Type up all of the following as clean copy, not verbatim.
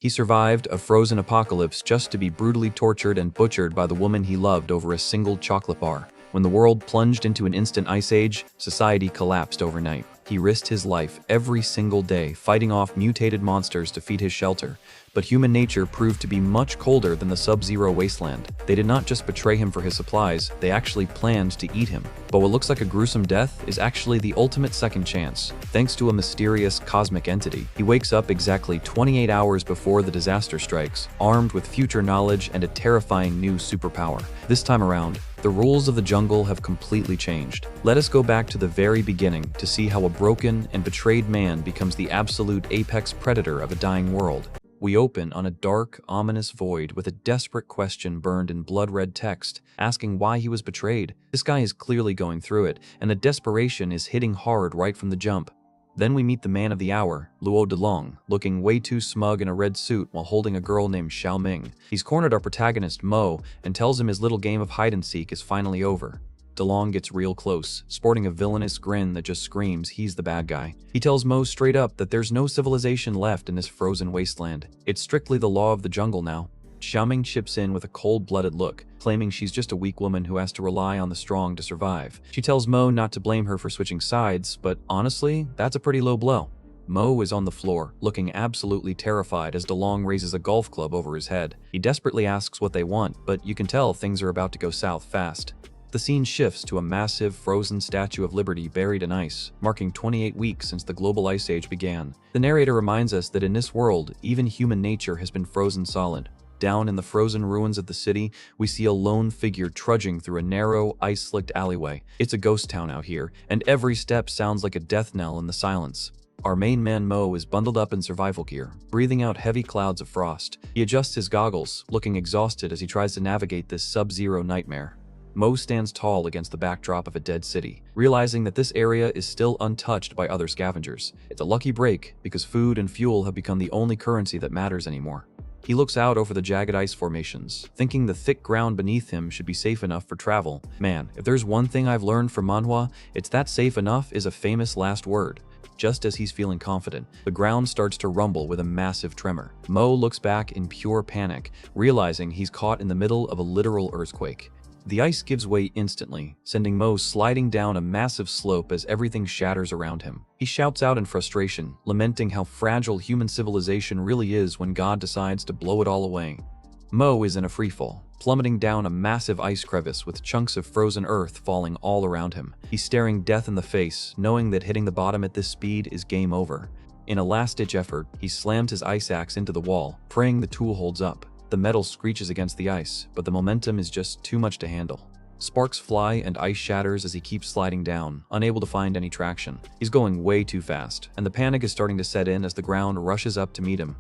He survived a frozen apocalypse just to be brutally tortured and butchered by the woman he loved over a single chocolate bar. When the world plunged into an instant ice age, society collapsed overnight. He risked his life every single day fighting off mutated monsters to feed his shelter. But human nature proved to be much colder than the sub-zero wasteland. They did not just betray him for his supplies, they actually planned to eat him. But what looks like a gruesome death is actually the ultimate second chance. Thanks to a mysterious cosmic entity, he wakes up exactly 28 hours before the disaster strikes, armed with future knowledge and a terrifying new superpower. This time around, the rules of the jungle have completely changed. Let us go back to the very beginning to see how a broken and betrayed man becomes the absolute apex predator of a dying world. We open on a dark, ominous void with a desperate question burned in blood-red text, asking why he was betrayed. This guy is clearly going through it, and the desperation is hitting hard right from the jump. Then we meet the man of the hour, Luo Delong, looking way too smug in a red suit while holding a girl named Xiao Ming. He's cornered our protagonist, Mo, and tells him his little game of hide-and-seek is finally over. DeLong gets real close, sporting a villainous grin that just screams he's the bad guy. He tells Mo straight up that there's no civilization left in this frozen wasteland. It's strictly the law of the jungle now. Xiaoming chips in with a cold-blooded look, claiming she's just a weak woman who has to rely on the strong to survive. She tells Mo not to blame her for switching sides, but honestly, that's a pretty low blow. Mo is on the floor, looking absolutely terrified as DeLong raises a golf club over his head. He desperately asks what they want, but you can tell things are about to go south fast. The scene shifts to a massive, frozen Statue of Liberty buried in ice, marking 28 weeks since the global ice age began. The narrator reminds us that in this world, even human nature has been frozen solid. Down in the frozen ruins of the city, we see a lone figure trudging through a narrow, ice-slicked alleyway. It's a ghost town out here, and every step sounds like a death knell in the silence. Our main man Mo is bundled up in survival gear, breathing out heavy clouds of frost. He adjusts his goggles, looking exhausted as he tries to navigate this sub-zero nightmare. Mo stands tall against the backdrop of a dead city, realizing that this area is still untouched by other scavengers. It's a lucky break, because food and fuel have become the only currency that matters anymore. He looks out over the jagged ice formations, thinking the thick ground beneath him should be safe enough for travel. Man, if there's one thing I've learned from Manhwa, it's that safe enough is a famous last word. Just as he's feeling confident, the ground starts to rumble with a massive tremor. Mo looks back in pure panic, realizing he's caught in the middle of a literal earthquake. The ice gives way instantly, sending Mo sliding down a massive slope as everything shatters around him. He shouts out in frustration, lamenting how fragile human civilization really is when God decides to blow it all away. Mo is in a freefall, plummeting down a massive ice crevice with chunks of frozen earth falling all around him. He's staring death in the face, knowing that hitting the bottom at this speed is game over. In a last-ditch effort, he slams his ice axe into the wall, praying the tool holds up. The metal screeches against the ice, but the momentum is just too much to handle. Sparks fly and ice shatters as he keeps sliding down, unable to find any traction. He's going way too fast, and the panic is starting to set in as the ground rushes up to meet him.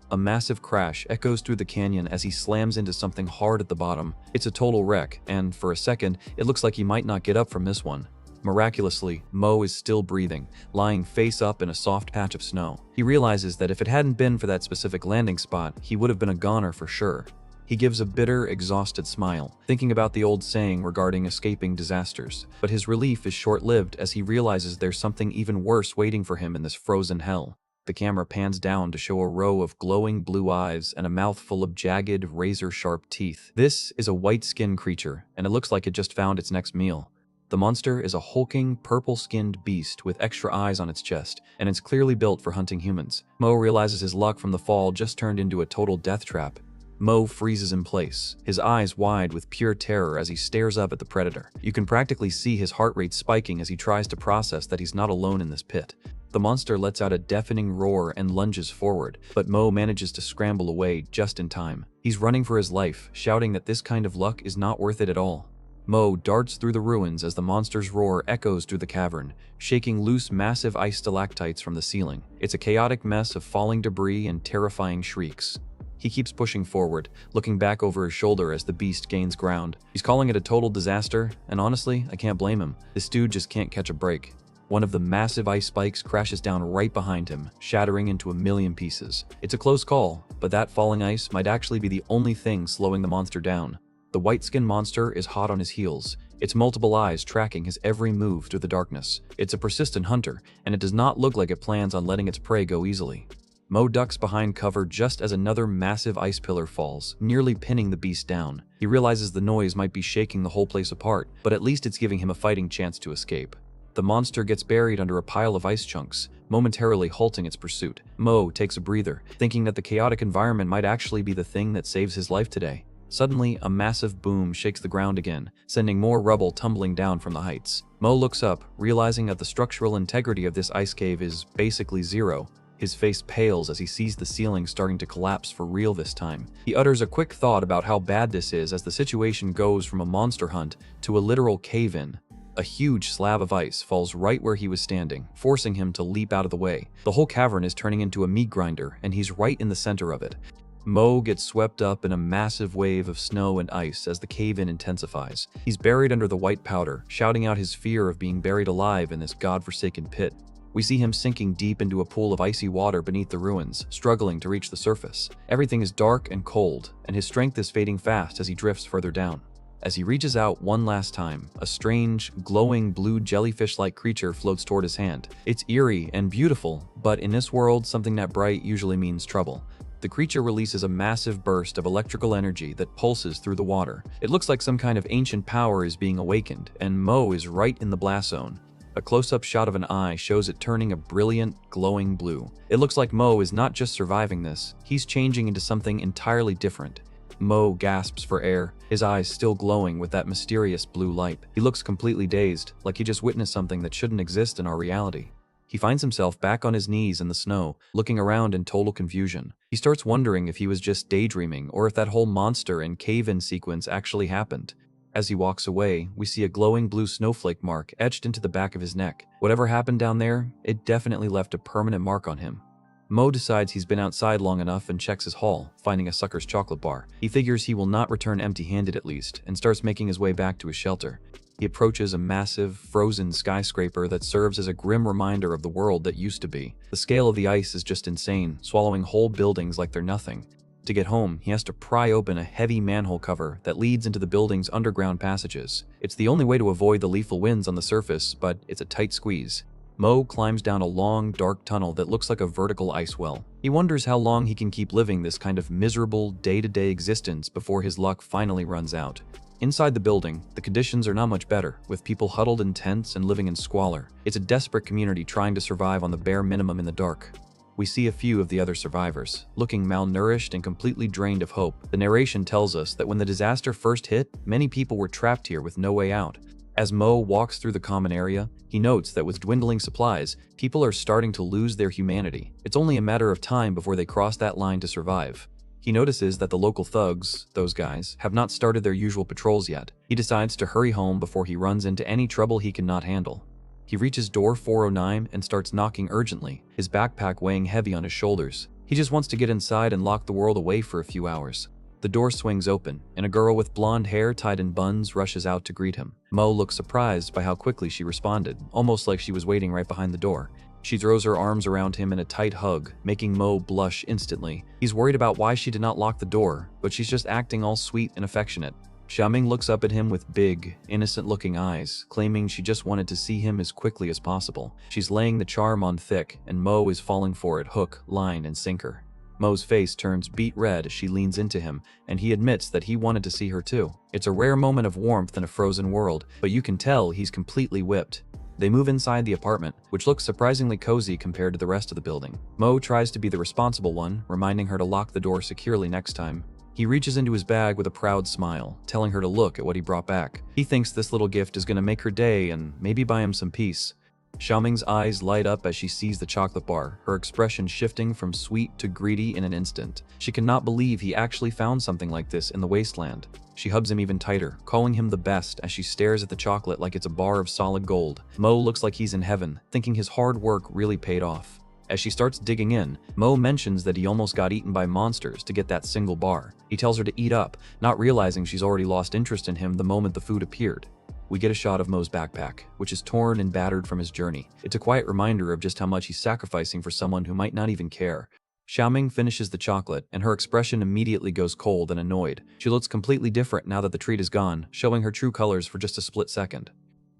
A massive crash echoes through the canyon as he slams into something hard at the bottom. It's a total wreck, and for a second, it looks like he might not get up from this one. Miraculously, Mo is still breathing, lying face up in a soft patch of snow. He realizes that if it hadn't been for that specific landing spot, he would have been a goner for sure. He gives a bitter, exhausted smile, thinking about the old saying regarding escaping disasters. But his relief is short-lived as he realizes there's something even worse waiting for him in this frozen hell. The camera pans down to show a row of glowing blue eyes and a mouth full of jagged, razor-sharp teeth. This is a white-skinned creature, and it looks like it just found its next meal. The monster is a hulking, purple-skinned beast with extra eyes on its chest, and it's clearly built for hunting humans. Mo realizes his luck from the fall just turned into a total death trap. Mo freezes in place, his eyes wide with pure terror as he stares up at the predator. You can practically see his heart rate spiking as he tries to process that he's not alone in this pit. The monster lets out a deafening roar and lunges forward, but Mo manages to scramble away just in time. He's running for his life, shouting that this kind of luck is not worth it at all. Mo darts through the ruins as the monster's roar echoes through the cavern, shaking loose massive ice stalactites from the ceiling. It's a chaotic mess of falling debris and terrifying shrieks. He keeps pushing forward, looking back over his shoulder as the beast gains ground. He's calling it a total disaster, and honestly, I can't blame him. This dude just can't catch a break. One of the massive ice spikes crashes down right behind him, shattering into a million pieces. It's a close call, but that falling ice might actually be the only thing slowing the monster down. The white-skinned monster is hot on his heels, its multiple eyes tracking his every move through the darkness. It's a persistent hunter, and it does not look like it plans on letting its prey go easily. Mo ducks behind cover just as another massive ice pillar falls, nearly pinning the beast down. He realizes the noise might be shaking the whole place apart, but at least it's giving him a fighting chance to escape. The monster gets buried under a pile of ice chunks, momentarily halting its pursuit. Mo takes a breather, thinking that the chaotic environment might actually be the thing that saves his life today. Suddenly, a massive boom shakes the ground again, sending more rubble tumbling down from the heights. Mo looks up, realizing that the structural integrity of this ice cave is basically zero. His face pales as he sees the ceiling starting to collapse for real this time. He utters a quick thought about how bad this is as the situation goes from a monster hunt to a literal cave-in. A huge slab of ice falls right where he was standing, forcing him to leap out of the way. The whole cavern is turning into a meat grinder, and he's right in the center of it. Mo gets swept up in a massive wave of snow and ice as the cave-in intensifies. He's buried under the white powder, shouting out his fear of being buried alive in this godforsaken pit. We see him sinking deep into a pool of icy water beneath the ruins, struggling to reach the surface. Everything is dark and cold, and his strength is fading fast as he drifts further down. As he reaches out one last time, a strange, glowing blue jellyfish-like creature floats toward his hand. It's eerie and beautiful, but in this world, something that bright usually means trouble. The creature releases a massive burst of electrical energy that pulses through the water. It looks like some kind of ancient power is being awakened, and Mo is right in the blast zone. A close-up shot of an eye shows it turning a brilliant, glowing blue. It looks like Mo is not just surviving this, he's changing into something entirely different. Mo gasps for air, his eyes still glowing with that mysterious blue light. He looks completely dazed, like he just witnessed something that shouldn't exist in our reality. He finds himself back on his knees in the snow, looking around in total confusion. He starts wondering if he was just daydreaming or if that whole monster and cave-in sequence actually happened. As he walks away, we see a glowing blue snowflake mark etched into the back of his neck. Whatever happened down there, it definitely left a permanent mark on him. Mo decides he's been outside long enough and checks his haul, finding a sucker's chocolate bar. He figures he will not return empty-handed at least, and starts making his way back to his shelter. He approaches a massive, frozen skyscraper that serves as a grim reminder of the world that used to be. The scale of the ice is just insane, swallowing whole buildings like they're nothing. To get home, he has to pry open a heavy manhole cover that leads into the building's underground passages. It's the only way to avoid the lethal winds on the surface, but it's a tight squeeze. Mo climbs down a long, dark tunnel that looks like a vertical ice well. He wonders how long he can keep living this kind of miserable, day-to-day existence before his luck finally runs out. Inside the building, the conditions are not much better, with people huddled in tents and living in squalor. It's a desperate community trying to survive on the bare minimum in the dark. We see a few of the other survivors, looking malnourished and completely drained of hope. The narration tells us that when the disaster first hit, many people were trapped here with no way out. As Mo walks through the common area, he notes that with dwindling supplies, people are starting to lose their humanity. It's only a matter of time before they cross that line to survive. He notices that the local thugs, those guys, have not started their usual patrols yet. He decides to hurry home before he runs into any trouble he cannot handle. He reaches door 409 and starts knocking urgently, his backpack weighing heavy on his shoulders. He just wants to get inside and lock the world away for a few hours. The door swings open, and a girl with blonde hair tied in buns rushes out to greet him. Mo looks surprised by how quickly she responded, almost like she was waiting right behind the door. She throws her arms around him in a tight hug, making Mo blush instantly. He's worried about why she did not lock the door, but she's just acting all sweet and affectionate. Xiaoming looks up at him with big, innocent-looking eyes, claiming she just wanted to see him as quickly as possible. She's laying the charm on thick, and Mo is falling for it hook, line, and sinker. Mo's face turns beet red as she leans into him, and he admits that he wanted to see her too. It's a rare moment of warmth in a frozen world, but you can tell he's completely whipped. They move inside the apartment, which looks surprisingly cozy compared to the rest of the building. Mo tries to be the responsible one, reminding her to lock the door securely next time. He reaches into his bag with a proud smile, telling her to look at what he brought back. He thinks this little gift is going to make her day and maybe buy him some peace. Xiaoming's eyes light up as she sees the chocolate bar, her expression shifting from sweet to greedy in an instant. She cannot believe he actually found something like this in the wasteland. She hugs him even tighter, calling him the best as she stares at the chocolate like it's a bar of solid gold. Mo looks like he's in heaven, thinking his hard work really paid off. As she starts digging in, Mo mentions that he almost got eaten by monsters to get that single bar. He tells her to eat up, not realizing she's already lost interest in him the moment the food appeared. We get a shot of Mo's backpack, which is torn and battered from his journey. It's a quiet reminder of just how much he's sacrificing for someone who might not even care. Xiaoming finishes the chocolate, and her expression immediately goes cold and annoyed. She looks completely different now that the treat is gone, showing her true colors for just a split second.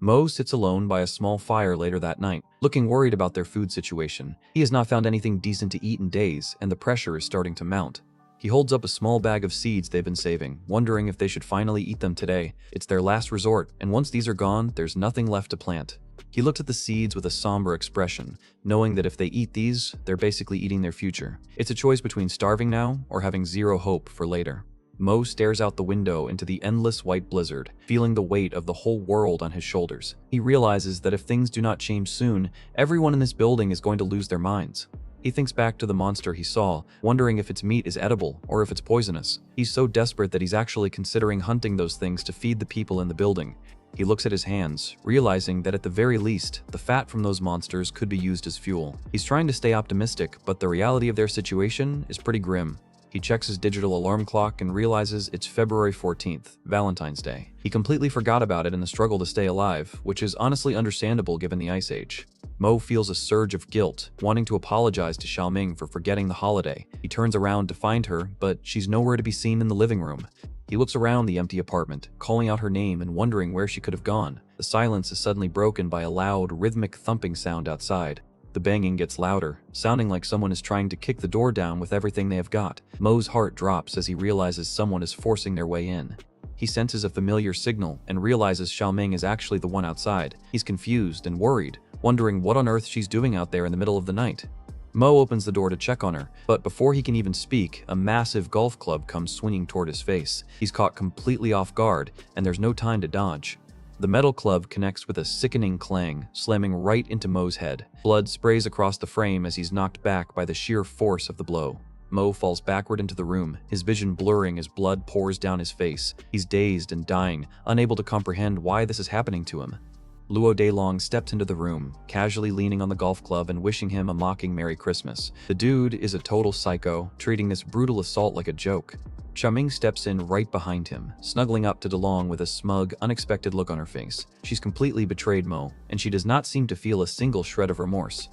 Mo sits alone by a small fire later that night, looking worried about their food situation. He has not found anything decent to eat in days, and the pressure is starting to mount. He holds up a small bag of seeds they've been saving, wondering if they should finally eat them today. It's their last resort, and once these are gone, there's nothing left to plant. He looks at the seeds with a somber expression, knowing that if they eat these, they're basically eating their future. It's a choice between starving now or having zero hope for later. Mo stares out the window into the endless white blizzard, feeling the weight of the whole world on his shoulders. He realizes that if things do not change soon, everyone in this building is going to lose their minds. He thinks back to the monster he saw, wondering if its meat is edible or if it's poisonous. He's so desperate that he's actually considering hunting those things to feed the people in the building. He looks at his hands, realizing that at the very least, the fat from those monsters could be used as fuel. He's trying to stay optimistic, but the reality of their situation is pretty grim. He checks his digital alarm clock and realizes it's February 14th, Valentine's Day. He completely forgot about it in the struggle to stay alive, which is honestly understandable given the Ice Age. Mo feels a surge of guilt, wanting to apologize to Xiaoming for forgetting the holiday. He turns around to find her, but she's nowhere to be seen in the living room. He looks around the empty apartment, calling out her name and wondering where she could have gone. The silence is suddenly broken by a loud, rhythmic thumping sound outside. The banging gets louder, sounding like someone is trying to kick the door down with everything they have got. Mo's heart drops as he realizes someone is forcing their way in. He senses a familiar signal and realizes Xiaoming is actually the one outside. He's confused and worried, wondering what on earth she's doing out there in the middle of the night. Mo opens the door to check on her, but before he can even speak, a massive golf club comes swinging toward his face. He's caught completely off guard, and there's no time to dodge. The metal club connects with a sickening clang, slamming right into Mo's head. Blood sprays across the frame as he's knocked back by the sheer force of the blow. Mo falls backward into the room, his vision blurring as blood pours down his face. He's dazed and dying, unable to comprehend why this is happening to him. Luo Daylong steps into the room, casually leaning on the golf club and wishing him a mocking Merry Christmas. The dude is a total psycho, treating this brutal assault like a joke. Xiaoming steps in right behind him, snuggling up to Daylong with a smug, unexpected look on her face. She's completely betrayed Mo, and she does not seem to feel a single shred of remorse.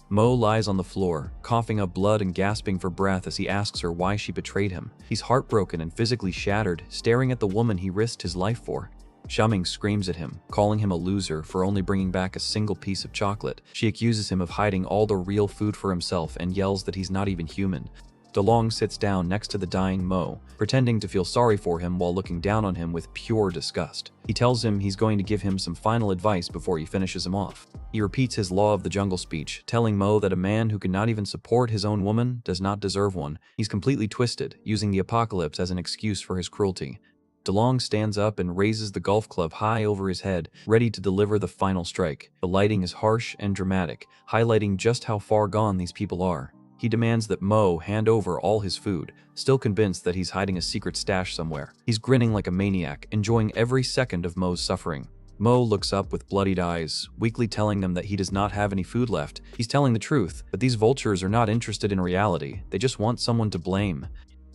Mo lies on the floor, coughing up blood and gasping for breath as he asks her why she betrayed him. He's heartbroken and physically shattered, staring at the woman he risked his life for. Xiaoming screams at him, calling him a loser for only bringing back a single piece of chocolate. She accuses him of hiding all the real food for himself and yells that he's not even human. Daylong sits down next to the dying Mo, pretending to feel sorry for him while looking down on him with pure disgust. He tells him he's going to give him some final advice before he finishes him off. He repeats his law of the jungle speech, telling Mo that a man who cannot even support his own woman does not deserve one. He's completely twisted, using the apocalypse as an excuse for his cruelty. Daylong stands up and raises the golf club high over his head, ready to deliver the final strike. The lighting is harsh and dramatic, highlighting just how far gone these people are. He demands that Mo hand over all his food, still convinced that he's hiding a secret stash somewhere. He's grinning like a maniac, enjoying every second of Mo's suffering. Mo looks up with bloodied eyes, weakly telling them that he does not have any food left. He's telling the truth, but these vultures are not interested in reality. They just want someone to blame.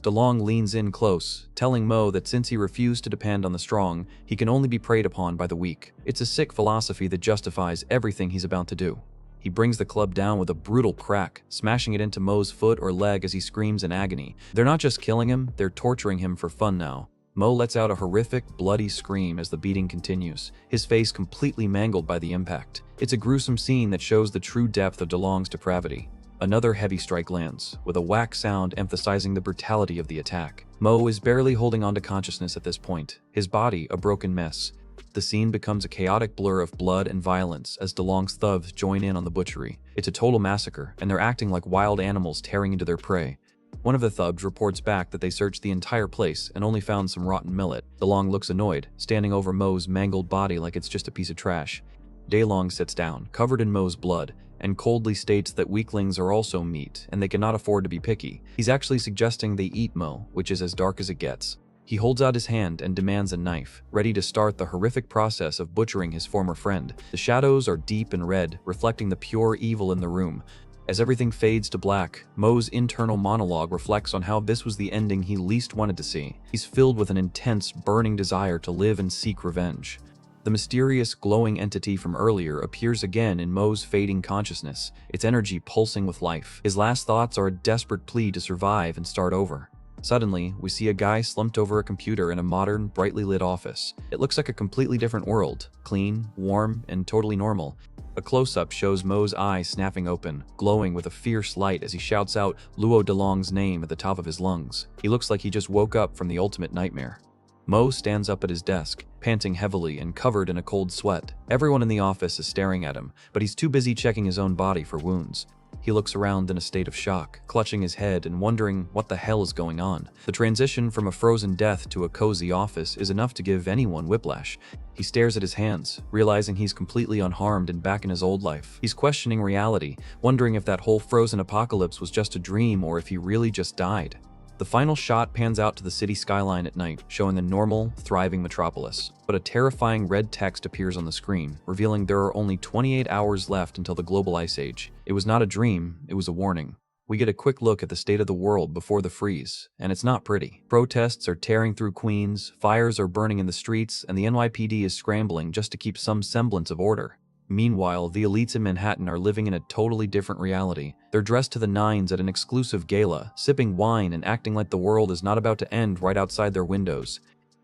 Daylong leans in close, telling Mo that since he refused to depend on the strong, he can only be preyed upon by the weak. It's a sick philosophy that justifies everything he's about to do. He brings the club down with a brutal crack, smashing it into Mo's foot or leg as he screams in agony. They're not just killing him, they're torturing him for fun now. Mo lets out a horrific, bloody scream as the beating continues, his face completely mangled by the impact. It's a gruesome scene that shows the true depth of Daylong's depravity. Another heavy strike lands, with a whack sound emphasizing the brutality of the attack. Mo is barely holding on to consciousness at this point, his body a broken mess. The scene becomes a chaotic blur of blood and violence as Daylong's thugs join in on the butchery. It's a total massacre, and they're acting like wild animals tearing into their prey. One of the thugs reports back that they searched the entire place and only found some rotten millet. Daylong looks annoyed, standing over Mo's mangled body like it's just a piece of trash. Daylong sits down, covered in Mo's blood, and coldly states that weaklings are also meat, and they cannot afford to be picky. He's actually suggesting they eat Mo, which is as dark as it gets. He holds out his hand and demands a knife, ready to start the horrific process of butchering his former friend. The shadows are deep and red, reflecting the pure evil in the room. As everything fades to black, Mo's internal monologue reflects on how this was the ending he least wanted to see. He's filled with an intense, burning desire to live and seek revenge. The mysterious, glowing entity from earlier appears again in Mo's fading consciousness, its energy pulsing with life. His last thoughts are a desperate plea to survive and start over. Suddenly, we see a guy slumped over a computer in a modern, brightly lit office. It looks like a completely different world, clean, warm, and totally normal. A close-up shows Mo's eye snapping open, glowing with a fierce light as he shouts out Luo Delong's name at the top of his lungs. He looks like he just woke up from the ultimate nightmare. Mo stands up at his desk, panting heavily and covered in a cold sweat. Everyone in the office is staring at him, but he's too busy checking his own body for wounds. He looks around in a state of shock, clutching his head and wondering what the hell is going on. The transition from a frozen death to a cozy office is enough to give anyone whiplash. He stares at his hands, realizing he's completely unharmed and back in his old life. He's questioning reality, wondering if that whole frozen apocalypse was just a dream or if he really just died. The final shot pans out to the city skyline at night, showing a normal, thriving metropolis. But a terrifying red text appears on the screen, revealing there are only 28 hours left until the global ice age. It was not a dream, it was a warning. We get a quick look at the state of the world before the freeze, and it's not pretty. Protests are tearing through Queens, fires are burning in the streets, and the NYPD is scrambling just to keep some semblance of order. Meanwhile, the elites in Manhattan are living in a totally different reality. They're dressed to the nines at an exclusive gala, sipping wine and acting like the world is not about to end right outside their windows.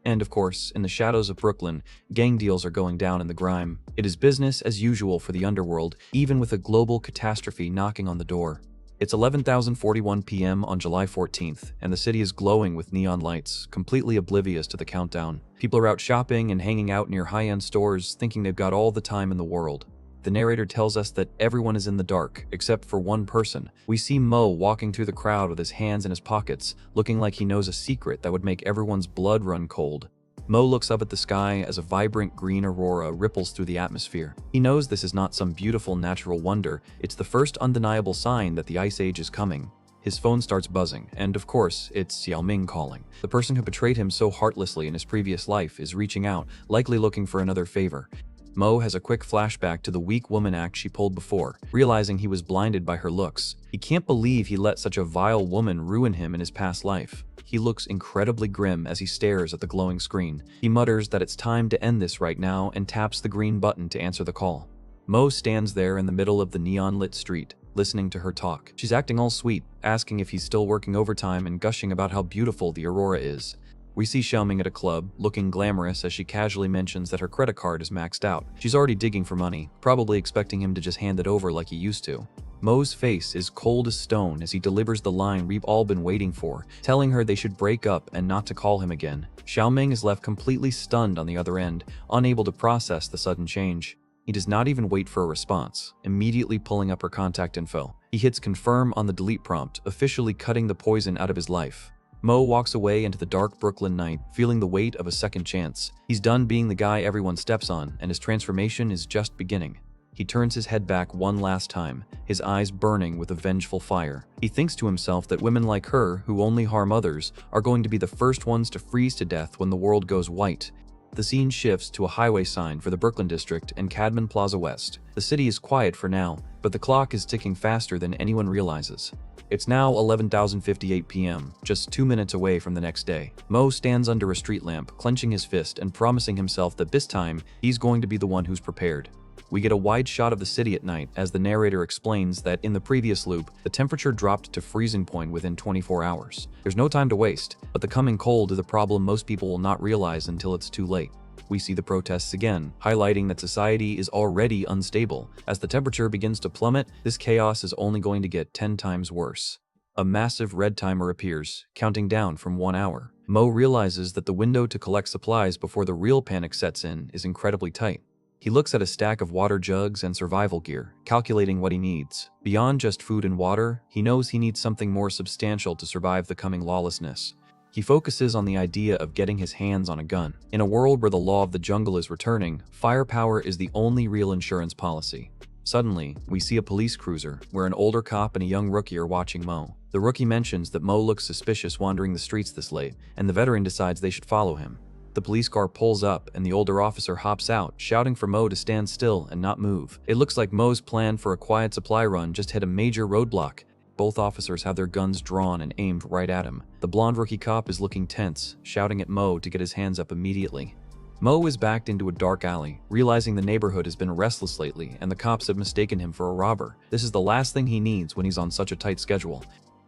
And of course, in the shadows of Brooklyn, gang deals are going down in the grime. It is business as usual for the underworld, even with a global catastrophe knocking on the door. It's 11:41 p.m. on July 14th, and the city is glowing with neon lights, completely oblivious to the countdown. People are out shopping and hanging out near high-end stores, thinking they've got all the time in the world. The narrator tells us that everyone is in the dark, except for one person. We see Mo walking through the crowd with his hands in his pockets, looking like he knows a secret that would make everyone's blood run cold. Mo looks up at the sky as a vibrant green aurora ripples through the atmosphere. He knows this is not some beautiful natural wonder, it's the first undeniable sign that the Ice Age is coming. His phone starts buzzing, and of course, it's Xiaoming calling. The person who betrayed him so heartlessly in his previous life is reaching out, likely looking for another favor. Mo has a quick flashback to the weak woman act she pulled before, realizing he was blinded by her looks. He can't believe he let such a vile woman ruin him in his past life. He looks incredibly grim as he stares at the glowing screen. He mutters that it's time to end this right now and taps the green button to answer the call. Mo stands there in the middle of the neon-lit street, listening to her talk. She's acting all sweet, asking if he's still working overtime and gushing about how beautiful the aurora is. We see Xiaoming at a club, looking glamorous as she casually mentions that her credit card is maxed out. She's already digging for money, probably expecting him to just hand it over like he used to. Mo's face is cold as stone as he delivers the line we've all been waiting for, telling her they should break up and not to call him again. Xiaoming is left completely stunned on the other end, unable to process the sudden change. He does not even wait for a response, immediately pulling up her contact info. He hits confirm on the delete prompt, officially cutting the poison out of his life. Mo walks away into the dark Brooklyn night, feeling the weight of a second chance. He's done being the guy everyone steps on, and his transformation is just beginning. He turns his head back one last time, his eyes burning with a vengeful fire. He thinks to himself that women like her, who only harm others, are going to be the first ones to freeze to death when the world goes white. The scene shifts to a highway sign for the Brooklyn district and Cadman Plaza West. The city is quiet for now, but the clock is ticking faster than anyone realizes. It's now 11:58 p.m., just 2 minutes away from the next day. Mo stands under a street lamp, clenching his fist and promising himself that this time, he's going to be the one who's prepared. We get a wide shot of the city at night as the narrator explains that in the previous loop, the temperature dropped to freezing point within 24 hours. There's no time to waste, but the coming cold is a problem most people will not realize until it's too late. We see the protests again, highlighting that society is already unstable. As the temperature begins to plummet, this chaos is only going to get 10 times worse. A massive red timer appears, counting down from 1 hour. Mo realizes that the window to collect supplies before the real panic sets in is incredibly tight. He looks at a stack of water jugs and survival gear, calculating what he needs. Beyond just food and water, he knows he needs something more substantial to survive the coming lawlessness. He focuses on the idea of getting his hands on a gun. In a world where the law of the jungle is returning, firepower is the only real insurance policy. Suddenly, we see a police cruiser, where an older cop and a young rookie are watching Mo. The rookie mentions that Mo looks suspicious wandering the streets this late, and the veteran decides they should follow him. The police car pulls up, and the older officer hops out, shouting for Mo to stand still and not move. It looks like Mo's plan for a quiet supply run just hit a major roadblock. Both officers have their guns drawn and aimed right at him. The blonde rookie cop is looking tense, shouting at Mo to get his hands up immediately. Mo is backed into a dark alley, realizing the neighborhood has been restless lately and the cops have mistaken him for a robber. This is the last thing he needs when he's on such a tight schedule.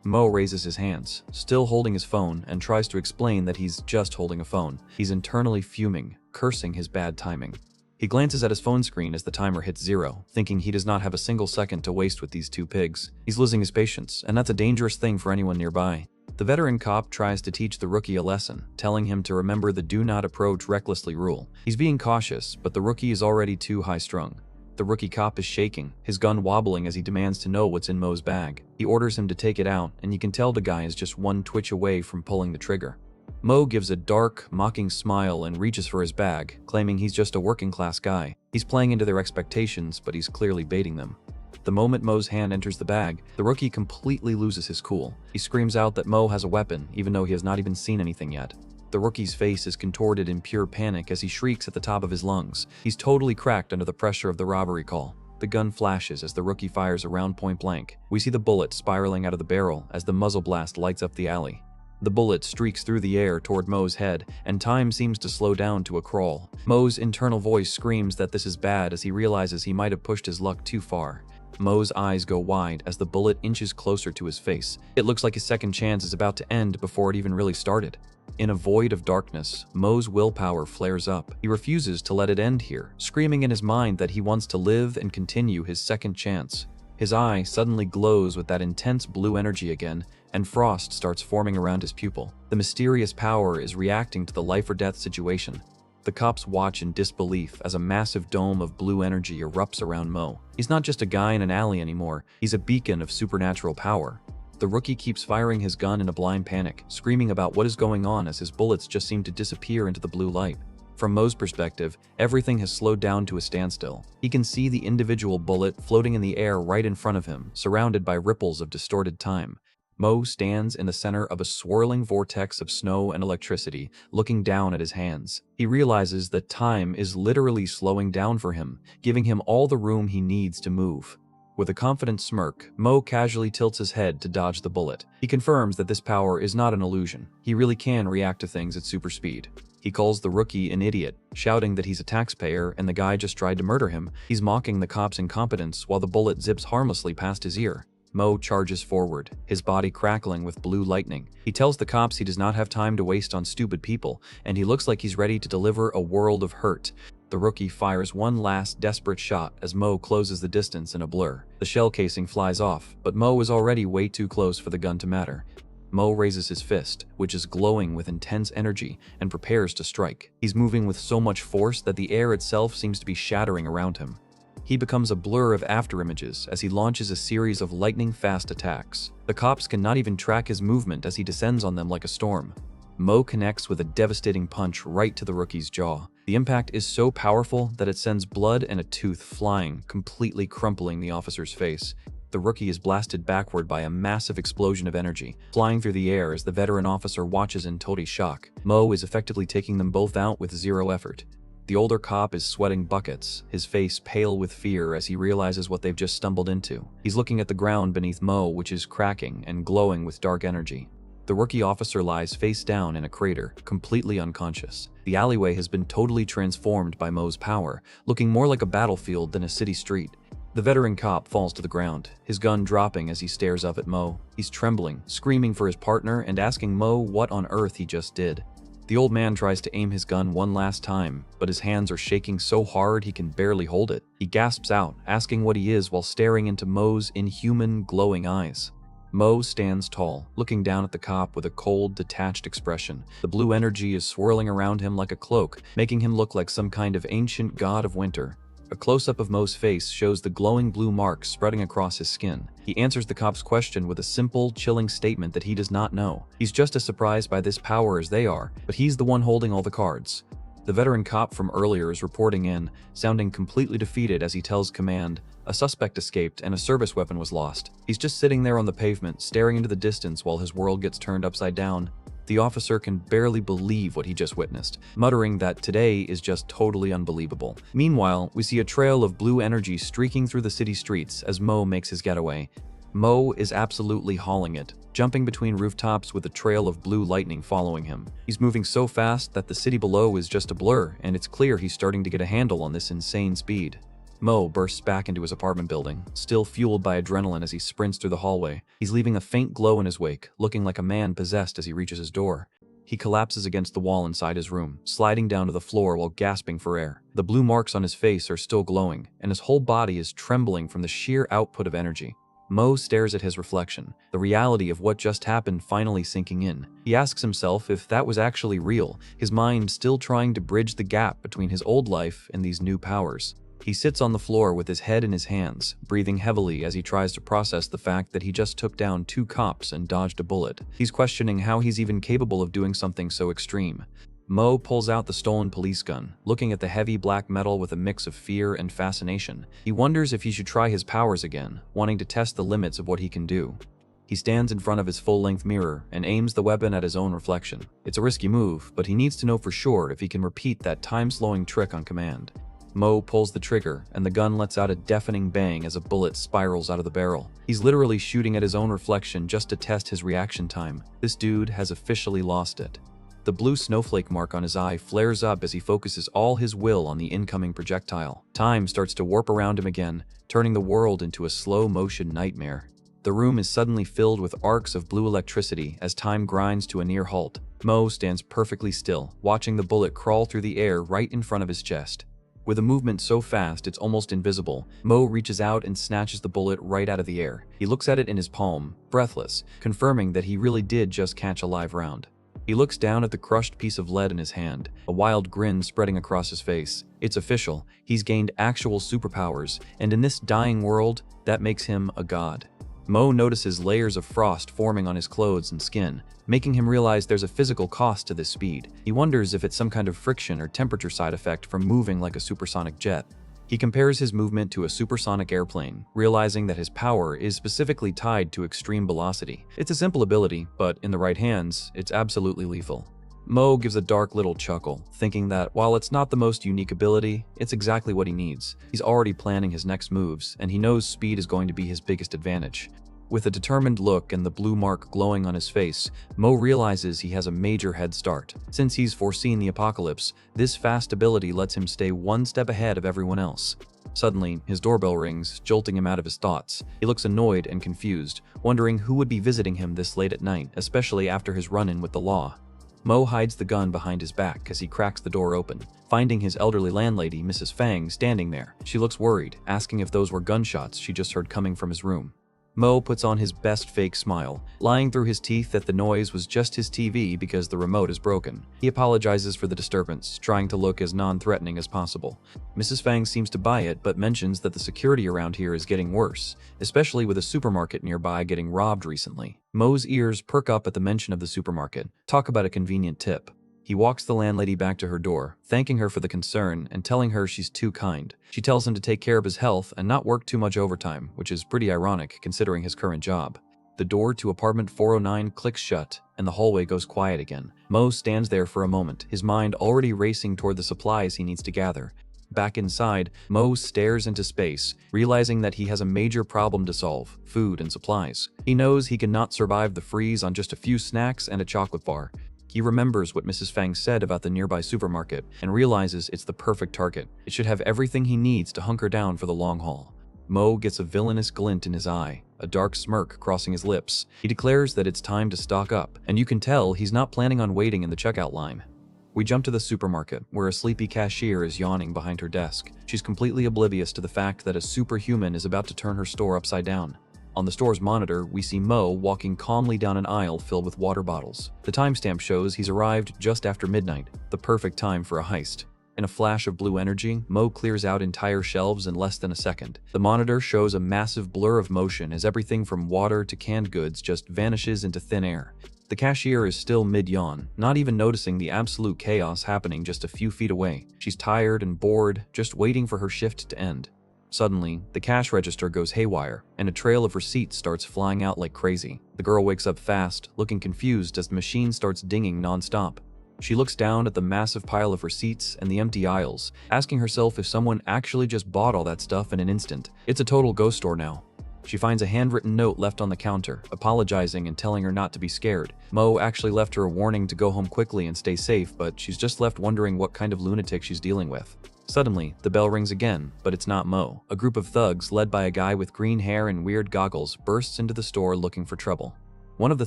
Mo raises his hands, still holding his phone, and tries to explain that he's just holding a phone. He's internally fuming, cursing his bad timing. He glances at his phone screen as the timer hits 0, thinking he does not have a single second to waste with these two pigs. He's losing his patience, and that's a dangerous thing for anyone nearby. The veteran cop tries to teach the rookie a lesson, telling him to remember the do not approach recklessly rule. He's being cautious, but the rookie is already too high-strung. The rookie cop is shaking, his gun wobbling as he demands to know what's in Mo's bag. He orders him to take it out, and you can tell the guy is just one twitch away from pulling the trigger. Mo gives a dark, mocking smile and reaches for his bag, claiming he's just a working-class guy. He's playing into their expectations, but he's clearly baiting them. The moment Mo's hand enters the bag, the rookie completely loses his cool. He screams out that Mo has a weapon, even though he has not even seen anything yet. The rookie's face is contorted in pure panic as he shrieks at the top of his lungs. He's totally cracked under the pressure of the robbery call. The gun flashes as the rookie fires around point blank. We see the bullet spiraling out of the barrel as the muzzle blast lights up the alley. The bullet streaks through the air toward Mo's head, and time seems to slow down to a crawl. Mo's internal voice screams that this is bad as he realizes he might have pushed his luck too far. Mo's eyes go wide as the bullet inches closer to his face. It looks like his second chance is about to end before it even really started. In a void of darkness, Mo's willpower flares up. He refuses to let it end here, screaming in his mind that he wants to live and continue his second chance. His eye suddenly glows with that intense blue energy again, and frost starts forming around his pupil. The mysterious power is reacting to the life or death situation. The cops watch in disbelief as a massive dome of blue energy erupts around Mo. He's not just a guy in an alley anymore, he's a beacon of supernatural power. The rookie keeps firing his gun in a blind panic, screaming about what is going on as his bullets just seem to disappear into the blue light. From Mo's perspective, everything has slowed down to a standstill. He can see the individual bullet floating in the air right in front of him, surrounded by ripples of distorted time. Mo stands in the center of a swirling vortex of snow and electricity, looking down at his hands. He realizes that time is literally slowing down for him, giving him all the room he needs to move. With a confident smirk, Mo casually tilts his head to dodge the bullet. He confirms that this power is not an illusion. He really can react to things at super speed. He calls the rookie an idiot, shouting that he's a taxpayer and the guy just tried to murder him. He's mocking the cop's incompetence while the bullet zips harmlessly past his ear. Mo charges forward, his body crackling with blue lightning. He tells the cops he does not have time to waste on stupid people, and he looks like he's ready to deliver a world of hurt. The rookie fires one last desperate shot as Mo closes the distance in a blur. The shell casing flies off, but Mo is already way too close for the gun to matter. Mo raises his fist, which is glowing with intense energy, and prepares to strike. He's moving with so much force that the air itself seems to be shattering around him. He becomes a blur of afterimages as he launches a series of lightning-fast attacks. The cops cannot even track his movement as he descends on them like a storm. Mo connects with a devastating punch right to the rookie's jaw. The impact is so powerful that it sends blood and a tooth flying, completely crumpling the officer's face. The rookie is blasted backward by a massive explosion of energy, flying through the air as the veteran officer watches in total shock. Mo is effectively taking them both out with zero effort. The older cop is sweating buckets, his face pale with fear as he realizes what they've just stumbled into. He's looking at the ground beneath Mo, which is cracking and glowing with dark energy. The rookie officer lies face down in a crater, completely unconscious. The alleyway has been totally transformed by Mo's power, looking more like a battlefield than a city street. The veteran cop falls to the ground, his gun dropping as he stares up at Mo. He's trembling, screaming for his partner and asking Mo what on earth he just did. The old man tries to aim his gun one last time, but his hands are shaking so hard he can barely hold it. He gasps out, asking what he is while staring into Mo's inhuman, glowing eyes. Mo stands tall, looking down at the cop with a cold, detached expression. The blue energy is swirling around him like a cloak, making him look like some kind of ancient god of winter. A close-up of Mo's face shows the glowing blue marks spreading across his skin. He answers the cop's question with a simple, chilling statement that he does not know. He's just as surprised by this power as they are, but he's the one holding all the cards. The veteran cop from earlier is reporting in, sounding completely defeated as he tells command, a suspect escaped and a service weapon was lost. He's just sitting there on the pavement, staring into the distance while his world gets turned upside down. The officer can barely believe what he just witnessed, muttering that today is just totally unbelievable. Meanwhile, we see a trail of blue energy streaking through the city streets as Mo makes his getaway. Mo is absolutely hauling it, jumping between rooftops with a trail of blue lightning following him. He's moving so fast that the city below is just a blur, and it's clear he's starting to get a handle on this insane speed. Mo bursts back into his apartment building, still fueled by adrenaline as he sprints through the hallway. He's leaving a faint glow in his wake, looking like a man possessed as he reaches his door. He collapses against the wall inside his room, sliding down to the floor while gasping for air. The blue marks on his face are still glowing, and his whole body is trembling from the sheer output of energy. Mo stares at his reflection, the reality of what just happened finally sinking in. He asks himself if that was actually real, his mind still trying to bridge the gap between his old life and these new powers. He sits on the floor with his head in his hands, breathing heavily as he tries to process the fact that he just took down 2 cops and dodged a bullet. He's questioning how he's even capable of doing something so extreme. Mo pulls out the stolen police gun, looking at the heavy black metal with a mix of fear and fascination. He wonders if he should try his powers again, wanting to test the limits of what he can do. He stands in front of his full-length mirror and aims the weapon at his own reflection. It's a risky move, but he needs to know for sure if he can repeat that time-slowing trick on command. Mo pulls the trigger, and the gun lets out a deafening bang as a bullet spirals out of the barrel. He's literally shooting at his own reflection just to test his reaction time. This dude has officially lost it. The blue snowflake mark on his eye flares up as he focuses all his will on the incoming projectile. Time starts to warp around him again, turning the world into a slow-motion nightmare. The room is suddenly filled with arcs of blue electricity as time grinds to a near halt. Mo stands perfectly still, watching the bullet crawl through the air right in front of his chest. With a movement so fast it's almost invisible, Mo reaches out and snatches the bullet right out of the air. He looks at it in his palm, breathless, confirming that he really did just catch a live round. He looks down at the crushed piece of lead in his hand, a wild grin spreading across his face. It's official, he's gained actual superpowers, and in this dying world, that makes him a god. Mo notices layers of frost forming on his clothes and skin, making him realize there's a physical cost to this speed. He wonders if it's some kind of friction or temperature side effect from moving like a supersonic jet. He compares his movement to a supersonic airplane, realizing that his power is specifically tied to extreme velocity. It's a simple ability, but in the right hands, it's absolutely lethal. Mo gives a dark little chuckle, thinking that while it's not the most unique ability, it's exactly what he needs. He's already planning his next moves, and he knows speed is going to be his biggest advantage. With a determined look and the blue mark glowing on his face, Mo realizes he has a major head start. Since he's foreseen the apocalypse, this fast ability lets him stay one step ahead of everyone else. Suddenly, his doorbell rings, jolting him out of his thoughts. He looks annoyed and confused, wondering who would be visiting him this late at night, especially after his run-in with the law. Mo hides the gun behind his back as he cracks the door open, finding his elderly landlady, Mrs. Fang, standing there. She looks worried, asking if those were gunshots she just heard coming from his room. Mo puts on his best fake smile, lying through his teeth that the noise was just his TV because the remote is broken. He apologizes for the disturbance, trying to look as non-threatening as possible. Mrs. Fang seems to buy it, but mentions that the security around here is getting worse, especially with a supermarket nearby getting robbed recently. Mo's ears perk up at the mention of the supermarket. Talk about a convenient tip. He walks the landlady back to her door, thanking her for the concern and telling her she's too kind. She tells him to take care of his health and not work too much overtime, which is pretty ironic considering his current job. The door to apartment 409 clicks shut, and the hallway goes quiet again. Mo stands there for a moment, his mind already racing toward the supplies he needs to gather. Back inside, Mo stares into space, realizing that he has a major problem to solve: food and supplies. He knows he cannot survive the freeze on just a few snacks and a chocolate bar. He remembers what Mrs. Fang said about the nearby supermarket and realizes it's the perfect target. It should have everything he needs to hunker down for the long haul. Mo gets a villainous glint in his eye, a dark smirk crossing his lips. He declares that it's time to stock up, and you can tell he's not planning on waiting in the checkout line. We jump to the supermarket, where a sleepy cashier is yawning behind her desk. She's completely oblivious to the fact that a superhuman is about to turn her store upside down. On the store's monitor, we see Mo walking calmly down an aisle filled with water bottles. The timestamp shows he's arrived just after midnight, the perfect time for a heist. In a flash of blue energy, Mo clears out entire shelves in less than a second. The monitor shows a massive blur of motion as everything from water to canned goods just vanishes into thin air. The cashier is still mid-yawn, not even noticing the absolute chaos happening just a few feet away. She's tired and bored, just waiting for her shift to end. Suddenly, the cash register goes haywire, and a trail of receipts starts flying out like crazy. The girl wakes up fast, looking confused as the machine starts dinging non-stop. She looks down at the massive pile of receipts and the empty aisles, asking herself if someone actually just bought all that stuff in an instant. It's a total ghost store now. She finds a handwritten note left on the counter, apologizing and telling her not to be scared. Mo actually left her a warning to go home quickly and stay safe, but she's just left wondering what kind of lunatic she's dealing with. Suddenly, the bell rings again, but it's not Mo. A group of thugs, led by a guy with green hair and weird goggles, bursts into the store looking for trouble. One of the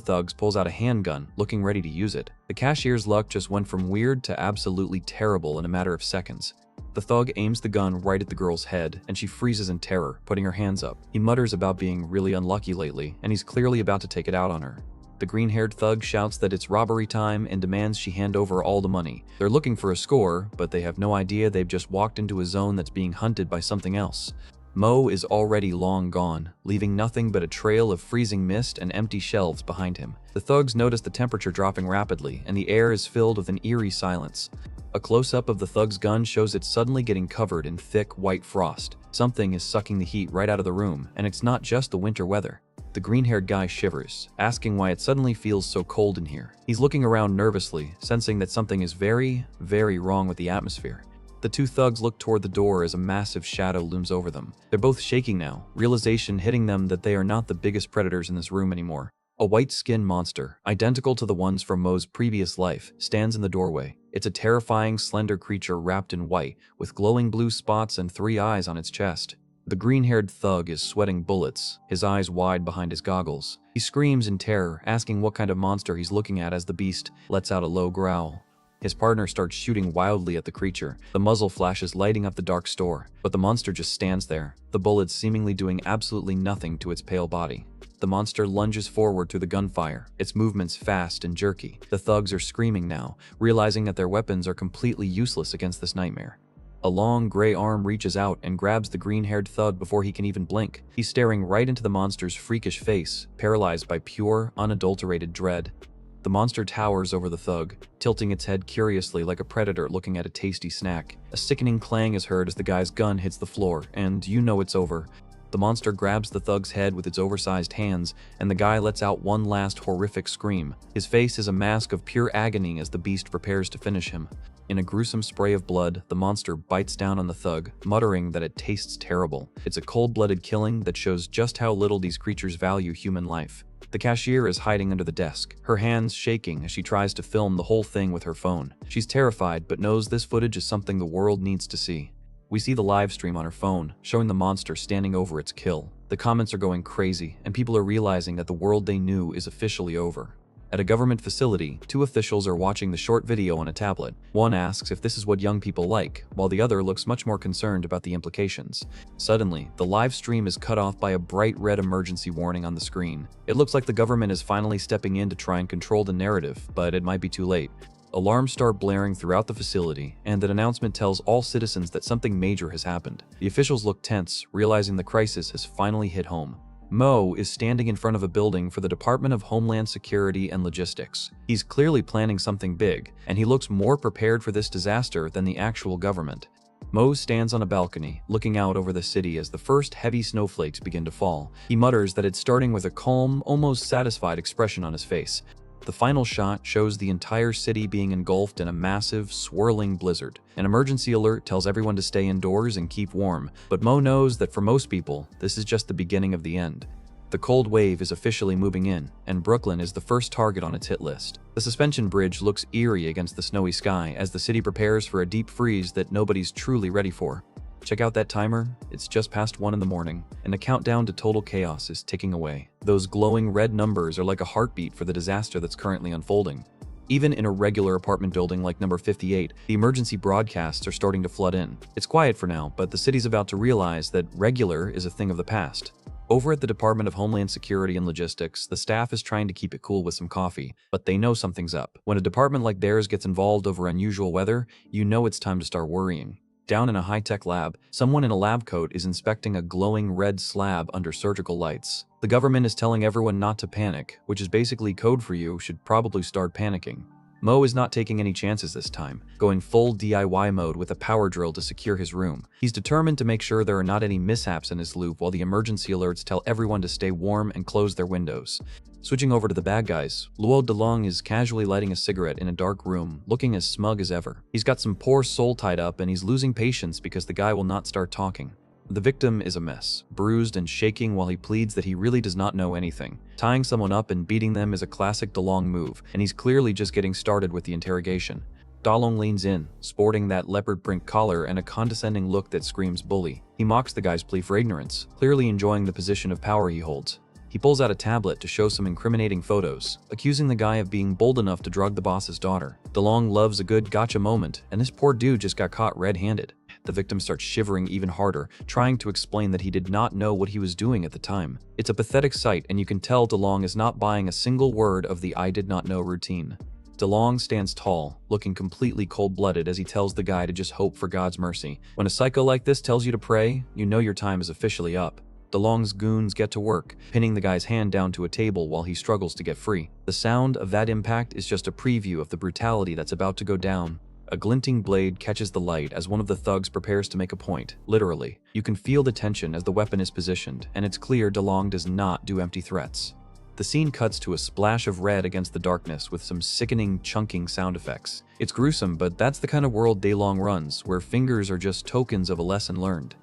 thugs pulls out a handgun, looking ready to use it. The cashier's luck just went from weird to absolutely terrible in a matter of seconds. The thug aims the gun right at the girl's head, and she freezes in terror, putting her hands up. He mutters about being really unlucky lately, and he's clearly about to take it out on her. The green-haired thug shouts that it's robbery time and demands she hand over all the money. They're looking for a score, but they have no idea they've just walked into a zone that's being hunted by something else. Mo is already long gone, leaving nothing but a trail of freezing mist and empty shelves behind him. The thugs notice the temperature dropping rapidly, and the air is filled with an eerie silence. A close-up of the thug's gun shows it suddenly getting covered in thick, white frost. Something is sucking the heat right out of the room, and it's not just the winter weather. The green-haired guy shivers, asking why it suddenly feels so cold in here. He's looking around nervously, sensing that something is very, very wrong with the atmosphere. The two thugs look toward the door as a massive shadow looms over them. They're both shaking now, realization hitting them that they are not the biggest predators in this room anymore. A white-skinned monster, identical to the ones from Mo's previous life, stands in the doorway. It's a terrifying, slender creature wrapped in white, with glowing blue spots and 3 eyes on its chest. The green-haired thug is sweating bullets, his eyes wide behind his goggles. He screams in terror, asking what kind of monster he's looking at as the beast lets out a low growl. His partner starts shooting wildly at the creature, the muzzle flashes lighting up the dark store, but the monster just stands there, the bullets seemingly doing absolutely nothing to its pale body. The monster lunges forward through the gunfire, its movements fast and jerky. The thugs are screaming now, realizing that their weapons are completely useless against this nightmare. A long gray arm reaches out and grabs the green-haired thug before he can even blink. He's staring right into the monster's freakish face, paralyzed by pure, unadulterated dread. The monster towers over the thug, tilting its head curiously like a predator looking at a tasty snack. A sickening clang is heard as the guy's gun hits the floor, and you know it's over. The monster grabs the thug's head with its oversized hands, and the guy lets out one last horrific scream. His face is a mask of pure agony as the beast prepares to finish him. In a gruesome spray of blood, the monster bites down on the thug, muttering that it tastes terrible. It's a cold-blooded killing that shows just how little these creatures value human life. The cashier is hiding under the desk, her hands shaking as she tries to film the whole thing with her phone. She's terrified, but knows this footage is something the world needs to see. We see the live stream on her phone, showing the monster standing over its kill. The comments are going crazy, and people are realizing that the world they knew is officially over. At a government facility, 2 officials are watching the short video on a tablet. One asks if this is what young people like, while the other looks much more concerned about the implications. Suddenly, the live stream is cut off by a bright red emergency warning on the screen. It looks like the government is finally stepping in to try and control the narrative, but it might be too late. Alarms start blaring throughout the facility, and an announcement tells all citizens that something major has happened. The officials look tense, realizing the crisis has finally hit home. Mo is standing in front of a building for the Department of Homeland Security and Logistics. He's clearly planning something big, and he looks more prepared for this disaster than the actual government. Mo stands on a balcony, looking out over the city as the first heavy snowflakes begin to fall. He mutters that it's starting with a calm, almost satisfied expression on his face. The final shot shows the entire city being engulfed in a massive, swirling blizzard. An emergency alert tells everyone to stay indoors and keep warm, but Mo knows that for most people, this is just the beginning of the end. The cold wave is officially moving in, and Brooklyn is the first target on its hit list. The suspension bridge looks eerie against the snowy sky as the city prepares for a deep freeze that nobody's truly ready for. Check out that timer, it's just past 1 in the morning, and the countdown to total chaos is ticking away. Those glowing red numbers are like a heartbeat for the disaster that's currently unfolding. Even in a regular apartment building like number 58, the emergency broadcasts are starting to flood in. It's quiet for now, but the city's about to realize that regular is a thing of the past. Over at the Department of Homeland Security and Logistics, the staff is trying to keep it cool with some coffee, but they know something's up. When a department like theirs gets involved over unusual weather, you know it's time to start worrying. Down in a high-tech lab, someone in a lab coat is inspecting a glowing red slab under surgical lights. The government is telling everyone not to panic, which is basically code for you should probably start panicking. Mo is not taking any chances this time, going full DIY mode with a power drill to secure his room. He's determined to make sure there are not any mishaps in his loop while the emergency alerts tell everyone to stay warm and close their windows. Switching over to the bad guys, Luo DeLong is casually lighting a cigarette in a dark room, looking as smug as ever. He's got some poor soul tied up and he's losing patience because the guy will not start talking. The victim is a mess, bruised and shaking while he pleads that he really does not know anything. Tying someone up and beating them is a classic DeLong move, and he's clearly just getting started with the interrogation. Dalong leans in, sporting that leopard print collar and a condescending look that screams bully. He mocks the guy's plea for ignorance, clearly enjoying the position of power he holds. He pulls out a tablet to show some incriminating photos, accusing the guy of being bold enough to drug the boss's daughter. Dalong loves a good gotcha moment, and this poor dude just got caught red-handed. The victim starts shivering even harder, trying to explain that he did not know what he was doing at the time. It's a pathetic sight, and you can tell Dalong is not buying a single word of the "I did not know" routine. Dalong stands tall, looking completely cold-blooded as he tells the guy to just hope for God's mercy. When a psycho like this tells you to pray, you know your time is officially up. Dalong's goons get to work, pinning the guy's hand down to a table while he struggles to get free. The sound of that impact is just a preview of the brutality that's about to go down. A glinting blade catches the light as one of the thugs prepares to make a point, literally. You can feel the tension as the weapon is positioned, and it's clear Dalong does not do empty threats. The scene cuts to a splash of red against the darkness with some sickening, chunking sound effects. It's gruesome, but that's the kind of world Dalong runs, where fingers are just tokens of a lesson learned.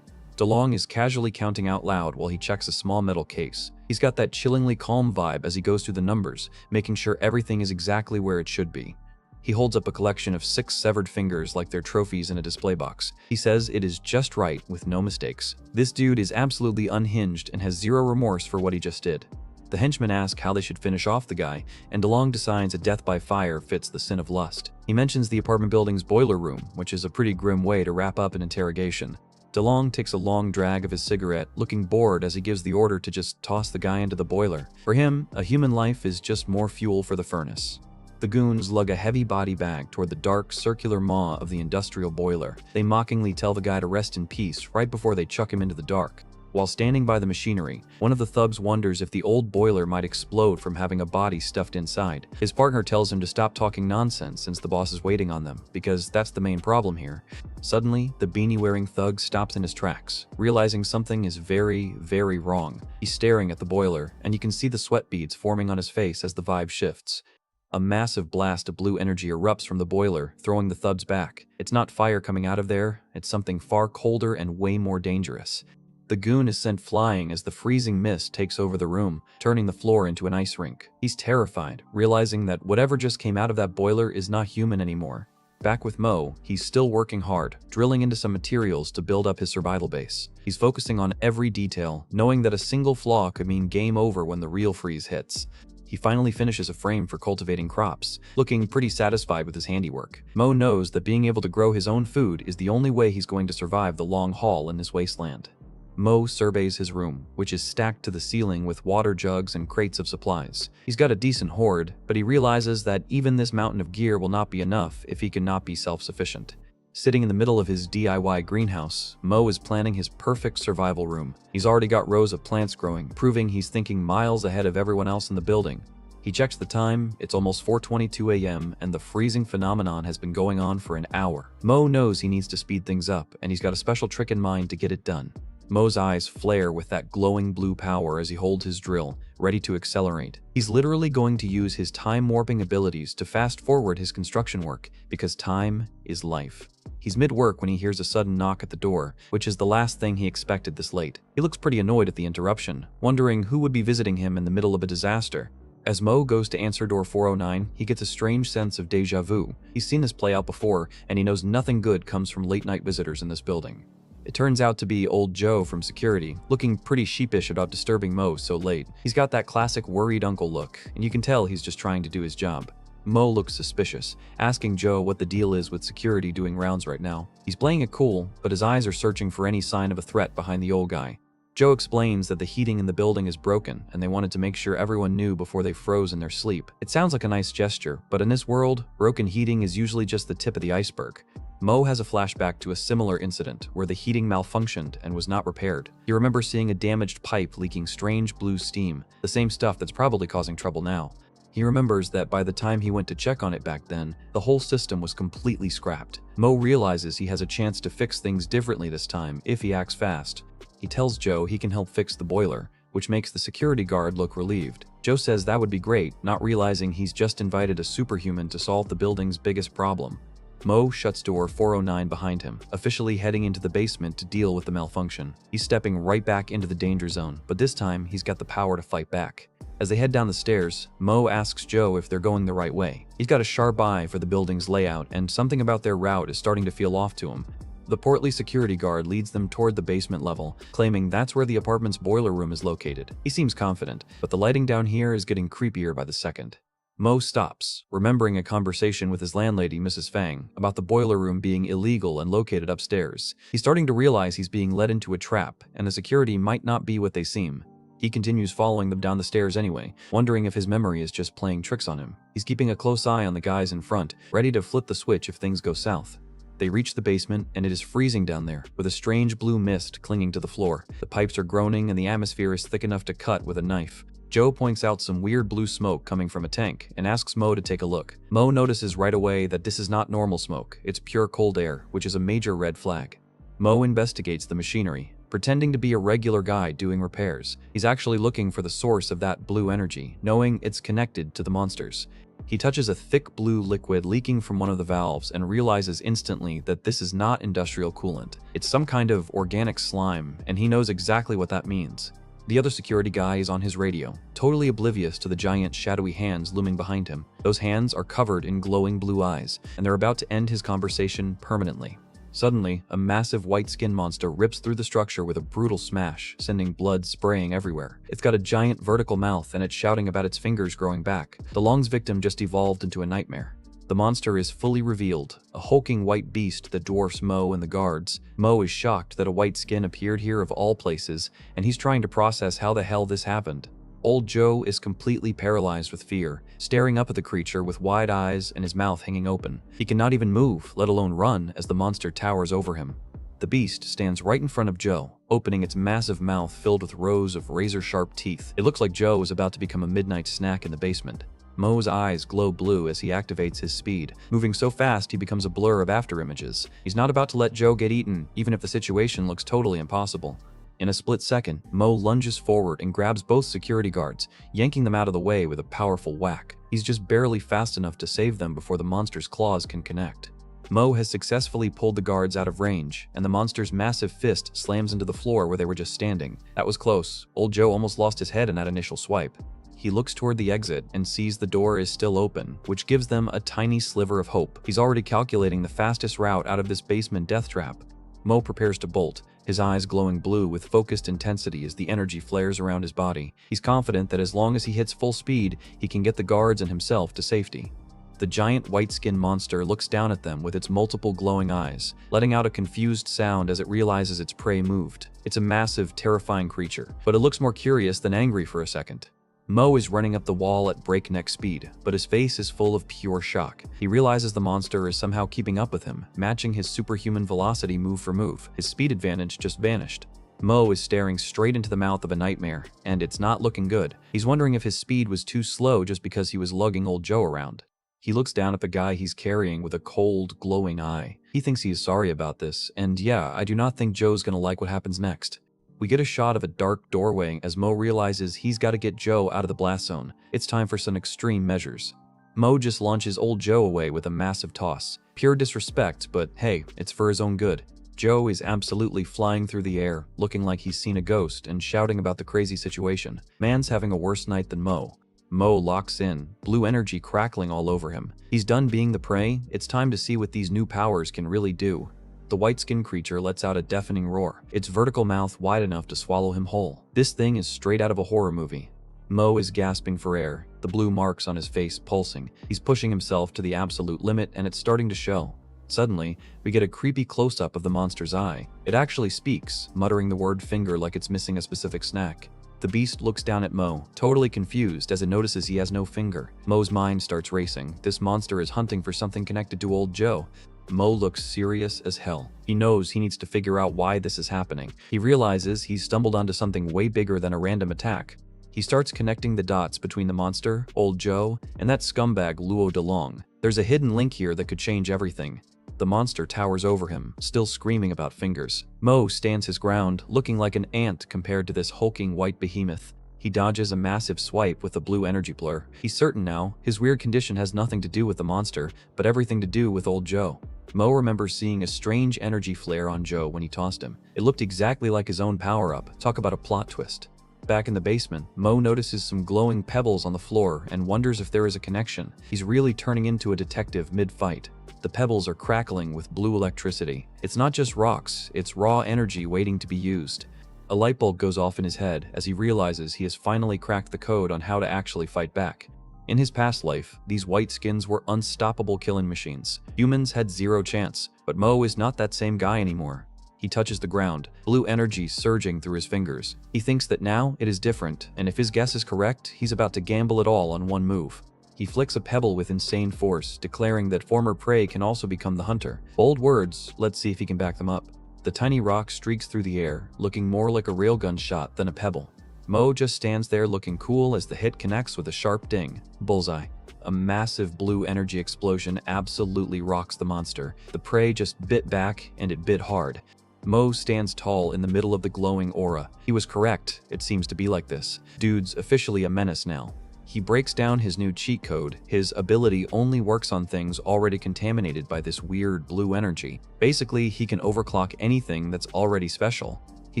Dalong is casually counting out loud while he checks a small metal case. He's got that chillingly calm vibe as he goes through the numbers, making sure everything is exactly where it should be. He holds up a collection of 6 severed fingers like they're trophies in a display box. He says it is just right, with no mistakes. This dude is absolutely unhinged and has zero remorse for what he just did. The henchmen ask how they should finish off the guy, and Dalong decides a death by fire fits the sin of lust. He mentions the apartment building's boiler room, which is a pretty grim way to wrap up an interrogation. Dalong takes a long drag of his cigarette, looking bored as he gives the order to just toss the guy into the boiler. For him, a human life is just more fuel for the furnace. The goons lug a heavy body bag toward the dark, circular maw of the industrial boiler. They mockingly tell the guy to rest in peace right before they chuck him into the dark. While standing by the machinery, one of the thugs wonders if the old boiler might explode from having a body stuffed inside. His partner tells him to stop talking nonsense since the boss is waiting on them, because that's the main problem here. Suddenly, the beanie-wearing thug stops in his tracks, realizing something is very, very wrong. He's staring at the boiler, and you can see the sweat beads forming on his face as the vibe shifts. A massive blast of blue energy erupts from the boiler, throwing the thugs back. It's not fire coming out of there, it's something far colder and way more dangerous. The goon is sent flying as the freezing mist takes over the room, turning the floor into an ice rink. He's terrified, realizing that whatever just came out of that boiler is not human anymore. Back with Mo, he's still working hard, drilling into some materials to build up his survival base. He's focusing on every detail, knowing that a single flaw could mean game over when the real freeze hits. He finally finishes a frame for cultivating crops, looking pretty satisfied with his handiwork. Mo knows that being able to grow his own food is the only way he's going to survive the long haul in this wasteland. Mo surveys his room, which is stacked to the ceiling with water jugs and crates of supplies. He's got a decent hoard, but he realizes that even this mountain of gear will not be enough if he cannot be self-sufficient. Sitting in the middle of his DIY greenhouse, Mo is planning his perfect survival room. He's already got rows of plants growing, proving he's thinking miles ahead of everyone else in the building. He checks the time, it's almost 4:22 a.m., and the freezing phenomenon has been going on for an hour. Mo knows he needs to speed things up, and he's got a special trick in mind to get it done. Mo's eyes flare with that glowing blue power as he holds his drill, ready to accelerate. He's literally going to use his time-warping abilities to fast-forward his construction work, because time is life. He's mid-work when he hears a sudden knock at the door, which is the last thing he expected this late. He looks pretty annoyed at the interruption, wondering who would be visiting him in the middle of a disaster. As Mo goes to answer door 409, he gets a strange sense of déjà vu. He's seen this play out before, and he knows nothing good comes from late-night visitors in this building. It turns out to be old Joe from security, looking pretty sheepish about disturbing Mo so late. He's got that classic worried uncle look, and you can tell he's just trying to do his job. Mo looks suspicious, asking Joe what the deal is with security doing rounds right now. He's playing it cool, but his eyes are searching for any sign of a threat behind the old guy. Joe explains that the heating in the building is broken, and they wanted to make sure everyone knew before they froze in their sleep. It sounds like a nice gesture, but in this world, broken heating is usually just the tip of the iceberg. Mo has a flashback to a similar incident where the heating malfunctioned and was not repaired. He remembers seeing a damaged pipe leaking strange blue steam, the same stuff that's probably causing trouble now. He remembers that by the time he went to check on it back then, the whole system was completely scrapped. Mo realizes he has a chance to fix things differently this time if he acts fast. He tells Joe he can help fix the boiler, which makes the security guard look relieved. Joe says that would be great, not realizing he's just invited a superhuman to solve the building's biggest problem. Mo shuts door 409 behind him, officially heading into the basement to deal with the malfunction. He's stepping right back into the danger zone, but this time he's got the power to fight back. As they head down the stairs, Mo asks Joe if they're going the right way. He's got a sharp eye for the building's layout, and something about their route is starting to feel off to him. The portly security guard leads them toward the basement level, claiming that's where the apartment's boiler room is located. He seems confident, but the lighting down here is getting creepier by the second. Mo stops, remembering a conversation with his landlady, Mrs. Fang, about the boiler room being illegal and located upstairs. He's starting to realize he's being led into a trap, and the security might not be what they seem. He continues following them down the stairs anyway, wondering if his memory is just playing tricks on him. He's keeping a close eye on the guys in front, ready to flip the switch if things go south. They reach the basement, and it is freezing down there, with a strange blue mist clinging to the floor. The pipes are groaning, and the atmosphere is thick enough to cut with a knife. Joe points out some weird blue smoke coming from a tank, and asks Mo to take a look. Mo notices right away that this is not normal smoke, it's pure cold air, which is a major red flag. Mo investigates the machinery, pretending to be a regular guy doing repairs. He's actually looking for the source of that blue energy, knowing it's connected to the monsters. He touches a thick blue liquid leaking from one of the valves and realizes instantly that this is not industrial coolant. It's some kind of organic slime, and he knows exactly what that means. The other security guy is on his radio, totally oblivious to the giant shadowy hands looming behind him. Those hands are covered in glowing blue eyes, and they're about to end his conversation permanently. Suddenly, a massive white skin monster rips through the structure with a brutal smash, sending blood spraying everywhere. It's got a giant vertical mouth, and it's shouting about its fingers growing back. The Long's victim just evolved into a nightmare. The monster is fully revealed, a hulking white beast that dwarfs Mo and the guards. Mo is shocked that a white skin appeared here of all places, and he's trying to process how the hell this happened. Old Joe is completely paralyzed with fear, staring up at the creature with wide eyes and his mouth hanging open. He cannot even move, let alone run, as the monster towers over him. The beast stands right in front of Joe, opening its massive mouth filled with rows of razor-sharp teeth. It looks like Joe is about to become a midnight snack in the basement. Mo's eyes glow blue as he activates his speed. Moving so fast, he becomes a blur of afterimages. He's not about to let Joe get eaten, even if the situation looks totally impossible. In a split second, Mo lunges forward and grabs both security guards, yanking them out of the way with a powerful whack. He's just barely fast enough to save them before the monster's claws can connect. Mo has successfully pulled the guards out of range, and the monster's massive fist slams into the floor where they were just standing. That was close. Old Joe almost lost his head in that initial swipe. He looks toward the exit and sees the door is still open, which gives them a tiny sliver of hope. He's already calculating the fastest route out of this basement death trap. Mo prepares to bolt, his eyes glowing blue with focused intensity as the energy flares around his body. He's confident that as long as he hits full speed, he can get the guards and himself to safety. The giant white-skinned monster looks down at them with its multiple glowing eyes, letting out a confused sound as it realizes its prey moved. It's a massive, terrifying creature, but it looks more curious than angry for a second. Mo is running up the wall at breakneck speed, but his face is full of pure shock. He realizes the monster is somehow keeping up with him, matching his superhuman velocity move for move. His speed advantage just vanished. Mo is staring straight into the mouth of a nightmare, and it's not looking good. He's wondering if his speed was too slow just because he was lugging old Joe around. He looks down at the guy he's carrying with a cold, glowing eye. He thinks he is sorry about this, and yeah, I do not think Joe's gonna like what happens next. We get a shot of a dark doorway as Mo realizes he's got to get Joe out of the blast zone. It's time for some extreme measures. Mo just launches old Joe away with a massive toss. Pure disrespect, but hey, it's for his own good. Joe is absolutely flying through the air, looking like he's seen a ghost and shouting about the crazy situation. Man's having a worse night than Mo. Mo locks in, blue energy crackling all over him. He's done being the prey. It's time to see what these new powers can really do. The white-skinned creature lets out a deafening roar, its vertical mouth wide enough to swallow him whole. This thing is straight out of a horror movie. Mo is gasping for air, the blue marks on his face pulsing. He's pushing himself to the absolute limit, and it's starting to show. Suddenly, we get a creepy close-up of the monster's eye. It actually speaks, muttering the word finger like it's missing a specific snack. The beast looks down at Mo, totally confused as it notices he has no finger. Mo's mind starts racing. This monster is hunting for something connected to old Joe. Mo looks serious as hell. He knows he needs to figure out why this is happening. He realizes he's stumbled onto something way bigger than a random attack. He starts connecting the dots between the monster, old Joe, and that scumbag Luo DeLong. There's a hidden link here that could change everything. The monster towers over him, still screaming about fingers. Mo stands his ground, looking like an ant compared to this hulking white behemoth. He dodges a massive swipe with a blue energy blur. He's certain now, his weird condition has nothing to do with the monster, but everything to do with old Joe. Mo remembers seeing a strange energy flare on Joe when he tossed him. It looked exactly like his own power-up. Talk about a plot twist. Back in the basement, Mo notices some glowing pebbles on the floor and wonders if there is a connection. He's really turning into a detective mid-fight. The pebbles are crackling with blue electricity. It's not just rocks, it's raw energy waiting to be used. A light bulb goes off in his head as he realizes he has finally cracked the code on how to actually fight back. In his past life, these white skins were unstoppable killing machines. Humans had zero chance, but Mo is not that same guy anymore. He touches the ground, blue energy surging through his fingers. He thinks that now it is different, and if his guess is correct, he's about to gamble it all on one move. He flicks a pebble with insane force, declaring that former prey can also become the hunter. Bold words, let's see if he can back them up. The tiny rock streaks through the air, looking more like a railgun shot than a pebble. Mo just stands there looking cool as the hit connects with a sharp ding. Bullseye. A massive blue energy explosion absolutely rocks the monster. The prey just bit back, and it bit hard. Mo stands tall in the middle of the glowing aura. He was correct, it seems to be like this. Dude's officially a menace now. He breaks down his new cheat code. His ability only works on things already contaminated by this weird blue energy. Basically, he can overclock anything that's already special. He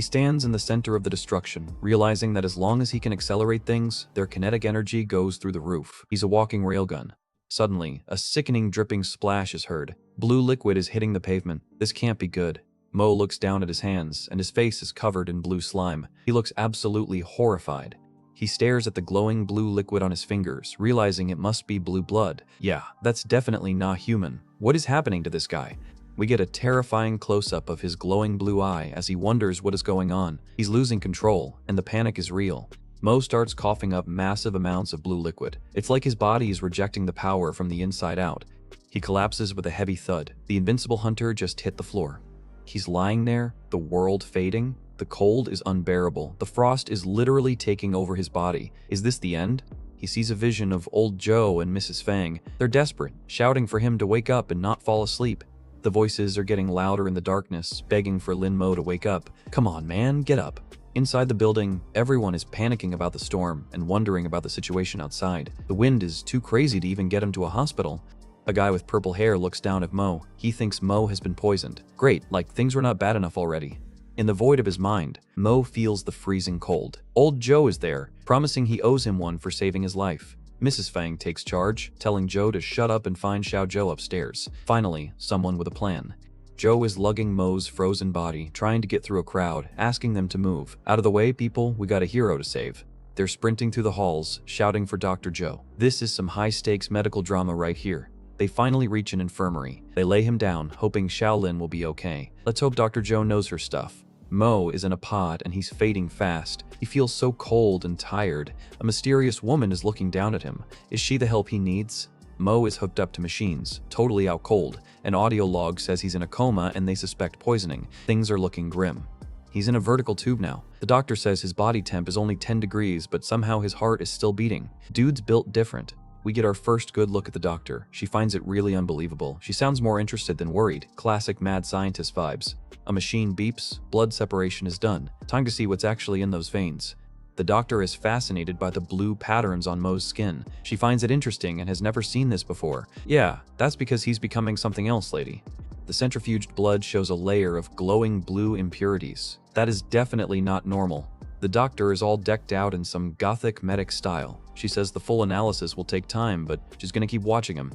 stands in the center of the destruction, realizing that as long as he can accelerate things, their kinetic energy goes through the roof. He's a walking railgun. Suddenly, a sickening dripping splash is heard. Blue liquid is hitting the pavement. This can't be good. Mo looks down at his hands, and his face is covered in blue slime. He looks absolutely horrified. He stares at the glowing blue liquid on his fingers, realizing it must be blue blood. Yeah, that's definitely not human. What is happening to this guy? We get a terrifying close-up of his glowing blue eye as he wonders what is going on. He's losing control, and the panic is real. Mo starts coughing up massive amounts of blue liquid. It's like his body is rejecting the power from the inside out. He collapses with a heavy thud. The invincible hunter just hit the floor. He's lying there, the world fading. The cold is unbearable. The frost is literally taking over his body. Is this the end? He sees a vision of old Joe and Mrs. Fang. They're desperate, shouting for him to wake up and not fall asleep. The voices are getting louder in the darkness, begging for Lin Mo to wake up. Come on, man, get up. Inside the building, everyone is panicking about the storm and wondering about the situation outside. The wind is too crazy to even get him to a hospital. A guy with purple hair looks down at Mo. He thinks Mo has been poisoned. Great, like things were not bad enough already. In the void of his mind, Mo feels the freezing cold. Old Joe is there, promising he owes him one for saving his life. Mrs. Fang takes charge, telling Joe to shut up and find Xiao Zhou upstairs. Finally, someone with a plan. Joe is lugging Mo's frozen body, trying to get through a crowd, asking them to move. Out of the way, people, we got a hero to save. They're sprinting through the halls, shouting for Dr. Joe. This is some high-stakes medical drama right here. They finally reach an infirmary. They lay him down, hoping Xiaolin will be okay. Let's hope Dr. Joe knows her stuff. Mo is in a pod and he's fading fast. He feels so cold and tired. A mysterious woman is looking down at him. Is she the help he needs? Mo is hooked up to machines, totally out cold. An audio log says he's in a coma and they suspect poisoning. Things are looking grim. He's in a vertical tube now. The doctor says his body temp is only 10 degrees, but somehow his heart is still beating. Dude's built different. We get our first good look at the doctor. She finds it really unbelievable. She sounds more interested than worried. Classic mad scientist vibes. A machine beeps, blood separation is done. Time to see what's actually in those veins. The doctor is fascinated by the blue patterns on Mo's skin. She finds it interesting and has never seen this before. Yeah, that's because he's becoming something else, lady. The centrifuged blood shows a layer of glowing blue impurities. That is definitely not normal. The doctor is all decked out in some gothic medic style. She says the full analysis will take time, but she's gonna keep watching him.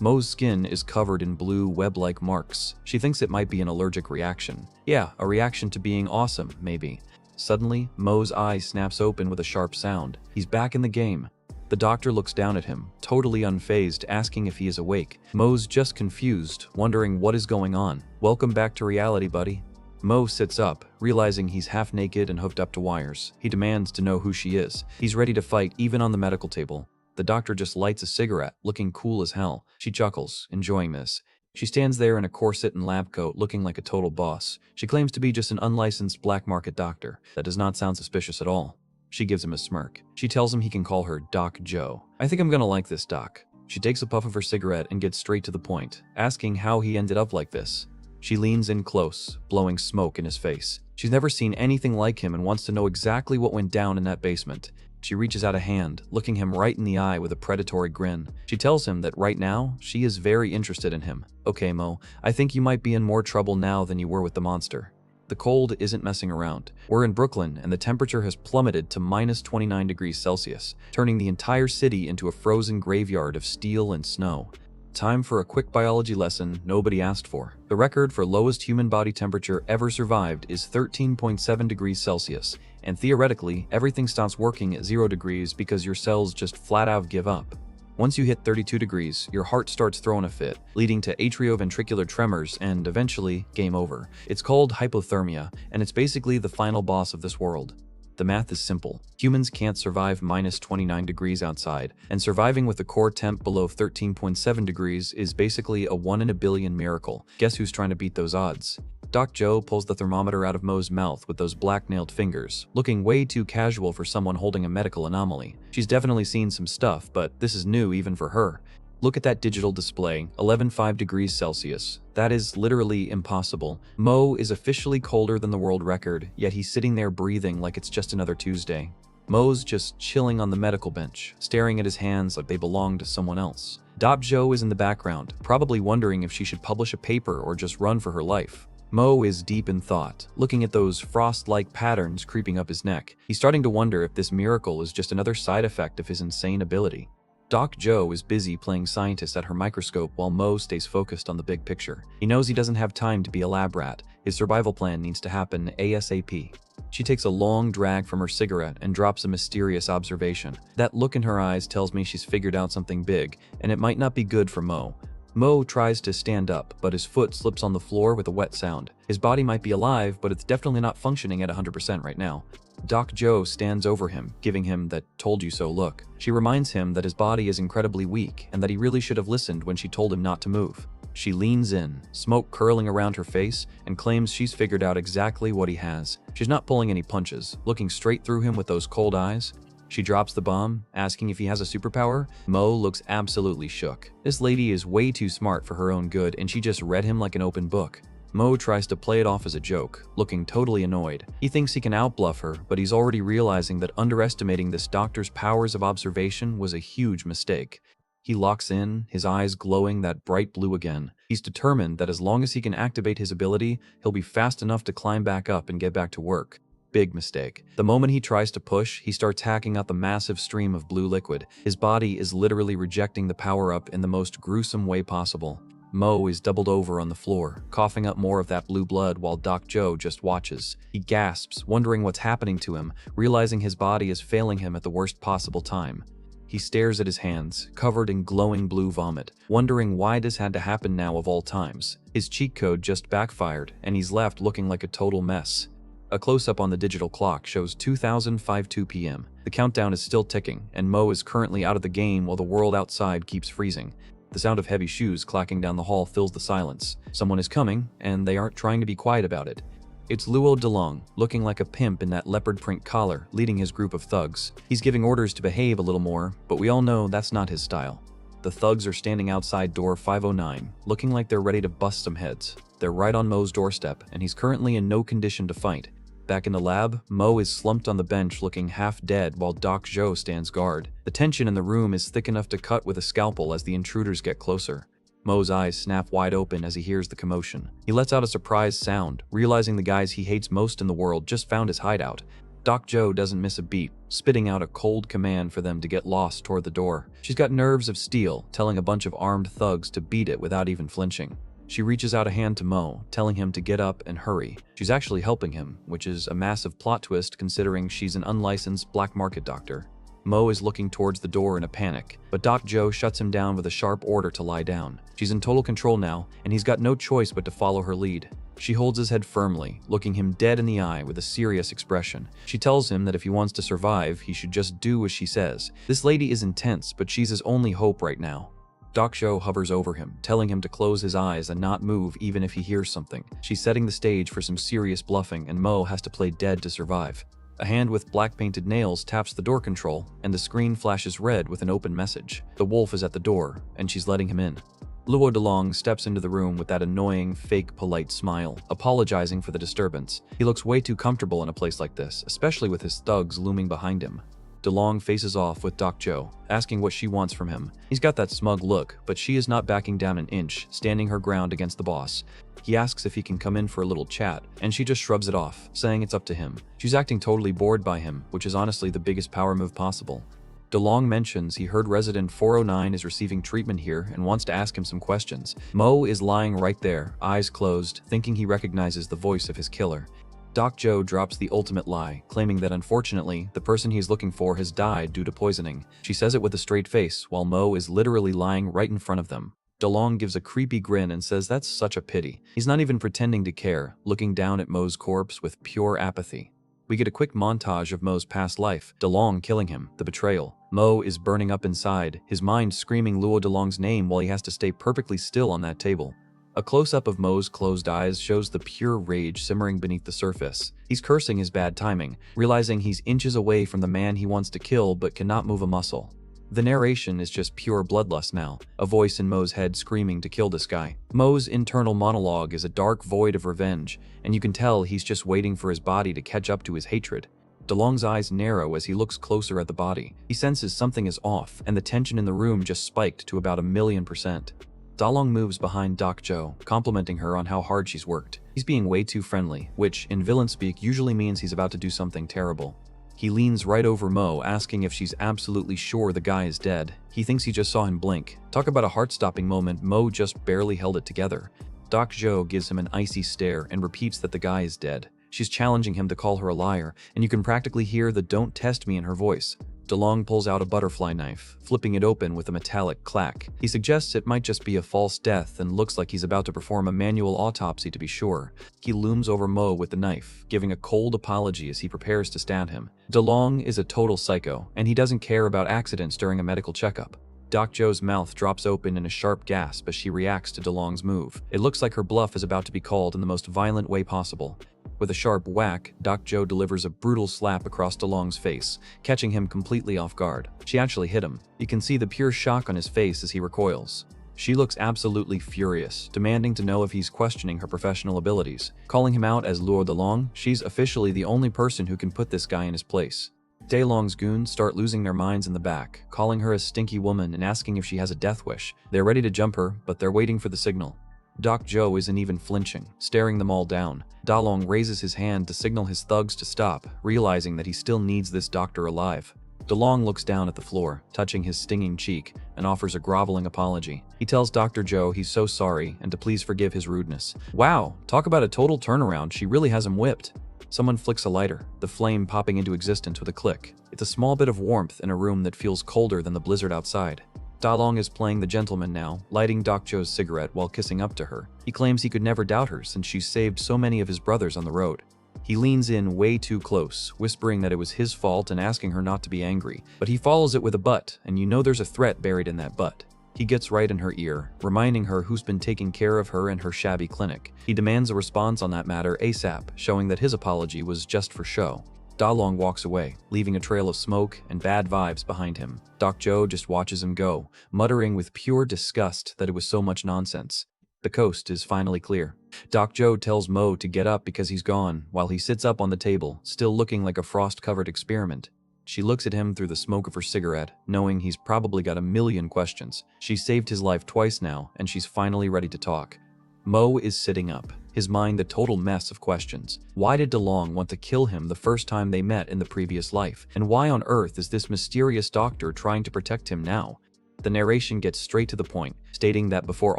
Mo's skin is covered in blue web-like marks. She thinks it might be an allergic reaction. Yeah, a reaction to being awesome, maybe. Suddenly, Mo's eye snaps open with a sharp sound. He's back in the game. The doctor looks down at him, totally unfazed, asking if he is awake. Mo's just confused, wondering what is going on. Welcome back to reality, buddy. Mo sits up, realizing he's half naked and hooked up to wires. He demands to know who she is. He's ready to fight even on the medical table. The doctor just lights a cigarette, looking cool as hell. She chuckles, enjoying this. She stands there in a corset and lab coat, looking like a total boss. She claims to be just an unlicensed black market doctor. That does not sound suspicious at all. She gives him a smirk. She tells him he can call her Doc Joe. I think I'm gonna like this, Doc. She takes a puff of her cigarette and gets straight to the point, asking how he ended up like this. She leans in close, blowing smoke in his face. She's never seen anything like him and wants to know exactly what went down in that basement. She reaches out a hand, looking him right in the eye with a predatory grin. She tells him that right now, she is very interested in him. Okay, Mo, I think you might be in more trouble now than you were with the monster. The cold isn't messing around. We're in Brooklyn, and the temperature has plummeted to minus 29 degrees Celsius, turning the entire city into a frozen graveyard of steel and snow. Time for a quick biology lesson nobody asked for. The record for lowest human body temperature ever survived is 13.7 degrees Celsius, and theoretically, everything stops working at 0 degrees because your cells just flat out give up. Once you hit 32 degrees, your heart starts throwing a fit, leading to atrioventricular tremors and, eventually, game over. It's called hypothermia, and it's basically the final boss of this world. The math is simple. Humans can't survive minus 29 degrees outside, and surviving with a core temp below 13.7 degrees is basically a 1 in a billion miracle. Guess who's trying to beat those odds? Doc Joe pulls the thermometer out of Mo's mouth with those black-nailed fingers, looking way too casual for someone holding a medical anomaly. She's definitely seen some stuff, but this is new even for her. Look at that digital display, 11.5 degrees Celsius. That is literally impossible. Mo is officially colder than the world record, yet he's sitting there breathing like it's just another Tuesday. Mo's just chilling on the medical bench, staring at his hands like they belong to someone else. Doc Joe is in the background, probably wondering if she should publish a paper or just run for her life. Mo is deep in thought, looking at those frost-like patterns creeping up his neck. He's starting to wonder if this miracle is just another side effect of his insane ability. Doc Joe is busy playing scientist at her microscope while Mo stays focused on the big picture. He knows he doesn't have time to be a lab rat. His survival plan needs to happen ASAP. She takes a long drag from her cigarette and drops a mysterious observation. That look in her eyes tells me she's figured out something big, and it might not be good for Mo. Mo tries to stand up, but his foot slips on the floor with a wet sound. His body might be alive, but it's definitely not functioning at 100% right now. Doc Joe stands over him, giving him that told you so look. She reminds him that his body is incredibly weak and that he really should have listened when she told him not to move. She leans in, smoke curling around her face, and claims she's figured out exactly what he has. She's not pulling any punches, looking straight through him with those cold eyes. She drops the bomb, asking if he has a superpower. Mo looks absolutely shook. This lady is way too smart for her own good, and she just read him like an open book. Mo tries to play it off as a joke, looking totally annoyed. He thinks he can outbluff her, but he's already realizing that underestimating this doctor's powers of observation was a huge mistake. He locks in, his eyes glowing that bright blue again. He's determined that as long as he can activate his ability, he'll be fast enough to climb back up and get back to work. Big mistake. The moment he tries to push, he starts hacking up a massive stream of blue liquid. His body is literally rejecting the power-up in the most gruesome way possible. Mo is doubled over on the floor, coughing up more of that blue blood while Doc Joe just watches. He gasps, wondering what's happening to him, realizing his body is failing him at the worst possible time. He stares at his hands, covered in glowing blue vomit, wondering why this had to happen now of all times. His cheat code just backfired, and he's left looking like a total mess. A close-up on the digital clock shows 2052 p.m. The countdown is still ticking, and Mo is currently out of the game while the world outside keeps freezing. The sound of heavy shoes clacking down the hall fills the silence. Someone is coming, and they aren't trying to be quiet about it. It's Luo DeLong, looking like a pimp in that leopard print collar, leading his group of thugs. He's giving orders to behave a little more, but we all know that's not his style. The thugs are standing outside door 509, looking like they're ready to bust some heads. They're right on Mo's doorstep, and he's currently in no condition to fight. Back in the lab, Mo is slumped on the bench looking half dead while Doc Joe stands guard. The tension in the room is thick enough to cut with a scalpel as the intruders get closer. Mo's eyes snap wide open as he hears the commotion. He lets out a surprised sound, realizing the guys he hates most in the world just found his hideout. Doc Joe doesn't miss a beat, spitting out a cold command for them to get lost toward the door. She's got nerves of steel, telling a bunch of armed thugs to beat it without even flinching. She reaches out a hand to Mo, telling him to get up and hurry. She's actually helping him, which is a massive plot twist considering she's an unlicensed black market doctor. Mo is looking towards the door in a panic, but Doc Joe shuts him down with a sharp order to lie down. She's in total control now, and he's got no choice but to follow her lead. She holds his head firmly, looking him dead in the eye with a serious expression. She tells him that if he wants to survive, he should just do as she says. This lady is intense, but she's his only hope right now. Doc Joe hovers over him, telling him to close his eyes and not move even if he hears something. She's setting the stage for some serious bluffing, and Mo has to play dead to survive. A hand with black painted nails taps the door control, and the screen flashes red with an open message. The wolf is at the door, and she's letting him in. Luo DeLong steps into the room with that annoying, fake, polite smile, apologizing for the disturbance. He looks way too comfortable in a place like this, especially with his thugs looming behind him. DeLong faces off with Doc Joe, asking what she wants from him. He's got that smug look, but she is not backing down an inch, standing her ground against the boss. He asks if he can come in for a little chat, and she just shrugs it off, saying it's up to him. She's acting totally bored by him, which is honestly the biggest power move possible. DeLong mentions he heard Resident 409 is receiving treatment here and wants to ask him some questions. Mo is lying right there, eyes closed, thinking he recognizes the voice of his killer. Doc Joe drops the ultimate lie, claiming that unfortunately, the person he's looking for has died due to poisoning. She says it with a straight face, while Mo is literally lying right in front of them. DeLong gives a creepy grin and says that's such a pity. He's not even pretending to care, looking down at Mo's corpse with pure apathy. We get a quick montage of Mo's past life, DeLong killing him, the betrayal. Mo is burning up inside, his mind screaming Luo DeLong's name while he has to stay perfectly still on that table. A close-up of Mo's closed eyes shows the pure rage simmering beneath the surface. He's cursing his bad timing, realizing he's inches away from the man he wants to kill but cannot move a muscle. The narration is just pure bloodlust now, a voice in Mo's head screaming to kill this guy. Mo's internal monologue is a dark void of revenge, and you can tell he's just waiting for his body to catch up to his hatred. DeLong's eyes narrow as he looks closer at the body. He senses something is off, and the tension in the room just spiked to about 1,000,000%. DeLong moves behind Doc Joe, complimenting her on how hard she's worked. He's being way too friendly, which, in villain speak, usually means he's about to do something terrible. He leans right over Mo, asking if she's absolutely sure the guy is dead. He thinks he just saw him blink. Talk about a heart-stopping moment, Mo just barely held it together. Doc Joe gives him an icy stare and repeats that the guy is dead. She's challenging him to call her a liar, and you can practically hear the "don't test me" in her voice. DeLong pulls out a butterfly knife, flipping it open with a metallic clack. He suggests it might just be a false death and looks like he's about to perform a manual autopsy to be sure. He looms over Mo with the knife, giving a cold apology as he prepares to stab him. DeLong is a total psycho, and he doesn't care about accidents during a medical checkup. Doc Joe's mouth drops open in a sharp gasp as she reacts to DeLong's move. It looks like her bluff is about to be called in the most violent way possible. With a sharp whack, Doc Joe delivers a brutal slap across DeLong's face, catching him completely off guard. She actually hit him. You can see the pure shock on his face as he recoils. She looks absolutely furious, demanding to know if he's questioning her professional abilities. Calling him out as Luo DeLong, she's officially the only person who can put this guy in his place. DeLong's goons start losing their minds in the back, calling her a stinky woman and asking if she has a death wish. They're ready to jump her, but they're waiting for the signal. Doc Joe isn't even flinching, staring them all down. DeLong raises his hand to signal his thugs to stop, realizing that he still needs this doctor alive. DeLong looks down at the floor, touching his stinging cheek, and offers a groveling apology. He tells Dr. Joe he's so sorry and to please forgive his rudeness. Wow, talk about a total turnaround, she really has him whipped. Someone flicks a lighter, the flame popping into existence with a click. It's a small bit of warmth in a room that feels colder than the blizzard outside. DeLong is playing the gentleman now, lighting Doc Joe's cigarette while kissing up to her. He claims he could never doubt her since she's saved so many of his brothers on the road. He leans in way too close, whispering that it was his fault and asking her not to be angry. But he follows it with a "but," and you know there's a threat buried in that "but." He gets right in her ear, reminding her who's been taking care of her in her shabby clinic. He demands a response on that matter ASAP, showing that his apology was just for show. DeLong walks away, leaving a trail of smoke and bad vibes behind him. Doc Joe just watches him go, muttering with pure disgust that it was so much nonsense. The coast is finally clear. Doc Joe tells Mo to get up because he's gone, while he sits up on the table, still looking like a frost-covered experiment. She looks at him through the smoke of her cigarette, knowing he's probably got a million questions. She's saved his life twice now, and she's finally ready to talk. Mo is sitting up, his mind a total mess of questions. Why did DeLong want to kill him the first time they met in the previous life? And why on earth is this mysterious doctor trying to protect him now? The narration gets straight to the point, stating that before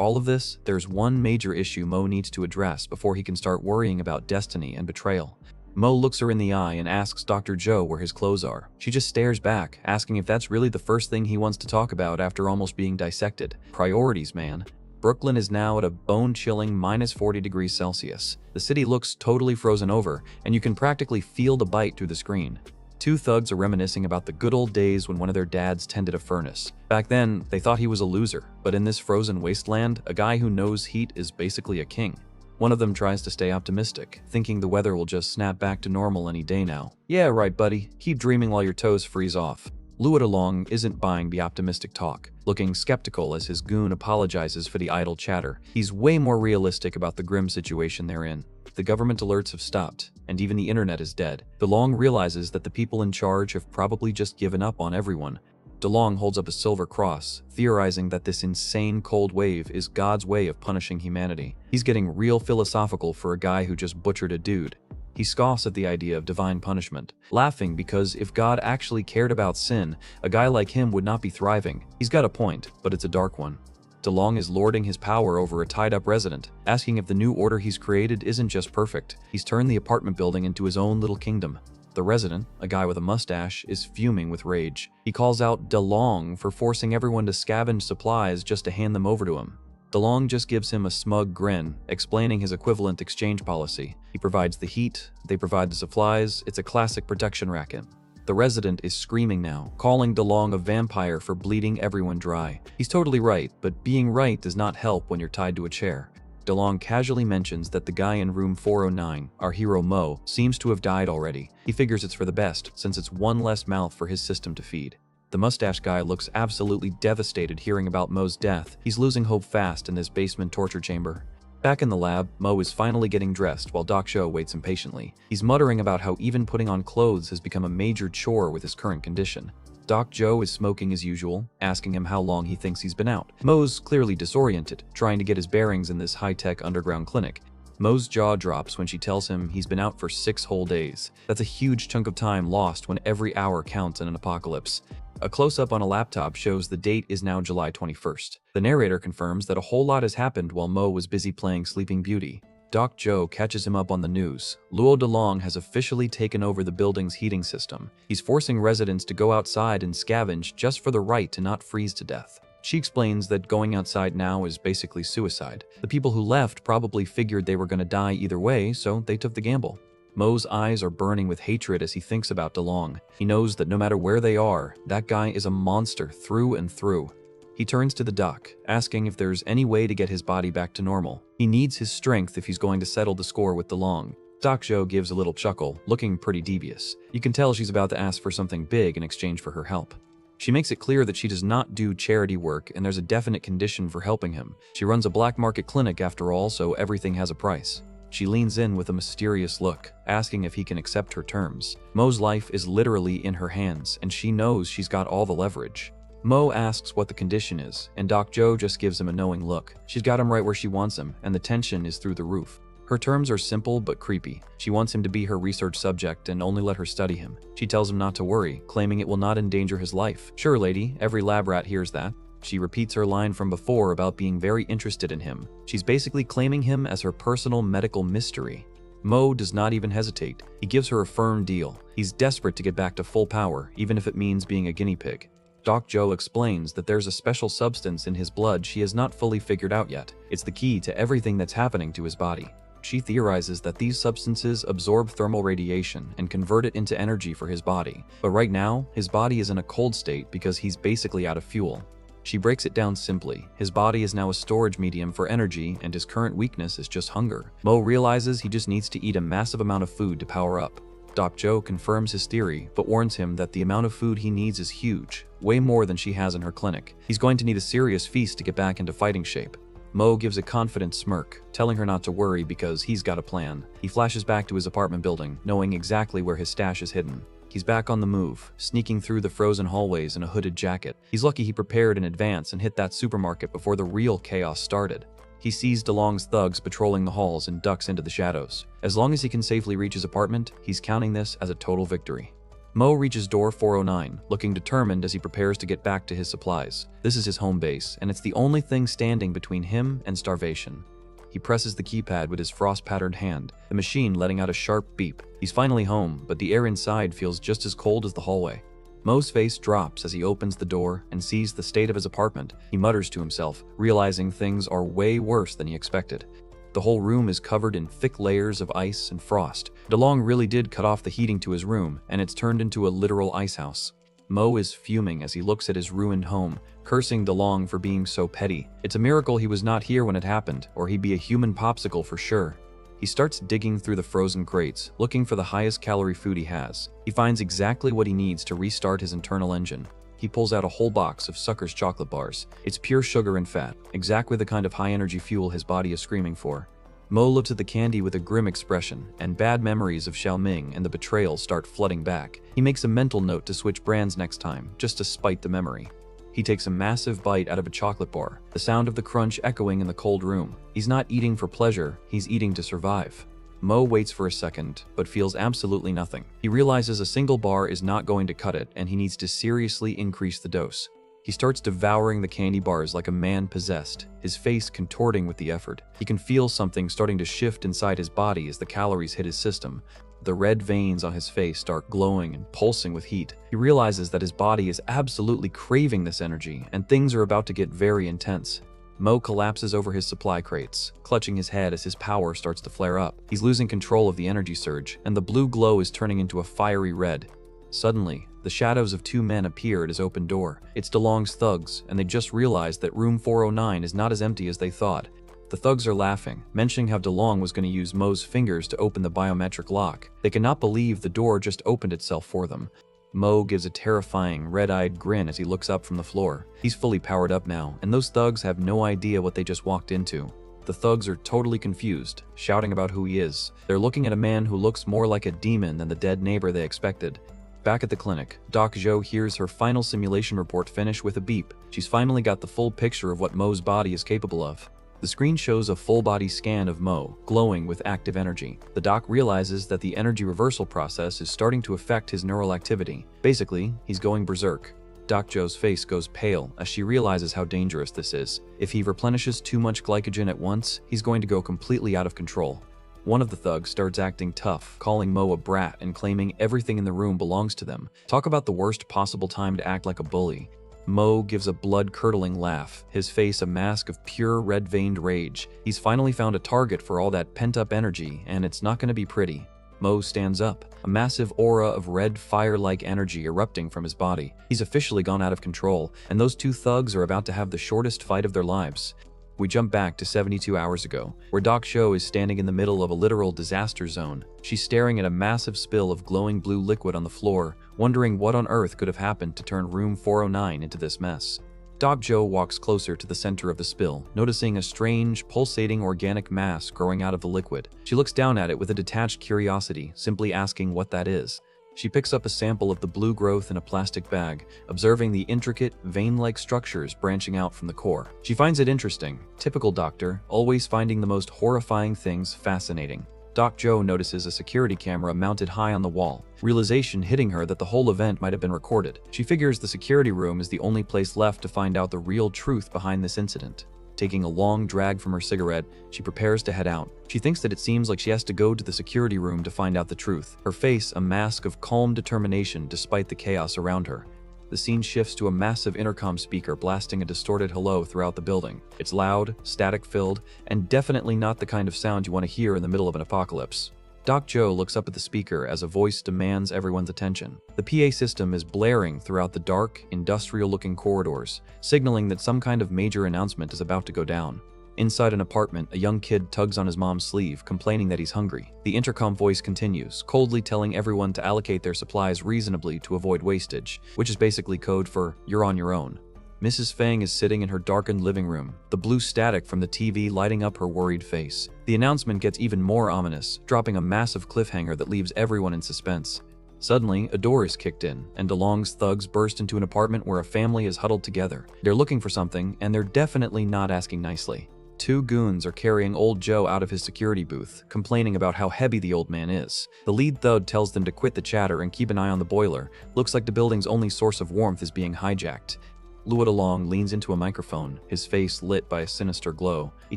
all of this, there's one major issue Mo needs to address before he can start worrying about destiny and betrayal. Mo looks her in the eye and asks Dr. Joe where his clothes are. She just stares back, asking if that's really the first thing he wants to talk about after almost being dissected. Priorities, man. Brooklyn is now at a bone-chilling minus 40 degrees Celsius. The city looks totally frozen over, and you can practically feel the bite through the screen. Two thugs are reminiscing about the good old days when one of their dads tended a furnace. Back then, they thought he was a loser, but in this frozen wasteland, a guy who knows heat is basically a king. One of them tries to stay optimistic, thinking the weather will just snap back to normal any day now. Yeah, right, buddy. Keep dreaming while your toes freeze off. Luodalong isn't buying the optimistic talk, looking skeptical as his goon apologizes for the idle chatter. He's way more realistic about the grim situation they're in. The government alerts have stopped, and even the internet is dead. DeLong realizes that the people in charge have probably just given up on everyone. DeLong holds up a silver cross, theorizing that this insane cold wave is God's way of punishing humanity. He's getting real philosophical for a guy who just butchered a dude. He scoffs at the idea of divine punishment, laughing because if God actually cared about sin, a guy like him would not be thriving. He's got a point, but it's a dark one. DeLong is lording his power over a tied-up resident, asking if the new order he's created isn't just perfect. He's turned the apartment building into his own little kingdom. The resident, a guy with a mustache, is fuming with rage. He calls out DeLong for forcing everyone to scavenge supplies just to hand them over to him. DeLong just gives him a smug grin, explaining his equivalent exchange policy. He provides the heat, they provide the supplies. It's a classic protection racket. The resident is screaming now, calling DeLong a vampire for bleeding everyone dry. He's totally right, but being right does not help when you're tied to a chair. DeLong casually mentions that the guy in room 409, our hero Mo, seems to have died already. He figures it's for the best, since it's one less mouth for his system to feed. The mustache guy looks absolutely devastated hearing about Mo's death. He's losing hope fast in this basement torture chamber. Back in the lab, Mo is finally getting dressed while Doc Joe waits impatiently. He's muttering about how even putting on clothes has become a major chore with his current condition. Doc Joe is smoking as usual, asking him how long he thinks he's been out. Mo's clearly disoriented, trying to get his bearings in this high-tech underground clinic. Mo's jaw drops when she tells him he's been out for 6 whole days. That's a huge chunk of time lost when every hour counts in an apocalypse. A close-up on a laptop shows the date is now July 21st. The narrator confirms that a whole lot has happened while Mo was busy playing Sleeping Beauty. Doc Joe catches him up on the news. Luo DeLong has officially taken over the building's heating system. He's forcing residents to go outside and scavenge just for the right to not freeze to death. She explains that going outside now is basically suicide. The people who left probably figured they were going to die either way, so they took the gamble. Mo's eyes are burning with hatred as he thinks about DeLong. He knows that no matter where they are, that guy is a monster through and through. He turns to the doc, asking if there's any way to get his body back to normal. He needs his strength if he's going to settle the score with DeLong. Doc Joe gives a little chuckle, looking pretty devious. You can tell she's about to ask for something big in exchange for her help. She makes it clear that she does not do charity work and there's a definite condition for helping him. She runs a black market clinic after all, so everything has a price. She leans in with a mysterious look, asking if he can accept her terms. Mo's life is literally in her hands, and she knows she's got all the leverage. Mo asks what the condition is, and Doc Joe just gives him a knowing look. She's got him right where she wants him, and the tension is through the roof. Her terms are simple but creepy. She wants him to be her research subject and only let her study him. She tells him not to worry, claiming it will not endanger his life. Sure, lady, every lab rat hears that. She repeats her line from before about being very interested in him. She's basically claiming him as her personal medical mystery. Mo does not even hesitate. He gives her a firm deal. He's desperate to get back to full power, even if it means being a guinea pig. Doc Joe explains that there's a special substance in his blood she has not fully figured out yet. It's the key to everything that's happening to his body. She theorizes that these substances absorb thermal radiation and convert it into energy for his body. But right now, his body is in a cold state because he's basically out of fuel. She breaks it down simply. His body is now a storage medium for energy, and his current weakness is just hunger. Mo realizes he just needs to eat a massive amount of food to power up. Doc Joe confirms his theory, but warns him that the amount of food he needs is huge, way more than she has in her clinic. He's going to need a serious feast to get back into fighting shape. Mo gives a confident smirk, telling her not to worry because he's got a plan. He flashes back to his apartment building, knowing exactly where his stash is hidden. He's back on the move, sneaking through the frozen hallways in a hooded jacket. He's lucky he prepared in advance and hit that supermarket before the real chaos started. He sees DeLong's thugs patrolling the halls and ducks into the shadows. As long as he can safely reach his apartment, he's counting this as a total victory. Mo reaches door 409, looking determined as he prepares to get back to his supplies. This is his home base, and it's the only thing standing between him and starvation. He presses the keypad with his frost-patterned hand, the machine letting out a sharp beep. He's finally home, but the air inside feels just as cold as the hallway. Mo's face drops as he opens the door and sees the state of his apartment. He mutters to himself, realizing things are way worse than he expected. The whole room is covered in thick layers of ice and frost. DeLong really did cut off the heating to his room, and it's turned into a literal ice house. Mo is fuming as he looks at his ruined home, cursing DeLong for being so petty. It's a miracle he was not here when it happened, or he'd be a human popsicle for sure. He starts digging through the frozen crates, looking for the highest calorie food he has. He finds exactly what he needs to restart his internal engine. He pulls out a whole box of Sucker's chocolate bars. It's pure sugar and fat, exactly the kind of high-energy fuel his body is screaming for. Mo looks at the candy with a grim expression, and bad memories of Xiaoming and the betrayal start flooding back. He makes a mental note to switch brands next time, just to spite the memory. He takes a massive bite out of a chocolate bar, the sound of the crunch echoing in the cold room. He's not eating for pleasure, he's eating to survive. Mo waits for a second, but feels absolutely nothing. He realizes a single bar is not going to cut it, and he needs to seriously increase the dose. He starts devouring the candy bars like a man possessed, his face contorting with the effort. He can feel something starting to shift inside his body as the calories hit his system. The red veins on his face start glowing and pulsing with heat. He realizes that his body is absolutely craving this energy, and things are about to get very intense. Mo collapses over his supply crates, clutching his head as his power starts to flare up. He's losing control of the energy surge, and the blue glow is turning into a fiery red. Suddenly, the shadows of two men appear at his open door. It's DeLong's thugs, and they just realized that room 409 is not as empty as they thought. The thugs are laughing, mentioning how DeLong was going to use Mo's fingers to open the biometric lock. They cannot believe the door just opened itself for them. Mo gives a terrifying, red-eyed grin as he looks up from the floor. He's fully powered up now, and those thugs have no idea what they just walked into. The thugs are totally confused, shouting about who he is. They're looking at a man who looks more like a demon than the dead neighbor they expected. Back at the clinic, Doc Zhou hears her final simulation report finish with a beep. She's finally got the full picture of what Mo's body is capable of. The screen shows a full-body scan of Mo, glowing with active energy. The doc realizes that the energy reversal process is starting to affect his neural activity. Basically, he's going berserk. Doc Zhou's face goes pale as she realizes how dangerous this is. If he replenishes too much glycogen at once, he's going to go completely out of control. One of the thugs starts acting tough, calling Mo a brat and claiming everything in the room belongs to them. Talk about the worst possible time to act like a bully. Mo gives a blood-curdling laugh, his face a mask of pure red-veined rage. He's finally found a target for all that pent-up energy, and it's not going to be pretty. Mo stands up, a massive aura of red fire-like energy erupting from his body. He's officially gone out of control, and those two thugs are about to have the shortest fight of their lives. We jump back to 72 hours ago, where Doc Zhou is standing in the middle of a literal disaster zone. She's staring at a massive spill of glowing blue liquid on the floor, wondering what on earth could have happened to turn room 409 into this mess. Doc Zhou walks closer to the center of the spill, noticing a strange, pulsating organic mass growing out of the liquid. She looks down at it with a detached curiosity, simply asking what that is. She picks up a sample of the blue growth in a plastic bag, observing the intricate, vein-like structures branching out from the core. She finds it interesting. Typical doctor, always finding the most horrifying things fascinating. Doc Zhou notices a security camera mounted high on the wall, realization hitting her that the whole event might have been recorded. She figures the security room is the only place left to find out the real truth behind this incident. Taking a long drag from her cigarette, she prepares to head out. She thinks that it seems like she has to go to the security room to find out the truth, her face a mask of calm determination despite the chaos around her. The scene shifts to a massive intercom speaker blasting a distorted hello throughout the building. It's loud, static-filled, and definitely not the kind of sound you want to hear in the middle of an apocalypse. Doc Zhou looks up at the speaker as a voice demands everyone's attention. The PA system is blaring throughout the dark, industrial-looking corridors, signaling that some kind of major announcement is about to go down. Inside an apartment, a young kid tugs on his mom's sleeve, complaining that he's hungry. The intercom voice continues, coldly telling everyone to allocate their supplies reasonably to avoid wastage, which is basically code for, "You're on your own." Mrs. Fang is sitting in her darkened living room, the blue static from the TV lighting up her worried face. The announcement gets even more ominous, dropping a massive cliffhanger that leaves everyone in suspense. Suddenly, a door is kicked in, and DeLong's thugs burst into an apartment where a family is huddled together. They're looking for something, and they're definitely not asking nicely. Two goons are carrying old Joe out of his security booth, complaining about how heavy the old man is. The lead thug tells them to quit the chatter and keep an eye on the boiler. Looks like the building's only source of warmth is being hijacked. Luo DeLong leans into a microphone, his face lit by a sinister glow. He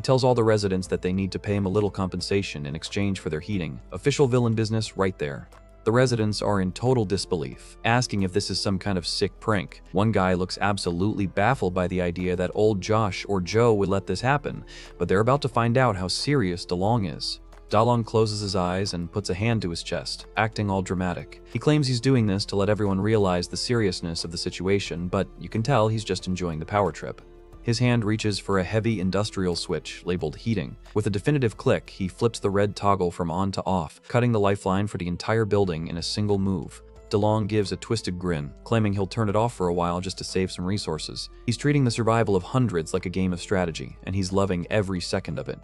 tells all the residents that they need to pay him a little compensation in exchange for their heating. Official villain business right there. The residents are in total disbelief, asking if this is some kind of sick prank. One guy looks absolutely baffled by the idea that old Josh or Joe would let this happen, but they're about to find out how serious DeLong is. DeLong closes his eyes and puts a hand to his chest, acting all dramatic. He claims he's doing this to let everyone realize the seriousness of the situation, but you can tell he's just enjoying the power trip. His hand reaches for a heavy industrial switch labeled heating. With a definitive click, he flips the red toggle from on to off, cutting the lifeline for the entire building in a single move. DeLong gives a twisted grin, claiming he'll turn it off for a while just to save some resources. He's treating the survival of hundreds like a game of strategy, and he's loving every second of it.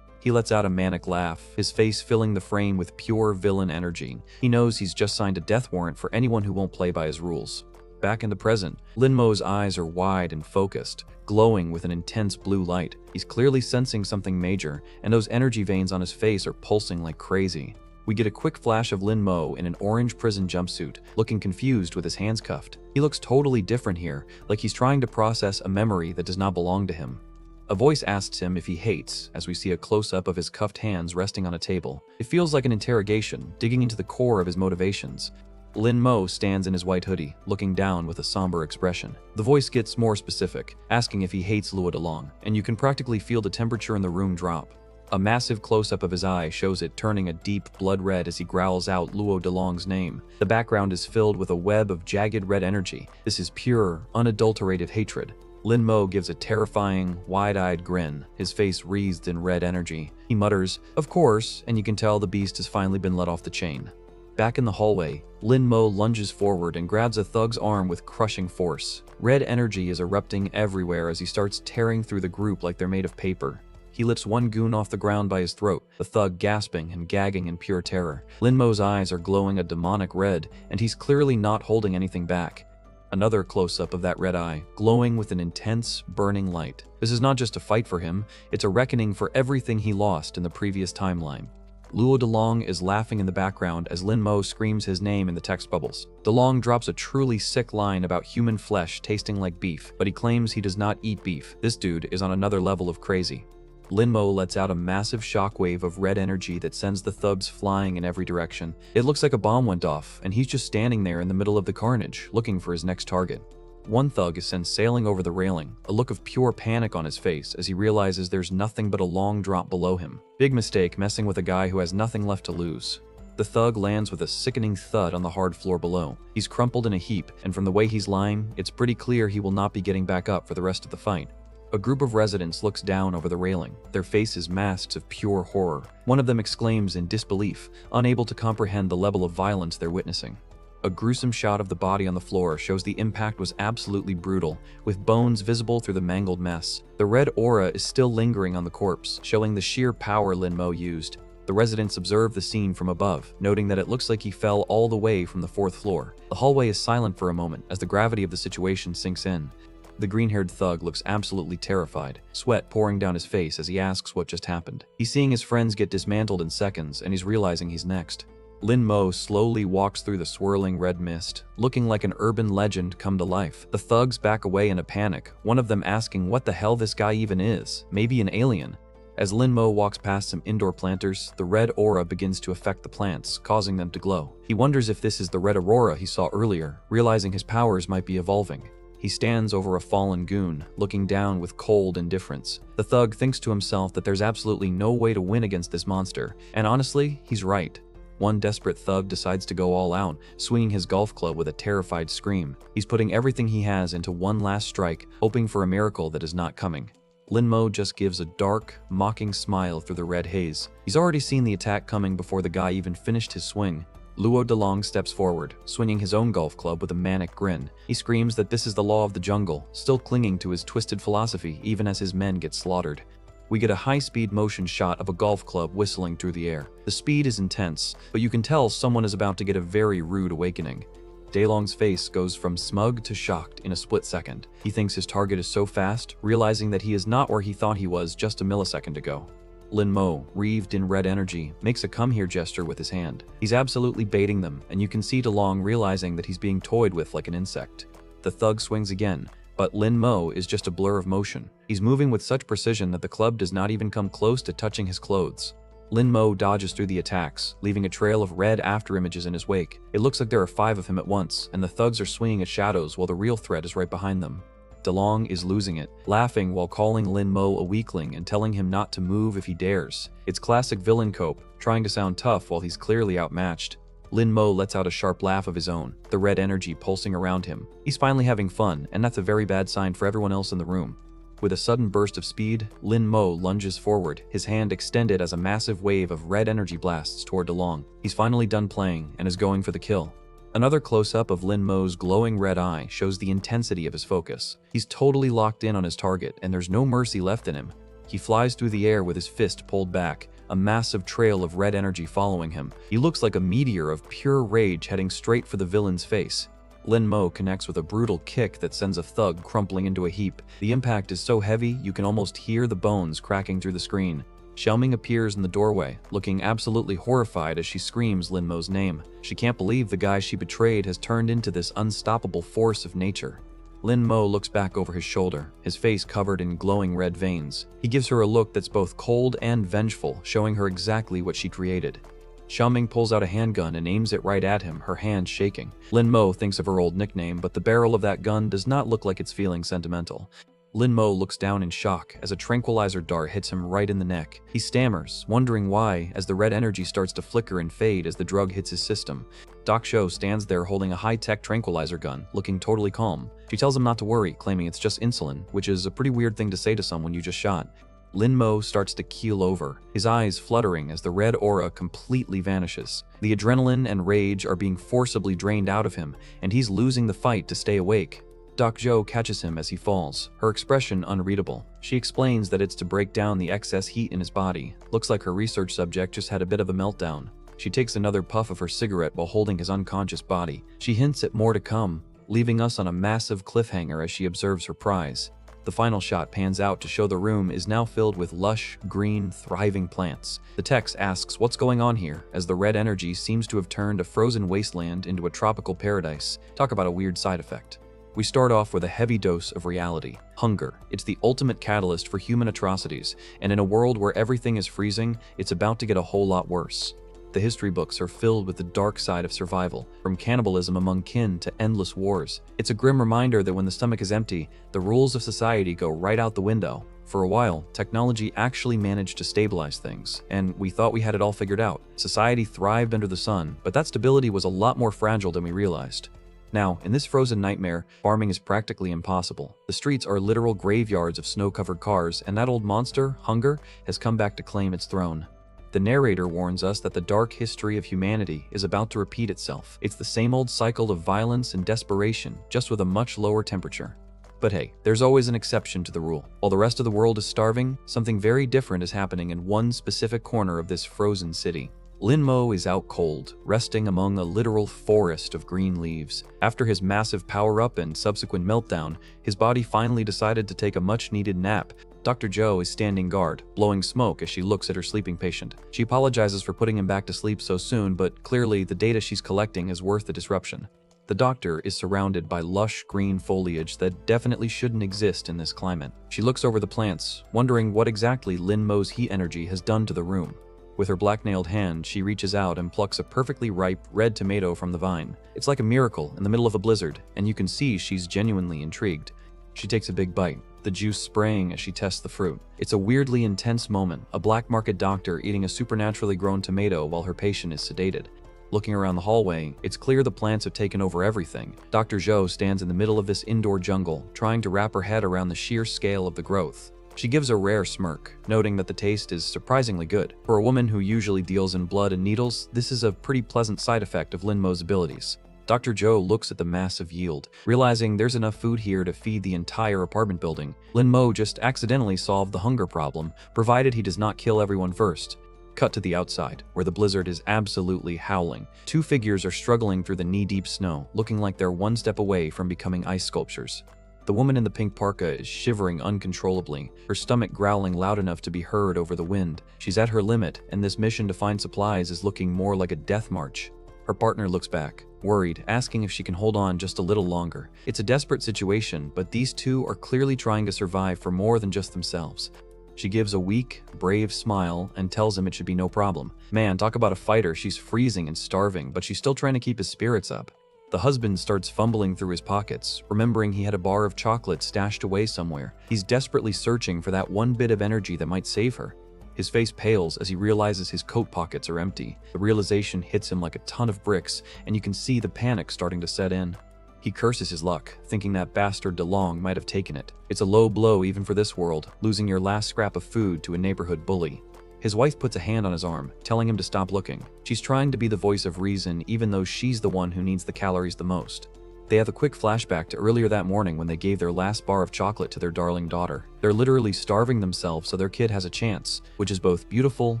He lets out a manic laugh, his face filling the frame with pure villain energy. He knows he's just signed a death warrant for anyone who won't play by his rules. Back in the present, Lin Mo's eyes are wide and focused, glowing with an intense blue light. He's clearly sensing something major, and those energy veins on his face are pulsing like crazy. We get a quick flash of Lin Mo in an orange prison jumpsuit, looking confused with his hands cuffed. He looks totally different here, like he's trying to process a memory that does not belong to him. A voice asks him if he hates, as we see a close-up of his cuffed hands resting on a table. It feels like an interrogation, digging into the core of his motivations. Lin Mo stands in his white hoodie, looking down with a somber expression. The voice gets more specific, asking if he hates Luo Delong, and you can practically feel the temperature in the room drop. A massive close-up of his eye shows it turning a deep blood red as he growls out Luo Delong's name. The background is filled with a web of jagged red energy. This is pure, unadulterated hatred. Lin Mo gives a terrifying, wide-eyed grin, his face wreathed in red energy. He mutters, "Of course," and you can tell the beast has finally been let off the chain. Back in the hallway, Lin Mo lunges forward and grabs a thug's arm with crushing force. Red energy is erupting everywhere as he starts tearing through the group like they're made of paper. He lifts one goon off the ground by his throat, the thug gasping and gagging in pure terror. Lin Mo's eyes are glowing a demonic red, and he's clearly not holding anything back. Another close-up of that red eye, glowing with an intense, burning light. This is not just a fight for him, it's a reckoning for everything he lost in the previous timeline. Luo Delong is laughing in the background as Lin Mo screams his name in the text bubbles. Delong drops a truly sick line about human flesh tasting like beef, but he claims he does not eat beef. This dude is on another level of crazy. Lin Mo lets out a massive shockwave of red energy that sends the thugs flying in every direction. It looks like a bomb went off, and he's just standing there in the middle of the carnage, looking for his next target. One thug is sent sailing over the railing, a look of pure panic on his face as he realizes there's nothing but a long drop below him. Big mistake messing with a guy who has nothing left to lose. The thug lands with a sickening thud on the hard floor below. He's crumpled in a heap, and from the way he's lying, it's pretty clear he will not be getting back up for the rest of the fight. A group of residents looks down over the railing, their faces masks of pure horror. One of them exclaims in disbelief, unable to comprehend the level of violence they're witnessing. A gruesome shot of the body on the floor shows the impact was absolutely brutal, with bones visible through the mangled mess. The red aura is still lingering on the corpse, showing the sheer power Lin Mo used. The residents observe the scene from above, noting that it looks like he fell all the way from the 4th floor. The hallway is silent for a moment as the gravity of the situation sinks in. The green-haired thug looks absolutely terrified, sweat pouring down his face as he asks what just happened. He's seeing his friends get dismantled in seconds, and he's realizing he's next. Lin Mo slowly walks through the swirling red mist, looking like an urban legend come to life. The thugs back away in a panic, one of them asking what the hell this guy even is, maybe an alien. As Lin Mo walks past some indoor planters, the red aura begins to affect the plants, causing them to glow. He wonders if this is the red aurora he saw earlier, realizing his powers might be evolving. He stands over a fallen goon, looking down with cold indifference. The thug thinks to himself that there's absolutely no way to win against this monster, and honestly, he's right. One desperate thug decides to go all out, swinging his golf club with a terrified scream. He's putting everything he has into one last strike, hoping for a miracle that is not coming. Lin Mo just gives a dark, mocking smile through the red haze. He's already seen the attack coming before the guy even finished his swing. Luo Delong steps forward, swinging his own golf club with a manic grin. He screams that this is the law of the jungle, still clinging to his twisted philosophy even as his men get slaughtered. We get a high-speed motion shot of a golf club whistling through the air. The speed is intense, but you can tell someone is about to get a very rude awakening. Delong's face goes from smug to shocked in a split second. He thinks his target is so fast, realizing that he is not where he thought he was just a millisecond ago. Lin Mo, wreathed in red energy, makes a come here gesture with his hand. He's absolutely baiting them, and you can see Delong realizing that he's being toyed with like an insect. The thug swings again, but Lin Mo is just a blur of motion. He's moving with such precision that the club does not even come close to touching his clothes. Lin Mo dodges through the attacks, leaving a trail of red afterimages in his wake. It looks like there are 5 of him at once, and the thugs are swinging at shadows while the real threat is right behind them. Delong is losing it, laughing while calling Lin Mo a weakling and telling him not to move if he dares. It's classic villain cope, trying to sound tough while he's clearly outmatched. Lin Mo lets out a sharp laugh of his own, the red energy pulsing around him. He's finally having fun, and that's a very bad sign for everyone else in the room. With a sudden burst of speed, Lin Mo lunges forward, his hand extended as a massive wave of red energy blasts toward DeLong. He's finally done playing and is going for the kill. Another close-up of Lin Mo's glowing red eye shows the intensity of his focus. He's totally locked in on his target, and there's no mercy left in him. He flies through the air with his fist pulled back, a massive trail of red energy following him. He looks like a meteor of pure rage heading straight for the villain's face. Lin Mo connects with a brutal kick that sends a thug crumpling into a heap. The impact is so heavy you can almost hear the bones cracking through the screen. Xiaoming appears in the doorway, looking absolutely horrified as she screams Lin Mo's name. She can't believe the guy she betrayed has turned into this unstoppable force of nature. Lin Mo looks back over his shoulder, his face covered in glowing red veins. He gives her a look that's both cold and vengeful, showing her exactly what she created. Xiaoming pulls out a handgun and aims it right at him, her hand shaking. Lin Mo thinks of her old nickname, but the barrel of that gun does not look like it's feeling sentimental. Lin Mo looks down in shock as a tranquilizer dart hits him right in the neck. He stammers, wondering why, as the red energy starts to flicker and fade as the drug hits his system. Doc Shou stands there holding a high-tech tranquilizer gun, looking totally calm. She tells him not to worry, claiming it's just insulin, which is a pretty weird thing to say to someone you just shot. Lin Mo starts to keel over, his eyes fluttering as the red aura completely vanishes. The adrenaline and rage are being forcibly drained out of him, and he's losing the fight to stay awake. Doc Zhou catches him as he falls, her expression unreadable. She explains that it's to break down the excess heat in his body. Looks like her research subject just had a bit of a meltdown. She takes another puff of her cigarette while holding his unconscious body. She hints at more to come, leaving us on a massive cliffhanger as she observes her prize. The final shot pans out to show the room is now filled with lush, green, thriving plants. The text asks what's going on here, as the red energy seems to have turned a frozen wasteland into a tropical paradise. Talk about a weird side effect. We start off with a heavy dose of reality. Hunger. It's the ultimate catalyst for human atrocities, and in a world where everything is freezing, it's about to get a whole lot worse. The history books are filled with the dark side of survival, from cannibalism among kin to endless wars. It's a grim reminder that when the stomach is empty, the rules of society go right out the window. For a while, technology actually managed to stabilize things, and we thought we had it all figured out. Society thrived under the sun, but that stability was a lot more fragile than we realized. Now, in this frozen nightmare, farming is practically impossible. The streets are literal graveyards of snow-covered cars, and that old monster, hunger, has come back to claim its throne. The narrator warns us that the dark history of humanity is about to repeat itself. It's the same old cycle of violence and desperation, just with a much lower temperature. But hey, there's always an exception to the rule. While the rest of the world is starving, something very different is happening in one specific corner of this frozen city. Lin Mo is out cold, resting among a literal forest of green leaves. After his massive power-up and subsequent meltdown, his body finally decided to take a much-needed nap. Dr. Zhou is standing guard, blowing smoke as she looks at her sleeping patient. She apologizes for putting him back to sleep so soon, but clearly the data she's collecting is worth the disruption. The doctor is surrounded by lush green foliage that definitely shouldn't exist in this climate. She looks over the plants, wondering what exactly Lin Mo's heat energy has done to the room. With her black-nailed hand, she reaches out and plucks a perfectly ripe red tomato from the vine. It's like a miracle in the middle of a blizzard, and you can see she's genuinely intrigued. She takes a big bite, the juice spraying as she tests the fruit. It's a weirdly intense moment, a black market doctor eating a supernaturally grown tomato while her patient is sedated. Looking around the hallway, it's clear the plants have taken over everything. Dr. Zhou stands in the middle of this indoor jungle, trying to wrap her head around the sheer scale of the growth. She gives a rare smirk, noting that the taste is surprisingly good. For a woman who usually deals in blood and needles, this is a pretty pleasant side effect of Lin Mo's abilities. Dr. Zhou looks at the massive yield, realizing there's enough food here to feed the entire apartment building. Lin Mo just accidentally solved the hunger problem, provided he does not kill everyone first. Cut to the outside, where the blizzard is absolutely howling. Two figures are struggling through the knee-deep snow, looking like they're one step away from becoming ice sculptures. The woman in the pink parka is shivering uncontrollably, her stomach growling loud enough to be heard over the wind. She's at her limit, and this mission to find supplies is looking more like a death march. Her partner looks back, worried, asking if she can hold on just a little longer. It's a desperate situation, but these two are clearly trying to survive for more than just themselves. She gives a weak, brave smile and tells him it should be no problem. Man, talk about a fighter. She's freezing and starving, but she's still trying to keep his spirits up. The husband starts fumbling through his pockets, remembering he had a bar of chocolate stashed away somewhere. He's desperately searching for that one bit of energy that might save her. His face pales as he realizes his coat pockets are empty. The realization hits him like a ton of bricks, and you can see the panic starting to set in. He curses his luck, thinking that bastard DeLong might have taken it. It's a low blow even for this world, losing your last scrap of food to a neighborhood bully. His wife puts a hand on his arm, telling him to stop looking. She's trying to be the voice of reason even though she's the one who needs the calories the most. They have a quick flashback to earlier that morning when they gave their last bar of chocolate to their darling daughter. They're literally starving themselves so their kid has a chance, which is both beautiful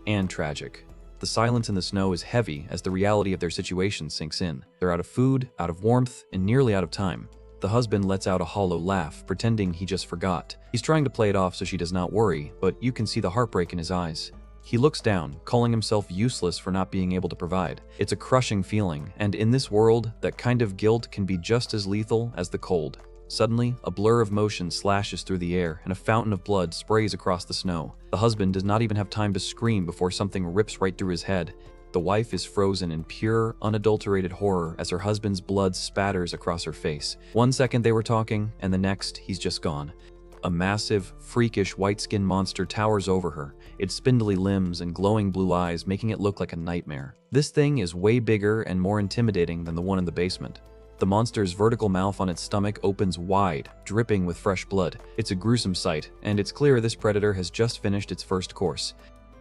and tragic. The silence in the snow is heavy as the reality of their situation sinks in. They're out of food, out of warmth, and nearly out of time. The husband lets out a hollow laugh, pretending he just forgot. He's trying to play it off so she does not worry, but you can see the heartbreak in his eyes. He looks down, calling himself useless for not being able to provide. It's a crushing feeling, and in this world, that kind of guilt can be just as lethal as the cold. Suddenly, a blur of motion slashes through the air, and a fountain of blood sprays across the snow. The husband does not even have time to scream before something rips right through his head. The wife is frozen in pure, unadulterated horror as her husband's blood spatters across her face. 1 second they were talking, and the next, he's just gone. A massive, freakish white-skinned monster towers over her, its spindly limbs and glowing blue eyes making it look like a nightmare. This thing is way bigger and more intimidating than the one in the basement. The monster's vertical mouth on its stomach opens wide, dripping with fresh blood. It's a gruesome sight, and it's clear this predator has just finished its first course.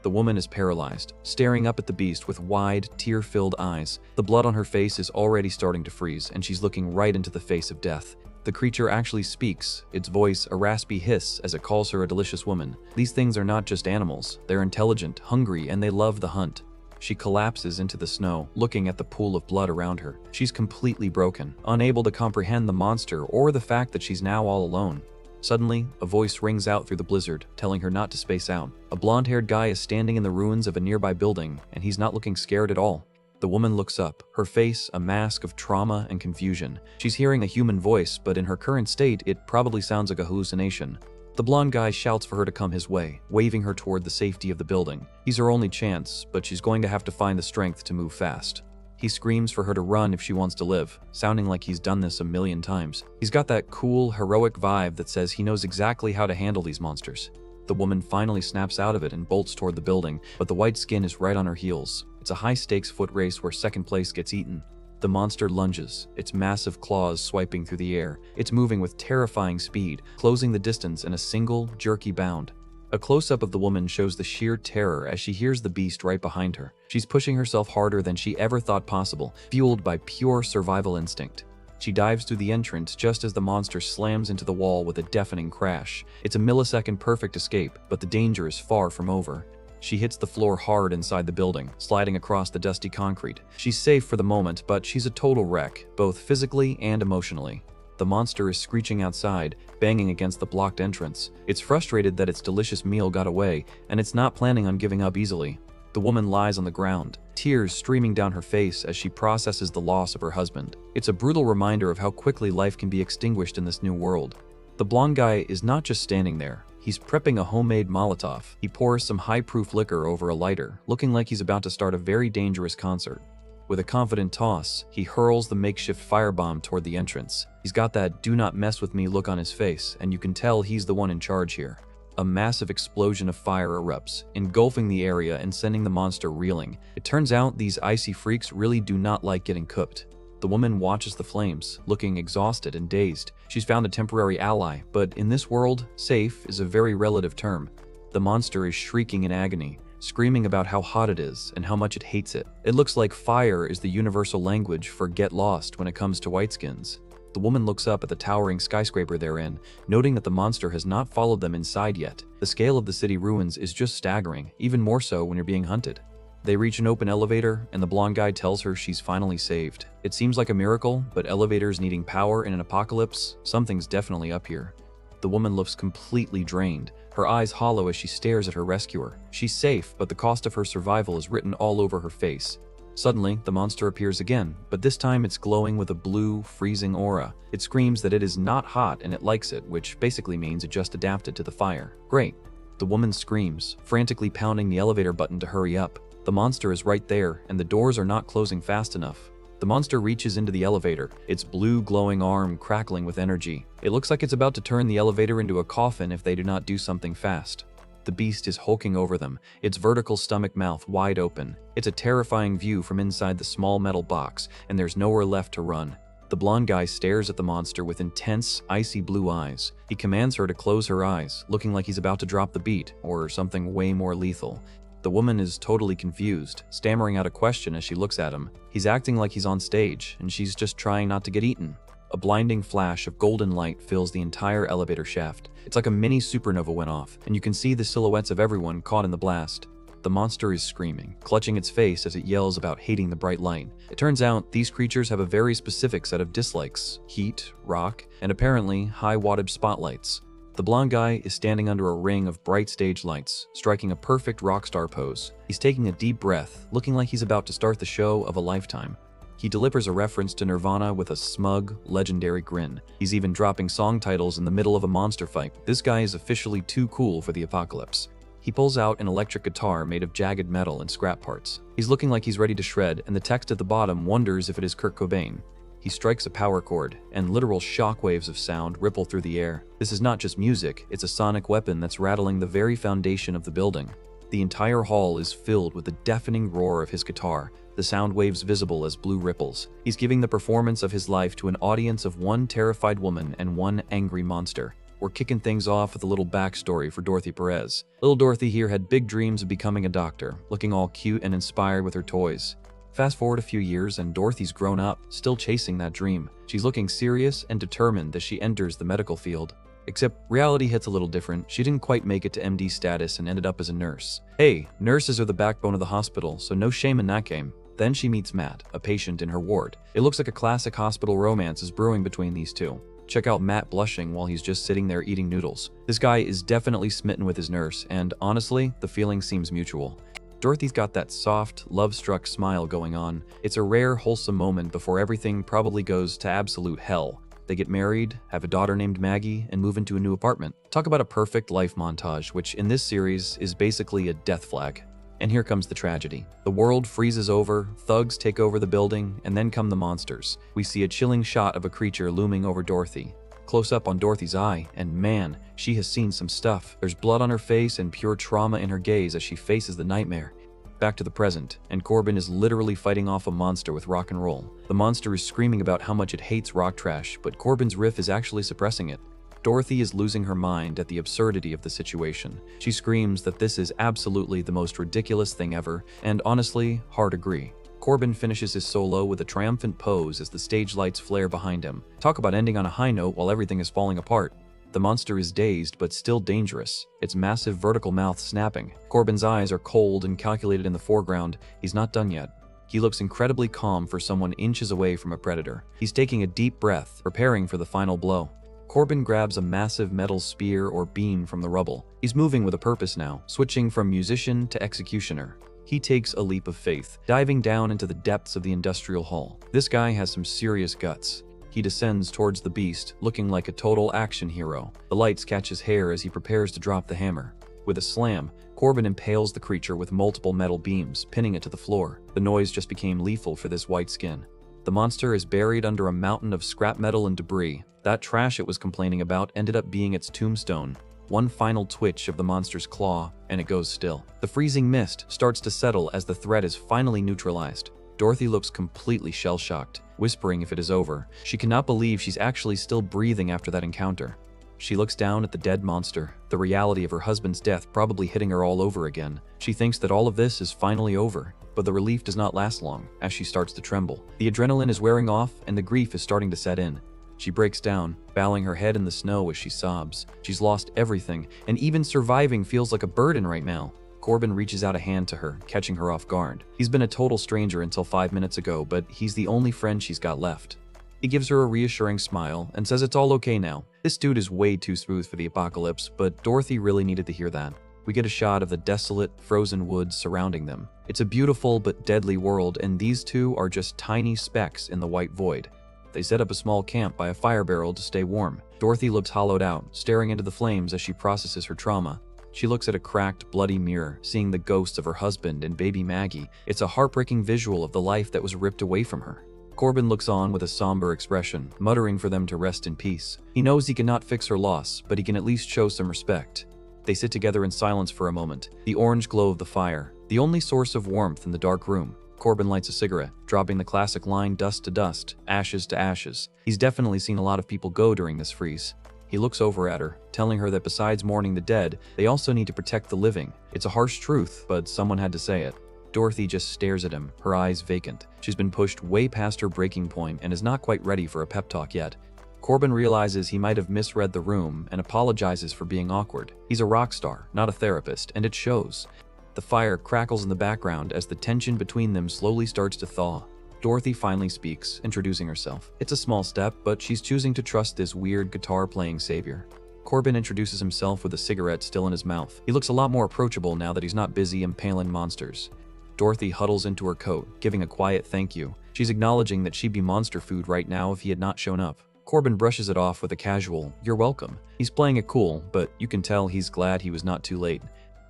The woman is paralyzed, staring up at the beast with wide, tear-filled eyes. The blood on her face is already starting to freeze, and she's looking right into the face of death. The creature actually speaks, its voice a raspy hiss as it calls her a delicious woman. These things are not just animals, they're intelligent, hungry, and they love the hunt. She collapses into the snow, looking at the pool of blood around her. She's completely broken, unable to comprehend the monster or the fact that she's now all alone. Suddenly, a voice rings out through the blizzard, telling her not to space out. A blonde-haired guy is standing in the ruins of a nearby building, and he's not looking scared at all. The woman looks up, her face a mask of trauma and confusion. She's hearing a human voice, but in her current state, it probably sounds like a hallucination. The blonde guy shouts for her to come his way, waving her toward the safety of the building. He's her only chance, but she's going to have to find the strength to move fast. He screams for her to run if she wants to live, sounding like he's done this a million times. He's got that cool, heroic vibe that says he knows exactly how to handle these monsters. The woman finally snaps out of it and bolts toward the building, but the white skin is right on her heels. It's a high-stakes foot race where second place gets eaten. The monster lunges, its massive claws swiping through the air. It's moving with terrifying speed, closing the distance in a single, jerky bound. A close-up of the woman shows the sheer terror as she hears the beast right behind her. She's pushing herself harder than she ever thought possible, fueled by pure survival instinct. She dives through the entrance just as the monster slams into the wall with a deafening crash. It's a millisecond perfect escape, but the danger is far from over. She hits the floor hard inside the building, sliding across the dusty concrete. She's safe for the moment, but she's a total wreck, both physically and emotionally. The monster is screeching outside, banging against the blocked entrance. It's frustrated that its delicious meal got away, and it's not planning on giving up easily. The woman lies on the ground, tears streaming down her face as she processes the loss of her husband. It's a brutal reminder of how quickly life can be extinguished in this new world. The blonde guy is not just standing there. He's prepping a homemade Molotov. He pours some high-proof liquor over a lighter, looking like he's about to start a very dangerous concert. With a confident toss, he hurls the makeshift firebomb toward the entrance. He's got that "do not mess with me" look on his face, and you can tell he's the one in charge here. A massive explosion of fire erupts, engulfing the area and sending the monster reeling. It turns out these icy freaks really do not like getting cooked. The woman watches the flames, looking exhausted and dazed. She's found a temporary ally, but in this world, safe is a very relative term. The monster is shrieking in agony, screaming about how hot it is and how much it hates it. It looks like fire is the universal language for get lost when it comes to whiteskins. The woman looks up at the towering skyscraper they're in, noting that the monster has not followed them inside yet. The scale of the city ruins is just staggering, even more so when you're being hunted. They reach an open elevator, and the blonde guy tells her she's finally saved. It seems like a miracle, but elevators needing power in an apocalypse, something's definitely up here. The woman looks completely drained, her eyes hollow as she stares at her rescuer. She's safe, but the cost of her survival is written all over her face. Suddenly, the monster appears again, but this time it's glowing with a blue, freezing aura. It screams that it is not hot and it likes it, which basically means it just adapted to the fire. Great. The woman screams, frantically pounding the elevator button to hurry up. The monster is right there, and the doors are not closing fast enough. The monster reaches into the elevator, its blue glowing arm crackling with energy. It looks like it's about to turn the elevator into a coffin if they do not do something fast. The beast is hulking over them, its vertical stomach mouth wide open. It's a terrifying view from inside the small metal box, and there's nowhere left to run. The blonde guy stares at the monster with intense, icy blue eyes. He commands her to close her eyes, looking like he's about to drop the beat, or something way more lethal. The woman is totally confused, stammering out a question as she looks at him. He's acting like he's on stage, and she's just trying not to get eaten. A blinding flash of golden light fills the entire elevator shaft. It's like a mini supernova went off, and you can see the silhouettes of everyone caught in the blast. The monster is screaming, clutching its face as it yells about hating the bright light. It turns out these creatures have a very specific set of dislikes: heat, rock, and apparently high wattage spotlights. The blonde guy is standing under a ring of bright stage lights, striking a perfect rock star pose. He's taking a deep breath, looking like he's about to start the show of a lifetime. He delivers a reference to Nirvana with a smug, legendary grin. He's even dropping song titles in the middle of a monster fight. This guy is officially too cool for the apocalypse. He pulls out an electric guitar made of jagged metal and scrap parts. He's looking like he's ready to shred, and the text at the bottom wonders if it is Kurt Cobain. He strikes a power chord, and literal shockwaves of sound ripple through the air. This is not just music, it's a sonic weapon that's rattling the very foundation of the building. The entire hall is filled with the deafening roar of his guitar, the sound waves visible as blue ripples. He's giving the performance of his life to an audience of one terrified woman and one angry monster. We're kicking things off with a little backstory for Dorothy Perez. Little Dorothy here had big dreams of becoming a doctor, looking all cute and inspired with her toys. Fast forward a few years and Dorothy's grown up, still chasing that dream. She's looking serious and determined as she enters the medical field. Except reality hits a little different. She didn't quite make it to MD status and ended up as a nurse. Hey, nurses are the backbone of the hospital, so no shame in that game. Then she meets Matt, a patient in her ward. It looks like a classic hospital romance is brewing between these two. Check out Matt blushing while he's just sitting there eating noodles. This guy is definitely smitten with his nurse, and honestly, the feeling seems mutual. Dorothy's got that soft, love-struck smile going on. It's a rare, wholesome moment before everything probably goes to absolute hell. They get married, have a daughter named Maggie, and move into a new apartment. Talk about a perfect life montage, which in this series is basically a death flag. And here comes the tragedy. The world freezes over, thugs take over the building, and then come the monsters. We see a chilling shot of a creature looming over Dorothy. Close up on Dorothy's eye, and man, she has seen some stuff. There's blood on her face and pure trauma in her gaze as she faces the nightmare. Back to the present, and Corbin is literally fighting off a monster with rock and roll. The monster is screaming about how much it hates rock trash, but Corbin's riff is actually suppressing it. Dorothy is losing her mind at the absurdity of the situation. She screams that this is absolutely the most ridiculous thing ever, and honestly, hard agree. Corbin finishes his solo with a triumphant pose as the stage lights flare behind him. Talk about ending on a high note while everything is falling apart. The monster is dazed but still dangerous, its massive vertical mouth snapping. Corbin's eyes are cold and calculated in the foreground. He's not done yet. He looks incredibly calm for someone inches away from a predator. He's taking a deep breath, preparing for the final blow. Corbin grabs a massive metal spear or beam from the rubble. He's moving with a purpose now, switching from musician to executioner. He takes a leap of faith, diving down into the depths of the industrial hall. This guy has some serious guts. He descends towards the beast, looking like a total action hero. The lights catch his hair as he prepares to drop the hammer. With a slam, Corbin impales the creature with multiple metal beams, pinning it to the floor. The noise just became lethal for this white skin. The monster is buried under a mountain of scrap metal and debris. That trash it was complaining about ended up being its tombstone. One final twitch of the monster's claw, and it goes still. The freezing mist starts to settle as the threat is finally neutralized. Dorothy looks completely shell-shocked, whispering if it is over. She cannot believe she's actually still breathing after that encounter. She looks down at the dead monster, the reality of her husband's death probably hitting her all over again. She thinks that all of this is finally over, but the relief does not last long as she starts to tremble. The adrenaline is wearing off and the grief is starting to set in. She breaks down, bowing her head in the snow as she sobs. She's lost everything, and even surviving feels like a burden right now. Corbin reaches out a hand to her, catching her off guard. He's been a total stranger until 5 minutes ago, but he's the only friend she's got left. He gives her a reassuring smile and says it's all okay now. This dude is way too smooth for the apocalypse, but Dorothy really needed to hear that. We get a shot of the desolate, frozen woods surrounding them. It's a beautiful but deadly world, and these two are just tiny specks in the white void. They set up a small camp by a fire barrel to stay warm. Dorothy looks hollowed out, staring into the flames as she processes her trauma. She looks at a cracked, bloody mirror, seeing the ghosts of her husband and baby Maggie. It's a heartbreaking visual of the life that was ripped away from her. Corbin looks on with a somber expression, muttering for them to rest in peace. He knows he cannot fix her loss, but he can at least show some respect. They sit together in silence for a moment, the orange glow of the fire, the only source of warmth in the dark room. Corbin lights a cigarette, dropping the classic line dust to dust, ashes to ashes. He's definitely seen a lot of people go during this freeze. He looks over at her, telling her that besides mourning the dead, they also need to protect the living. It's a harsh truth, but someone had to say it. Dorothy just stares at him, her eyes vacant. She's been pushed way past her breaking point and is not quite ready for a pep talk yet. Corbin realizes he might have misread the room and apologizes for being awkward. He's a rock star, not a therapist, and it shows. The fire crackles in the background as the tension between them slowly starts to thaw. Dorothy finally speaks, introducing herself. It's a small step, but she's choosing to trust this weird guitar-playing savior. Corbin introduces himself with a cigarette still in his mouth. He looks a lot more approachable now that he's not busy impaling monsters. Dorothy huddles into her coat, giving a quiet thank you. She's acknowledging that she'd be monster food right now if he had not shown up. Corbin brushes it off with a casual, "You're welcome." He's playing it cool, but you can tell he's glad he was not too late.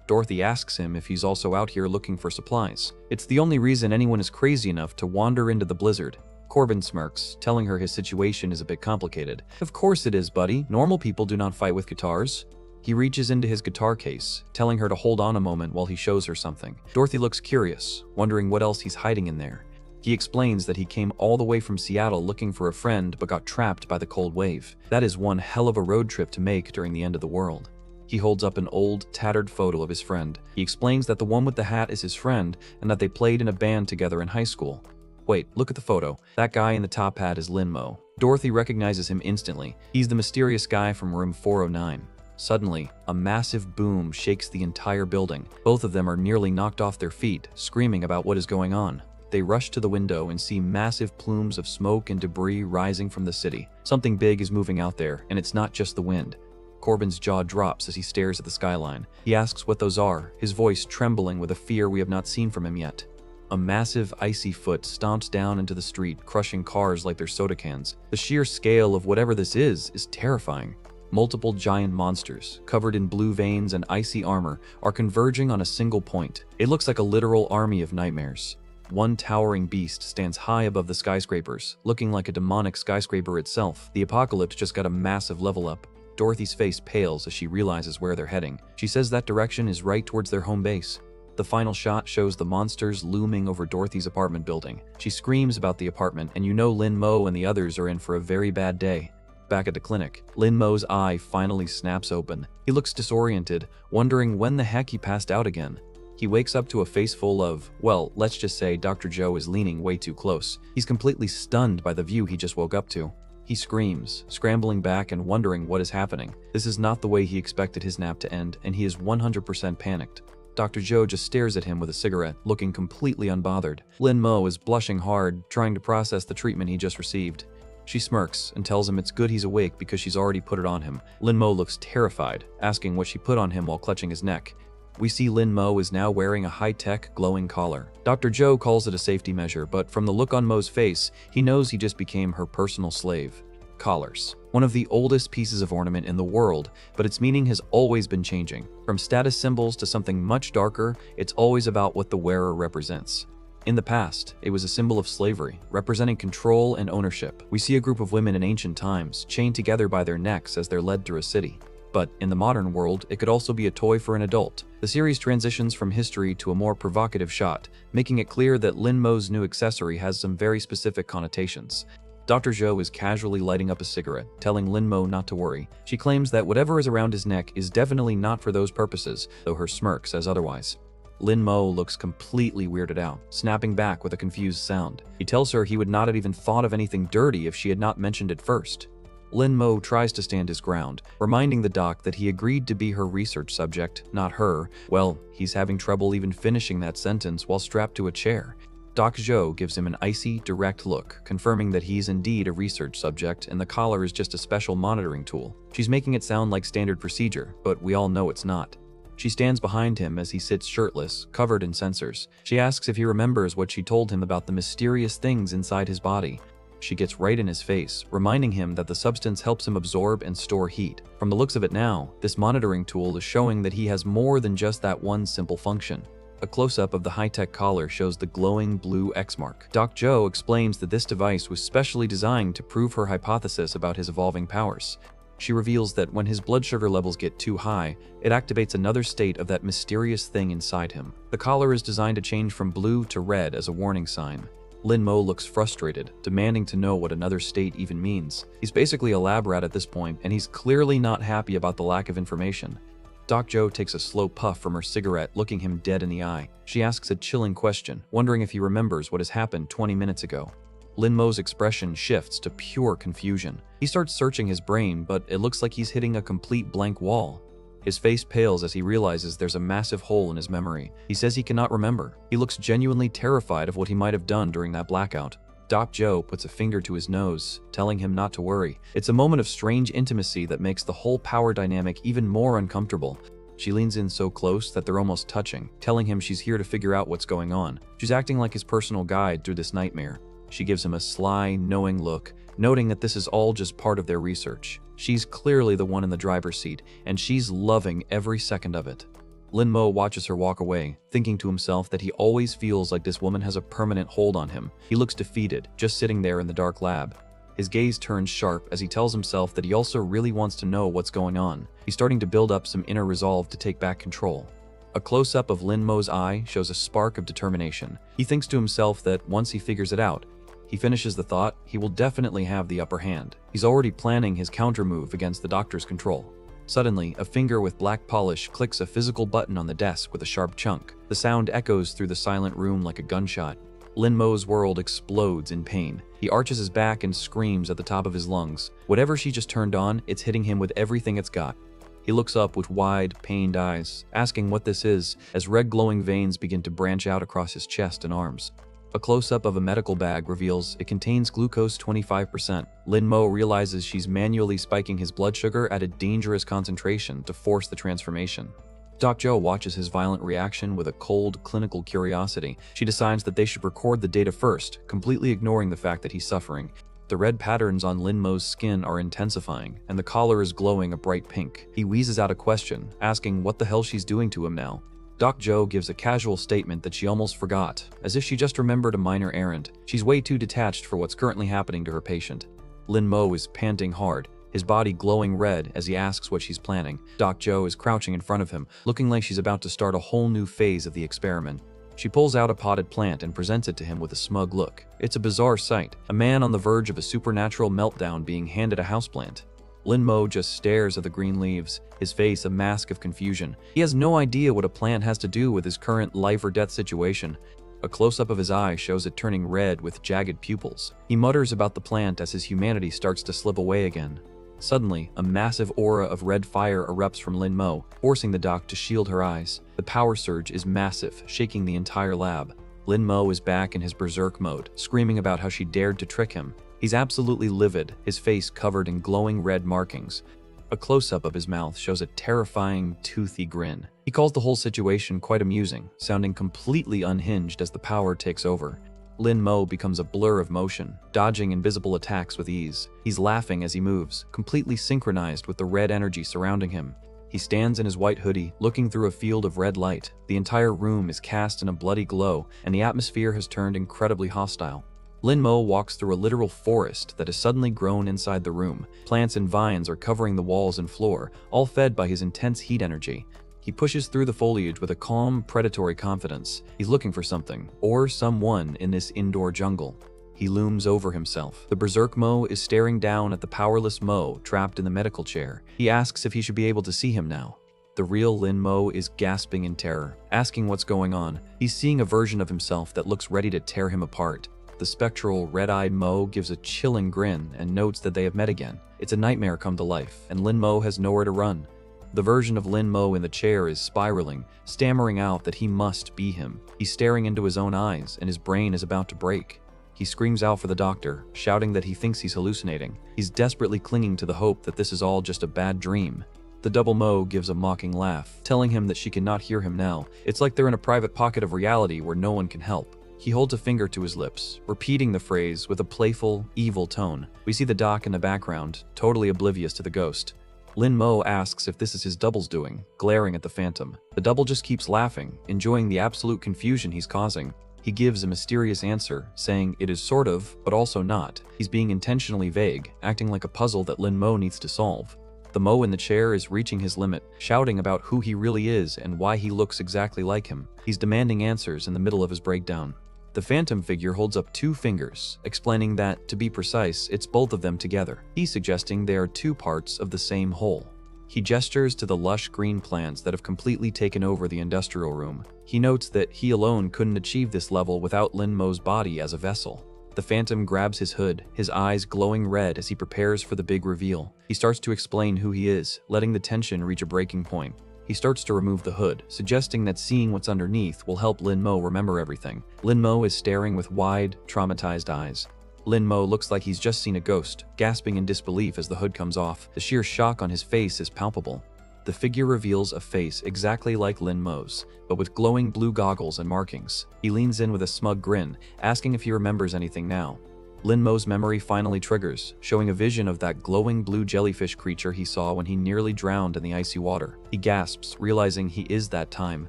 Dorothy asks him if he's also out here looking for supplies. It's the only reason anyone is crazy enough to wander into the blizzard. Corbin smirks, telling her his situation is a bit complicated. "Of course it is, buddy. Normal people do not fight with guitars." He reaches into his guitar case, telling her to hold on a moment while he shows her something. Dorothy looks curious, wondering what else he's hiding in there. He explains that he came all the way from Seattle looking for a friend but got trapped by the cold wave. That is one hell of a road trip to make during the end of the world. He holds up an old, tattered photo of his friend. He explains that the one with the hat is his friend and that they played in a band together in high school. Wait, look at the photo. That guy in the top hat is Linmo. Dorothy recognizes him instantly. He's the mysterious guy from room 409. Suddenly, a massive boom shakes the entire building. Both of them are nearly knocked off their feet, screaming about what is going on. They rush to the window and see massive plumes of smoke and debris rising from the city. Something big is moving out there, and it's not just the wind. Corbin's jaw drops as he stares at the skyline. He asks what those are, his voice trembling with a fear we have not seen from him yet. A massive, icy foot stomps down into the street, crushing cars like they're soda cans. The sheer scale of whatever this is terrifying. Multiple giant monsters, covered in blue veins and icy armor, are converging on a single point. It looks like a literal army of nightmares. One towering beast stands high above the skyscrapers, looking like a demonic skyscraper itself. The apocalypse just got a massive level up. Dorothy's face pales as she realizes where they're heading. She says that direction is right towards their home base. The final shot shows the monsters looming over Dorothy's apartment building. She screams about the apartment, and you know Lin Mo and the others are in for a very bad day. Back at the clinic, Lin Mo's eye finally snaps open. He looks disoriented, wondering when the heck he passed out again. He wakes up to a face full of, well, let's just say Dr. Joe is leaning way too close. He's completely stunned by the view he just woke up to. He screams, scrambling back and wondering what is happening. This is not the way he expected his nap to end, and he is 100% panicked. Dr. Joe just stares at him with a cigarette, looking completely unbothered. Lin Mo is blushing hard, trying to process the treatment he just received. She smirks and tells him it's good he's awake because she's already put it on him. Lin Mo looks terrified, asking what she put on him while clutching his neck. We see Lin Mo is now wearing a high-tech, glowing collar. Dr. Joe calls it a safety measure, but from the look on Mo's face, he knows he just became her personal slave. Collars. One of the oldest pieces of ornament in the world, but its meaning has always been changing. From status symbols to something much darker, it's always about what the wearer represents. In the past, it was a symbol of slavery, representing control and ownership. We see a group of women in ancient times, chained together by their necks as they're led through a city. But in the modern world, it could also be a toy for an adult. The series transitions from history to a more provocative shot, making it clear that Lin Mo's new accessory has some very specific connotations. Dr. Joe is casually lighting up a cigarette, telling Lin Mo not to worry. She claims that whatever is around his neck is definitely not for those purposes, though her smirk says otherwise. Lin Mo looks completely weirded out, snapping back with a confused sound. He tells her he would not have even thought of anything dirty if she had not mentioned it first. Lin Mo tries to stand his ground, reminding the doc that he agreed to be her research subject, not her. Well, he's having trouble even finishing that sentence while strapped to a chair. Doc Joe gives him an icy, direct look, confirming that he's indeed a research subject and the collar is just a special monitoring tool. She's making it sound like standard procedure, but we all know it's not. She stands behind him as he sits shirtless, covered in sensors. She asks if he remembers what she told him about the mysterious things inside his body. She gets right in his face, reminding him that the substance helps him absorb and store heat. From the looks of it now, this monitoring tool is showing that he has more than just that one simple function. A close-up of the high-tech collar shows the glowing blue X mark. Doc Joe explains that this device was specially designed to prove her hypothesis about his evolving powers. She reveals that when his blood sugar levels get too high, it activates another state of that mysterious thing inside him. The collar is designed to change from blue to red as a warning sign. Lin Mo looks frustrated, demanding to know what another state even means. He's basically a lab rat at this point, and he's clearly not happy about the lack of information. Doc Jo takes a slow puff from her cigarette, looking him dead in the eye. She asks a chilling question, wondering if he remembers what has happened 20 minutes ago. Lin Mo's expression shifts to pure confusion. He starts searching his brain, but it looks like he's hitting a complete blank wall. His face pales as he realizes there's a massive hole in his memory. He says he cannot remember. He looks genuinely terrified of what he might have done during that blackout. Doc Jo puts a finger to his nose, telling him not to worry. It's a moment of strange intimacy that makes the whole power dynamic even more uncomfortable. She leans in so close that they're almost touching, telling him she's here to figure out what's going on. She's acting like his personal guide through this nightmare. She gives him a sly, knowing look, noting that this is all just part of their research. She's clearly the one in the driver's seat, and she's loving every second of it. Lin Mo watches her walk away, thinking to himself that he always feels like this woman has a permanent hold on him. He looks defeated, just sitting there in the dark lab. His gaze turns sharp as he tells himself that he also really wants to know what's going on. He's starting to build up some inner resolve to take back control. A close-up of Lin Mo's eye shows a spark of determination. He thinks to himself that once he figures it out, he finishes the thought, he will definitely have the upper hand. He's already planning his counter-move against the doctor's control. Suddenly, a finger with black polish clicks a physical button on the desk with a sharp chunk. The sound echoes through the silent room like a gunshot. Lin Mo's world explodes in pain. He arches his back and screams at the top of his lungs. Whatever she just turned on, it's hitting him with everything it's got. He looks up with wide, pained eyes, asking what this is, as red glowing veins begin to branch out across his chest and arms. A close-up of a medical bag reveals it contains glucose 25%. Lin Mo realizes she's manually spiking his blood sugar at a dangerous concentration to force the transformation. Doc Jo watches his violent reaction with a cold, clinical curiosity. She decides that they should record the data first, completely ignoring the fact that he's suffering. The red patterns on Lin Mo's skin are intensifying, and the collar is glowing a bright pink. He wheezes out a question, asking what the hell she's doing to him now. Doc Jo gives a casual statement that she almost forgot, as if she just remembered a minor errand. She's way too detached for what's currently happening to her patient. Lin Mo is panting hard, his body glowing red as he asks what she's planning. Doc Jo is crouching in front of him, looking like she's about to start a whole new phase of the experiment. She pulls out a potted plant and presents it to him with a smug look. It's a bizarre sight, a man on the verge of a supernatural meltdown being handed a houseplant. Lin Mo just stares at the green leaves, his face a mask of confusion. He has no idea what a plant has to do with his current life or death situation. A close-up of his eye shows it turning red with jagged pupils. He mutters about the plant as his humanity starts to slip away again. Suddenly, a massive aura of red fire erupts from Lin Mo, forcing the doc to shield her eyes. The power surge is massive, shaking the entire lab. Lin Mo is back in his berserk mode, screaming about how she dared to trick him. He's absolutely livid, his face covered in glowing red markings. A close-up of his mouth shows a terrifying, toothy grin. He calls the whole situation quite amusing, sounding completely unhinged as the power takes over. Lin Mo becomes a blur of motion, dodging invisible attacks with ease. He's laughing as he moves, completely synchronized with the red energy surrounding him. He stands in his white hoodie, looking through a field of red light. The entire room is cast in a bloody glow, and the atmosphere has turned incredibly hostile. Lin Mo walks through a literal forest that has suddenly grown inside the room. Plants and vines are covering the walls and floor, all fed by his intense heat energy. He pushes through the foliage with a calm, predatory confidence. He's looking for something, or someone in this indoor jungle. He looms over himself. The berserk Mo is staring down at the powerless Mo trapped in the medical chair. He asks if he should be able to see him now. The real Lin Mo is gasping in terror, asking what's going on. He's seeing a version of himself that looks ready to tear him apart. The spectral, red-eyed Mo gives a chilling grin and notes that they have met again. It's a nightmare come to life, and Lin Mo has nowhere to run. The version of Lin Mo in the chair is spiraling, stammering out that he must be him. He's staring into his own eyes, and his brain is about to break. He screams out for the doctor, shouting that he thinks he's hallucinating. He's desperately clinging to the hope that this is all just a bad dream. The double Mo gives a mocking laugh, telling him that she cannot hear him now. It's like they're in a private pocket of reality where no one can help. He holds a finger to his lips, repeating the phrase with a playful, evil tone. We see the doc in the background, totally oblivious to the ghost. Lin Mo asks if this is his double's doing, glaring at the phantom. The double just keeps laughing, enjoying the absolute confusion he's causing. He gives a mysterious answer, saying it is sort of, but also not. He's being intentionally vague, acting like a puzzle that Lin Mo needs to solve. The Mo in the chair is reaching his limit, shouting about who he really is and why he looks exactly like him. He's demanding answers in the middle of his breakdown. The phantom figure holds up 2 fingers, explaining that, to be precise, it's both of them together. He's suggesting they are 2 parts of the same whole. He gestures to the lush green plants that have completely taken over the industrial room. He notes that he alone couldn't achieve this level without Lin Mo's body as a vessel. The phantom grabs his hood, his eyes glowing red as he prepares for the big reveal. He starts to explain who he is, letting the tension reach a breaking point. He starts to remove the hood, suggesting that seeing what's underneath will help Lin Mo remember everything. Lin Mo is staring with wide, traumatized eyes. Lin Mo looks like he's just seen a ghost, gasping in disbelief as the hood comes off. The sheer shock on his face is palpable. The figure reveals a face exactly like Lin Mo's, but with glowing blue goggles and markings. He leans in with a smug grin, asking if he remembers anything now. Lin Mo's memory finally triggers, showing a vision of that glowing blue jellyfish creature he saw when he nearly drowned in the icy water. He gasps, realizing he is that time.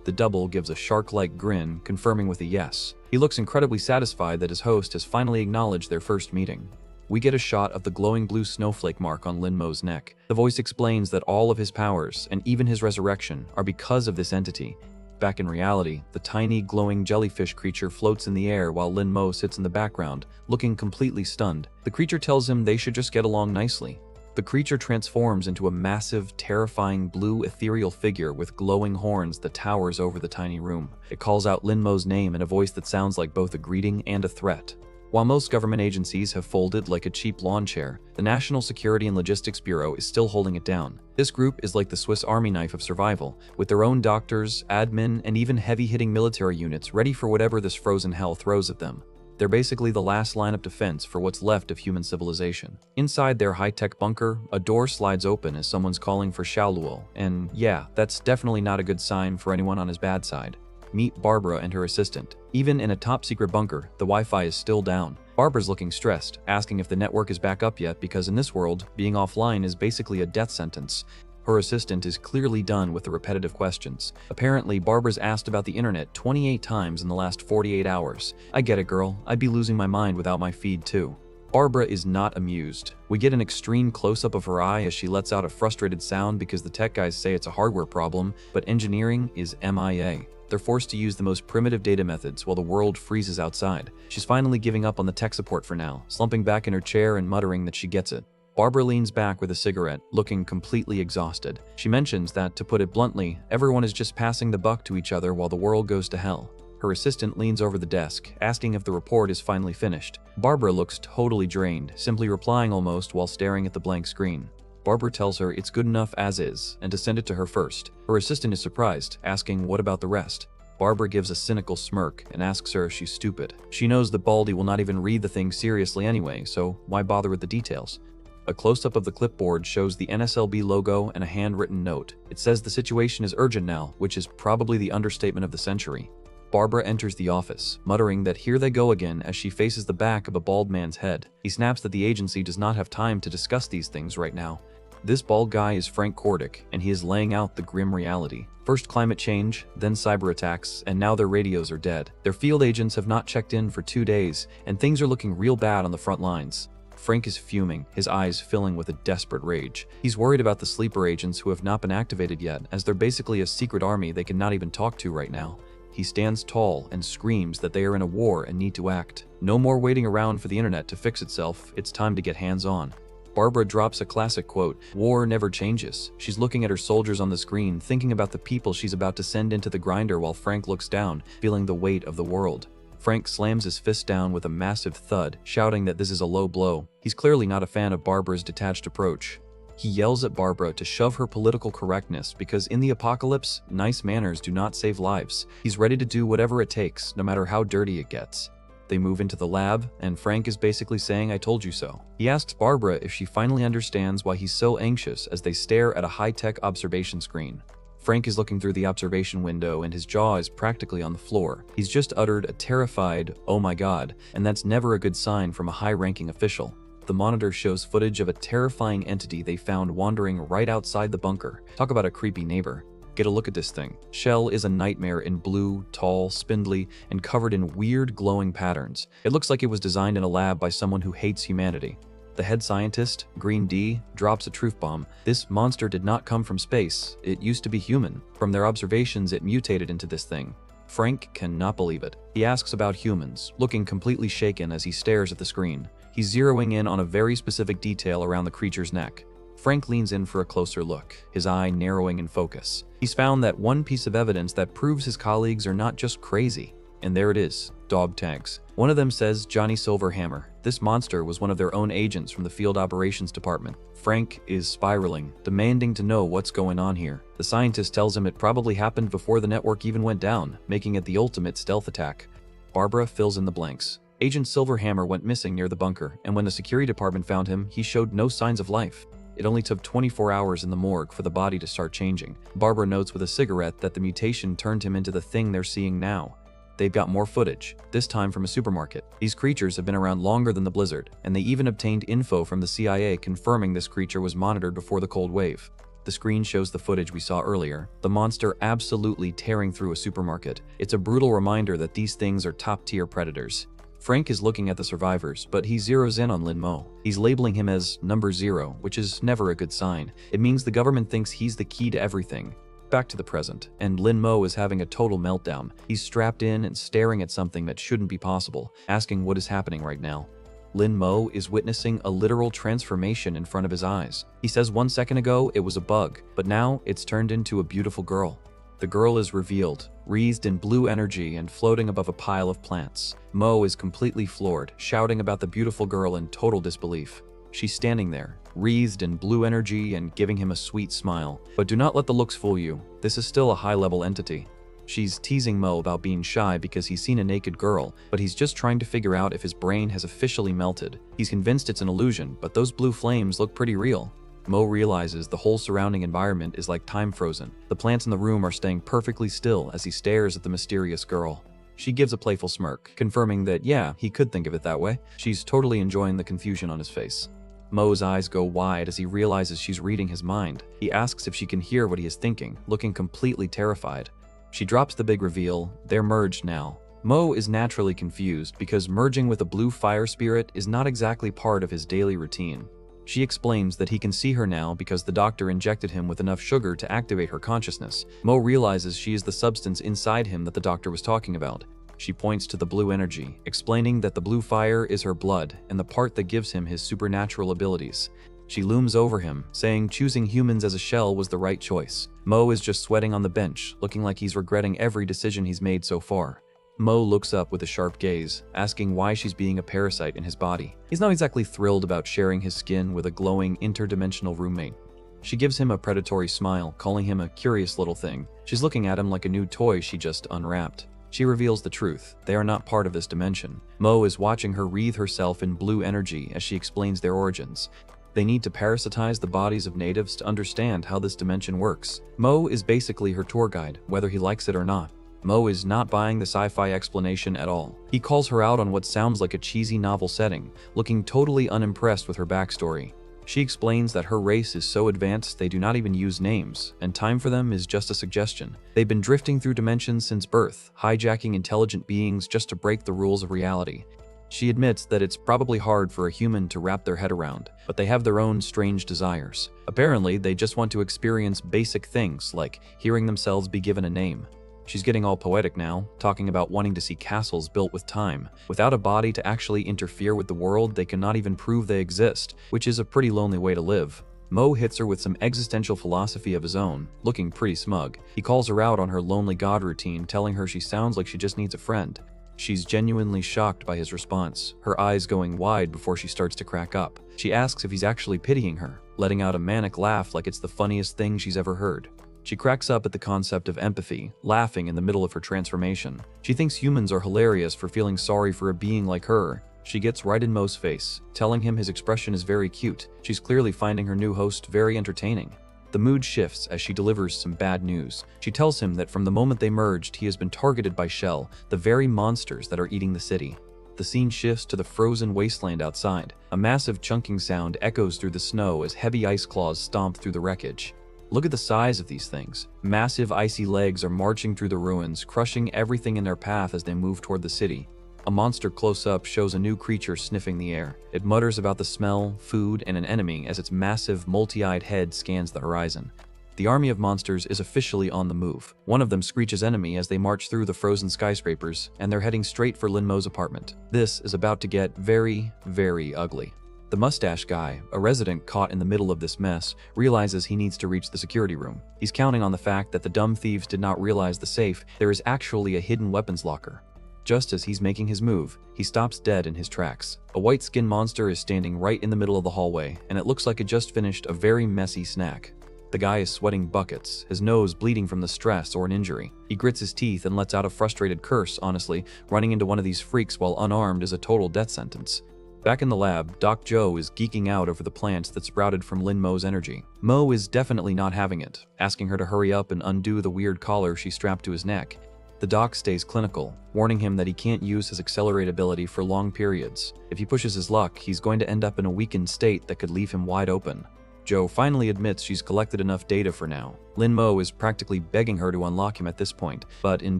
The double gives a shark-like grin, confirming with a yes. He looks incredibly satisfied that his host has finally acknowledged their first meeting. We get a shot of the glowing blue snowflake mark on Lin Mo's neck. The voice explains that all of his powers, and even his resurrection, are because of this entity. Back in reality, the tiny, glowing jellyfish creature floats in the air while Lin Mo sits in the background, looking completely stunned. The creature tells him they should just get along nicely. The creature transforms into a massive, terrifying blue ethereal figure with glowing horns that towers over the tiny room. It calls out Lin Mo's name in a voice that sounds like both a greeting and a threat. While most government agencies have folded like a cheap lawn chair, the National Security and Logistics Bureau is still holding it down. This group is like the Swiss Army knife of survival, with their own doctors, admin, and even heavy-hitting military units ready for whatever this frozen hell throws at them. They're basically the last line of defense for what's left of human civilization. Inside their high-tech bunker, a door slides open as someone's calling for Xiaoluo, and yeah, that's definitely not a good sign for anyone on his bad side. Meet Barbara and her assistant. Even in a top-secret bunker, the Wi-Fi is still down. Barbara's looking stressed, asking if the network is back up yet because in this world, being offline is basically a death sentence. Her assistant is clearly done with the repetitive questions. Apparently, Barbara's asked about the internet 28 times in the last 48 hours. I get it, girl. I'd be losing my mind without my feed too. Barbara is not amused. We get an extreme close-up of her eye as she lets out a frustrated sound because the tech guys say it's a hardware problem, but engineering is MIA. They're forced to use the most primitive data methods while the world freezes outside. She's finally giving up on the tech support for now, slumping back in her chair and muttering that she gets it. Barbara leans back with a cigarette, looking completely exhausted. She mentions that, to put it bluntly, everyone is just passing the buck to each other while the world goes to hell. Her assistant leans over the desk, asking if the report is finally finished. Barbara looks totally drained, simply replying almost while staring at the blank screen. Barbara tells her it's good enough as is, and to send it to her first. Her assistant is surprised, asking what about the rest. Barbara gives a cynical smirk and asks her if she's stupid. She knows that Baldy will not even read the thing seriously anyway, so why bother with the details? A close-up of the clipboard shows the NSLB logo and a handwritten note. It says the situation is urgent now, which is probably the understatement of the century. Barbara enters the office, muttering that here they go again as she faces the back of a bald man's head. He snaps that the agency does not have time to discuss these things right now. This bald guy is Frank Cordic, and he is laying out the grim reality. First climate change, then cyber attacks, and now their radios are dead. Their field agents have not checked in for 2 days, and things are looking real bad on the front lines. Frank is fuming, his eyes filling with a desperate rage. He's worried about the sleeper agents who have not been activated yet, as they're basically a secret army they cannot even talk to right now. He stands tall and screams that they are in a war and need to act. No more waiting around for the internet to fix itself, it's time to get hands-on. Barbara drops a classic quote, "War never changes." She's looking at her soldiers on the screen, thinking about the people she's about to send into the grinder while Frank looks down, feeling the weight of the world. Frank slams his fist down with a massive thud, shouting that this is a low blow. He's clearly not a fan of Barbara's detached approach. He yells at Barbara to shove her political correctness because in the apocalypse, nice manners do not save lives. He's ready to do whatever it takes, no matter how dirty it gets. They move into the lab, and Frank is basically saying, "I told you so." He asks Barbara if she finally understands why he's so anxious as they stare at a high-tech observation screen. Frank is looking through the observation window and his jaw is practically on the floor. He's just uttered a terrified, "Oh my god," and that's never a good sign from a high-ranking official. The monitor shows footage of a terrifying entity they found wandering right outside the bunker. Talk about a creepy neighbor. Get a look at this thing. Shell is a nightmare in blue, tall, spindly, and covered in weird glowing patterns. It looks like it was designed in a lab by someone who hates humanity. The head scientist, Green D, drops a truth bomb. This monster did not come from space. It used to be human. From their observations, it mutated into this thing. Frank cannot believe it. He asks about humans, looking completely shaken as he stares at the screen. He's zeroing in on a very specific detail around the creature's neck. Frank leans in for a closer look, his eye narrowing in focus. He's found that one piece of evidence that proves his colleagues are not just crazy. And there it is, dog tags. One of them says Johnny Silverhammer. This monster was one of their own agents from the Field Operations Department. Frank is spiraling, demanding to know what's going on here. The scientist tells him it probably happened before the network even went down, making it the ultimate stealth attack. Barbara fills in the blanks. Agent Silverhammer went missing near the bunker, and when the security department found him, he showed no signs of life. It only took 24 hours in the morgue for the body to start changing. Barbara notes with a cigarette that the mutation turned him into the thing they're seeing now. They've got more footage, this time from a supermarket. These creatures have been around longer than the blizzard, and they even obtained info from the CIA confirming this creature was monitored before the cold wave. The screen shows the footage we saw earlier, the monster absolutely tearing through a supermarket. It's a brutal reminder that these things are top-tier predators. Frank is looking at the survivors, but he zeroes in on Lin Mo. He's labeling him as number 0, which is never a good sign. It means the government thinks he's the key to everything. Back to the present, and Lin Mo is having a total meltdown. He's strapped in and staring at something that shouldn't be possible, asking what is happening right now. Lin Mo is witnessing a literal transformation in front of his eyes. He says 1 second ago it was a bug, but now it's turned into a beautiful girl. The girl is revealed, wreathed in blue energy and floating above a pile of plants. Mo is completely floored, shouting about the beautiful girl in total disbelief. She's standing there, wreathed in blue energy and giving him a sweet smile. But do not let the looks fool you. This is still a high-level entity. She's teasing Mo about being shy because he's seen a naked girl, but he's just trying to figure out if his brain has officially melted. He's convinced it's an illusion, but those blue flames look pretty real. Mo realizes the whole surrounding environment is like time frozen. The plants in the room are staying perfectly still as he stares at the mysterious girl. She gives a playful smirk, confirming that yeah, he could think of it that way. She's totally enjoying the confusion on his face. Mo's eyes go wide as he realizes she's reading his mind. He asks if she can hear what he is thinking, looking completely terrified. She drops the big reveal. They're merged now. Mo is naturally confused because merging with a blue fire spirit is not exactly part of his daily routine. She explains that he can see her now because the doctor injected him with enough sugar to activate her consciousness. Mo realizes she is the substance inside him that the doctor was talking about. She points to the blue energy, explaining that the blue fire is her blood and the part that gives him his supernatural abilities. She looms over him, saying choosing humans as a shell was the right choice. Mo is just sweating on the bench, looking like he's regretting every decision he's made so far. Mo looks up with a sharp gaze, asking why she's being a parasite in his body. He's not exactly thrilled about sharing his skin with a glowing, interdimensional roommate. She gives him a predatory smile, calling him a curious little thing. She's looking at him like a new toy she just unwrapped. She reveals the truth. They are not part of this dimension. Mo is watching her wreathe herself in blue energy as she explains their origins. They need to parasitize the bodies of natives to understand how this dimension works. Mo is basically her tour guide, whether he likes it or not. Mo is not buying the sci-fi explanation at all. He calls her out on what sounds like a cheesy novel setting, looking totally unimpressed with her backstory. She explains that her race is so advanced they do not even use names, and time for them is just a suggestion. They've been drifting through dimensions since birth, hijacking intelligent beings just to break the rules of reality. She admits that it's probably hard for a human to wrap their head around, but they have their own strange desires. Apparently, they just want to experience basic things like hearing themselves be given a name. She's getting all poetic now, talking about wanting to see castles built with time. Without a body to actually interfere with the world, they cannot even prove they exist, which is a pretty lonely way to live. Mo hits her with some existential philosophy of his own, looking pretty smug. He calls her out on her lonely god routine, telling her she sounds like she just needs a friend. She's genuinely shocked by his response, her eyes going wide before she starts to crack up. She asks if he's actually pitying her, letting out a manic laugh like it's the funniest thing she's ever heard. She cracks up at the concept of empathy, laughing in the middle of her transformation. She thinks humans are hilarious for feeling sorry for a being like her. She gets right in Mo's face, telling him his expression is very cute. She's clearly finding her new host very entertaining. The mood shifts as she delivers some bad news. She tells him that from the moment they merged, he has been targeted by Shell, the very monsters that are eating the city. The scene shifts to the frozen wasteland outside. A massive chunking sound echoes through the snow as heavy ice claws stomp through the wreckage. Look at the size of these things. Massive icy legs are marching through the ruins, crushing everything in their path as they move toward the city. A monster close-up shows a new creature sniffing the air. It mutters about the smell, food, and an enemy as its massive, multi-eyed head scans the horizon. The army of monsters is officially on the move. One of them screeches enemy as they march through the frozen skyscrapers, and they're heading straight for Lin Mo's apartment. This is about to get very, very ugly. The mustache guy, a resident caught in the middle of this mess, realizes he needs to reach the security room. He's counting on the fact that the dumb thieves did not realize the safe. There is actually a hidden weapons locker. Just as he's making his move, he stops dead in his tracks. A white-skinned monster is standing right in the middle of the hallway, and it looks like it just finished a very messy snack. The guy is sweating buckets, his nose bleeding from the stress or an injury. He grits his teeth and lets out a frustrated curse. Honestly, running into one of these freaks while unarmed is a total death sentence. Back in the lab, Doc Joe is geeking out over the plants that sprouted from Lin Mo's energy. Mo is definitely not having it, asking her to hurry up and undo the weird collar she strapped to his neck. The doc stays clinical, warning him that he can't use his accelerate ability for long periods. If he pushes his luck, he's going to end up in a weakened state that could leave him wide open. Joe finally admits she's collected enough data for now. Lin Mo is practically begging her to unlock him at this point, but in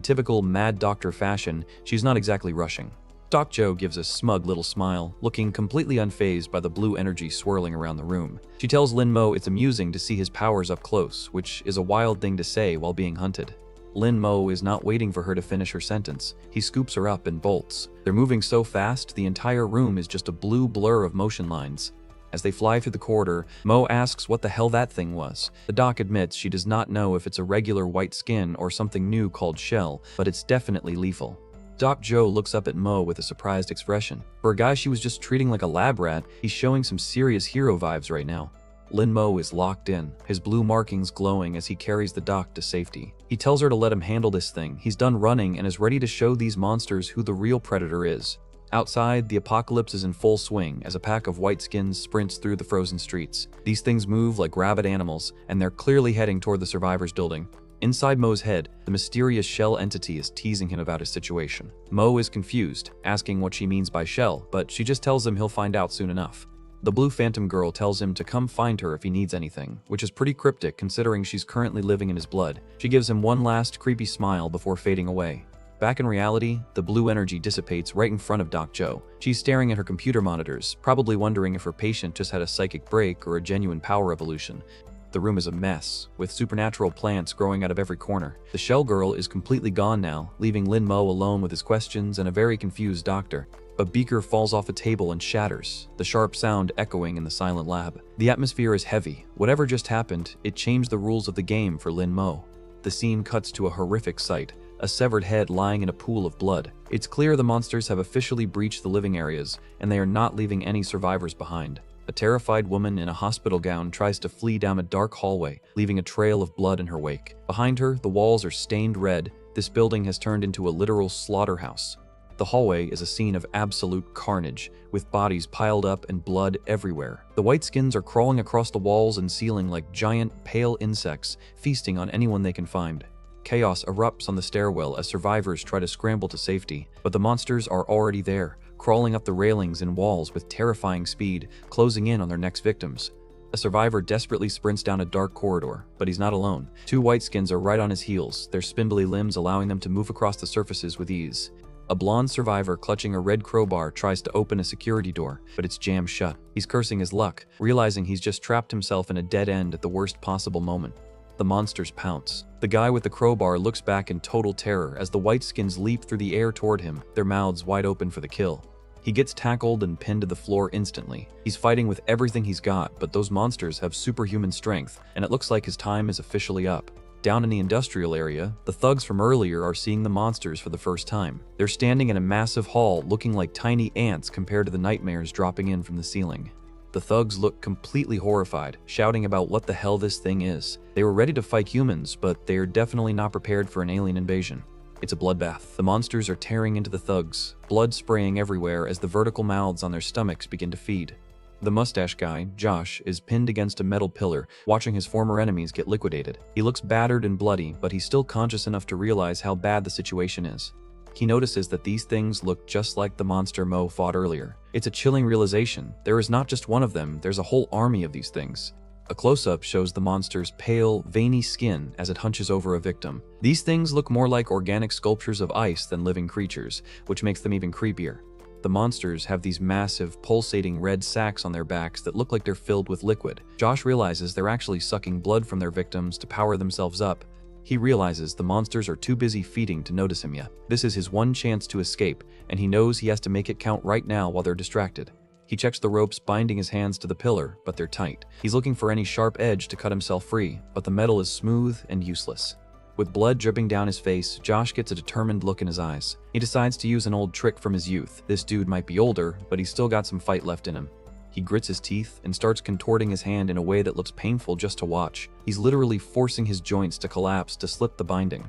typical Mad Doctor fashion, she's not exactly rushing. Doc Joe gives a smug little smile, looking completely unfazed by the blue energy swirling around the room. She tells Lin Mo it's amusing to see his powers up close, which is a wild thing to say while being hunted. Lin Mo is not waiting for her to finish her sentence. He scoops her up and bolts. They're moving so fast, the entire room is just a blue blur of motion lines. As they fly through the corridor, Mo asks what the hell that thing was. The doc admits she does not know if it's a regular white skin or something new called shell, but it's definitely lethal. Doc Joe looks up at Mo with a surprised expression. For a guy she was just treating like a lab rat, he's showing some serious hero vibes right now. Lin Mo is locked in, his blue markings glowing as he carries the doc to safety. He tells her to let him handle this thing. He's done running and is ready to show these monsters who the real predator is. Outside, the apocalypse is in full swing as a pack of white skins sprints through the frozen streets. These things move like rabid animals, and they're clearly heading toward the survivors' building. Inside Mo's head, the mysterious shell entity is teasing him about his situation. Mo is confused, asking what she means by shell, but she just tells him he'll find out soon enough. The blue phantom girl tells him to come find her if he needs anything, which is pretty cryptic considering she's currently living in his blood. She gives him one last creepy smile before fading away. Back in reality, the blue energy dissipates right in front of Doc Joe. She's staring at her computer monitors, probably wondering if her patient just had a psychic break or a genuine power evolution. The room is a mess, with supernatural plants growing out of every corner. The shell girl is completely gone now, leaving Lin Mo alone with his questions and a very confused doctor. A beaker falls off a table and shatters, the sharp sound echoing in the silent lab. The atmosphere is heavy. Whatever just happened, it changed the rules of the game for Lin Mo. The scene cuts to a horrific sight, a severed head lying in a pool of blood. It's clear the monsters have officially breached the living areas, and they are not leaving any survivors behind. A terrified woman in a hospital gown tries to flee down a dark hallway, leaving a trail of blood in her wake. Behind her, the walls are stained red. This building has turned into a literal slaughterhouse. The hallway is a scene of absolute carnage, with bodies piled up and blood everywhere. The white skins are crawling across the walls and ceiling like giant, pale insects, feasting on anyone they can find. Chaos erupts on the stairwell as survivors try to scramble to safety, but the monsters are already there, crawling up the railings and walls with terrifying speed, closing in on their next victims. A survivor desperately sprints down a dark corridor, but he's not alone. Two white skins are right on his heels, their spindly limbs allowing them to move across the surfaces with ease. A blonde survivor clutching a red crowbar tries to open a security door, but it's jammed shut. He's cursing his luck, realizing he's just trapped himself in a dead end at the worst possible moment. The monsters pounce. The guy with the crowbar looks back in total terror as the white skins leap through the air toward him, their mouths wide open for the kill. He gets tackled and pinned to the floor instantly. He's fighting with everything he's got, but those monsters have superhuman strength, and it looks like his time is officially up. Down in the industrial area, the thugs from earlier are seeing the monsters for the first time. They're standing in a massive hall looking like tiny ants compared to the nightmares dropping in from the ceiling. The thugs look completely horrified, shouting about what the hell this thing is. They were ready to fight humans, but they are definitely not prepared for an alien invasion. It's a bloodbath. The monsters are tearing into the thugs, blood spraying everywhere as the vertical mouths on their stomachs begin to feed. The mustache guy, Josh, is pinned against a metal pillar, watching his former enemies get liquidated. He looks battered and bloody, but he's still conscious enough to realize how bad the situation is. He notices that these things look just like the monster Mo fought earlier. It's a chilling realization. There is not just one of them, there's a whole army of these things. A close-up shows the monster's pale, veiny skin as it hunches over a victim. These things look more like organic sculptures of ice than living creatures, which makes them even creepier. The monsters have these massive, pulsating red sacs on their backs that look like they're filled with liquid. Josh realizes they're actually sucking blood from their victims to power themselves up. He realizes the monsters are too busy feeding to notice him yet. This is his one chance to escape, and he knows he has to make it count right now while they're distracted. He checks the ropes binding his hands to the pillar, but they're tight. He's looking for any sharp edge to cut himself free, but the metal is smooth and useless. With blood dripping down his face, Josh gets a determined look in his eyes. He decides to use an old trick from his youth. This dude might be older, but he's still got some fight left in him. He grits his teeth and starts contorting his hand in a way that looks painful just to watch. He's literally forcing his joints to collapse to slip the binding.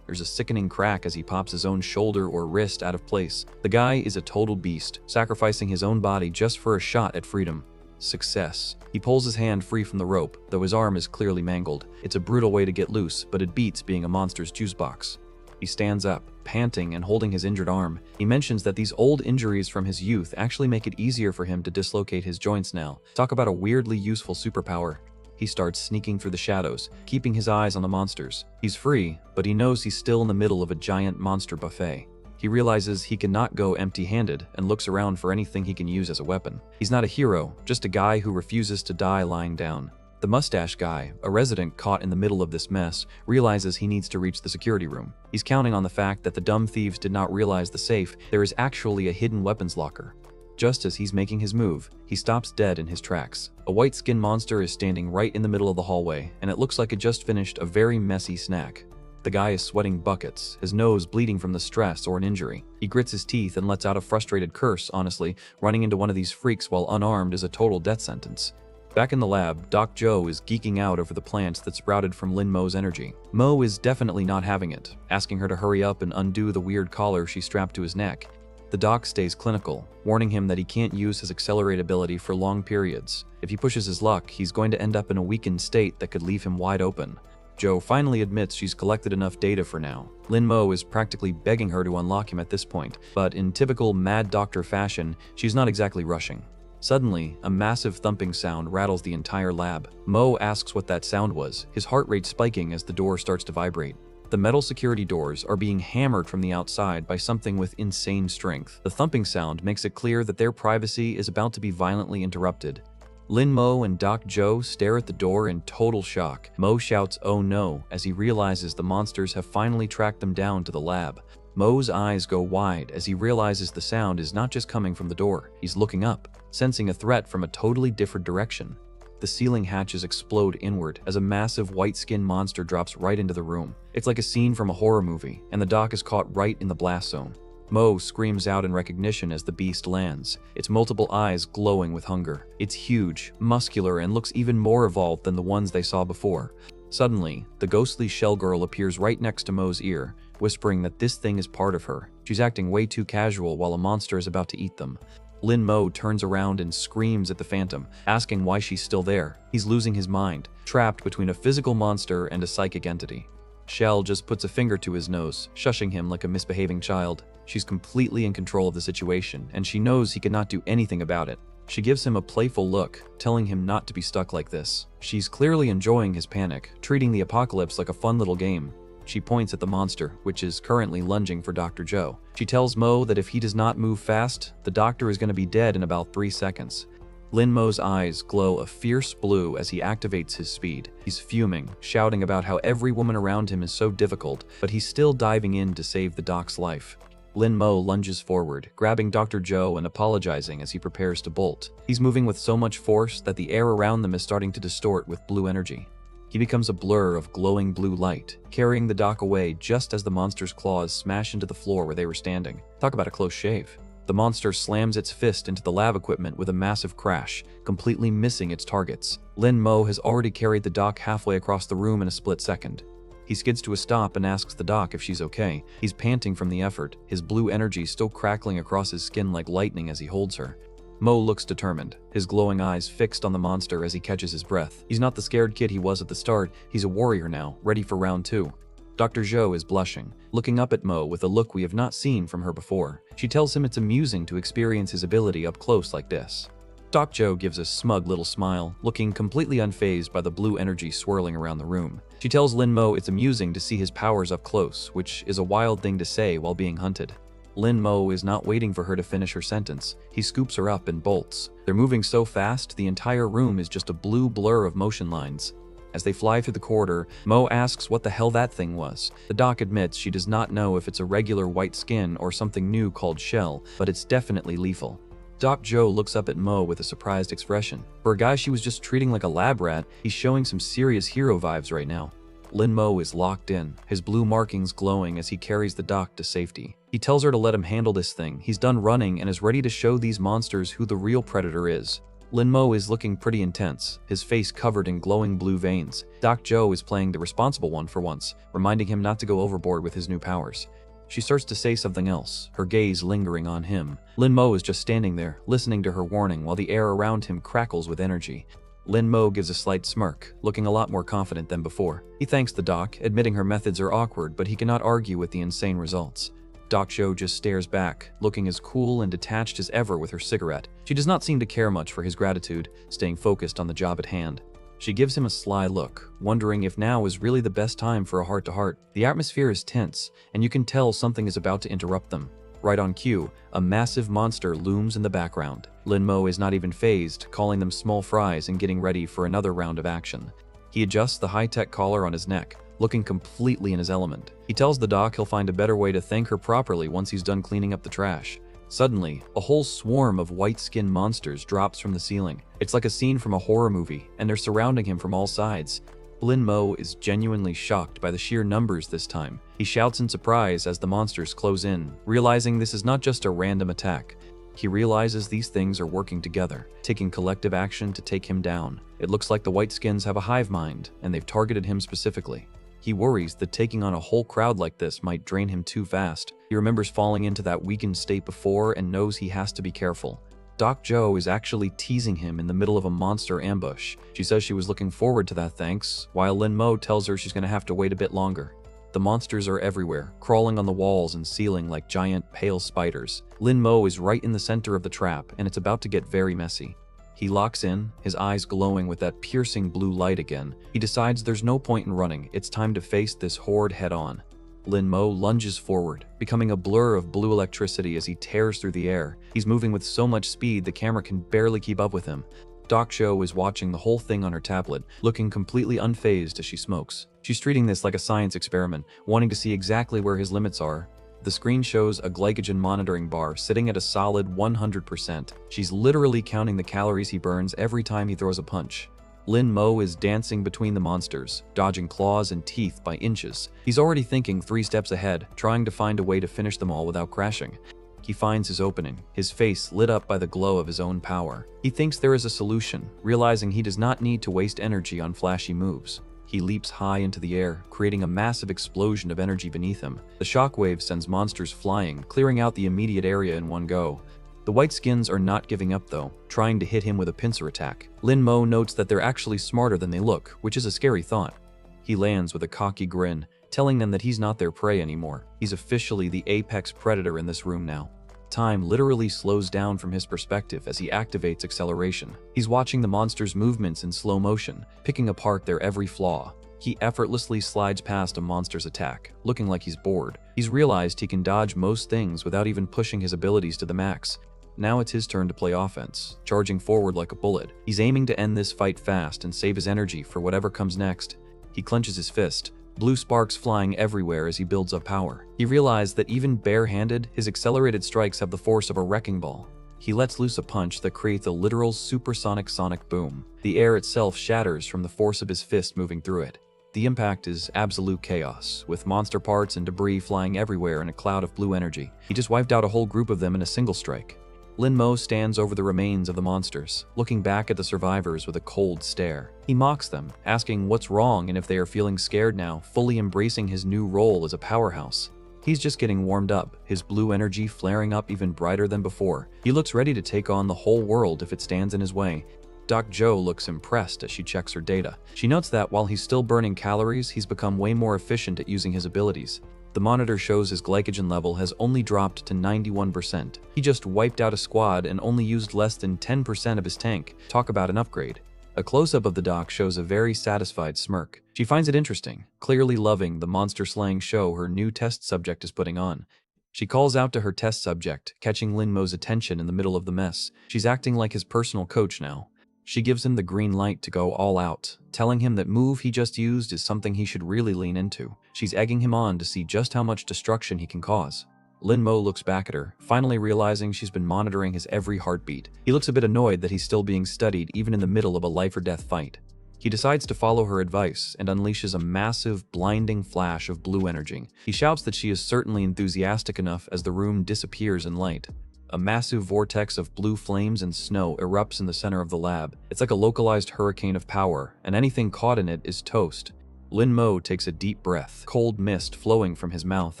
There's a sickening crack as he pops his own shoulder or wrist out of place. The guy is a total beast, sacrificing his own body just for a shot at freedom. Success. He pulls his hand free from the rope, though his arm is clearly mangled. It's a brutal way to get loose, but it beats being a monster's juice box. He stands up, panting and holding his injured arm. He mentions that these old injuries from his youth actually make it easier for him to dislocate his joints now. Talk about a weirdly useful superpower. He starts sneaking through the shadows, keeping his eyes on the monsters. He's free, but he knows he's still in the middle of a giant monster buffet. He realizes he cannot go empty-handed and looks around for anything he can use as a weapon. He's not a hero, just a guy who refuses to die lying down. The mustache guy, a resident caught in the middle of this mess, realizes he needs to reach the security room. He's counting on the fact that the dumb thieves did not realize the safe. There is actually a hidden weapons locker. Just as he's making his move, he stops dead in his tracks. A white-skinned monster is standing right in the middle of the hallway, and it looks like it just finished a very messy snack. The guy is sweating buckets, his nose bleeding from the stress or an injury. He grits his teeth and lets out a frustrated curse. Honestly, running into one of these freaks while unarmed is a total death sentence. Back in the lab, Doc Joe is geeking out over the plants that sprouted from Lin Mo's energy. Mo is definitely not having it, asking her to hurry up and undo the weird collar she strapped to his neck. The doc stays clinical, warning him that he can't use his accelerate ability for long periods. If he pushes his luck, he's going to end up in a weakened state that could leave him wide open. Joe finally admits she's collected enough data for now. Lin Mo is practically begging her to unlock him at this point, but in typical Mad Doctor fashion, she's not exactly rushing. Suddenly, a massive thumping sound rattles the entire lab. Mo asks what that sound was, his heart rate spiking as the door starts to vibrate. The metal security doors are being hammered from the outside by something with insane strength. The thumping sound makes it clear that their privacy is about to be violently interrupted. Lin Mo and Doc Joe stare at the door in total shock. Mo shouts, "Oh no," as he realizes the monsters have finally tracked them down to the lab. Mo's eyes go wide as he realizes the sound is not just coming from the door. He's looking up, sensing a threat from a totally different direction. The ceiling hatches explode inward as a massive white-skinned monster drops right into the room. It's like a scene from a horror movie, and the doc is caught right in the blast zone. Mo screams out in recognition as the beast lands, its multiple eyes glowing with hunger. It's huge, muscular, and looks even more evolved than the ones they saw before. Suddenly, the ghostly shell girl appears right next to Mo's ear, whispering that this thing is part of her. She's acting way too casual while a monster is about to eat them. Lin Mo turns around and screams at the Phantom, asking why she's still there. He's losing his mind, trapped between a physical monster and a psychic entity. Shell just puts a finger to his nose, shushing him like a misbehaving child. She's completely in control of the situation, and she knows he cannot do anything about it. She gives him a playful look, telling him not to be stuck like this. She's clearly enjoying his panic, treating the apocalypse like a fun little game. She points at the monster, which is currently lunging for Dr. Joe. She tells Mo that if he does not move fast, the doctor is going to be dead in about 3 seconds. Lin Mo's eyes glow a fierce blue as he activates his speed. He's fuming, shouting about how every woman around him is so difficult, but he's still diving in to save the doc's life. Lin Mo lunges forward, grabbing Dr. Joe and apologizing as he prepares to bolt. He's moving with so much force that the air around them is starting to distort with blue energy. He becomes a blur of glowing blue light, carrying the doc away just as the monster's claws smash into the floor where they were standing. Talk about a close shave. The monster slams its fist into the lab equipment with a massive crash, completely missing its targets. Lin Mo has already carried the doc halfway across the room in a split second. He skids to a stop and asks the doc if she's okay. He's panting from the effort, his blue energy still crackling across his skin like lightning as he holds her. Mo looks determined, his glowing eyes fixed on the monster as he catches his breath. He's not the scared kid he was at the start, he's a warrior now, ready for round 2. Dr. Joe is blushing, looking up at Mo with a look we have not seen from her before. She tells him it's amusing to experience his ability up close like this. Doc Joe gives a smug little smile, looking completely unfazed by the blue energy swirling around the room. She tells Lin Mo it's amusing to see his powers up close, which is a wild thing to say while being hunted. Lin Mo is not waiting for her to finish her sentence. He scoops her up and bolts. They're moving so fast, the entire room is just a blue blur of motion lines. As they fly through the corridor, Mo asks what the hell that thing was. The doc admits she does not know if it's a regular white skin or something new called shell, but it's definitely lethal. Doc Joe looks up at Mo with a surprised expression. For a guy she was just treating like a lab rat, he's showing some serious hero vibes right now. Lin Mo is locked in, his blue markings glowing as he carries the doc to safety. He tells her to let him handle this thing. He's done running and is ready to show these monsters who the real predator is. Lin Mo is looking pretty intense, his face covered in glowing blue veins. Doc Joe is playing the responsible one for once, reminding him not to go overboard with his new powers. She starts to say something else, her gaze lingering on him. Lin Mo is just standing there, listening to her warning while the air around him crackles with energy. Lin Mo gives a slight smirk, looking a lot more confident than before. He thanks the doc, admitting her methods are awkward, but he cannot argue with the insane results. Doc Joe just stares back, looking as cool and detached as ever with her cigarette. She does not seem to care much for his gratitude, staying focused on the job at hand. She gives him a sly look, wondering if now is really the best time for a heart-to-heart. The atmosphere is tense, and you can tell something is about to interrupt them. Right on cue, a massive monster looms in the background. Lin Mo is not even phased, calling them small fries and getting ready for another round of action. He adjusts the high-tech collar on his neck, looking completely in his element. He tells the doc he'll find a better way to thank her properly once he's done cleaning up the trash. Suddenly, a whole swarm of white-skinned monsters drops from the ceiling. It's like a scene from a horror movie, and they're surrounding him from all sides. Lin Mo is genuinely shocked by the sheer numbers this time. He shouts in surprise as the monsters close in, realizing this is not just a random attack. He realizes these things are working together, taking collective action to take him down. It looks like the Whiteskins have a hive mind, and they've targeted him specifically. He worries that taking on a whole crowd like this might drain him too fast. He remembers falling into that weakened state before and knows he has to be careful. Doc Joe is actually teasing him in the middle of a monster ambush. She says she was looking forward to that thanks, while Lin Mo tells her she's going to have to wait a bit longer. The monsters are everywhere, crawling on the walls and ceiling like giant, pale spiders. Lin Mo is right in the center of the trap, and it's about to get very messy. He locks in, his eyes glowing with that piercing blue light again. He decides there's no point in running, it's time to face this horde head-on. Lin Mo lunges forward, becoming a blur of blue electricity as he tears through the air. He's moving with so much speed the camera can barely keep up with him. Doc Joe is watching the whole thing on her tablet, looking completely unfazed as she smokes. She's treating this like a science experiment, wanting to see exactly where his limits are. The screen shows a glycogen monitoring bar sitting at a solid 100%. She's literally counting the calories he burns every time he throws a punch. Lin Mo is dancing between the monsters, dodging claws and teeth by inches. He's already thinking 3 steps ahead, trying to find a way to finish them all without crashing. He finds his opening, his face lit up by the glow of his own power. He thinks there is a solution, realizing he does not need to waste energy on flashy moves. He leaps high into the air, creating a massive explosion of energy beneath him. The shockwave sends monsters flying, clearing out the immediate area in one go. The Whiteskins are not giving up though, trying to hit him with a pincer attack. Lin Mo notes that they're actually smarter than they look, which is a scary thought. He lands with a cocky grin, telling them that he's not their prey anymore. He's officially the apex predator in this room now. Time literally slows down from his perspective as he activates acceleration. He's watching the monsters' movements in slow motion, picking apart their every flaw. He effortlessly slides past a monster's attack, looking like he's bored. He's realized he can dodge most things without even pushing his abilities to the max. Now it's his turn to play offense, charging forward like a bullet. He's aiming to end this fight fast and save his energy for whatever comes next. He clenches his fist, blue sparks flying everywhere as he builds up power. He realized that even bare-handed, his accelerated strikes have the force of a wrecking ball. He lets loose a punch that creates a literal supersonic sonic boom. The air itself shatters from the force of his fist moving through it. The impact is absolute chaos, with monster parts and debris flying everywhere in a cloud of blue energy. He just wiped out a whole group of them in a single strike. Lin Mo stands over the remains of the monsters, looking back at the survivors with a cold stare. He mocks them, asking what's wrong and if they are feeling scared now, fully embracing his new role as a powerhouse. He's just getting warmed up, his blue energy flaring up even brighter than before. He looks ready to take on the whole world if it stands in his way. Doc Joe looks impressed as she checks her data. She notes that while he's still burning calories, he's become way more efficient at using his abilities. The monitor shows his glycogen level has only dropped to 91%. He just wiped out a squad and only used less than 10% of his tank. Talk about an upgrade. A close-up of the doc shows a very satisfied smirk. She finds it interesting, clearly loving the monster-slaying show her new test subject is putting on. She calls out to her test subject, catching Lin Mo's attention in the middle of the mess. She's acting like his personal coach now. She gives him the green light to go all out, telling him that move he just used is something he should really lean into. She's egging him on to see just how much destruction he can cause. Lin Mo looks back at her, finally realizing she's been monitoring his every heartbeat. He looks a bit annoyed that he's still being studied even in the middle of a life-or-death fight. He decides to follow her advice and unleashes a massive, blinding flash of blue energy. He shouts that she is certainly enthusiastic enough as the room disappears in light. A massive vortex of blue flames and snow erupts in the center of the lab. It's like a localized hurricane of power, and anything caught in it is toast. Lin Mo takes a deep breath, cold mist flowing from his mouth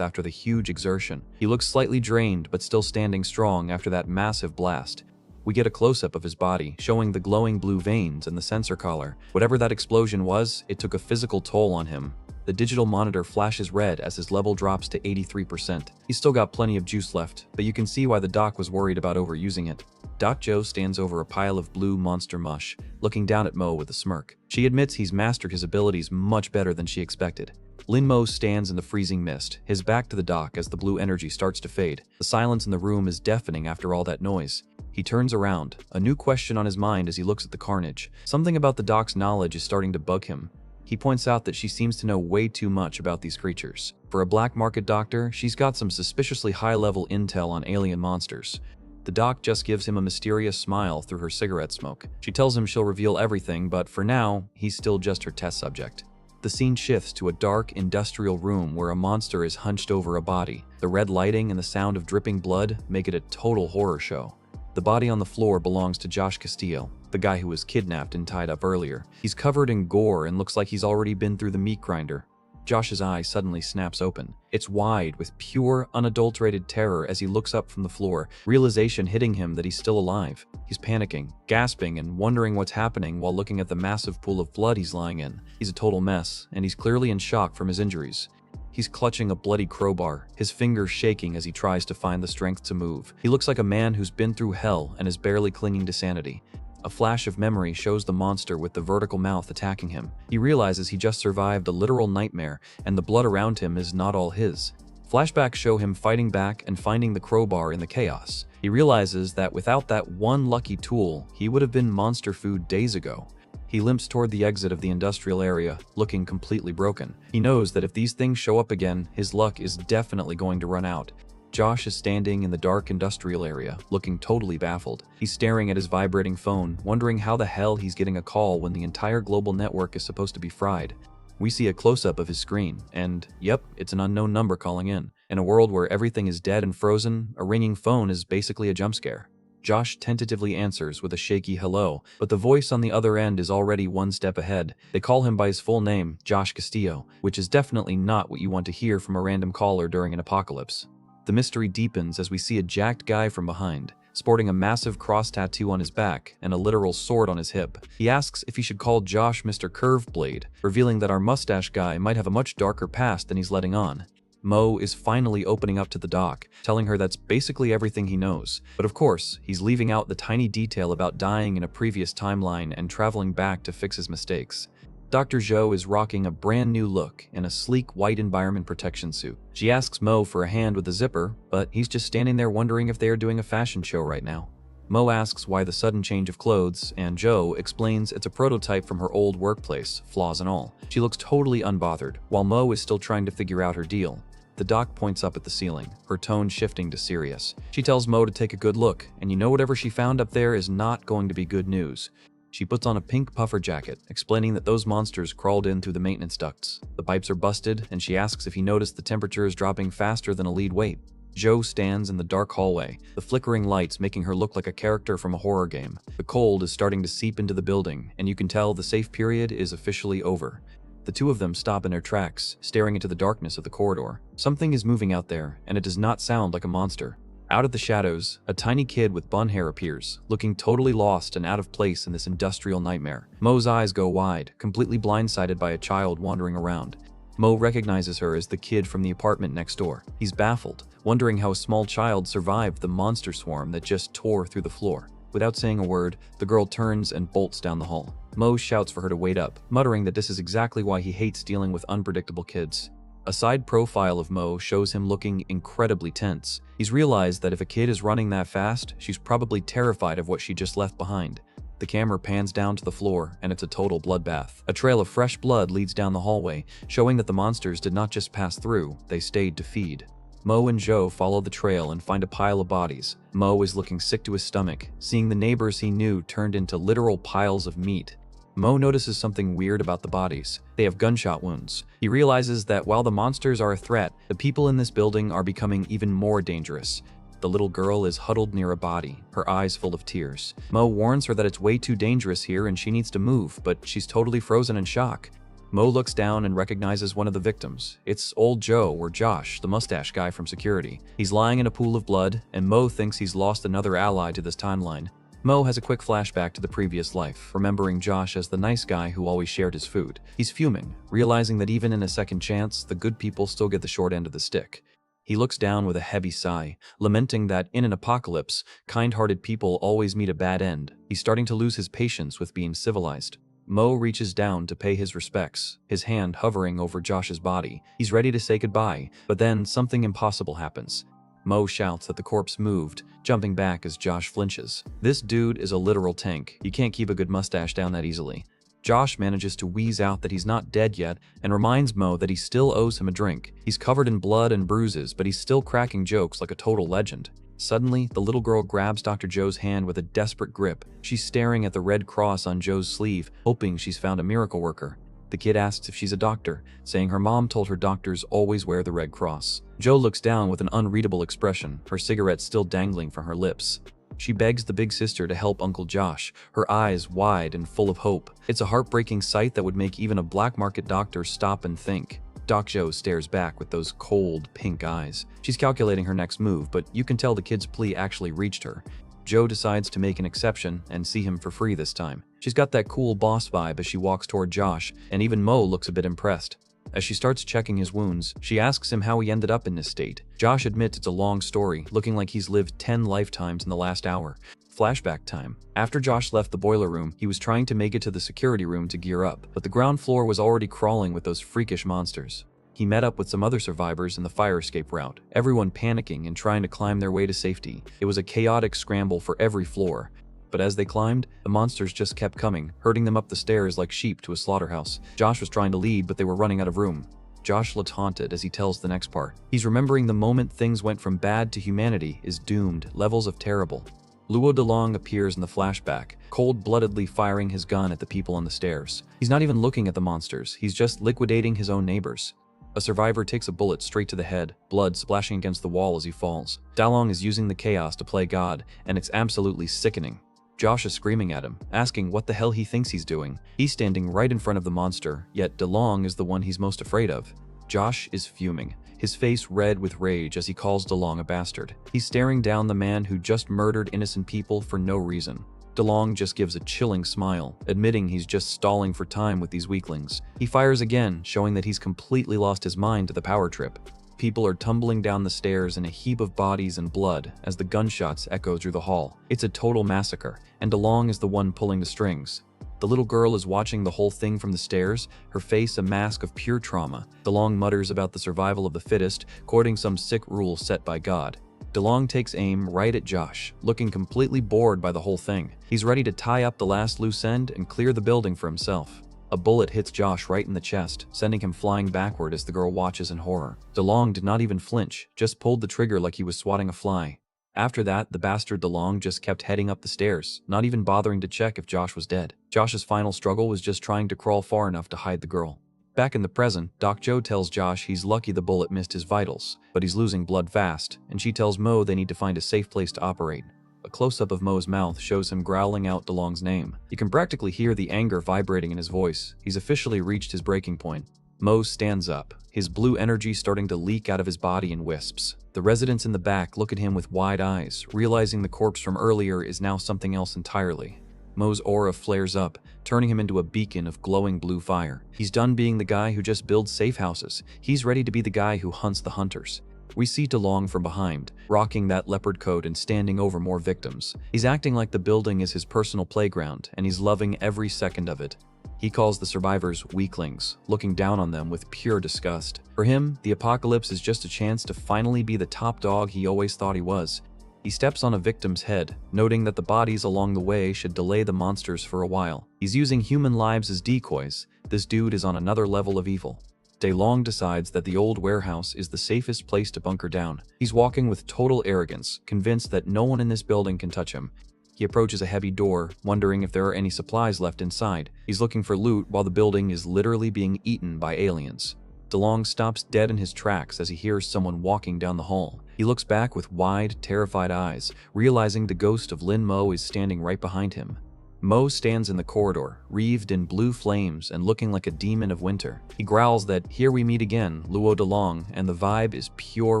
after the huge exertion. He looks slightly drained but still standing strong after that massive blast. We get a close-up of his body, showing the glowing blue veins and the sensor collar. Whatever that explosion was, it took a physical toll on him. The digital monitor flashes red as his level drops to 83%. He's still got plenty of juice left, but you can see why the doc was worried about overusing it. Doc Joe stands over a pile of blue monster mush, looking down at Mo with a smirk. She admits he's mastered his abilities much better than she expected. Lin Mo stands in the freezing mist, his back to the doc as the blue energy starts to fade. The silence in the room is deafening after all that noise. He turns around, a new question on his mind as he looks at the carnage. Something about the doc's knowledge is starting to bug him. He points out that she seems to know way too much about these creatures. For a black market doctor, she's got some suspiciously high-level intel on alien monsters. The doc just gives him a mysterious smile through her cigarette smoke. She tells him she'll reveal everything, but for now, he's still just her test subject. The scene shifts to a dark, industrial room where a monster is hunched over a body. The red lighting and the sound of dripping blood make it a total horror show. The body on the floor belongs to Josh Castillo, the guy who was kidnapped and tied up earlier. He's covered in gore and looks like he's already been through the meat grinder. Josh's eye suddenly snaps open. It's wide with pure, unadulterated terror as he looks up from the floor, realization hitting him that he's still alive. He's panicking, gasping, and wondering what's happening while looking at the massive pool of blood he's lying in. He's a total mess, and he's clearly in shock from his injuries. He's clutching a bloody crowbar, his fingers shaking as he tries to find the strength to move. He looks like a man who's been through hell and is barely clinging to sanity. A flash of memory shows the monster with the vertical mouth attacking him. He realizes he just survived a literal nightmare, and the blood around him is not all his. Flashbacks show him fighting back and finding the crowbar in the chaos. He realizes that without that one lucky tool, he would have been monster food days ago. He limps toward the exit of the industrial area, looking completely broken. He knows that if these things show up again, his luck is definitely going to run out. Josh is standing in the dark industrial area, looking totally baffled. He's staring at his vibrating phone, wondering how the hell he's getting a call when the entire global network is supposed to be fried. We see a close-up of his screen, and yep, it's an unknown number calling in. In a world where everything is dead and frozen, a ringing phone is basically a jump scare. Josh tentatively answers with a shaky hello, but the voice on the other end is already one step ahead. They call him by his full name, Josh Castillo, which is definitely not what you want to hear from a random caller during an apocalypse. The mystery deepens as we see a jacked guy from behind, sporting a massive cross tattoo on his back and a literal sword on his hip. He asks if he should call Josh Mr. Curveblade, revealing that our mustache guy might have a much darker past than he's letting on. Mo is finally opening up to the doc, telling her that's basically everything he knows. But of course, he's leaving out the tiny detail about dying in a previous timeline and traveling back to fix his mistakes. Dr. Zhou is rocking a brand new look in a sleek white environment protection suit. She asks Mo for a hand with the zipper, but he's just standing there wondering if they are doing a fashion show right now. Mo asks why the sudden change of clothes, and Zhou explains it's a prototype from her old workplace, flaws and all. She looks totally unbothered, while Mo is still trying to figure out her deal. The doc points up at the ceiling, her tone shifting to serious. She tells Mo to take a good look, and you know whatever she found up there is not going to be good news. She puts on a pink puffer jacket, explaining that those monsters crawled in through the maintenance ducts. The pipes are busted, and she asks if he noticed the temperature is dropping faster than a lead weight. Zhou stands in the dark hallway, the flickering lights making her look like a character from a horror game. The cold is starting to seep into the building, and you can tell the safe period is officially over. The two of them stop in their tracks, staring into the darkness of the corridor. Something is moving out there, and it does not sound like a monster. Out of the shadows, a tiny kid with bun hair appears, looking totally lost and out of place in this industrial nightmare. Mo's eyes go wide, completely blindsided by a child wandering around. Mo recognizes her as the kid from the apartment next door. He's baffled, wondering how a small child survived the monster swarm that just tore through the floor. Without saying a word, the girl turns and bolts down the hall. Mo shouts for her to wait up, muttering that this is exactly why he hates dealing with unpredictable kids. A side profile of Mo shows him looking incredibly tense. He's realized that if a kid is running that fast, she's probably terrified of what she just left behind. The camera pans down to the floor, and it's a total bloodbath. A trail of fresh blood leads down the hallway, showing that the monsters did not just pass through, they stayed to feed. Mo and Joe follow the trail and find a pile of bodies. Mo is looking sick to his stomach, seeing the neighbors he knew turned into literal piles of meat. Mo notices something weird about the bodies. They have gunshot wounds. He realizes that while the monsters are a threat, the people in this building are becoming even more dangerous. The little girl is huddled near a body, her eyes full of tears. Mo warns her that it's way too dangerous here and she needs to move, but she's totally frozen in shock. Mo looks down and recognizes one of the victims. It's old Joe, or Josh, the mustache guy from security. He's lying in a pool of blood, and Mo thinks he's lost another ally to this timeline. Mo has a quick flashback to the previous life, remembering Josh as the nice guy who always shared his food. He's fuming, realizing that even in a second chance, the good people still get the short end of the stick. He looks down with a heavy sigh, lamenting that in an apocalypse, kind-hearted people always meet a bad end. He's starting to lose his patience with being civilized. Mo reaches down to pay his respects, his hand hovering over Josh's body. He's ready to say goodbye, but then something impossible happens. Mo shouts that the corpse moved, jumping back as Josh flinches. This dude is a literal tank. You can't keep a good mustache down that easily. Josh manages to wheeze out that he's not dead yet and reminds Mo that he still owes him a drink. He's covered in blood and bruises, but he's still cracking jokes like a total legend. Suddenly, the little girl grabs Dr. Joe's hand with a desperate grip. She's staring at the red cross on Joe's sleeve, hoping she's found a miracle worker. The kid asks if she's a doctor, saying her mom told her doctors always wear the red cross. Joe looks down with an unreadable expression, her cigarette still dangling from her lips. She begs the big sister to help Uncle Josh, her eyes wide and full of hope. It's a heartbreaking sight that would make even a black market doctor stop and think. Doc Joe stares back with those cold, pink eyes. She's calculating her next move, but you can tell the kid's plea actually reached her. Joe decides to make an exception and see him for free this time. She's got that cool boss vibe as she walks toward Josh, and even Mo looks a bit impressed. As she starts checking his wounds, she asks him how he ended up in this state. Josh admits it's a long story, looking like he's lived 10 lifetimes in the last hour. Flashback time. After Josh left the boiler room, he was trying to make it to the security room to gear up, but the ground floor was already crawling with those freakish monsters. He met up with some other survivors in the fire escape route, everyone panicking and trying to climb their way to safety. It was a chaotic scramble for every floor. But as they climbed, the monsters just kept coming, herding them up the stairs like sheep to a slaughterhouse. Josh was trying to lead, but they were running out of room. Josh looks haunted as he tells the next part. He's remembering the moment things went from bad to humanity is doomed, levels of terrible. Luo DeLong appears in the flashback, cold-bloodedly firing his gun at the people on the stairs. He's not even looking at the monsters, he's just liquidating his own neighbors. A survivor takes a bullet straight to the head, blood splashing against the wall as he falls. Dalong is using the chaos to play God, and it's absolutely sickening. Josh is screaming at him, asking what the hell he thinks he's doing. He's standing right in front of the monster, yet DeLong is the one he's most afraid of. Josh is fuming, his face red with rage as he calls DeLong a bastard. He's staring down the man who just murdered innocent people for no reason. DeLong just gives a chilling smile, admitting he's just stalling for time with these weaklings. He fires again, showing that he's completely lost his mind to the power trip. People are tumbling down the stairs in a heap of bodies and blood as the gunshots echo through the hall. It's a total massacre, and DeLong is the one pulling the strings. The little girl is watching the whole thing from the stairs, her face a mask of pure trauma. DeLong mutters about the survival of the fittest, quoting some sick rule set by God. DeLong takes aim right at Josh, looking completely bored by the whole thing. He's ready to tie up the last loose end and clear the building for himself. A bullet hits Josh right in the chest, sending him flying backward as the girl watches in horror. DeLong did not even flinch, just pulled the trigger like he was swatting a fly. After that, the bastard DeLong just kept heading up the stairs, not even bothering to check if Josh was dead. Josh's final struggle was just trying to crawl far enough to hide the girl. Back in the present, Doc Joe tells Josh he's lucky the bullet missed his vitals, but he's losing blood fast, and she tells Mo they need to find a safe place to operate. A close-up of Mo's mouth shows him growling out DeLong's name. You can practically hear the anger vibrating in his voice. He's officially reached his breaking point. Mo stands up, his blue energy starting to leak out of his body in wisps. The residents in the back look at him with wide eyes, realizing the corpse from earlier is now something else entirely. Mo's aura flares up, turning him into a beacon of glowing blue fire. He's done being the guy who just builds safe houses. He's ready to be the guy who hunts the hunters. We see DeLong from behind, rocking that leopard coat and standing over more victims. He's acting like the building is his personal playground, and he's loving every second of it. He calls the survivors weaklings, looking down on them with pure disgust. For him, the apocalypse is just a chance to finally be the top dog he always thought he was. He steps on a victim's head, noting that the bodies along the way should delay the monsters for a while. He's using human lives as decoys. This dude is on another level of evil. DeLong decides that the old warehouse is the safest place to bunker down. He's walking with total arrogance, convinced that no one in this building can touch him. He approaches a heavy door, wondering if there are any supplies left inside. He's looking for loot while the building is literally being eaten by aliens. DeLong stops dead in his tracks as he hears someone walking down the hall. He looks back with wide, terrified eyes, realizing the ghost of Lin Mo is standing right behind him. Mo stands in the corridor, wreathed in blue flames and looking like a demon of winter. He growls that, "Here we meet again, Luo DeLong," and the vibe is pure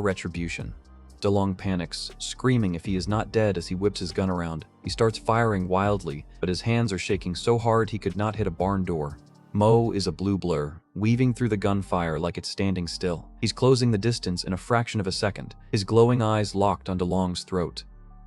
retribution. DeLong panics, screaming if he is not dead as he whips his gun around. He starts firing wildly, but his hands are shaking so hard he could not hit a barn door. Mo is a blue blur, weaving through the gunfire like it's standing still. He's closing the distance in a fraction of a second, his glowing eyes locked on DeLong's throat.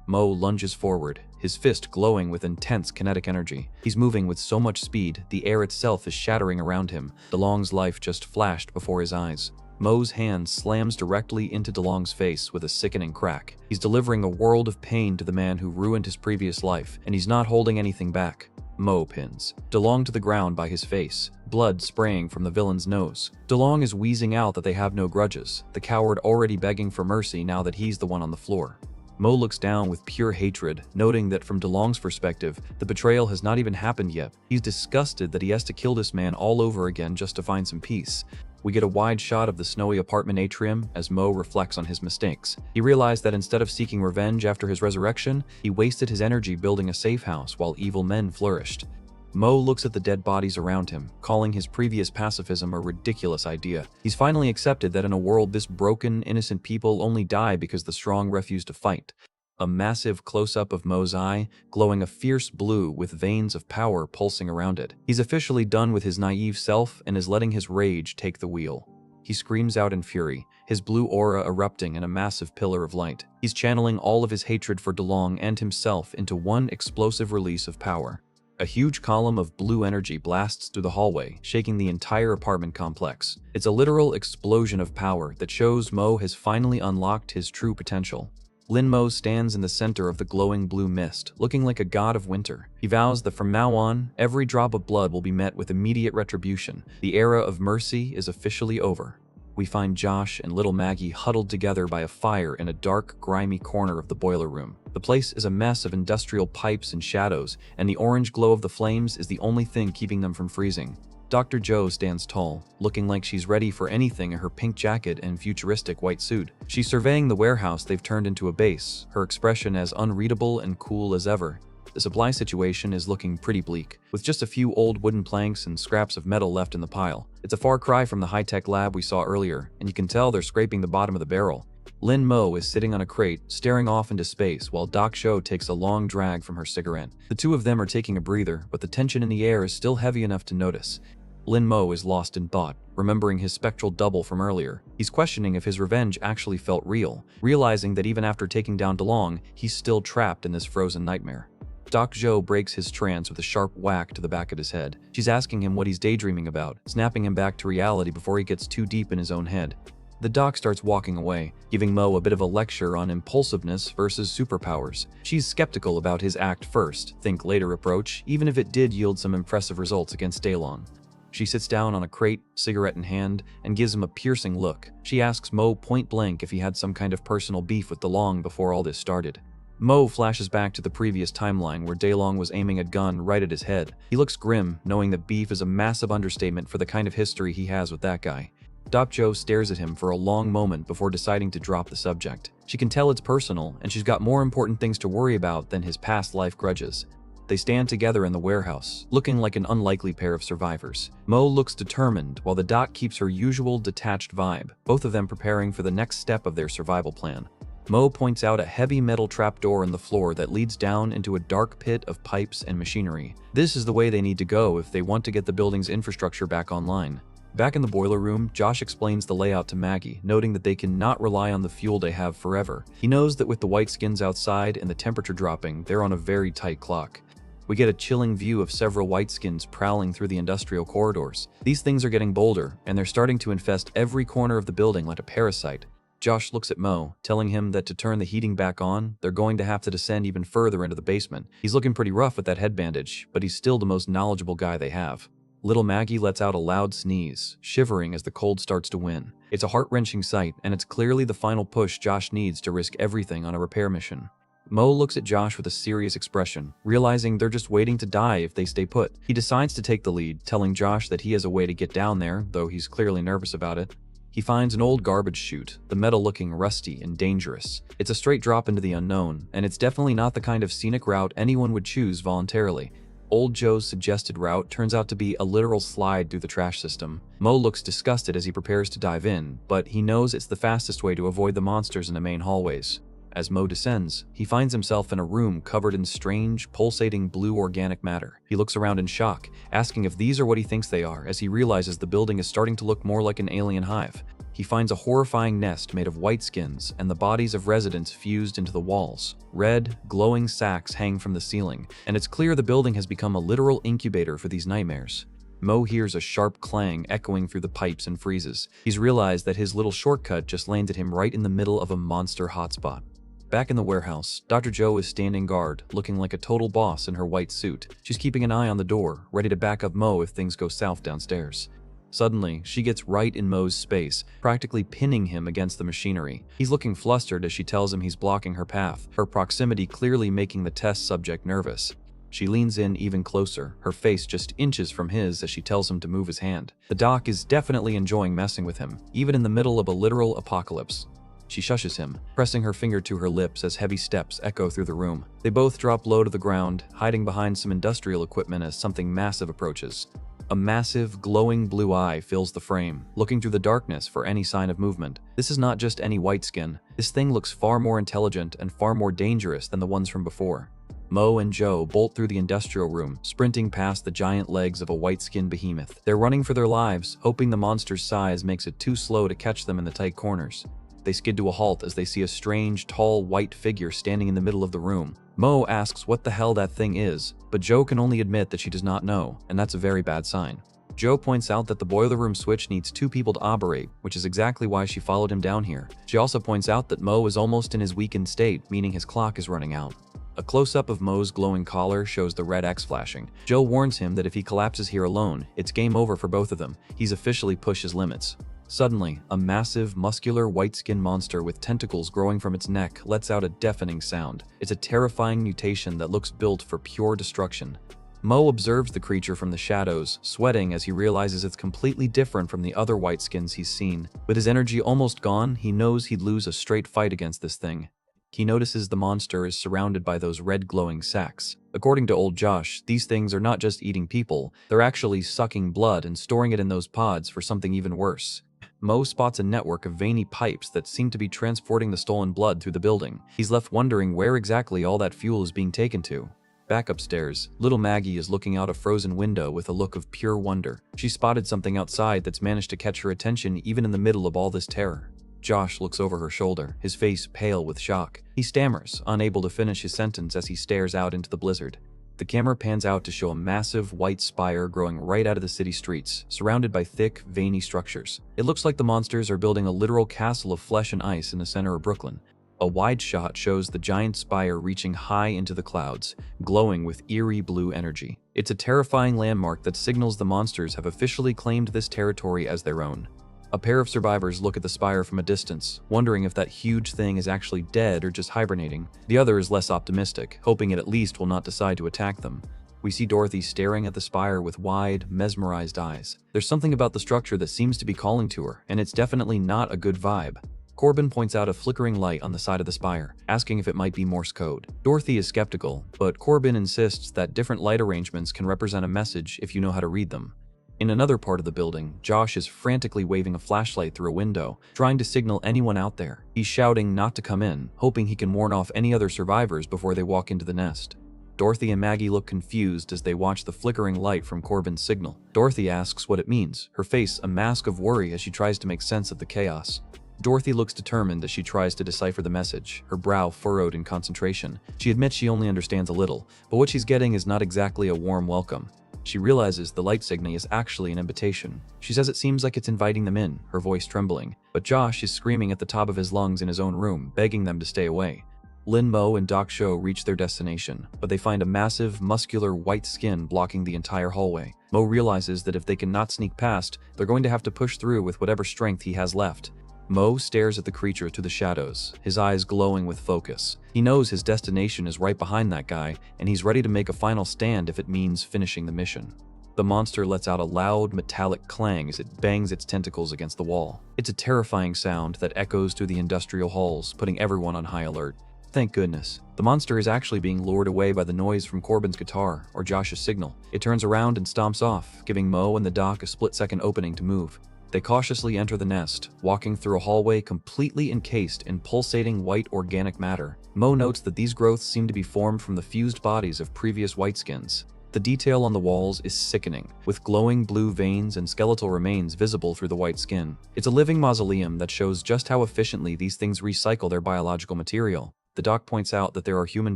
Mo lunges forward, his fist glowing with intense kinetic energy. He's moving with so much speed, the air itself is shattering around him. DeLong's life just flashed before his eyes. Mo's hand slams directly into DeLong's face with a sickening crack. He's delivering a world of pain to the man who ruined his previous life, and he's not holding anything back. Mo pins DeLong to the ground by his face, blood spraying from the villain's nose. DeLong is wheezing out that they have no grudges, the coward already begging for mercy now that he's the one on the floor. Mo looks down with pure hatred, noting that from DeLong's perspective, the betrayal has not even happened yet. He's disgusted that he has to kill this man all over again just to find some peace. We get a wide shot of the snowy apartment atrium as Mo reflects on his mistakes. He realized that instead of seeking revenge after his resurrection, he wasted his energy building a safe house while evil men flourished. Mo looks at the dead bodies around him, calling his previous pacifism a ridiculous idea. He's finally accepted that in a world this broken, innocent people only die because the strong refuse to fight. A massive close-up of Mo's eye, glowing a fierce blue with veins of power pulsing around it. He's officially done with his naive self and is letting his rage take the wheel. He screams out in fury, his blue aura erupting in a massive pillar of light. He's channeling all of his hatred for DeLong and himself into one explosive release of power. A huge column of blue energy blasts through the hallway, shaking the entire apartment complex. It's a literal explosion of power that shows Mo has finally unlocked his true potential. Lin Mo stands in the center of the glowing blue mist, looking like a god of winter. He vows that from now on, every drop of blood will be met with immediate retribution. The era of mercy is officially over. We find Josh and little Maggie huddled together by a fire in a dark, grimy corner of the boiler room. The place is a mess of industrial pipes and shadows, and the orange glow of the flames is the only thing keeping them from freezing. Dr. Joe stands tall, looking like she's ready for anything in her pink jacket and futuristic white suit. She's surveying the warehouse they've turned into a base, her expression as unreadable and cool as ever. The supply situation is looking pretty bleak, with just a few old wooden planks and scraps of metal left in the pile. It's a far cry from the high-tech lab we saw earlier, and you can tell they're scraping the bottom of the barrel. Lin Mo is sitting on a crate, staring off into space while Doc Shou takes a long drag from her cigarette. The two of them are taking a breather, but the tension in the air is still heavy enough to notice. Lin Mo is lost in thought, remembering his spectral double from earlier. He's questioning if his revenge actually felt real, realizing that even after taking down DeLong, he's still trapped in this frozen nightmare. Doc Joe breaks his trance with a sharp whack to the back of his head. She's asking him what he's daydreaming about, snapping him back to reality before he gets too deep in his own head. The doc starts walking away, giving Mo a bit of a lecture on impulsiveness versus superpowers. She's skeptical about his act first, think later approach, even if it did yield some impressive results against DeLong. She sits down on a crate, cigarette in hand, and gives him a piercing look. She asks Mo point blank if he had some kind of personal beef with DeLong before all this started. Mo flashes back to the previous timeline where DeLong was aiming a gun right at his head. He looks grim, knowing that beef is a massive understatement for the kind of history he has with that guy. Doc Joe stares at him for a long moment before deciding to drop the subject. She can tell it's personal, and she's got more important things to worry about than his past life grudges. They stand together in the warehouse, looking like an unlikely pair of survivors. Mo looks determined, while the doc keeps her usual detached vibe, both of them preparing for the next step of their survival plan. Mo points out a heavy metal trapdoor in the floor that leads down into a dark pit of pipes and machinery. This is the way they need to go if they want to get the building's infrastructure back online. Back in the boiler room, Josh explains the layout to Maggie, noting that they cannot rely on the fuel they have forever. He knows that with the white skins outside and the temperature dropping, they're on a very tight clock. We get a chilling view of several white skins prowling through the industrial corridors. These things are getting bolder, and they're starting to infest every corner of the building like a parasite. Josh looks at Mo, telling him that to turn the heating back on, they're going to have to descend even further into the basement. He's looking pretty rough with that head bandage, but he's still the most knowledgeable guy they have. Little Maggie lets out a loud sneeze, shivering as the cold starts to win. It's a heart-wrenching sight, and it's clearly the final push Josh needs to risk everything on a repair mission. Mo looks at Josh with a serious expression, realizing they're just waiting to die if they stay put. He decides to take the lead, telling Josh that he has a way to get down there, though he's clearly nervous about it. He finds an old garbage chute, the metal looking rusty and dangerous. It's a straight drop into the unknown, and it's definitely not the kind of scenic route anyone would choose voluntarily. Old Joe's suggested route turns out to be a literal slide through the trash system. Mo looks disgusted as he prepares to dive in, but he knows it's the fastest way to avoid the monsters in the main hallways. As Mo descends, he finds himself in a room covered in strange, pulsating blue organic matter. He looks around in shock, asking if these are what he thinks they are, as he realizes the building is starting to look more like an alien hive. He finds a horrifying nest made of white skins and the bodies of residents fused into the walls. Red, glowing sacks hang from the ceiling, and it's clear the building has become a literal incubator for these nightmares. Mo hears a sharp clang echoing through the pipes and freezes. He's realized that his little shortcut just landed him right in the middle of a monster hotspot. Back in the warehouse, Dr. Joe is standing guard, looking like a total boss in her white suit. She's keeping an eye on the door, ready to back up Mo if things go south downstairs. Suddenly, she gets right in Mo's space, practically pinning him against the machinery. He's looking flustered as she tells him he's blocking her path, her proximity clearly making the test subject nervous. She leans in even closer, her face just inches from his as she tells him to move his hand. The doc is definitely enjoying messing with him, even in the middle of a literal apocalypse. She shushes him, pressing her finger to her lips as heavy steps echo through the room. They both drop low to the ground, hiding behind some industrial equipment as something massive approaches. A massive, glowing blue eye fills the frame, looking through the darkness for any sign of movement. This is not just any white skin. This thing looks far more intelligent and far more dangerous than the ones from before. Mo and Joe bolt through the industrial room, sprinting past the giant legs of a white-skinned behemoth. They're running for their lives, hoping the monster's size makes it too slow to catch them in the tight corners. They skid to a halt as they see a strange, tall, white figure standing in the middle of the room. Mo asks what the hell that thing is, but Joe can only admit that she does not know, and that's a very bad sign. Joe points out that the boiler room switch needs 2 people to operate, which is exactly why she followed him down here. She also points out that Mo is almost in his weakened state, meaning his clock is running out. A close-up of Mo's glowing collar shows the red X flashing. Joe warns him that if he collapses here alone, it's game over for both of them. He's officially pushed his limits. Suddenly, a massive, muscular, white-skinned monster with tentacles growing from its neck lets out a deafening sound. It's a terrifying mutation that looks built for pure destruction. Mo observes the creature from the shadows, sweating as he realizes it's completely different from the other white skins he's seen. With his energy almost gone, he knows he'd lose a straight fight against this thing. He notices the monster is surrounded by those red glowing sacs. According to old Josh, these things are not just eating people, they're actually sucking blood and storing it in those pods for something even worse. Mo spots a network of veiny pipes that seem to be transporting the stolen blood through the building. He's left wondering where exactly all that fuel is being taken to. Back upstairs, little Maggie is looking out a frozen window with a look of pure wonder. She spotted something outside that's managed to catch her attention even in the middle of all this terror. Josh looks over her shoulder, his face pale with shock. He stammers, unable to finish his sentence as he stares out into the blizzard. The camera pans out to show a massive white spire growing right out of the city streets, surrounded by thick, veiny structures. It looks like the monsters are building a literal castle of flesh and ice in the center of Brooklyn. A wide shot shows the giant spire reaching high into the clouds, glowing with eerie blue energy. It's a terrifying landmark that signals the monsters have officially claimed this territory as their own. A pair of survivors look at the spire from a distance, wondering if that huge thing is actually dead or just hibernating. The other is less optimistic, hoping it at least will not decide to attack them. We see Dorothy staring at the spire with wide, mesmerized eyes. There's something about the structure that seems to be calling to her, and it's definitely not a good vibe. Corbin points out a flickering light on the side of the spire, asking if it might be Morse code. Dorothy is skeptical, but Corbin insists that different light arrangements can represent a message if you know how to read them. In another part of the building, Josh is frantically waving a flashlight through a window, trying to signal anyone out there. He's shouting not to come in, hoping he can warn off any other survivors before they walk into the nest. Dorothy and Maggie look confused as they watch the flickering light from Corbin's signal. Dorothy asks what it means, her face a mask of worry as she tries to make sense of the chaos. Dorothy looks determined as she tries to decipher the message, her brow furrowed in concentration. She admits she only understands a little, but what she's getting is not exactly a warm welcome. She realizes the light signal is actually an invitation. She says it seems like it's inviting them in, her voice trembling. But Josh is screaming at the top of his lungs in his own room, begging them to stay away. Lin Mo and Doc Shou reach their destination, but they find a massive, muscular white skin blocking the entire hallway. Mo realizes that if they cannot sneak past, they're going to have to push through with whatever strength he has left. Mo stares at the creature through the shadows, his eyes glowing with focus. He knows his destination is right behind that guy, and he's ready to make a final stand if it means finishing the mission. The monster lets out a loud, metallic clang as it bangs its tentacles against the wall. It's a terrifying sound that echoes through the industrial halls, putting everyone on high alert. Thank goodness. The monster is actually being lured away by the noise from Corbin's guitar, or Josh's signal. It turns around and stomps off, giving Mo and the Doc a split-second opening to move. They cautiously enter the nest, walking through a hallway completely encased in pulsating white organic matter. Mo notes that these growths seem to be formed from the fused bodies of previous whiteskins. The detail on the walls is sickening, with glowing blue veins and skeletal remains visible through the white skin. It's a living mausoleum that shows just how efficiently these things recycle their biological material. The Doc points out that there are human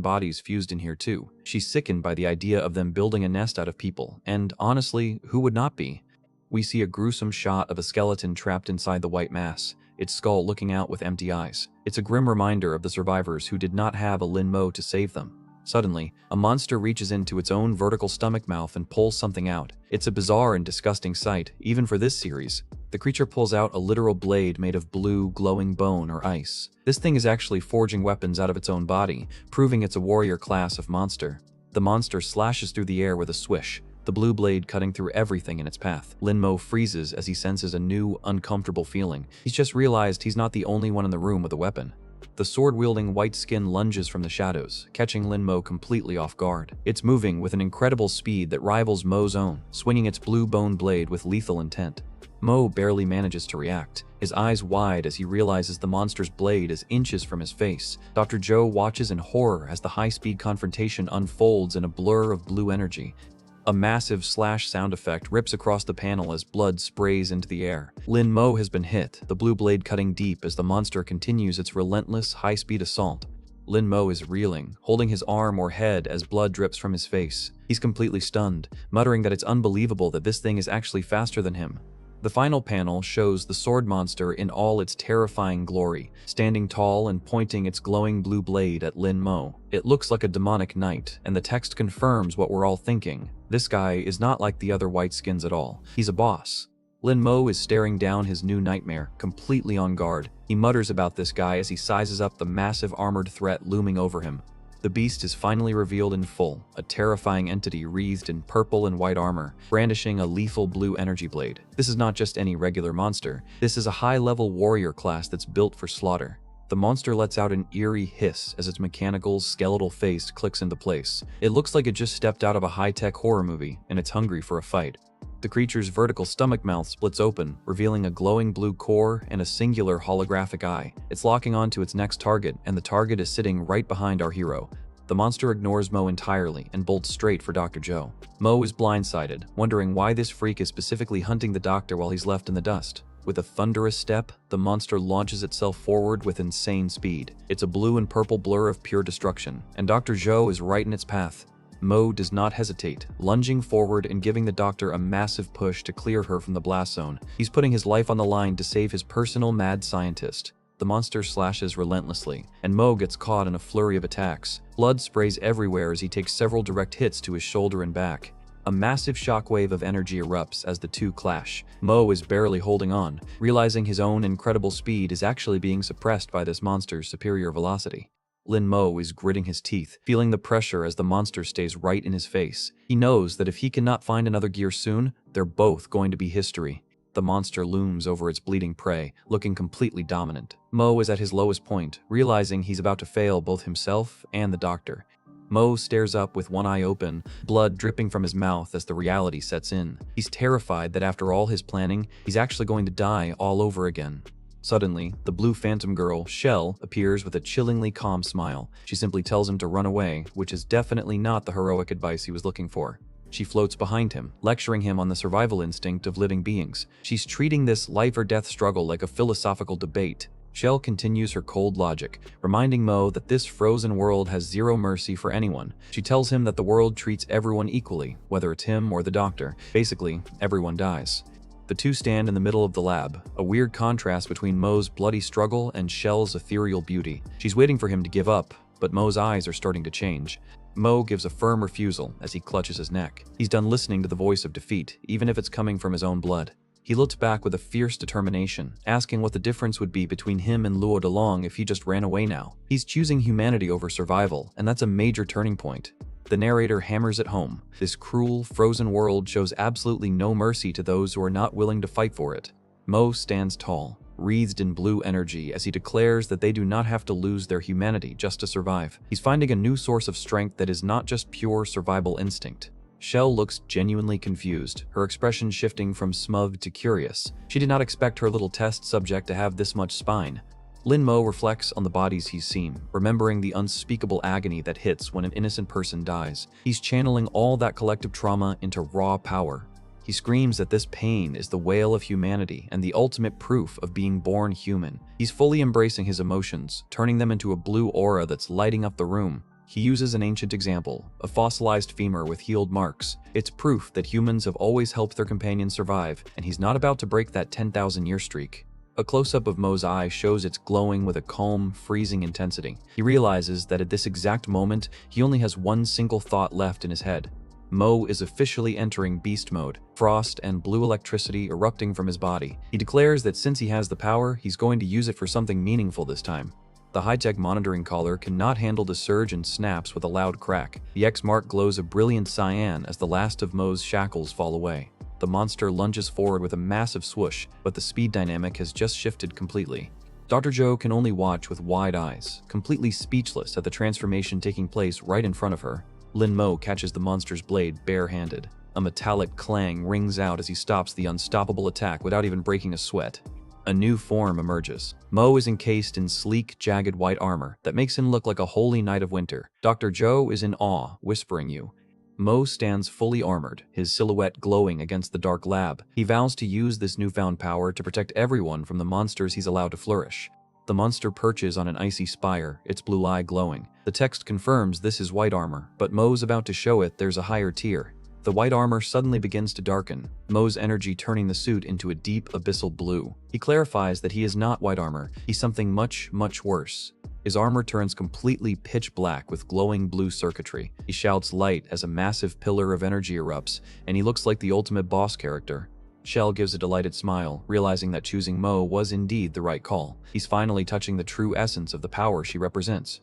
bodies fused in here too. She's sickened by the idea of them building a nest out of people, and honestly, who would not be? We see a gruesome shot of a skeleton trapped inside the white mass, its skull looking out with empty eyes. It's a grim reminder of the survivors who did not have a Lin Mo to save them. Suddenly, a monster reaches into its own vertical stomach mouth and pulls something out. It's a bizarre and disgusting sight, even for this series. The creature pulls out a literal blade made of blue, glowing bone or ice. This thing is actually forging weapons out of its own body, proving it's a warrior class of monster. The monster slashes through the air with a swish, the blue blade cutting through everything in its path. Lin Mo freezes as he senses a new, uncomfortable feeling. He's just realized he's not the only one in the room with a weapon. The sword-wielding white skin lunges from the shadows, catching Lin Mo completely off guard. It's moving with an incredible speed that rivals Mo's own, swinging its blue bone blade with lethal intent. Mo barely manages to react, his eyes wide as he realizes the monster's blade is inches from his face. Dr. Joe watches in horror as the high-speed confrontation unfolds in a blur of blue energy. A massive slash sound effect rips across the panel as blood sprays into the air. Lin Mo has been hit, the blue blade cutting deep as the monster continues its relentless, high-speed assault. Lin Mo is reeling, holding his arm or head as blood drips from his face. He's completely stunned, muttering that it's unbelievable that this thing is actually faster than him. The final panel shows the sword monster in all its terrifying glory, standing tall and pointing its glowing blue blade at Lin Mo. It looks like a demonic knight, and the text confirms what we're all thinking. This guy is not like the other whiteskins at all. He's a boss. Lin Mo is staring down his new nightmare, completely on guard. He mutters about this guy as he sizes up the massive armored threat looming over him. The beast is finally revealed in full, a terrifying entity wreathed in purple and white armor, brandishing a lethal blue energy blade. This is not just any regular monster. This is a high-level warrior class that's built for slaughter. The monster lets out an eerie hiss as its mechanical, skeletal face clicks into place. It looks like it just stepped out of a high-tech horror movie, and it's hungry for a fight. The creature's vertical stomach mouth splits open, revealing a glowing blue core and a singular holographic eye. It's locking onto its next target, and the target is sitting right behind our hero. The monster ignores Mo entirely and bolts straight for Dr. Joe. Mo is blindsided, wondering why this freak is specifically hunting the doctor while he's left in the dust. With a thunderous step, the monster launches itself forward with insane speed. It's a blue and purple blur of pure destruction, and Dr. Joe is right in its path. Mo does not hesitate, lunging forward and giving the doctor a massive push to clear her from the blast zone. He's putting his life on the line to save his personal mad scientist. The monster slashes relentlessly, and Mo gets caught in a flurry of attacks. Blood sprays everywhere as he takes several direct hits to his shoulder and back. A massive shockwave of energy erupts as the two clash. Mo is barely holding on, realizing his own incredible speed is actually being suppressed by this monster's superior velocity. Lin Mo is gritting his teeth, feeling the pressure as the monster stays right in his face. He knows that if he cannot find another gear soon, they're both going to be history. The monster looms over its bleeding prey, looking completely dominant. Mo is at his lowest point, realizing he's about to fail both himself and the doctor. Mo stares up with one eye open, blood dripping from his mouth as the reality sets in. He's terrified that after all his planning, he's actually going to die all over again. Suddenly, the blue phantom girl, Shell, appears with a chillingly calm smile. She simply tells him to run away, which is definitely not the heroic advice he was looking for. She floats behind him, lecturing him on the survival instinct of living beings. She's treating this life-or-death struggle like a philosophical debate. Shell continues her cold logic, reminding Mo that this frozen world has zero mercy for anyone. She tells him that the world treats everyone equally, whether it's him or the doctor. Basically, everyone dies. The two stand in the middle of the lab, a weird contrast between Mo's bloody struggle and Shell's ethereal beauty. She's waiting for him to give up, but Mo's eyes are starting to change. Mo gives a firm refusal as he clutches his neck. He's done listening to the voice of defeat, even if it's coming from his own blood. He looked back with a fierce determination, asking what the difference would be between him and Luo Delong if he just ran away now. He's choosing humanity over survival, and that's a major turning point. The narrator hammers it home. This cruel, frozen world shows absolutely no mercy to those who are not willing to fight for it. Mo stands tall, wreathed in blue energy as he declares that they do not have to lose their humanity just to survive. He's finding a new source of strength that is not just pure survival instinct. Shell looks genuinely confused, her expression shifting from smug to curious. She did not expect her little test subject to have this much spine. Lin Mo reflects on the bodies he's seen, remembering the unspeakable agony that hits when an innocent person dies. He's channeling all that collective trauma into raw power. He screams that this pain is the wail of humanity and the ultimate proof of being born human. He's fully embracing his emotions, turning them into a blue aura that's lighting up the room. He uses an ancient example, a fossilized femur with healed marks. It's proof that humans have always helped their companions survive, and he's not about to break that 10,000-year streak. A close-up of Mo's eye shows it's glowing with a calm, freezing intensity. He realizes that at this exact moment, he only has one single thought left in his head. Mo is officially entering beast mode, frost and blue electricity erupting from his body. He declares that since he has the power, he's going to use it for something meaningful this time. The high-tech monitoring collar cannot handle the surge and snaps with a loud crack. The X mark glows a brilliant cyan as the last of Mo's shackles fall away. The monster lunges forward with a massive swoosh, but the speed dynamic has just shifted completely. Dr. Joe can only watch with wide eyes, completely speechless at the transformation taking place right in front of her. Lin Mo catches the monster's blade bare-handed. A metallic clang rings out as he stops the unstoppable attack without even breaking a sweat. A new form emerges. Mo is encased in sleek, jagged white armor that makes him look like a holy knight of winter. Dr. Joe is in awe, whispering you. Mo stands fully armored, his silhouette glowing against the dark lab. He vows to use this newfound power to protect everyone from the monsters he's allowed to flourish. The monster perches on an icy spire, its blue eye glowing. The text confirms this is white armor, but Mo's about to show it there's a higher tier. The white armor suddenly begins to darken, Mo's energy turning the suit into a deep, abyssal blue. He clarifies that he is not white armor, he's something much, much worse. His armor turns completely pitch black with glowing blue circuitry. He shouts light as a massive pillar of energy erupts, and he looks like the ultimate boss character. Shell gives a delighted smile, realizing that choosing Mo was indeed the right call. He's finally touching the true essence of the power she represents.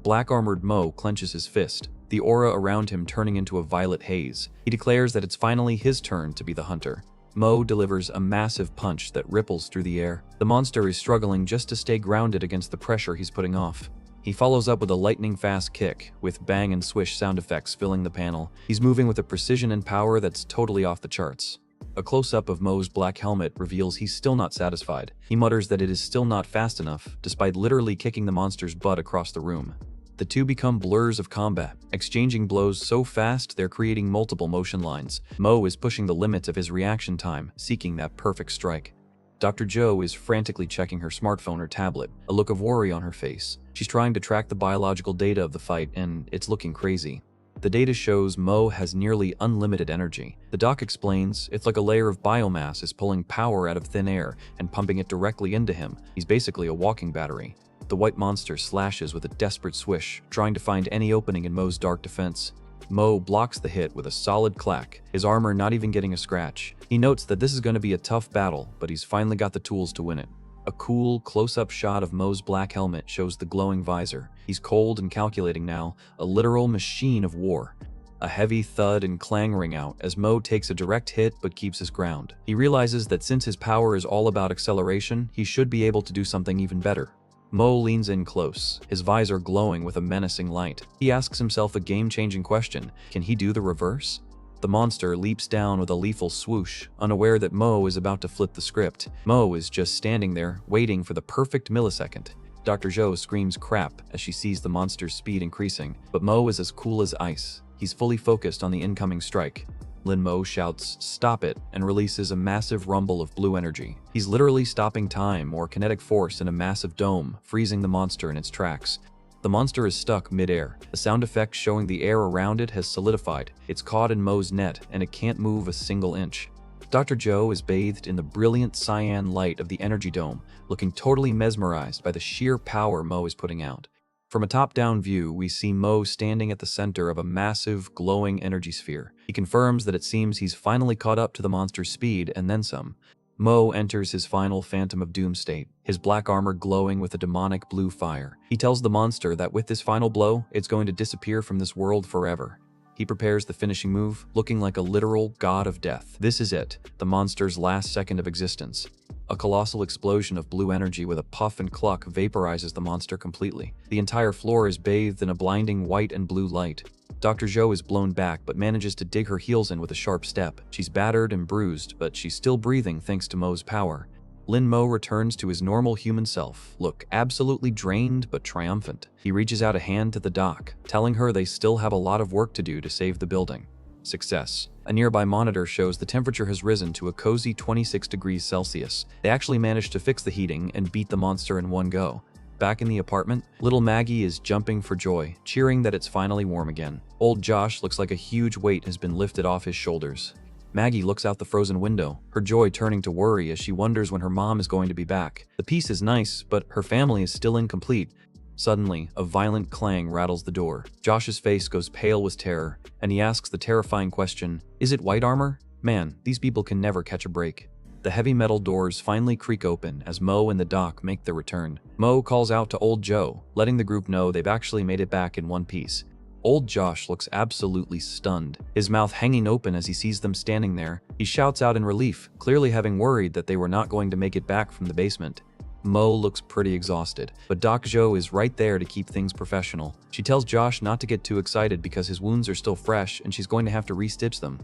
Black-armored Mo clenches his fist, the aura around him turning into a violet haze. He declares that it's finally his turn to be the hunter. Mo delivers a massive punch that ripples through the air. The monster is struggling just to stay grounded against the pressure he's putting off. He follows up with a lightning-fast kick, with bang and swish sound effects filling the panel. He's moving with a precision and power that's totally off the charts. A close-up of Mo's black helmet reveals he's still not satisfied. He mutters that it is still not fast enough, despite literally kicking the monster's butt across the room. The two become blurs of combat, exchanging blows so fast they're creating multiple motion lines. Mo is pushing the limits of his reaction time, seeking that perfect strike. Dr. Joe is frantically checking her smartphone or tablet, a look of worry on her face. She's trying to track the biological data of the fight, and it's looking crazy. The data shows Mo has nearly unlimited energy. The doc explains it's like a layer of biomass is pulling power out of thin air and pumping it directly into him. He's basically a walking battery. The white monster slashes with a desperate swish, trying to find any opening in Mo's dark defense. Mo blocks the hit with a solid clack, his armor not even getting a scratch. He notes that this is going to be a tough battle, but he's finally got the tools to win it. A cool, close-up shot of Mo's black helmet shows the glowing visor. He's cold and calculating now, a literal machine of war. A heavy thud and clang ring out as Mo takes a direct hit but keeps his ground. He realizes that since his power is all about acceleration, he should be able to do something even better. Mo leans in close, his visor glowing with a menacing light. He asks himself a game-changing question: can he do the reverse? The monster leaps down with a lethal swoosh, unaware that Mo is about to flip the script. Mo is just standing there, waiting for the perfect millisecond. Dr. Zhou screams crap as she sees the monster's speed increasing, but Mo is as cool as ice. He's fully focused on the incoming strike. Lin Mo shouts, "Stop it," and releases a massive rumble of blue energy. He's literally stopping time or kinetic force in a massive dome, freezing the monster in its tracks. The monster is stuck mid-air. The sound effect showing the air around it has solidified. It's caught in Mo's net, and it can't move a single inch. Dr. Zhou is bathed in the brilliant cyan light of the energy dome, looking totally mesmerized by the sheer power Mo is putting out. From a top-down view, we see Mo standing at the center of a massive, glowing energy sphere. He confirms that it seems he's finally caught up to the monster's speed, and then some. Mo enters his final Phantom of Doom state, his black armor glowing with a demonic blue fire. He tells the monster that with this final blow, it's going to disappear from this world forever. He prepares the finishing move, looking like a literal god of death. This is it, the monster's last second of existence. A colossal explosion of blue energy with a puff and cluck vaporizes the monster completely. The entire floor is bathed in a blinding white and blue light. Dr. Zhou is blown back but manages to dig her heels in with a sharp step. She's battered and bruised, but she's still breathing thanks to Mo's power. Lin Mo returns to his normal human self, look absolutely drained but triumphant. He reaches out a hand to the doc, telling her they still have a lot of work to do to save the building. Success. A nearby monitor shows the temperature has risen to a cozy 26 degrees Celsius. They actually managed to fix the heating and beat the monster in one go. Back in the apartment, little Maggie is jumping for joy, cheering that it's finally warm again. Old Josh looks like a huge weight has been lifted off his shoulders. Maggie looks out the frozen window, her joy turning to worry as she wonders when her mom is going to be back. The peace is nice, but her family is still incomplete. Suddenly, a violent clang rattles the door. Josh's face goes pale with terror, and he asks the terrifying question, "Is it white armor? Man, these people can never catch a break." The heavy metal doors finally creak open as Mo and the doc make their return. Mo calls out to Old Joe, letting the group know they've actually made it back in one piece. Old Josh looks absolutely stunned, his mouth hanging open as he sees them standing there. He shouts out in relief, clearly having worried that they were not going to make it back from the basement. Mo looks pretty exhausted, but Doc Zhou is right there to keep things professional. She tells Josh not to get too excited because his wounds are still fresh and she's going to have to re-stitch them.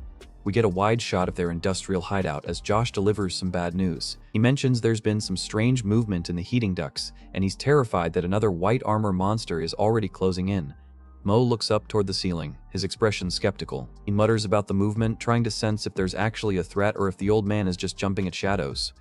We get a wide shot of their industrial hideout as Josh delivers some bad news. He mentions there's been some strange movement in the heating ducts, and he's terrified that another white armor monster is already closing in. Mo looks up toward the ceiling, his expression skeptical. He mutters about the movement, trying to sense if there's actually a threat or if the old man is just jumping at shadows.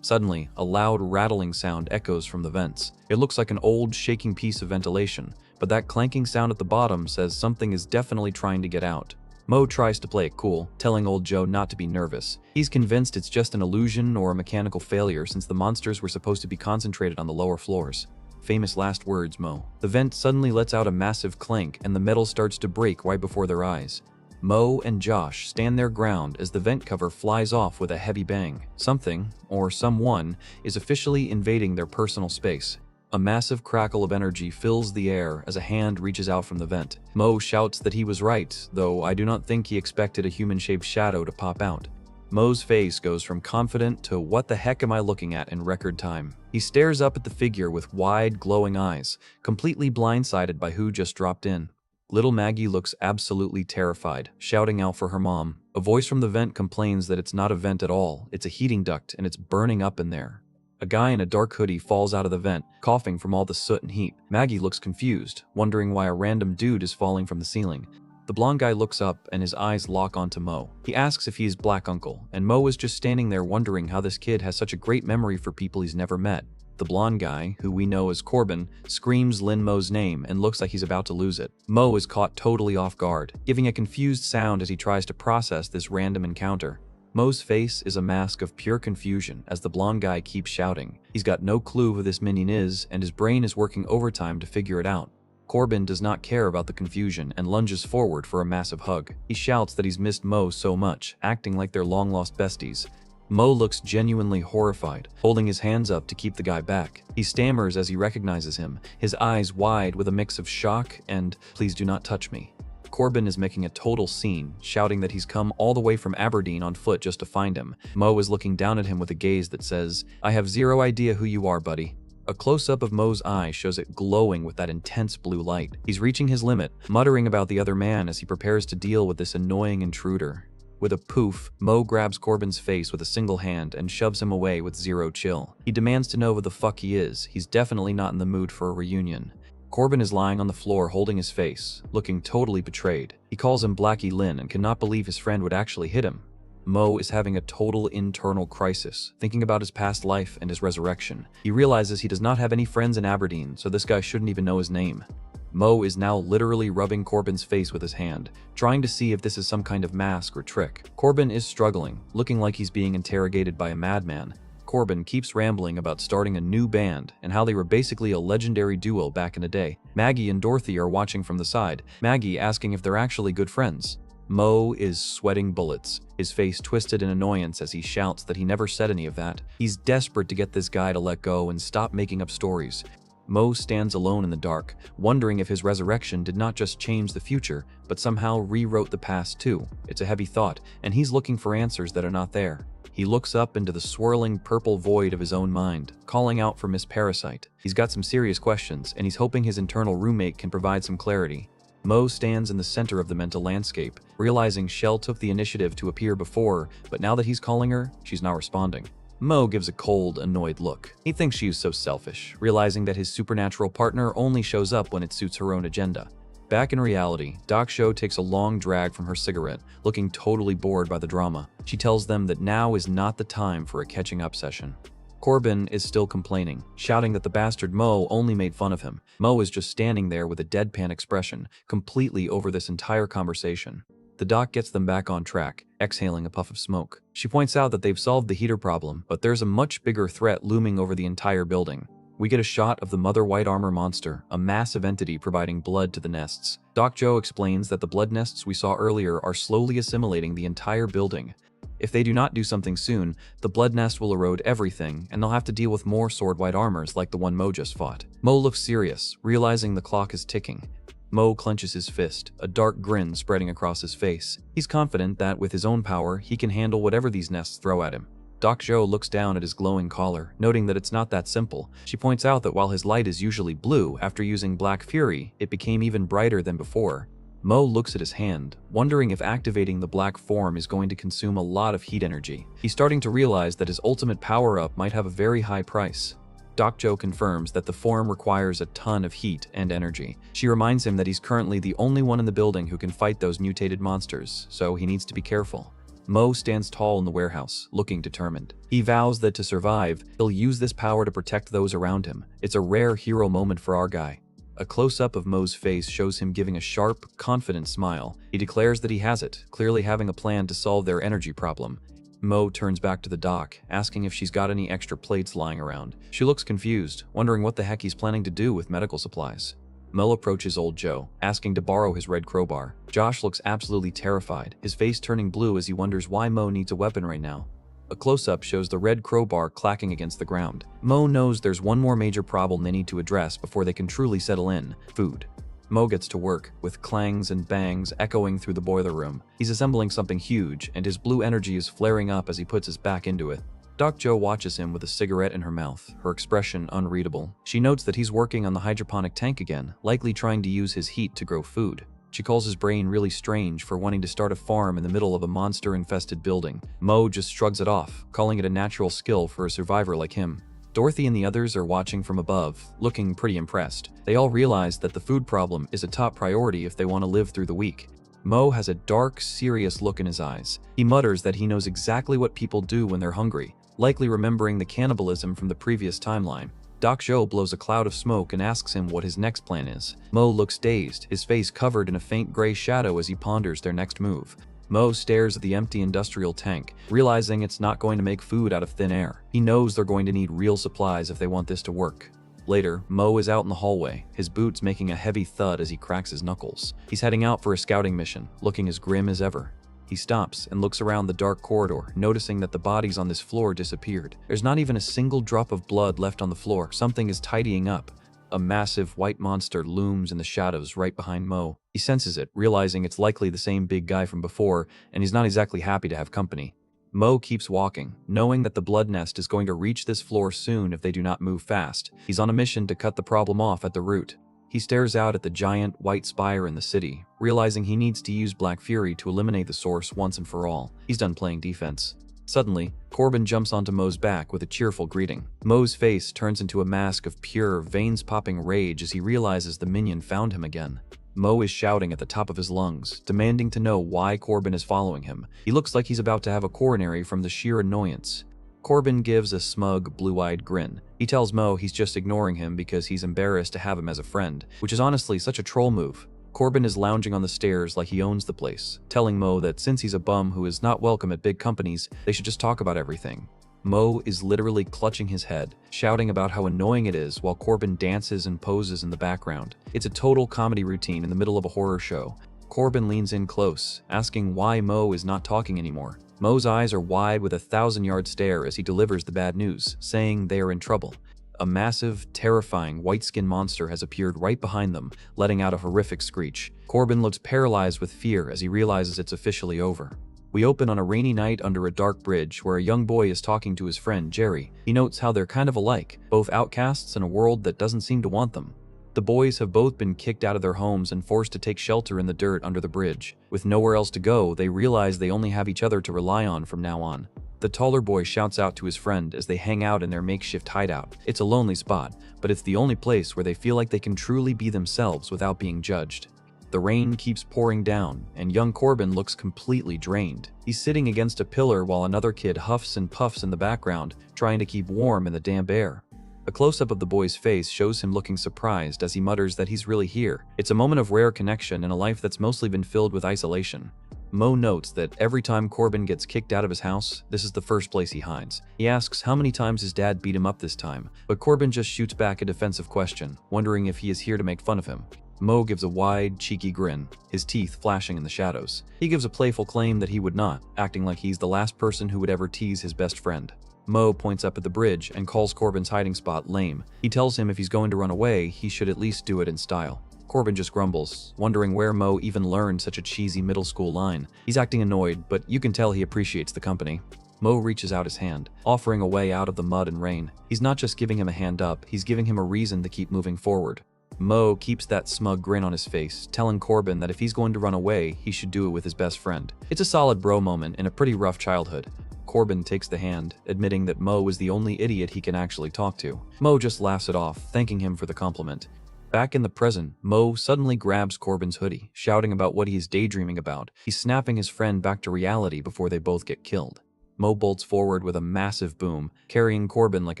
Suddenly, a loud rattling sound echoes from the vents. It looks like an old, shaking piece of ventilation, but that clanking sound at the bottom says something is definitely trying to get out. Mo tries to play it cool, telling Old Joe not to be nervous. He's convinced it's just an illusion or a mechanical failure since the monsters were supposed to be concentrated on the lower floors. Famous last words, Mo. The vent suddenly lets out a massive clank and the metal starts to break right before their eyes. Mo and Josh stand their ground as the vent cover flies off with a heavy bang. Something, or someone, is officially invading their personal space. A massive crackle of energy fills the air as a hand reaches out from the vent. Mo shouts that he was right, though I do not think he expected a human-shaped shadow to pop out. Mo's face goes from confident to "what the heck am I looking at" in record time. He stares up at the figure with wide, glowing eyes, completely blindsided by who just dropped in. Little Maggie looks absolutely terrified, shouting out for her mom. A voice from the vent complains that it's not a vent at all, it's a heating duct and it's burning up in there. A guy in a dark hoodie falls out of the vent, coughing from all the soot and heat. Maggie looks confused, wondering why a random dude is falling from the ceiling. The blonde guy looks up and his eyes lock onto Mo. He asks if he's Black Uncle, and Mo is just standing there wondering how this kid has such a great memory for people he's never met. The blonde guy, who we know as Corbin, screams Lin Mo's name and looks like he's about to lose it. Mo is caught totally off guard, giving a confused sound as he tries to process this random encounter. Mo's face is a mask of pure confusion as the blonde guy keeps shouting. He's got no clue who this minion is, and his brain is working overtime to figure it out. Corbin does not care about the confusion and lunges forward for a massive hug. He shouts that he's missed Mo so much, acting like they're long-lost besties. Mo looks genuinely horrified, holding his hands up to keep the guy back. He stammers as he recognizes him, his eyes wide with a mix of shock and "please do not touch me." Corbin is making a total scene, shouting that he's come all the way from Aberdeen on foot just to find him. Mo is looking down at him with a gaze that says, "I have zero idea who you are, buddy." A close-up of Mo's eye shows it glowing with that intense blue light. He's reaching his limit, muttering about the other man as he prepares to deal with this annoying intruder. With a poof, Mo grabs Corbin's face with a single hand and shoves him away with zero chill. He demands to know who the fuck he is. He's definitely not in the mood for a reunion. Corbin is lying on the floor holding his face, looking totally betrayed. He calls him Blackie Lynn and cannot believe his friend would actually hit him. Mo is having a total internal crisis, thinking about his past life and his resurrection. He realizes he does not have any friends in Aberdeen, so this guy shouldn't even know his name. Mo is now literally rubbing Corbin's face with his hand, trying to see if this is some kind of mask or trick. Corbin is struggling, looking like he's being interrogated by a madman. Corbin keeps rambling about starting a new band and how they were basically a legendary duo back in the day. Maggie and Dorothy are watching from the side, Maggie asking if they're actually good friends. Mo is sweating bullets, his face twisted in annoyance as he shouts that he never said any of that. He's desperate to get this guy to let go and stop making up stories. Mo stands alone in the dark, wondering if his resurrection did not just change the future, but somehow rewrote the past too. It's a heavy thought, and he's looking for answers that are not there. He looks up into the swirling purple void of his own mind, calling out for Miss Parasite. He's got some serious questions, and he's hoping his internal roommate can provide some clarity. Mo stands in the center of the mental landscape, realizing Shell took the initiative to appear before, but now that he's calling her, she's not responding. Mo gives a cold, annoyed look. He thinks she is so selfish, realizing that his supernatural partner only shows up when it suits her own agenda. Back in reality, Doc Sho takes a long drag from her cigarette, looking totally bored by the drama. She tells them that now is not the time for a catching up session. Corbin is still complaining, shouting that the bastard Mo only made fun of him. Mo is just standing there with a deadpan expression, completely over this entire conversation. The doc gets them back on track, exhaling a puff of smoke. She points out that they've solved the heater problem, but there's a much bigger threat looming over the entire building. We get a shot of the Mother White Armor monster, a massive entity providing blood to the nests. Doc Joe explains that the blood nests we saw earlier are slowly assimilating the entire building. If they do not do something soon, the blood nest will erode everything, and they'll have to deal with more sword white armors like the one Mo just fought. Mo looks serious, realizing the clock is ticking. Mo clenches his fist, a dark grin spreading across his face. He's confident that with his own power, he can handle whatever these nests throw at him. Doc Joe looks down at his glowing collar, noting that it's not that simple. She points out that while his light is usually blue, after using Black Fury, it became even brighter than before. Mo looks at his hand, wondering if activating the black form is going to consume a lot of heat energy. He's starting to realize that his ultimate power-up might have a very high price. Doc Joe confirms that the form requires a ton of heat and energy. She reminds him that he's currently the only one in the building who can fight those mutated monsters, so he needs to be careful. Mo stands tall in the warehouse, looking determined. He vows that to survive, he'll use this power to protect those around him. It's a rare hero moment for our guy. A close-up of Mo's face shows him giving a sharp, confident smile. He declares that he has it, clearly having a plan to solve their energy problem. Mo turns back to the doc, asking if she's got any extra plates lying around. She looks confused, wondering what the heck he's planning to do with medical supplies. Mo approaches old Joe, asking to borrow his red crowbar. Josh looks absolutely terrified, his face turning blue as he wonders why Mo needs a weapon right now. A close-up shows the red crowbar clacking against the ground. Mo knows there's one more major problem they need to address before they can truly settle in: food. Mo gets to work, with clangs and bangs echoing through the boiler room. He's assembling something huge, and his blue energy is flaring up as he puts his back into it. Doc Joe watches him with a cigarette in her mouth, her expression unreadable. She notes that he's working on the hydroponic tank again, likely trying to use his heat to grow food. She calls his brain really strange for wanting to start a farm in the middle of a monster-infested building. Mo just shrugs it off, calling it a natural skill for a survivor like him. Dorothy and the others are watching from above, looking pretty impressed. They all realize that the food problem is a top priority if they want to live through the week. Mo has a dark, serious look in his eyes. He mutters that he knows exactly what people do when they're hungry, likely remembering the cannibalism from the previous timeline. Doc Joe blows a cloud of smoke and asks him what his next plan is. Mo looks dazed, his face covered in a faint gray shadow as he ponders their next move. Mo stares at the empty industrial tank, realizing it's not going to make food out of thin air. He knows they're going to need real supplies if they want this to work. Later, Mo is out in the hallway, his boots making a heavy thud as he cracks his knuckles. He's heading out for a scouting mission, looking as grim as ever. He stops and looks around the dark corridor, noticing that the bodies on this floor disappeared. There's not even a single drop of blood left on the floor. Something is tidying up. A massive white monster looms in the shadows right behind Mo. He senses it, realizing it's likely the same big guy from before, and he's not exactly happy to have company. Mo keeps walking, knowing that the blood nest is going to reach this floor soon if they do not move fast. He's on a mission to cut the problem off at the root. He stares out at the giant white spire in the city, realizing he needs to use Black Fury to eliminate the source once and for all. He's done playing defense. Suddenly, Corbin jumps onto Mo's back with a cheerful greeting. Mo's face turns into a mask of pure, veins-popping rage as he realizes the minion found him again. Mo is shouting at the top of his lungs, demanding to know why Corbin is following him. He looks like he's about to have a coronary from the sheer annoyance. Corbin gives a smug, blue-eyed grin. He tells Mo he's just ignoring him because he's embarrassed to have him as a friend, which is honestly such a troll move. Corbin is lounging on the stairs like he owns the place, telling Mo that since he's a bum who is not welcome at big companies, they should just talk about everything. Mo is literally clutching his head, shouting about how annoying it is while Corbin dances and poses in the background. It's a total comedy routine in the middle of a horror show. Corbin leans in close, asking why Mo is not talking anymore. Mo's eyes are wide with a 1,000-yard stare as he delivers the bad news, saying they are in trouble. A massive, terrifying, white-skinned monster has appeared right behind them, letting out a horrific screech. Corbin looks paralyzed with fear as he realizes it's officially over. We open on a rainy night under a dark bridge where a young boy is talking to his friend, Jerry. He notes how they're kind of alike, both outcasts in a world that doesn't seem to want them. The boys have both been kicked out of their homes and forced to take shelter in the dirt under the bridge. With nowhere else to go, they realize they only have each other to rely on from now on. The taller boy shouts out to his friend as they hang out in their makeshift hideout. It's a lonely spot, but it's the only place where they feel like they can truly be themselves without being judged. The rain keeps pouring down, and young Corbin looks completely drained. He's sitting against a pillar while another kid huffs and puffs in the background, trying to keep warm in the damp air. A close-up of the boy's face shows him looking surprised as he mutters that he's really here. It's a moment of rare connection in a life that's mostly been filled with isolation. Mo notes that every time Corbin gets kicked out of his house, this is the first place he hides. He asks how many times his dad beat him up this time, but Corbin just shoots back a defensive question, wondering if he is here to make fun of him. Mo gives a wide, cheeky grin, his teeth flashing in the shadows. He gives a playful claim that he would not, acting like he's the last person who would ever tease his best friend. Mo points up at the bridge and calls Corbin's hiding spot lame. He tells him if he's going to run away, he should at least do it in style. Corbin just grumbles, wondering where Mo even learned such a cheesy middle school line. He's acting annoyed, but you can tell he appreciates the company. Mo reaches out his hand, offering a way out of the mud and rain. He's not just giving him a hand up, he's giving him a reason to keep moving forward. Mo keeps that smug grin on his face, telling Corbin that if he's going to run away, he should do it with his best friend. It's a solid bro moment in a pretty rough childhood. Corbin takes the hand, admitting that Mo is the only idiot he can actually talk to. Mo just laughs it off, thanking him for the compliment. Back in the present, Mo suddenly grabs Corbin's hoodie, shouting about what he is daydreaming about. He's snapping his friend back to reality before they both get killed. Mo bolts forward with a massive boom, carrying Corbin like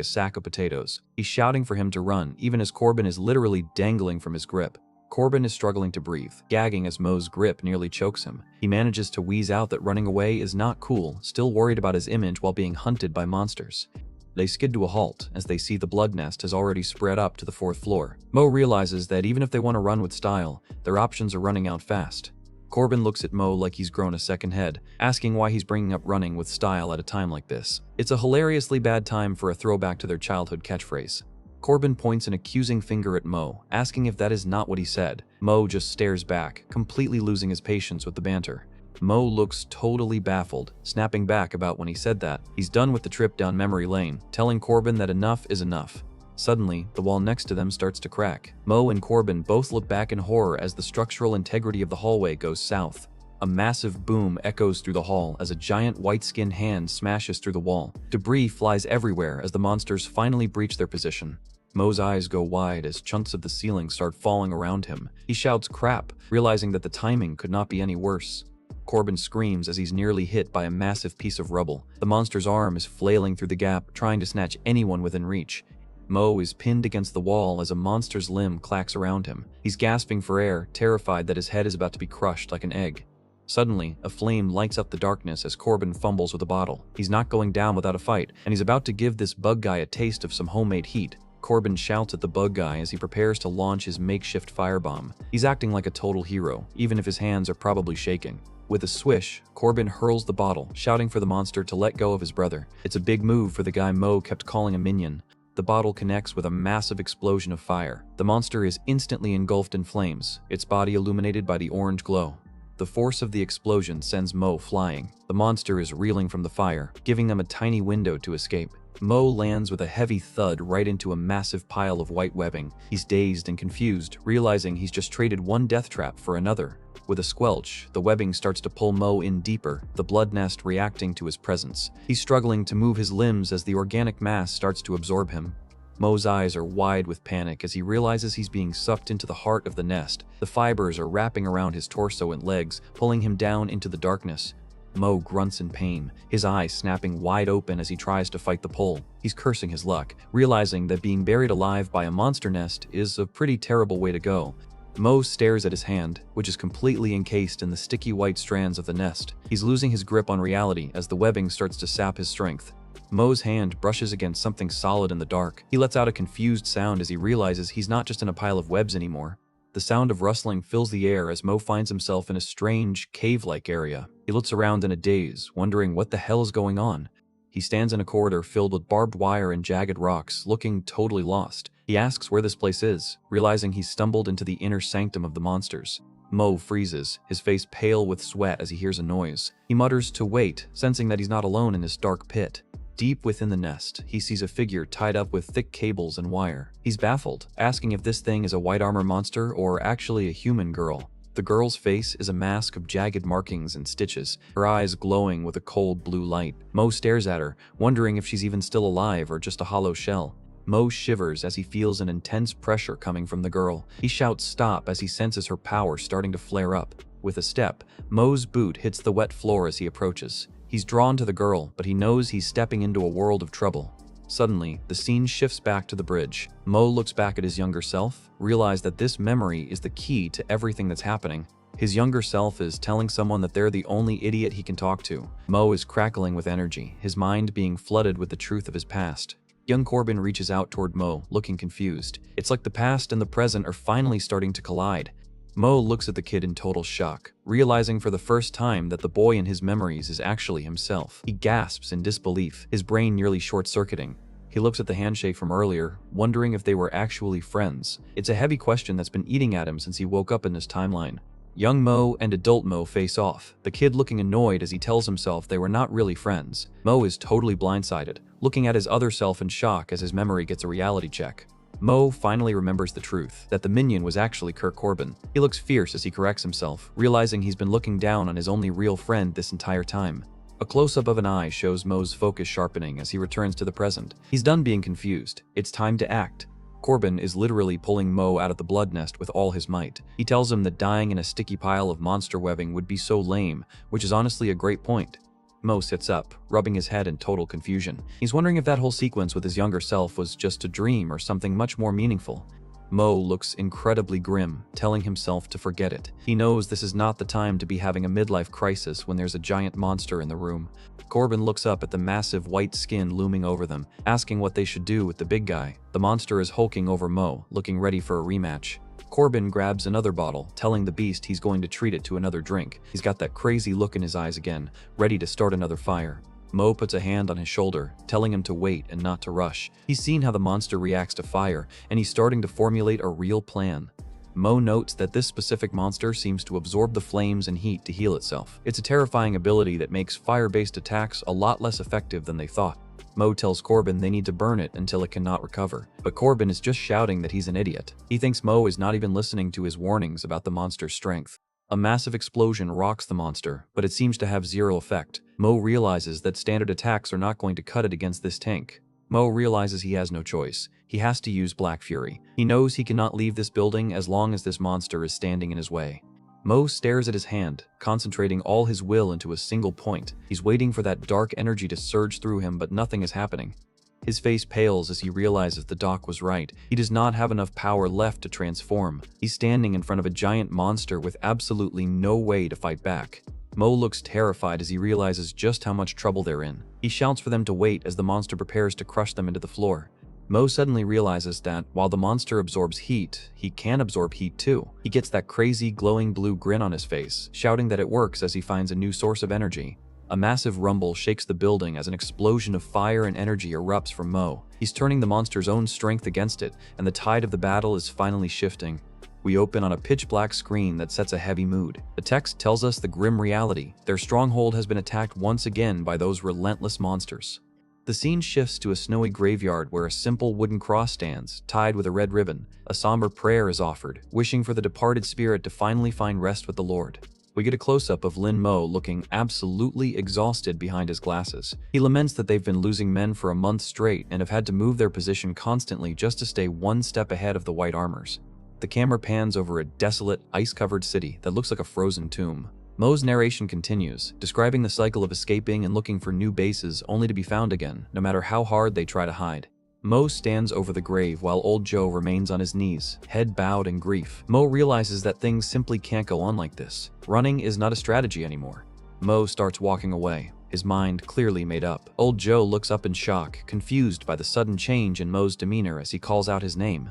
a sack of potatoes. He's shouting for him to run, even as Corbin is literally dangling from his grip. Corbin is struggling to breathe, gagging as Mo's grip nearly chokes him. He manages to wheeze out that running away is not cool, still worried about his image while being hunted by monsters. They skid to a halt as they see the blood nest has already spread up to the 4th floor. Mo realizes that even if they want to run with style, their options are running out fast. Corbin looks at Mo like he's grown a second head, asking why he's bringing up running with style at a time like this. It's a hilariously bad time for a throwback to their childhood catchphrase. Corbin points an accusing finger at Mo, asking if that is not what he said. Mo just stares back, completely losing his patience with the banter. Mo looks totally baffled, snapping back about when he said that. He's done with the trip down memory lane, telling Corbin that enough is enough. Suddenly, the wall next to them starts to crack. Mo and Corbin both look back in horror as the structural integrity of the hallway goes south. A massive boom echoes through the hall as a giant white-skinned hand smashes through the wall. Debris flies everywhere as the monsters finally breach their position. Mo's eyes go wide as chunks of the ceiling start falling around him. He shouts crap, realizing that the timing could not be any worse. Corbin screams as he's nearly hit by a massive piece of rubble. The monster's arm is flailing through the gap, trying to snatch anyone within reach. Mo is pinned against the wall as a monster's limb clacks around him. He's gasping for air, terrified that his head is about to be crushed like an egg. Suddenly, a flame lights up the darkness as Corbin fumbles with a bottle. He's not going down without a fight, and he's about to give this bug guy a taste of some homemade heat. Corbin shouts at the bug guy as he prepares to launch his makeshift firebomb. He's acting like a total hero, even if his hands are probably shaking. With a swish, Corbin hurls the bottle, shouting for the monster to let go of his brother. It's a big move for the guy Mo kept calling a minion. The bottle connects with a massive explosion of fire. The monster is instantly engulfed in flames, its body illuminated by the orange glow. The force of the explosion sends Mo flying. The monster is reeling from the fire, giving them a tiny window to escape. Mo lands with a heavy thud right into a massive pile of white webbing. He's dazed and confused, realizing he's just traded one death trap for another. With a squelch, the webbing starts to pull Mo in deeper, the blood nest reacting to his presence. He's struggling to move his limbs as the organic mass starts to absorb him. Mo's eyes are wide with panic as he realizes he's being sucked into the heart of the nest. The fibers are wrapping around his torso and legs, pulling him down into the darkness. Mo grunts in pain, his eyes snapping wide open as he tries to fight the pull. He's cursing his luck, realizing that being buried alive by a monster nest is a pretty terrible way to go. Mo stares at his hand, which is completely encased in the sticky white strands of the nest. He's losing his grip on reality as the webbing starts to sap his strength. Mo's hand brushes against something solid in the dark. He lets out a confused sound as he realizes he's not just in a pile of webs anymore. The sound of rustling fills the air as Mo finds himself in a strange, cave-like area. He looks around in a daze, wondering what the hell is going on. He stands in a corridor filled with barbed wire and jagged rocks, looking totally lost. He asks where this place is, realizing he's stumbled into the inner sanctum of the monsters. Mo freezes, his face pale with sweat as he hears a noise. He mutters to wait, sensing that he's not alone in this dark pit. Deep within the nest, he sees a figure tied up with thick cables and wire. He's baffled, asking if this thing is a white armor monster or actually a human girl. The girl's face is a mask of jagged markings and stitches, her eyes glowing with a cold blue light. Mo stares at her, wondering if she's even still alive or just a hollow shell. Mo shivers as he feels an intense pressure coming from the girl. He shouts stop as he senses her power starting to flare up. With a step, Mo's boot hits the wet floor as he approaches. He's drawn to the girl, but he knows he's stepping into a world of trouble. Suddenly, the scene shifts back to the bridge. Mo looks back at his younger self, realizes that this memory is the key to everything that's happening. His younger self is telling someone that they're the only idiot he can talk to. Mo is crackling with energy, his mind being flooded with the truth of his past. Young Corbin reaches out toward Mo, looking confused. It's like the past and the present are finally starting to collide. Mo looks at the kid in total shock, realizing for the first time that the boy in his memories is actually himself. He gasps in disbelief, his brain nearly short-circuiting. He looks at the handshake from earlier, wondering if they were actually friends. It's a heavy question that's been eating at him since he woke up in this timeline. Young Mo and adult Mo face off, the kid looking annoyed as he tells himself they were not really friends. Mo is totally blindsided, looking at his other self in shock as his memory gets a reality check. Mo finally remembers the truth, that the minion was actually Kirk Corbin. He looks fierce as he corrects himself, realizing he's been looking down on his only real friend this entire time. A close-up of an eye shows Mo's focus sharpening as he returns to the present. He's done being confused. It's time to act. Corbin is literally pulling Mo out of the blood nest with all his might. He tells him that dying in a sticky pile of monster webbing would be so lame, which is honestly a great point. Mo sits up, rubbing his head in total confusion. He's wondering if that whole sequence with his younger self was just a dream or something much more meaningful. Mo looks incredibly grim, telling himself to forget it. He knows this is not the time to be having a midlife crisis when there's a giant monster in the room. Corbin looks up at the massive white skin looming over them, asking what they should do with the big guy. The monster is hulking over Mo, looking ready for a rematch. Corbin grabs another bottle, telling the beast he's going to treat it to another drink. He's got that crazy look in his eyes again, ready to start another fire. Mo puts a hand on his shoulder, telling him to wait and not to rush. He's seen how the monster reacts to fire, and he's starting to formulate a real plan. Mo notes that this specific monster seems to absorb the flames and heat to heal itself. It's a terrifying ability that makes fire-based attacks a lot less effective than they thought. Mo tells Corbin they need to burn it until it cannot recover, but Corbin is just shouting that he's an idiot. He thinks Mo is not even listening to his warnings about the monster's strength. A massive explosion rocks the monster, but it seems to have zero effect. Mo realizes that standard attacks are not going to cut it against this tank. Mo realizes he has no choice. He has to use Black Fury. He knows he cannot leave this building as long as this monster is standing in his way. Mo stares at his hand, concentrating all his will into a single point. He's waiting for that dark energy to surge through him, but nothing is happening. His face pales as he realizes the doc was right. He does not have enough power left to transform. He's standing in front of a giant monster with absolutely no way to fight back. Mo looks terrified as he realizes just how much trouble they're in. He shouts for them to wait as the monster prepares to crush them into the floor. Mo suddenly realizes that while the monster absorbs heat, he can absorb heat too. He gets that crazy glowing blue grin on his face, shouting that it works as he finds a new source of energy. A massive rumble shakes the building as an explosion of fire and energy erupts from Mo. He's turning the monster's own strength against it, and the tide of the battle is finally shifting. We open on a pitch-black screen that sets a heavy mood. The text tells us the grim reality. Their stronghold has been attacked once again by those relentless monsters. The scene shifts to a snowy graveyard where a simple wooden cross stands, tied with a red ribbon. A somber prayer is offered, wishing for the departed spirit to finally find rest with the Lord. We get a close-up of Lin Mo looking absolutely exhausted behind his glasses. He laments that they've been losing men for a month straight and have had to move their position constantly just to stay one step ahead of the white armors. The camera pans over a desolate, ice-covered city that looks like a frozen tomb. Mo's narration continues, describing the cycle of escaping and looking for new bases only to be found again, no matter how hard they try to hide. Mo stands over the grave while old Joe remains on his knees, head bowed in grief. Mo realizes that things simply can't go on like this. Running is not a strategy anymore. Mo starts walking away, his mind clearly made up. Old Joe looks up in shock, confused by the sudden change in Mo's demeanor as he calls out his name.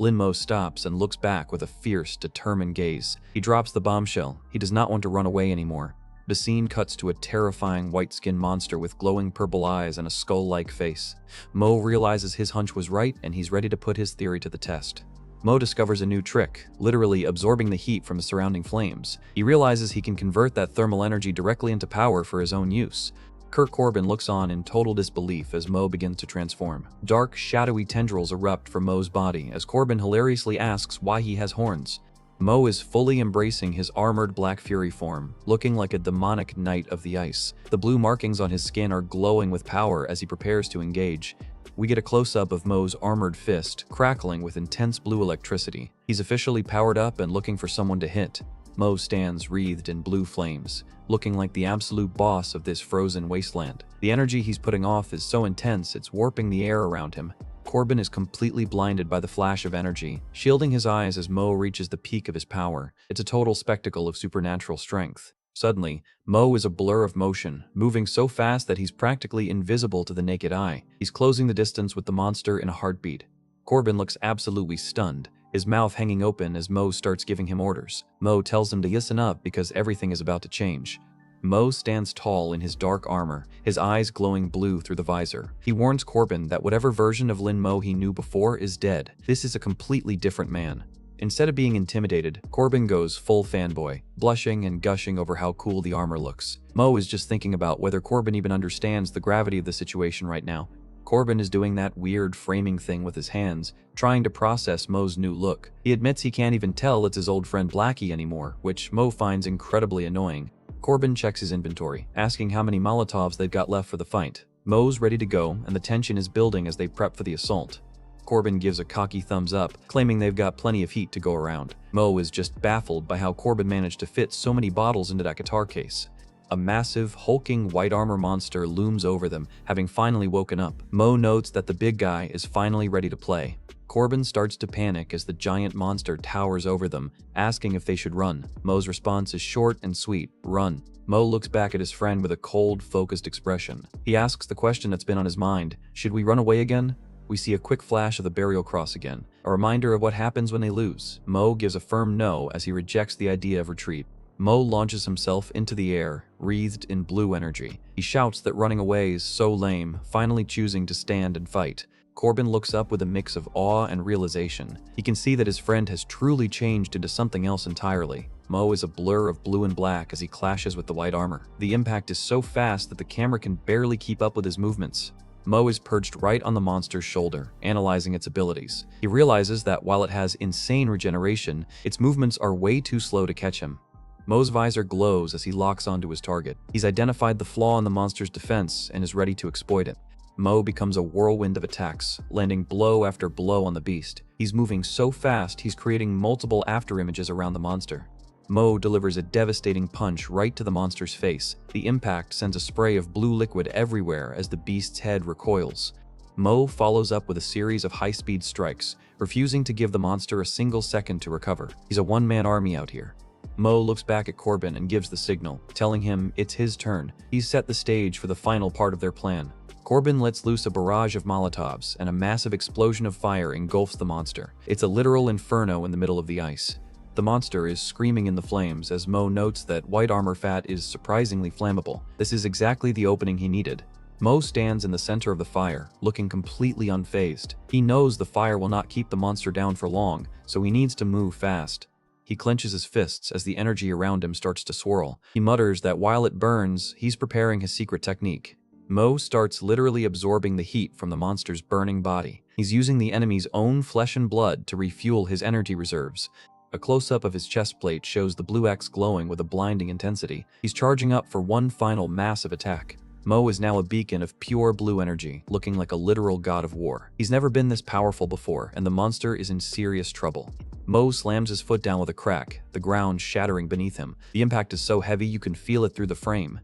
Lin Mo stops and looks back with a fierce, determined gaze. He drops the bombshell. He does not want to run away anymore. The scene cuts to a terrifying white-skinned monster with glowing purple eyes and a skull-like face. Mo realizes his hunch was right and he's ready to put his theory to the test. Mo discovers a new trick, literally absorbing the heat from the surrounding flames. He realizes he can convert that thermal energy directly into power for his own use. Kurt Corbin looks on in total disbelief as Mo begins to transform. Dark, shadowy tendrils erupt from Mo's body as Corbin hilariously asks why he has horns. Mo is fully embracing his armored Black Fury form, looking like a demonic knight of the ice. The blue markings on his skin are glowing with power as he prepares to engage. We get a close-up of Mo's armored fist, crackling with intense blue electricity. He's officially powered up and looking for someone to hit. Mo stands wreathed in blue flames, looking like the absolute boss of this frozen wasteland. The energy he's putting off is so intense it's warping the air around him. Corbin is completely blinded by the flash of energy, shielding his eyes as Mo reaches the peak of his power. It's a total spectacle of supernatural strength. Suddenly, Mo is a blur of motion, moving so fast that he's practically invisible to the naked eye. He's closing the distance with the monster in a heartbeat. Corbin looks absolutely stunned, his mouth hanging open as Mo starts giving him orders. Mo tells him to listen up because everything is about to change. Mo stands tall in his dark armor, his eyes glowing blue through the visor. He warns Corbin that whatever version of Lin Mo he knew before is dead. This is a completely different man. Instead of being intimidated, Corbin goes full fanboy, blushing and gushing over how cool the armor looks. Mo is just thinking about whether Corbin even understands the gravity of the situation right now. Corbin is doing that weird framing thing with his hands, trying to process Mo's new look. He admits he can't even tell it's his old friend Blackie anymore, which Mo finds incredibly annoying. Corbin checks his inventory, asking how many Molotovs they've got left for the fight. Mo's ready to go, and the tension is building as they prep for the assault. Corbin gives a cocky thumbs up, claiming they've got plenty of heat to go around. Mo is just baffled by how Corbin managed to fit so many bottles into that guitar case. A massive, hulking white armor monster looms over them, having finally woken up. Mo notes that the big guy is finally ready to play. Corbin starts to panic as the giant monster towers over them, asking if they should run. Mo's response is short and sweet: run. Mo looks back at his friend with a cold, focused expression. He asks the question that's been on his mind: should we run away again? We see a quick flash of the burial cross again, a reminder of what happens when they lose. Mo gives a firm no as he rejects the idea of retreat. Mo launches himself into the air, wreathed in blue energy. He shouts that running away is so lame, finally choosing to stand and fight. Corbin looks up with a mix of awe and realization. He can see that his friend has truly changed into something else entirely. Mo is a blur of blue and black as he clashes with the white armor. The impact is so fast that the camera can barely keep up with his movements. Mo is perched right on the monster's shoulder, analyzing its abilities. He realizes that while it has insane regeneration, its movements are way too slow to catch him. Mo's visor glows as he locks onto his target. He's identified the flaw in the monster's defense and is ready to exploit it. Mo becomes a whirlwind of attacks, landing blow after blow on the beast. He's moving so fast, he's creating multiple afterimages around the monster. Mo delivers a devastating punch right to the monster's face. The impact sends a spray of blue liquid everywhere as the beast's head recoils. Mo follows up with a series of high-speed strikes, refusing to give the monster a single second to recover. He's a one-man army out here. Mo looks back at Corbin and gives the signal, telling him it's his turn. He's set the stage for the final part of their plan. Corbin lets loose a barrage of Molotovs, and a massive explosion of fire engulfs the monster. It's a literal inferno in the middle of the ice. The monster is screaming in the flames as Mo notes that white armor fat is surprisingly flammable. This is exactly the opening he needed. Mo stands in the center of the fire, looking completely unfazed. He knows the fire will not keep the monster down for long, so he needs to move fast. He clenches his fists as the energy around him starts to swirl. He mutters that while it burns, he's preparing his secret technique. Mo starts literally absorbing the heat from the monster's burning body. He's using the enemy's own flesh and blood to refuel his energy reserves. A close-up of his chest plate shows the blue X glowing with a blinding intensity. He's charging up for one final massive attack. Mo is now a beacon of pure blue energy, looking like a literal god of war. He's never been this powerful before, and the monster is in serious trouble. Mo slams his foot down with a crack, the ground shattering beneath him. The impact is so heavy you can feel it through the frame.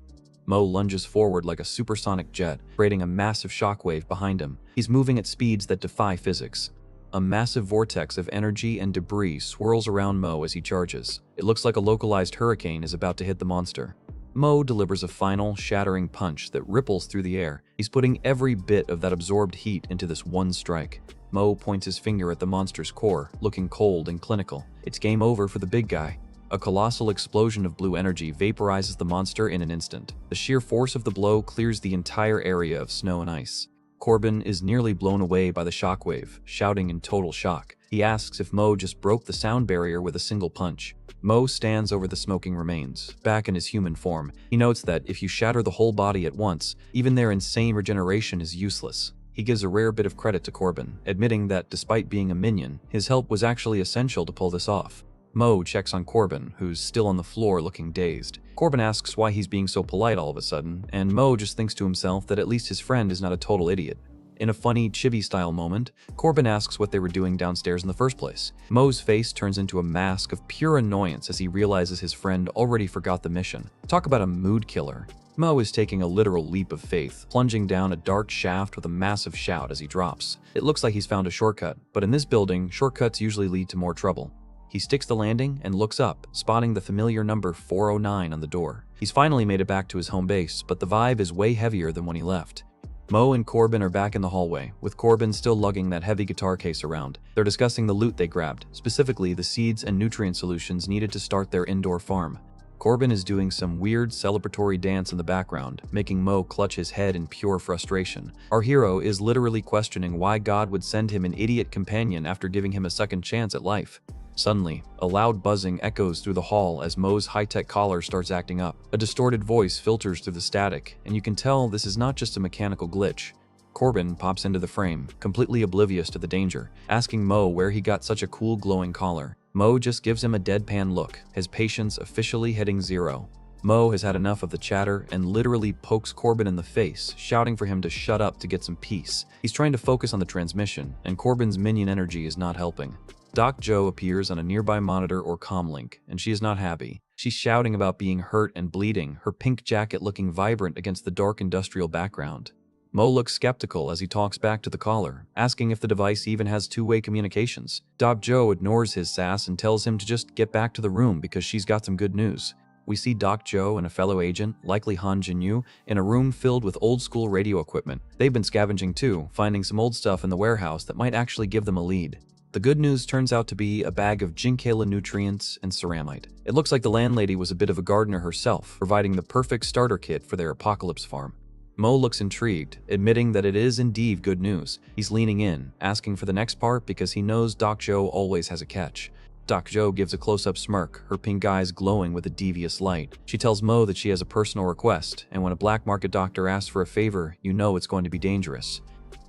Mo lunges forward like a supersonic jet, creating a massive shockwave behind him. He's moving at speeds that defy physics. A massive vortex of energy and debris swirls around Mo as he charges. It looks like a localized hurricane is about to hit the monster. Mo delivers a final, shattering punch that ripples through the air. He's putting every bit of that absorbed heat into this one strike. Mo points his finger at the monster's core, looking cold and clinical. It's game over for the big guy. A colossal explosion of blue energy vaporizes the monster in an instant. The sheer force of the blow clears the entire area of snow and ice. Corbin is nearly blown away by the shockwave, shouting in total shock. He asks if Mo just broke the sound barrier with a single punch. Mo stands over the smoking remains, back in his human form. He notes that if you shatter the whole body at once, even their insane regeneration is useless. He gives a rare bit of credit to Corbin, admitting that despite being a minion, his help was actually essential to pull this off. Mo checks on Corbin, who's still on the floor looking dazed. Corbin asks why he's being so polite all of a sudden, and Mo just thinks to himself that at least his friend is not a total idiot. In a funny, chibi-style moment, Corbin asks what they were doing downstairs in the first place. Mo's face turns into a mask of pure annoyance as he realizes his friend already forgot the mission. Talk about a mood killer. Mo is taking a literal leap of faith, plunging down a dark shaft with a massive shout as he drops. It looks like he's found a shortcut, but in this building, shortcuts usually lead to more trouble. He sticks the landing and looks up, spotting the familiar number 409 on the door. He's finally made it back to his home base, but the vibe is way heavier than when he left. Mo and Corbin are back in the hallway, with Corbin still lugging that heavy guitar case around. They're discussing the loot they grabbed, specifically the seeds and nutrient solutions needed to start their indoor farm. Corbin is doing some weird celebratory dance in the background, making Mo clutch his head in pure frustration. Our hero is literally questioning why God would send him an idiot companion after giving him a second chance at life. Suddenly, a loud buzzing echoes through the hall as Mo's high-tech collar starts acting up. A distorted voice filters through the static, and you can tell this is not just a mechanical glitch. Corbin pops into the frame, completely oblivious to the danger, asking Mo where he got such a cool glowing collar. Mo just gives him a deadpan look, his patience officially hitting zero. Mo has had enough of the chatter and literally pokes Corbin in the face, shouting for him to shut up to get some peace. He's trying to focus on the transmission, and Corbin's minion energy is not helping. Doc Joe appears on a nearby monitor or comlink, and she is not happy. She's shouting about being hurt and bleeding, her pink jacket looking vibrant against the dark industrial background. Mo looks skeptical as he talks back to the caller, asking if the device even has two-way communications. Doc Joe ignores his sass and tells him to just get back to the room because she's got some good news. We see Doc Joe and a fellow agent, likely Han Jinyu, in a room filled with old-school radio equipment. They've been scavenging too, finding some old stuff in the warehouse that might actually give them a lead. The good news turns out to be a bag of Jinkala nutrients and ceramite. It looks like the landlady was a bit of a gardener herself, providing the perfect starter kit for their apocalypse farm. Mo looks intrigued, admitting that it is indeed good news. He's leaning in, asking for the next part because he knows Doc Joe always has a catch. Doc Joe gives a close-up smirk, her pink eyes glowing with a devious light. She tells Mo that she has a personal request, and when a black market doctor asks for a favor, you know it's going to be dangerous.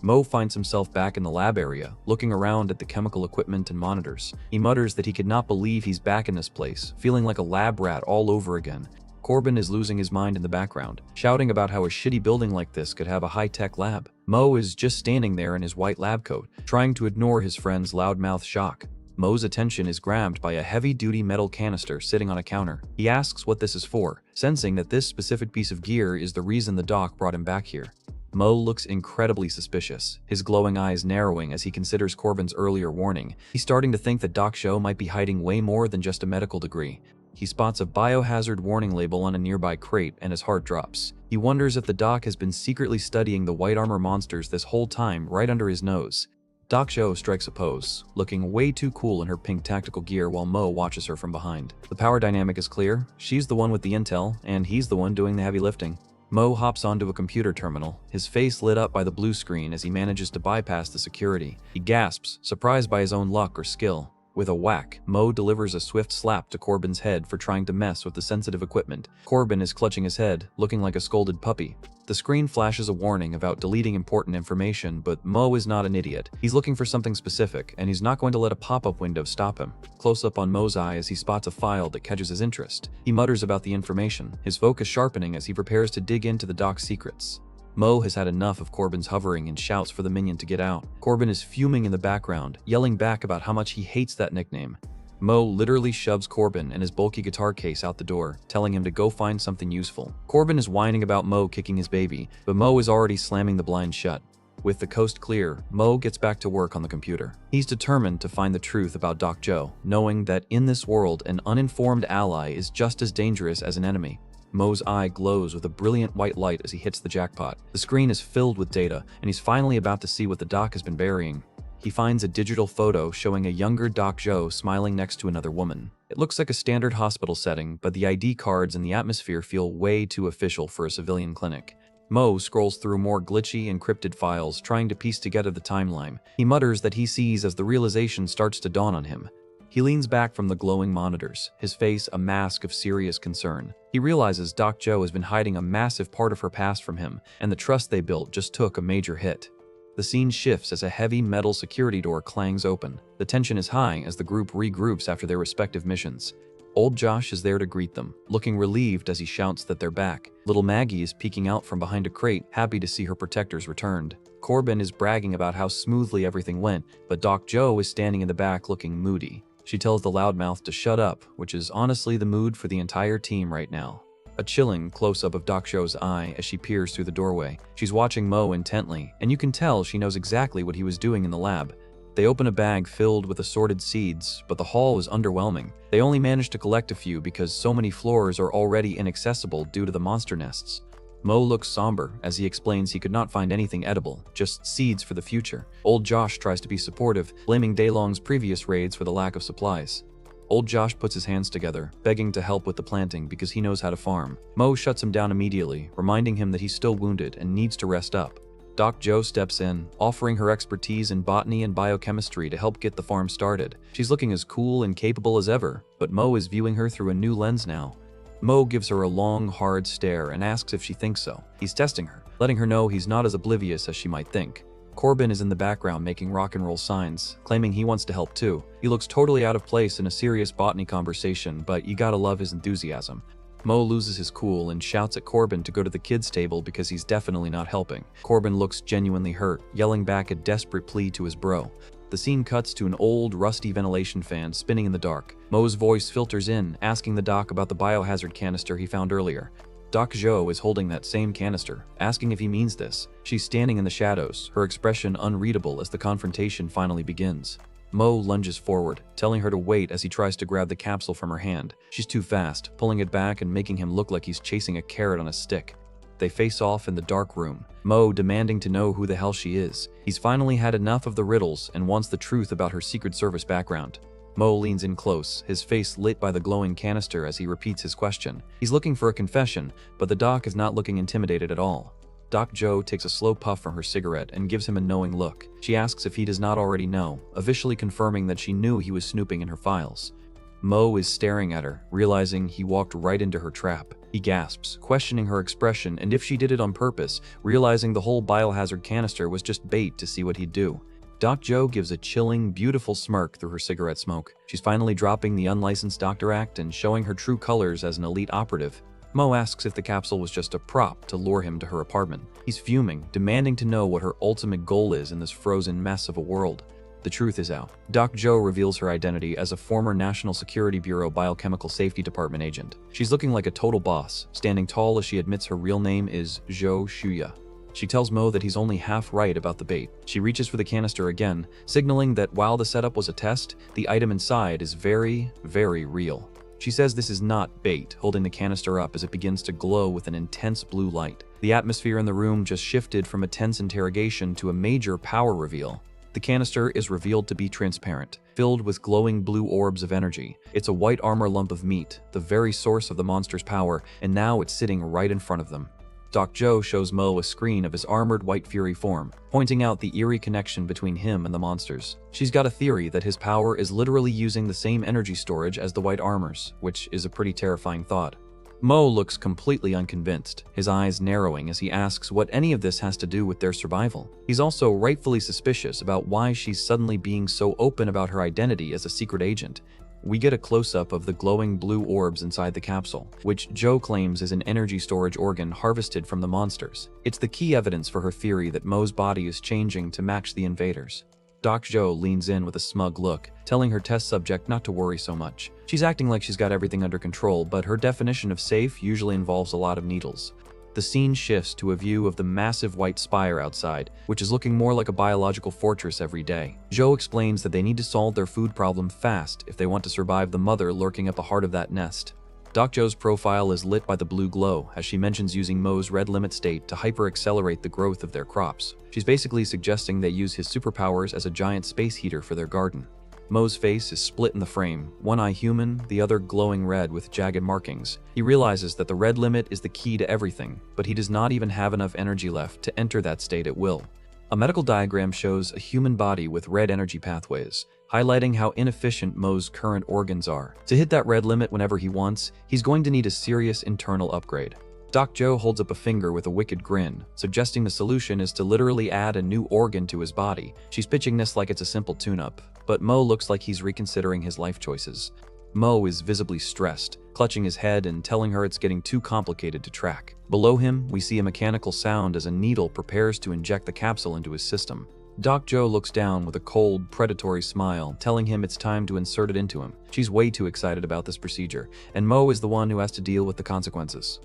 Mo finds himself back in the lab area, looking around at the chemical equipment and monitors. He mutters that he could not believe he's back in this place, feeling like a lab rat all over again. Corbin is losing his mind in the background, shouting about how a shitty building like this could have a high-tech lab. Mo is just standing there in his white lab coat, trying to ignore his friend's loudmouth shock. Mo's attention is grabbed by a heavy-duty metal canister sitting on a counter. He asks what this is for, sensing that this specific piece of gear is the reason the doc brought him back here. Mo looks incredibly suspicious, his glowing eyes narrowing as he considers Corbin's earlier warning. He's starting to think that Doc Joe might be hiding way more than just a medical degree. He spots a biohazard warning label on a nearby crate and his heart drops. He wonders if the doc has been secretly studying the white armor monsters this whole time right under his nose. Doc Joe strikes a pose, looking way too cool in her pink tactical gear while Mo watches her from behind. The power dynamic is clear, she's the one with the intel, and he's the one doing the heavy lifting. Mo hops onto a computer terminal, his face lit up by the blue screen as he manages to bypass the security. He gasps, surprised by his own luck or skill. With a whack, Mo delivers a swift slap to Corbin's head for trying to mess with the sensitive equipment. Corbin is clutching his head, looking like a scolded puppy. The screen flashes a warning about deleting important information, but Mo is not an idiot. He's looking for something specific, and he's not going to let a pop-up window stop him. Close up on Mo's eye as he spots a file that catches his interest. He mutters about the information, his focus sharpening as he prepares to dig into the doc's secrets. Mo has had enough of Corbin's hovering and shouts for the minion to get out. Corbin is fuming in the background, yelling back about how much he hates that nickname. Mo literally shoves Corbin and his bulky guitar case out the door, telling him to go find something useful. Corbin is whining about Mo kicking his baby, but Mo is already slamming the blind shut. With the coast clear, Mo gets back to work on the computer. He's determined to find the truth about Doc Joe, knowing that in this world, an uninformed ally is just as dangerous as an enemy. Mo's eye glows with a brilliant white light as he hits the jackpot. The screen is filled with data, and he's finally about to see what the doc has been burying. He finds a digital photo showing a younger Doc Joe smiling next to another woman. It looks like a standard hospital setting, but the ID cards and the atmosphere feel way too official for a civilian clinic. Mo scrolls through more glitchy, encrypted files, trying to piece together the timeline. He mutters that he sees as the realization starts to dawn on him. He leans back from the glowing monitors, his face a mask of serious concern. He realizes Doc Joe has been hiding a massive part of her past from him, and the trust they built just took a major hit. The scene shifts as a heavy metal security door clangs open. The tension is high as the group regroups after their respective missions. Old Josh is there to greet them, looking relieved as he shouts that they're back. Little Maggie is peeking out from behind a crate, happy to see her protectors returned. Corbin is bragging about how smoothly everything went, but Doc Joe is standing in the back looking moody. She tells the loudmouth to shut up, which is honestly the mood for the entire team right now. A chilling close-up of Doc Joe's eye as she peers through the doorway. She's watching Mo intently, and you can tell she knows exactly what he was doing in the lab. They open a bag filled with assorted seeds, but the haul is underwhelming. They only managed to collect a few because so many floors are already inaccessible due to the monster nests. Mo looks somber as he explains he could not find anything edible, just seeds for the future. Old Josh tries to be supportive, blaming Daylong's previous raids for the lack of supplies. Old Josh puts his hands together, begging to help with the planting because he knows how to farm. Mo shuts him down immediately, reminding him that he's still wounded and needs to rest up. Doc Joe steps in, offering her expertise in botany and biochemistry to help get the farm started. She's looking as cool and capable as ever, but Mo is viewing her through a new lens now. Mo gives her a long, hard stare and asks if she thinks so. He's testing her, letting her know he's not as oblivious as she might think. Corbin is in the background making rock and roll signs, claiming he wants to help too. He looks totally out of place in a serious botany conversation, but you gotta love his enthusiasm. Mo loses his cool and shouts at Corbin to go to the kids' table because he's definitely not helping. Corbin looks genuinely hurt, yelling back a desperate plea to his bro. The scene cuts to an old, rusty ventilation fan spinning in the dark. Mo's voice filters in, asking the doc about the biohazard canister he found earlier. Doc Joe is holding that same canister, asking if he means this. She's standing in the shadows, her expression unreadable as the confrontation finally begins. Mo lunges forward, telling her to wait as he tries to grab the capsule from her hand. She's too fast, pulling it back and making him look like he's chasing a carrot on a stick. They face off in the dark room, Mo demanding to know who the hell she is. He's finally had enough of the riddles and wants the truth about her Secret Service background. Mo leans in close, his face lit by the glowing canister as he repeats his question. He's looking for a confession, but the doc is not looking intimidated at all. Doc Joe takes a slow puff from her cigarette and gives him a knowing look. She asks if he does not already know, officially confirming that she knew he was snooping in her files. Mo is staring at her, realizing he walked right into her trap. He gasps, questioning her expression and if she did it on purpose, realizing the whole biohazard canister was just bait to see what he'd do. Doc Joe gives a chilling, beautiful smirk through her cigarette smoke. She's finally dropping the unlicensed doctor act and showing her true colors as an elite operative. Mo asks if the capsule was just a prop to lure him to her apartment. He's fuming, demanding to know what her ultimate goal is in this frozen mess of a world. The truth is out. Doc Joe reveals her identity as a former National Security Bureau Biochemical Safety Department agent. She's looking like a total boss, standing tall as she admits her real name is Zhou Shuya. She tells Mo that he's only half right about the bait. She reaches for the canister again, signaling that while the setup was a test, the item inside is very, very real. She says this is not bait, holding the canister up as it begins to glow with an intense blue light. The atmosphere in the room just shifted from a tense interrogation to a major power reveal. The canister is revealed to be transparent, filled with glowing blue orbs of energy. It's a white armor lump of meat, the very source of the monster's power, and now it's sitting right in front of them. Doc Joe shows Mo a screen of his armored white fury form, pointing out the eerie connection between him and the monsters. She's got a theory that his power is literally using the same energy storage as the white armors, which is a pretty terrifying thought. Mo looks completely unconvinced, his eyes narrowing as he asks what any of this has to do with their survival. He's also rightfully suspicious about why she's suddenly being so open about her identity as a secret agent. We get a close-up of the glowing blue orbs inside the capsule, which Joe claims is an energy storage organ harvested from the monsters. It's the key evidence for her theory that Mo's body is changing to match the invaders. Doc Joe leans in with a smug look, telling her test subject not to worry so much. She's acting like she's got everything under control, but her definition of safe usually involves a lot of needles. The scene shifts to a view of the massive white spire outside, which is looking more like a biological fortress every day. Joe explains that they need to solve their food problem fast if they want to survive the mother lurking at the heart of that nest. Doc Joe's profile is lit by the blue glow as she mentions using Mo's red limit state to hyper-accelerate the growth of their crops. She's basically suggesting they use his superpowers as a giant space heater for their garden. Mo's face is split in the frame, one eye human, the other glowing red with jagged markings. He realizes that the red limit is the key to everything, but he does not even have enough energy left to enter that state at will. A medical diagram shows a human body with red energy pathways, highlighting how inefficient Mo's current organs are. To hit that red limit whenever he wants, he's going to need a serious internal upgrade. Doc Joe holds up a finger with a wicked grin, suggesting the solution is to literally add a new organ to his body. She's pitching this like it's a simple tune-up, but Mo looks like he's reconsidering his life choices. Mo is visibly stressed, clutching his head and telling her it's getting too complicated to track. Below him, we see a mechanical sound as a needle prepares to inject the capsule into his system. Doc Joe looks down with a cold, predatory smile, telling him it's time to insert it into him. She's way too excited about this procedure, and Mo is the one who has to deal with the consequences.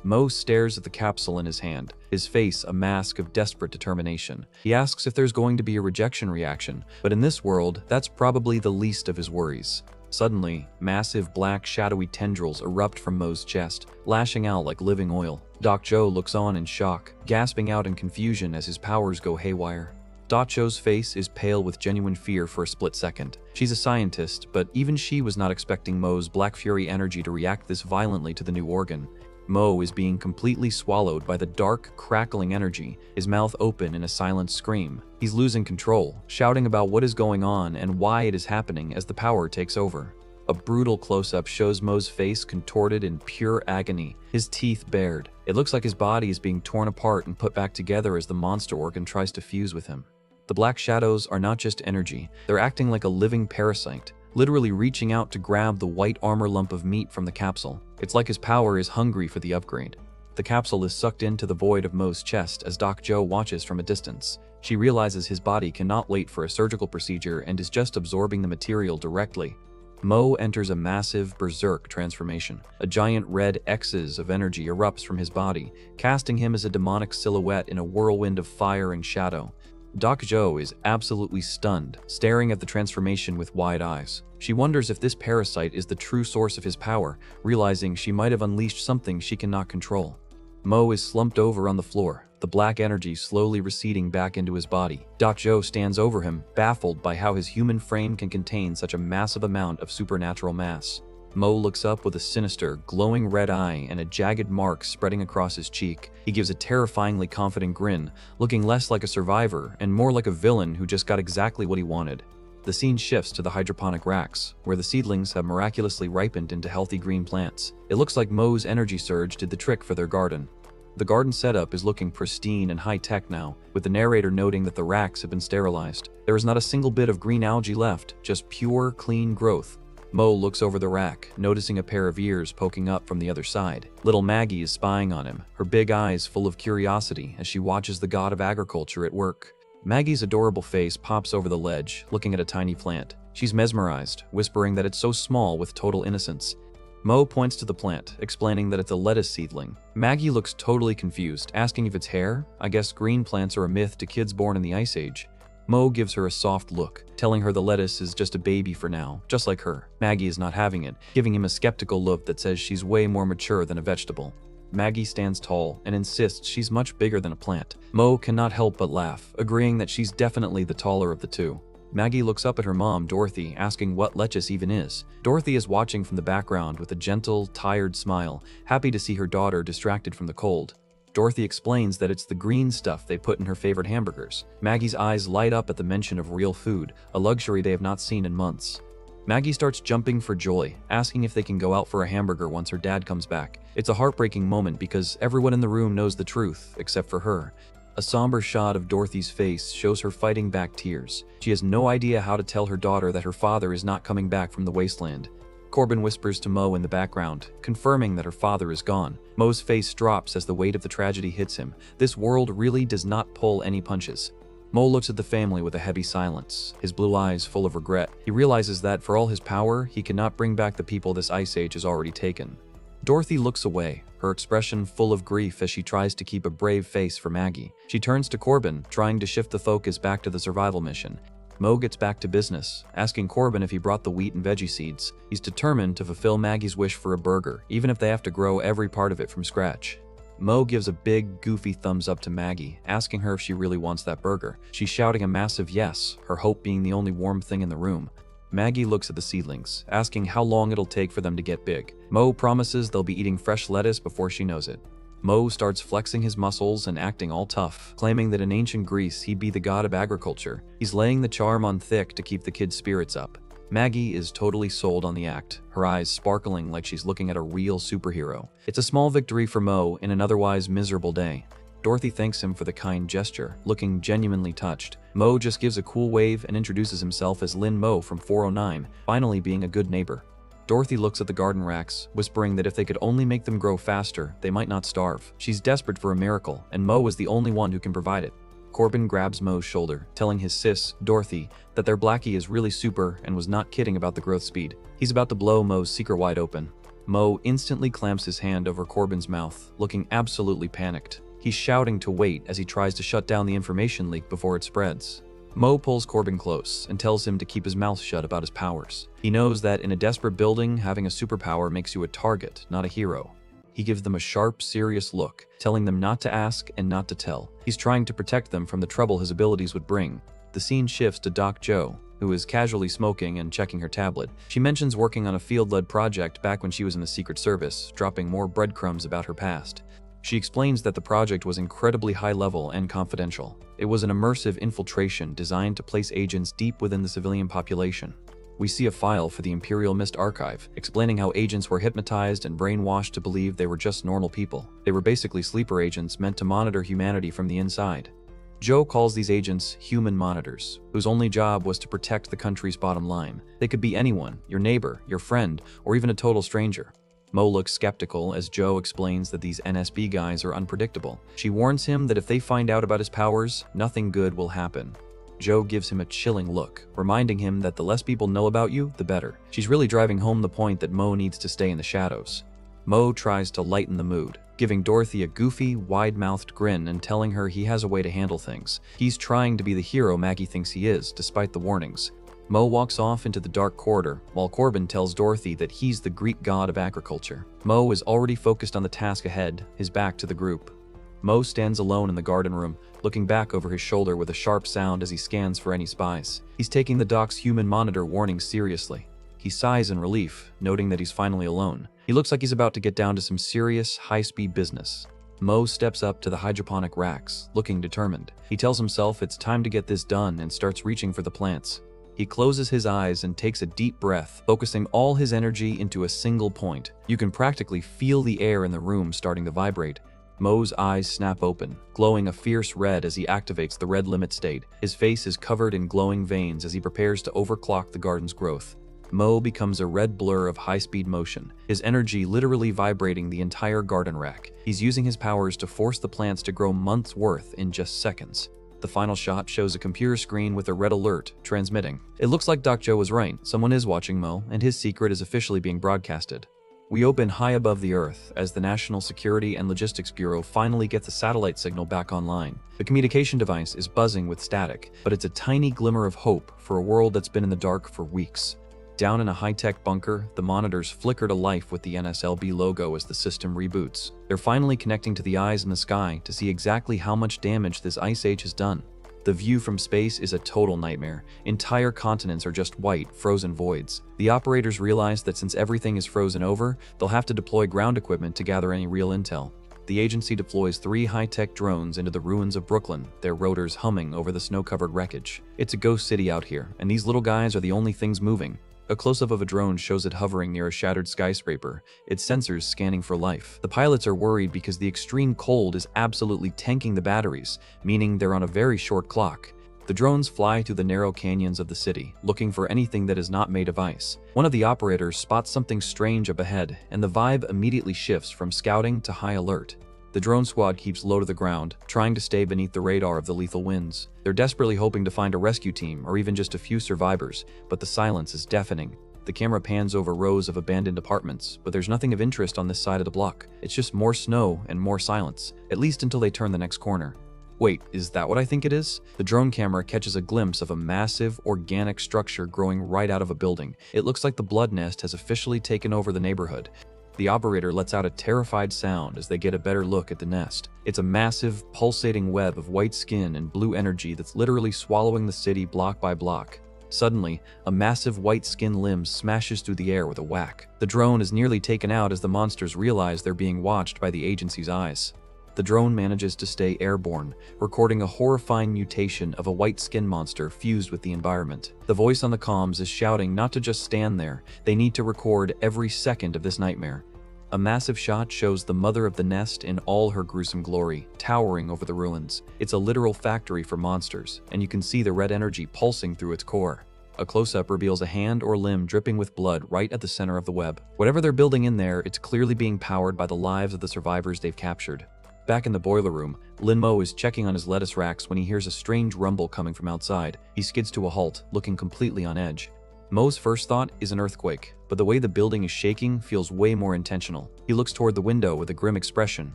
Mo stares at the capsule in his hand, his face a mask of desperate determination. He asks if there's going to be a rejection reaction, but in this world, that's probably the least of his worries. Suddenly, massive black shadowy tendrils erupt from Mo's chest, lashing out like living oil. Doc Joe looks on in shock, gasping out in confusion as his powers go haywire. Doc Joe's face is pale with genuine fear for a split second. She's a scientist, but even she was not expecting Mo's Black Fury energy to react this violently to the new organ. Mo is being completely swallowed by the dark, crackling energy, his mouth open in a silent scream. He's losing control, shouting about what is going on and why it is happening as the power takes over. A brutal close-up shows Mo's face contorted in pure agony, his teeth bared. It looks like his body is being torn apart and put back together as the monster organ tries to fuse with him. The black shadows are not just energy, they're acting like a living parasite, literally reaching out to grab the white armor lump of meat from the capsule. It's like his power is hungry for the upgrade. The capsule is sucked into the void of Mo's chest as Doc Joe watches from a distance. She realizes his body cannot wait for a surgical procedure and is just absorbing the material directly. Mo enters a massive berserk transformation. A giant red X's of energy erupts from his body, casting him as a demonic silhouette in a whirlwind of fire and shadow. Doc Joe is absolutely stunned, staring at the transformation with wide eyes. She wonders if this parasite is the true source of his power, realizing she might have unleashed something she cannot control. Mo is slumped over on the floor, the black energy slowly receding back into his body. Doc Joe stands over him, baffled by how his human frame can contain such a massive amount of supernatural mass. Mo looks up with a sinister, glowing red eye and a jagged mark spreading across his cheek. He gives a terrifyingly confident grin, looking less like a survivor and more like a villain who just got exactly what he wanted. The scene shifts to the hydroponic racks, where the seedlings have miraculously ripened into healthy green plants. It looks like Mo's energy surge did the trick for their garden. The garden setup is looking pristine and high-tech now, with the narrator noting that the racks have been sterilized. There is not a single bit of green algae left, just pure, clean growth. Mo looks over the rack, noticing a pair of ears poking up from the other side. Little Maggie is spying on him, her big eyes full of curiosity as she watches the god of agriculture at work. Maggie's adorable face pops over the ledge, looking at a tiny plant. She's mesmerized, whispering that it's so small with total innocence. Mo points to the plant, explaining that it's a lettuce seedling. Maggie looks totally confused, asking if it's hair. I guess green plants are a myth to kids born in the Ice Age. Mo gives her a soft look, telling her the lettuce is just a baby for now, just like her. Maggie is not having it, giving him a skeptical look that says she's way more mature than a vegetable. Maggie stands tall and insists she's much bigger than a plant. Mo cannot help but laugh, agreeing that she's definitely the taller of the two. Maggie looks up at her mom, Dorothy, asking what lettuce even is. Dorothy is watching from the background with a gentle, tired smile, happy to see her daughter distracted from the cold. Dorothy explains that it's the green stuff they put in her favorite hamburgers. Maggie's eyes light up at the mention of real food, a luxury they have not seen in months. Maggie starts jumping for joy, asking if they can go out for a hamburger once her dad comes back. It's a heartbreaking moment because everyone in the room knows the truth, except for her. A somber shot of Dorothy's face shows her fighting back tears. She has no idea how to tell her daughter that her father is not coming back from the wasteland. Corbin whispers to Mo in the background, confirming that her father is gone. Mo's face drops as the weight of the tragedy hits him. This world really does not pull any punches. Mo looks at the family with a heavy silence, his blue eyes full of regret. He realizes that for all his power, he cannot bring back the people this ice age has already taken. Dorothy looks away, her expression full of grief as she tries to keep a brave face for Maggie. She turns to Corbin, trying to shift the focus back to the survival mission. Mo gets back to business, asking Corbin if he brought the wheat and veggie seeds. He's determined to fulfill Maggie's wish for a burger, even if they have to grow every part of it from scratch. Mo gives a big, goofy thumbs up to Maggie, asking her if she really wants that burger. She's shouting a massive yes, her hope being the only warm thing in the room. Maggie looks at the seedlings, asking how long it'll take for them to get big. Mo promises they'll be eating fresh lettuce before she knows it. Mo starts flexing his muscles and acting all tough, claiming that in ancient Greece he'd be the god of agriculture. He's laying the charm on thick to keep the kids' spirits up. Maggie is totally sold on the act, her eyes sparkling like she's looking at a real superhero. It's a small victory for Mo in an otherwise miserable day. Dorothy thanks him for the kind gesture, looking genuinely touched. Mo just gives a cool wave and introduces himself as Lin Mo from 409, finally being a good neighbor. Dorothy looks at the garden racks, whispering that if they could only make them grow faster, they might not starve. She's desperate for a miracle, and Mo is the only one who can provide it. Corbin grabs Mo's shoulder, telling his sis, Dorothy, that their Blackie is really super and was not kidding about the growth speed. He's about to blow Mo's secret wide open. Mo instantly clamps his hand over Corbin's mouth, looking absolutely panicked. He's shouting to wait as he tries to shut down the information leak before it spreads. Mo pulls Corbin close and tells him to keep his mouth shut about his powers. He knows that in a desperate building, having a superpower makes you a target, not a hero. He gives them a sharp, serious look, telling them not to ask and not to tell. He's trying to protect them from the trouble his abilities would bring. The scene shifts to Doc Jo, who is casually smoking and checking her tablet. She mentions working on a field-led project back when she was in the Secret Service, dropping more breadcrumbs about her past. She explains that the project was incredibly high-level and confidential. It was an immersive infiltration designed to place agents deep within the civilian population. We see a file for the Imperial Mist Archive, explaining how agents were hypnotized and brainwashed to believe they were just normal people. They were basically sleeper agents meant to monitor humanity from the inside. Joe calls these agents human monitors, whose only job was to protect the country's bottom line. They could be anyone, your neighbor, your friend, or even a total stranger. Mo looks skeptical as Joe explains that these NSB guys are unpredictable. She warns him that if they find out about his powers, nothing good will happen. Joe gives him a chilling look, reminding him that the less people know about you, the better. She's really driving home the point that Mo needs to stay in the shadows. Mo tries to lighten the mood, giving Dorothy a goofy, wide-mouthed grin and telling her he has a way to handle things. He's trying to be the hero Maggie thinks he is, despite the warnings. Mo walks off into the dark corridor, while Corbin tells Dorothy that he's the Greek god of agriculture. Mo is already focused on the task ahead, his back to the group. Mo stands alone in the garden room, looking back over his shoulder with a sharp sound as he scans for any spies. He's taking the doc's human monitor warning seriously. He sighs in relief, noting that he's finally alone. He looks like he's about to get down to some serious, high-speed business. Mo steps up to the hydroponic racks, looking determined. He tells himself it's time to get this done and starts reaching for the plants. He closes his eyes and takes a deep breath, focusing all his energy into a single point. You can practically feel the air in the room starting to vibrate. Mo's eyes snap open, glowing a fierce red as he activates the red limit state. His face is covered in glowing veins as he prepares to overclock the garden's growth. Mo becomes a red blur of high-speed motion, his energy literally vibrating the entire garden rack. He's using his powers to force the plants to grow months' worth in just seconds. The final shot shows a computer screen with a red alert transmitting. It looks like Doc Joe was right. Someone is watching Mo, and his secret is officially being broadcasted. We open high above the Earth as the National Security and Logistics Bureau finally gets a satellite signal back online. The communication device is buzzing with static, but it's a tiny glimmer of hope for a world that's been in the dark for weeks. Down in a high-tech bunker, the monitors flicker to life with the NSLB logo as the system reboots. They're finally connecting to the eyes in the sky to see exactly how much damage this ice age has done. The view from space is a total nightmare. Entire continents are just white, frozen voids. The operators realize that since everything is frozen over, they'll have to deploy ground equipment to gather any real intel. the agency deploys 3 high-tech drones into the ruins of Brooklyn, their rotors humming over the snow-covered wreckage. It's a ghost city out here, and these little guys are the only things moving. A close-up of a drone shows it hovering near a shattered skyscraper, its sensors scanning for life. The pilots are worried because the extreme cold is absolutely tanking the batteries, meaning they're on a very short clock. The drones fly through the narrow canyons of the city, looking for anything that is not made of ice. One of the operators spots something strange up ahead, and the vibe immediately shifts from scouting to high alert. The drone squad keeps low to the ground, trying to stay beneath the radar of the lethal winds. They're desperately hoping to find a rescue team or even just a few survivors, but the silence is deafening. The camera pans over rows of abandoned apartments, but there's nothing of interest on this side of the block. It's just more snow and more silence, at least until they turn the next corner. Wait, is that what I think it is? The drone camera catches a glimpse of a massive, organic structure growing right out of a building. It looks like the blood nest has officially taken over the neighborhood. The operator lets out a terrified sound as they get a better look at the nest. It's a massive, pulsating web of white skin and blue energy that's literally swallowing the city block by block. Suddenly, a massive white skin limb smashes through the air with a whack. The drone is nearly taken out as the monsters realize they're being watched by the agency's eyes. The drone manages to stay airborne, recording a horrifying mutation of a white skin monster fused with the environment. The voice on the comms is shouting not to just stand there, they need to record every second of this nightmare. A massive shot shows the mother of the nest in all her gruesome glory, towering over the ruins. It's a literal factory for monsters, and you can see the red energy pulsing through its core. A close-up reveals a hand or limb dripping with blood right at the center of the web. Whatever they're building in there, it's clearly being powered by the lives of the survivors they've captured. Back in the boiler room, Mo is checking on his lettuce racks when he hears a strange rumble coming from outside. He skids to a halt, looking completely on edge. Mo's first thought is an earthquake, but the way the building is shaking feels way more intentional. He looks toward the window with a grim expression,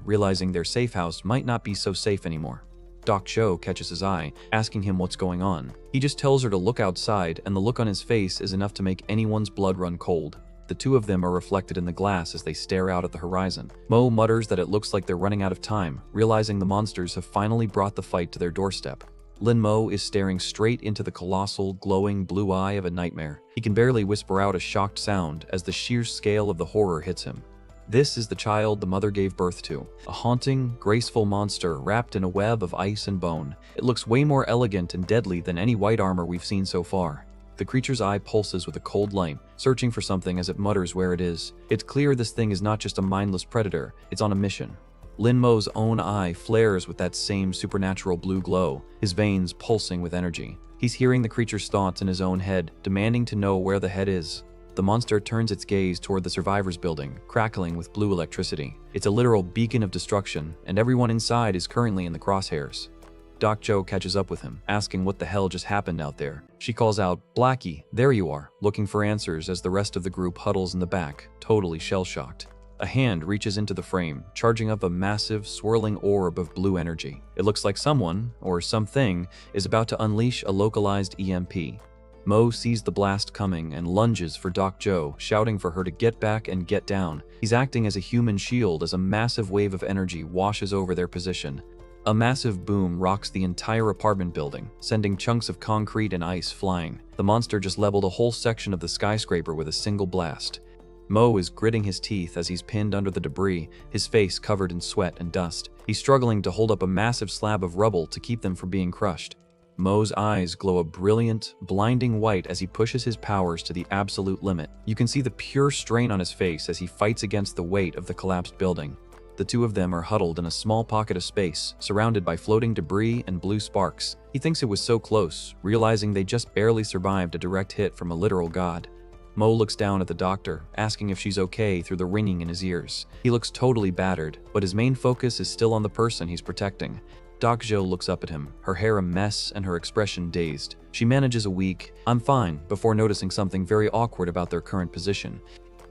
realizing their safe house might not be so safe anymore. Doc Joe catches his eye, asking him what's going on. He just tells her to look outside, and the look on his face is enough to make anyone's blood run cold. The two of them are reflected in the glass as they stare out at the horizon. Mo mutters that it looks like they're running out of time, realizing the monsters have finally brought the fight to their doorstep. Mo is staring straight into the colossal, glowing blue eye of a nightmare. He can barely whisper out a shocked sound as the sheer scale of the horror hits him. This is the child the mother gave birth to, a haunting, graceful monster wrapped in a web of ice and bone. It looks way more elegant and deadly than any white armor we've seen so far. The creature's eye pulses with a cold light, searching for something as it mutters where it is. It's clear this thing is not just a mindless predator, it's on a mission. Mo's own eye flares with that same supernatural blue glow, his veins pulsing with energy. He's hearing the creature's thoughts in his own head, demanding to know where the head is. The monster turns its gaze toward the survivors' building, crackling with blue electricity. It's a literal beacon of destruction, and everyone inside is currently in the crosshairs. Doc Joe catches up with him, asking what the hell just happened out there. She calls out, "Blackie, there you are," looking for answers as the rest of the group huddles in the back, totally shell-shocked. A hand reaches into the frame, charging up a massive, swirling orb of blue energy. It looks like someone, or something, is about to unleash a localized EMP. Mo sees the blast coming and lunges for Doc Joe, shouting for her to get back and get down. He's acting as a human shield as a massive wave of energy washes over their position. A massive boom rocks the entire apartment building, sending chunks of concrete and ice flying. The monster just leveled a whole section of the skyscraper with a single blast. Mo is gritting his teeth as he's pinned under the debris, his face covered in sweat and dust. He's struggling to hold up a massive slab of rubble to keep them from being crushed. Mo's eyes glow a brilliant, blinding white as he pushes his powers to the absolute limit. You can see the pure strain on his face as he fights against the weight of the collapsed building. The two of them are huddled in a small pocket of space, surrounded by floating debris and blue sparks. He thinks it was so close, realizing they just barely survived a direct hit from a literal god. Mo looks down at the doctor, asking if she's okay through the ringing in his ears. He looks totally battered, but his main focus is still on the person he's protecting. Doc Joe looks up at him, her hair a mess and her expression dazed. She manages a weak, "I'm fine," before noticing something very awkward about their current position.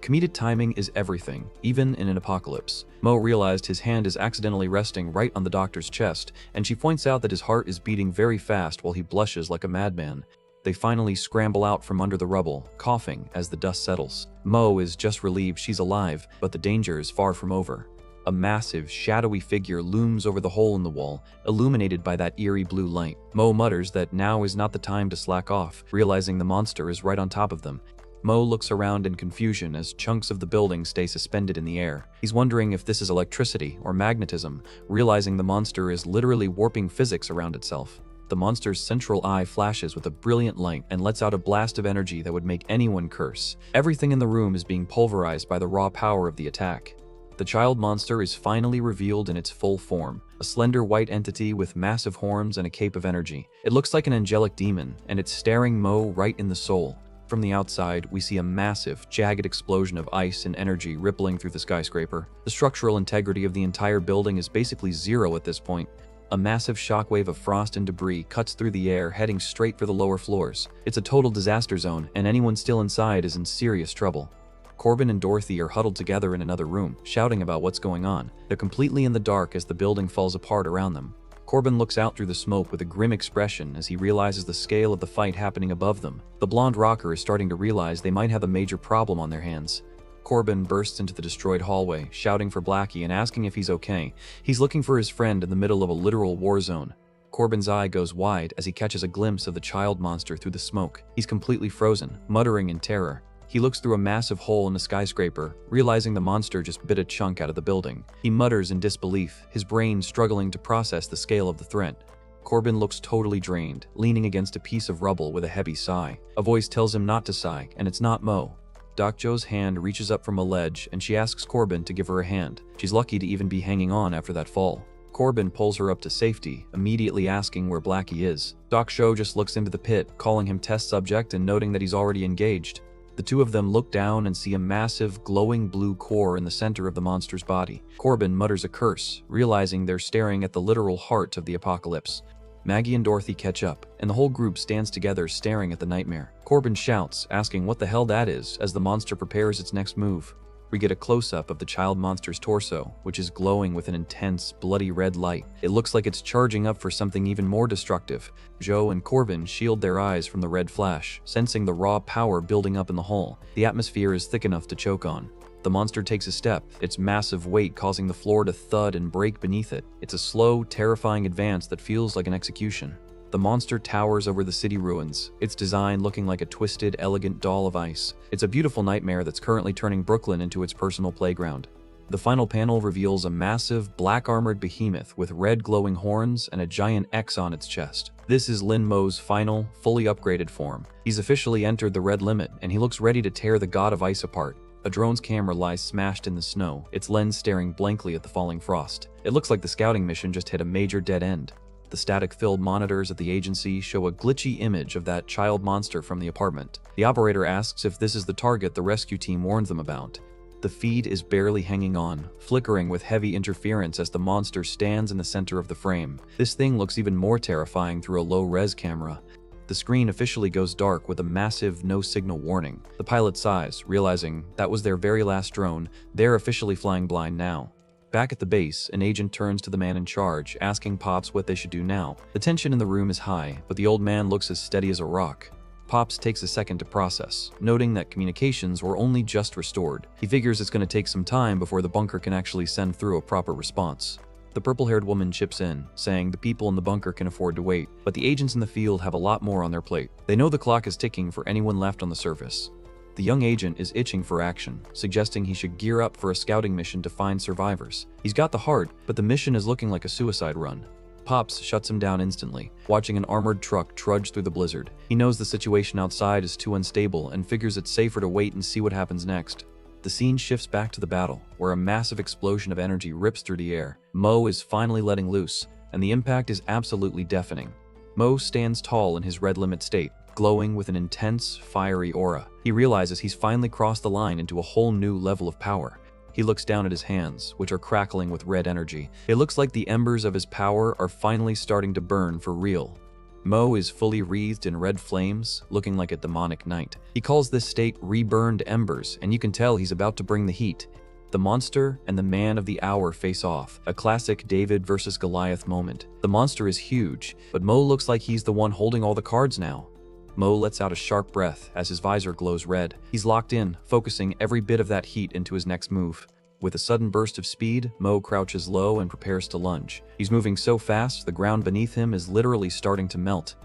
Comedic timing is everything, even in an apocalypse. Mo realized his hand is accidentally resting right on the doctor's chest, and she points out that his heart is beating very fast while he blushes like a madman. They finally scramble out from under the rubble, coughing as the dust settles. Mo is just relieved she's alive, but the danger is far from over. A massive, shadowy figure looms over the hole in the wall, illuminated by that eerie blue light. Mo mutters that now is not the time to slack off, realizing the monster is right on top of them. Mo looks around in confusion as chunks of the building stay suspended in the air. He's wondering if this is electricity or magnetism, realizing the monster is literally warping physics around itself. The monster's central eye flashes with a brilliant light and lets out a blast of energy that would make anyone curse. Everything in the room is being pulverized by the raw power of the attack. The child monster is finally revealed in its full form, a slender white entity with massive horns and a cape of energy. It looks like an angelic demon, and it's staring Mo right in the soul. From the outside, we see a massive, jagged explosion of ice and energy rippling through the skyscraper. The structural integrity of the entire building is basically zero at this point. A massive shockwave of frost and debris cuts through the air, heading straight for the lower floors. It's a total disaster zone, and anyone still inside is in serious trouble. Corbin and Dorothy are huddled together in another room, shouting about what's going on. They're completely in the dark as the building falls apart around them. Corbin looks out through the smoke with a grim expression as he realizes the scale of the fight happening above them. The blonde rocker is starting to realize they might have a major problem on their hands. Corbin bursts into the destroyed hallway, shouting for Blackie and asking if he's okay. He's looking for his friend in the middle of a literal war zone. Corbin's eye goes wide as he catches a glimpse of the child monster through the smoke. He's completely frozen, muttering in terror. He looks through a massive hole in the skyscraper, realizing the monster just bit a chunk out of the building. He mutters in disbelief, his brain struggling to process the scale of the threat. Corbin looks totally drained, leaning against a piece of rubble with a heavy sigh. A voice tells him not to sigh, and it's not Mo. Doc Jo's hand reaches up from a ledge, and she asks Corbin to give her a hand. She's lucky to even be hanging on after that fall. Corbin pulls her up to safety, immediately asking where Blackie is. Doc Jo just looks into the pit, calling him test subject and noting that he's already engaged. The two of them look down and see a massive, glowing blue core in the center of the monster's body. Corbin mutters a curse, realizing they're staring at the literal heart of the apocalypse. Maggie and Dorothy catch up, and the whole group stands together staring at the nightmare. Corbin shouts, asking what the hell that is, as the monster prepares its next move. We get a close-up of the child monster's torso, which is glowing with an intense, bloody red light. It looks like it's charging up for something even more destructive. Jo and Corbin shield their eyes from the red flash, sensing the raw power building up in the hole. The atmosphere is thick enough to choke on. The monster takes a step, its massive weight causing the floor to thud and break beneath it. It's a slow, terrifying advance that feels like an execution. The monster towers over the city ruins, its design looking like a twisted, elegant doll of ice. It's a beautiful nightmare that's currently turning Brooklyn into its personal playground. The final panel reveals a massive, black-armored behemoth with red glowing horns and a giant X on its chest. This is Lin Mo's final, fully upgraded form. He's officially entered the red limit, and he looks ready to tear the god of ice apart. A drone's camera lies smashed in the snow, its lens staring blankly at the falling frost. It looks like the scouting mission just hit a major dead end. The static-filled monitors at the agency show a glitchy image of that child monster from the apartment. The operator asks if this is the target the rescue team warned them about. The feed is barely hanging on, flickering with heavy interference as the monster stands in the center of the frame. This thing looks even more terrifying through a low-res camera. The screen officially goes dark with a massive no-signal warning. The pilot sighs, realizing that was their very last drone. They're officially flying blind now. Back at the base, an agent turns to the man in charge, asking Pops what they should do now. The tension in the room is high, but the old man looks as steady as a rock. Pops takes a second to process, noting that communications were only just restored. He figures it's going to take some time before the bunker can actually send through a proper response. The purple-haired woman chips in, saying the people in the bunker can afford to wait, but the agents in the field have a lot more on their plate. They know the clock is ticking for anyone left on the surface. The young agent is itching for action, suggesting he should gear up for a scouting mission to find survivors. He's got the heart, but the mission is looking like a suicide run. Pops shuts him down instantly, watching an armored truck trudge through the blizzard. He knows the situation outside is too unstable and figures it's safer to wait and see what happens next. The scene shifts back to the battle, where a massive explosion of energy rips through the air. Mo is finally letting loose, and the impact is absolutely deafening. Mo stands tall in his red limit state, glowing with an intense, fiery aura. He realizes he's finally crossed the line into a whole new level of power. He looks down at his hands, which are crackling with red energy. It looks like the embers of his power are finally starting to burn for real. Mo is fully wreathed in red flames, looking like a demonic knight. He calls this state reburned embers, and you can tell he's about to bring the heat. The monster and the man of the hour face off, a classic David versus Goliath moment. The monster is huge, but Mo looks like he's the one holding all the cards now. Mo lets out a sharp breath as his visor glows red. He's locked in, focusing every bit of that heat into his next move. With a sudden burst of speed, Mo crouches low and prepares to lunge. He's moving so fast, the ground beneath him is literally starting to melt.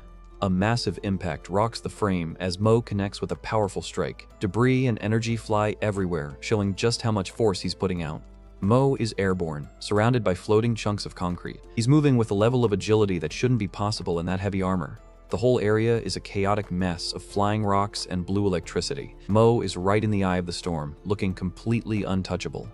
A massive impact rocks the frame as Mo connects with a powerful strike. Debris and energy fly everywhere, showing just how much force he's putting out. Mo is airborne, surrounded by floating chunks of concrete. He's moving with a level of agility that shouldn't be possible in that heavy armor. The whole area is a chaotic mess of flying rocks and blue electricity. Mo is right in the eye of the storm, looking completely untouchable.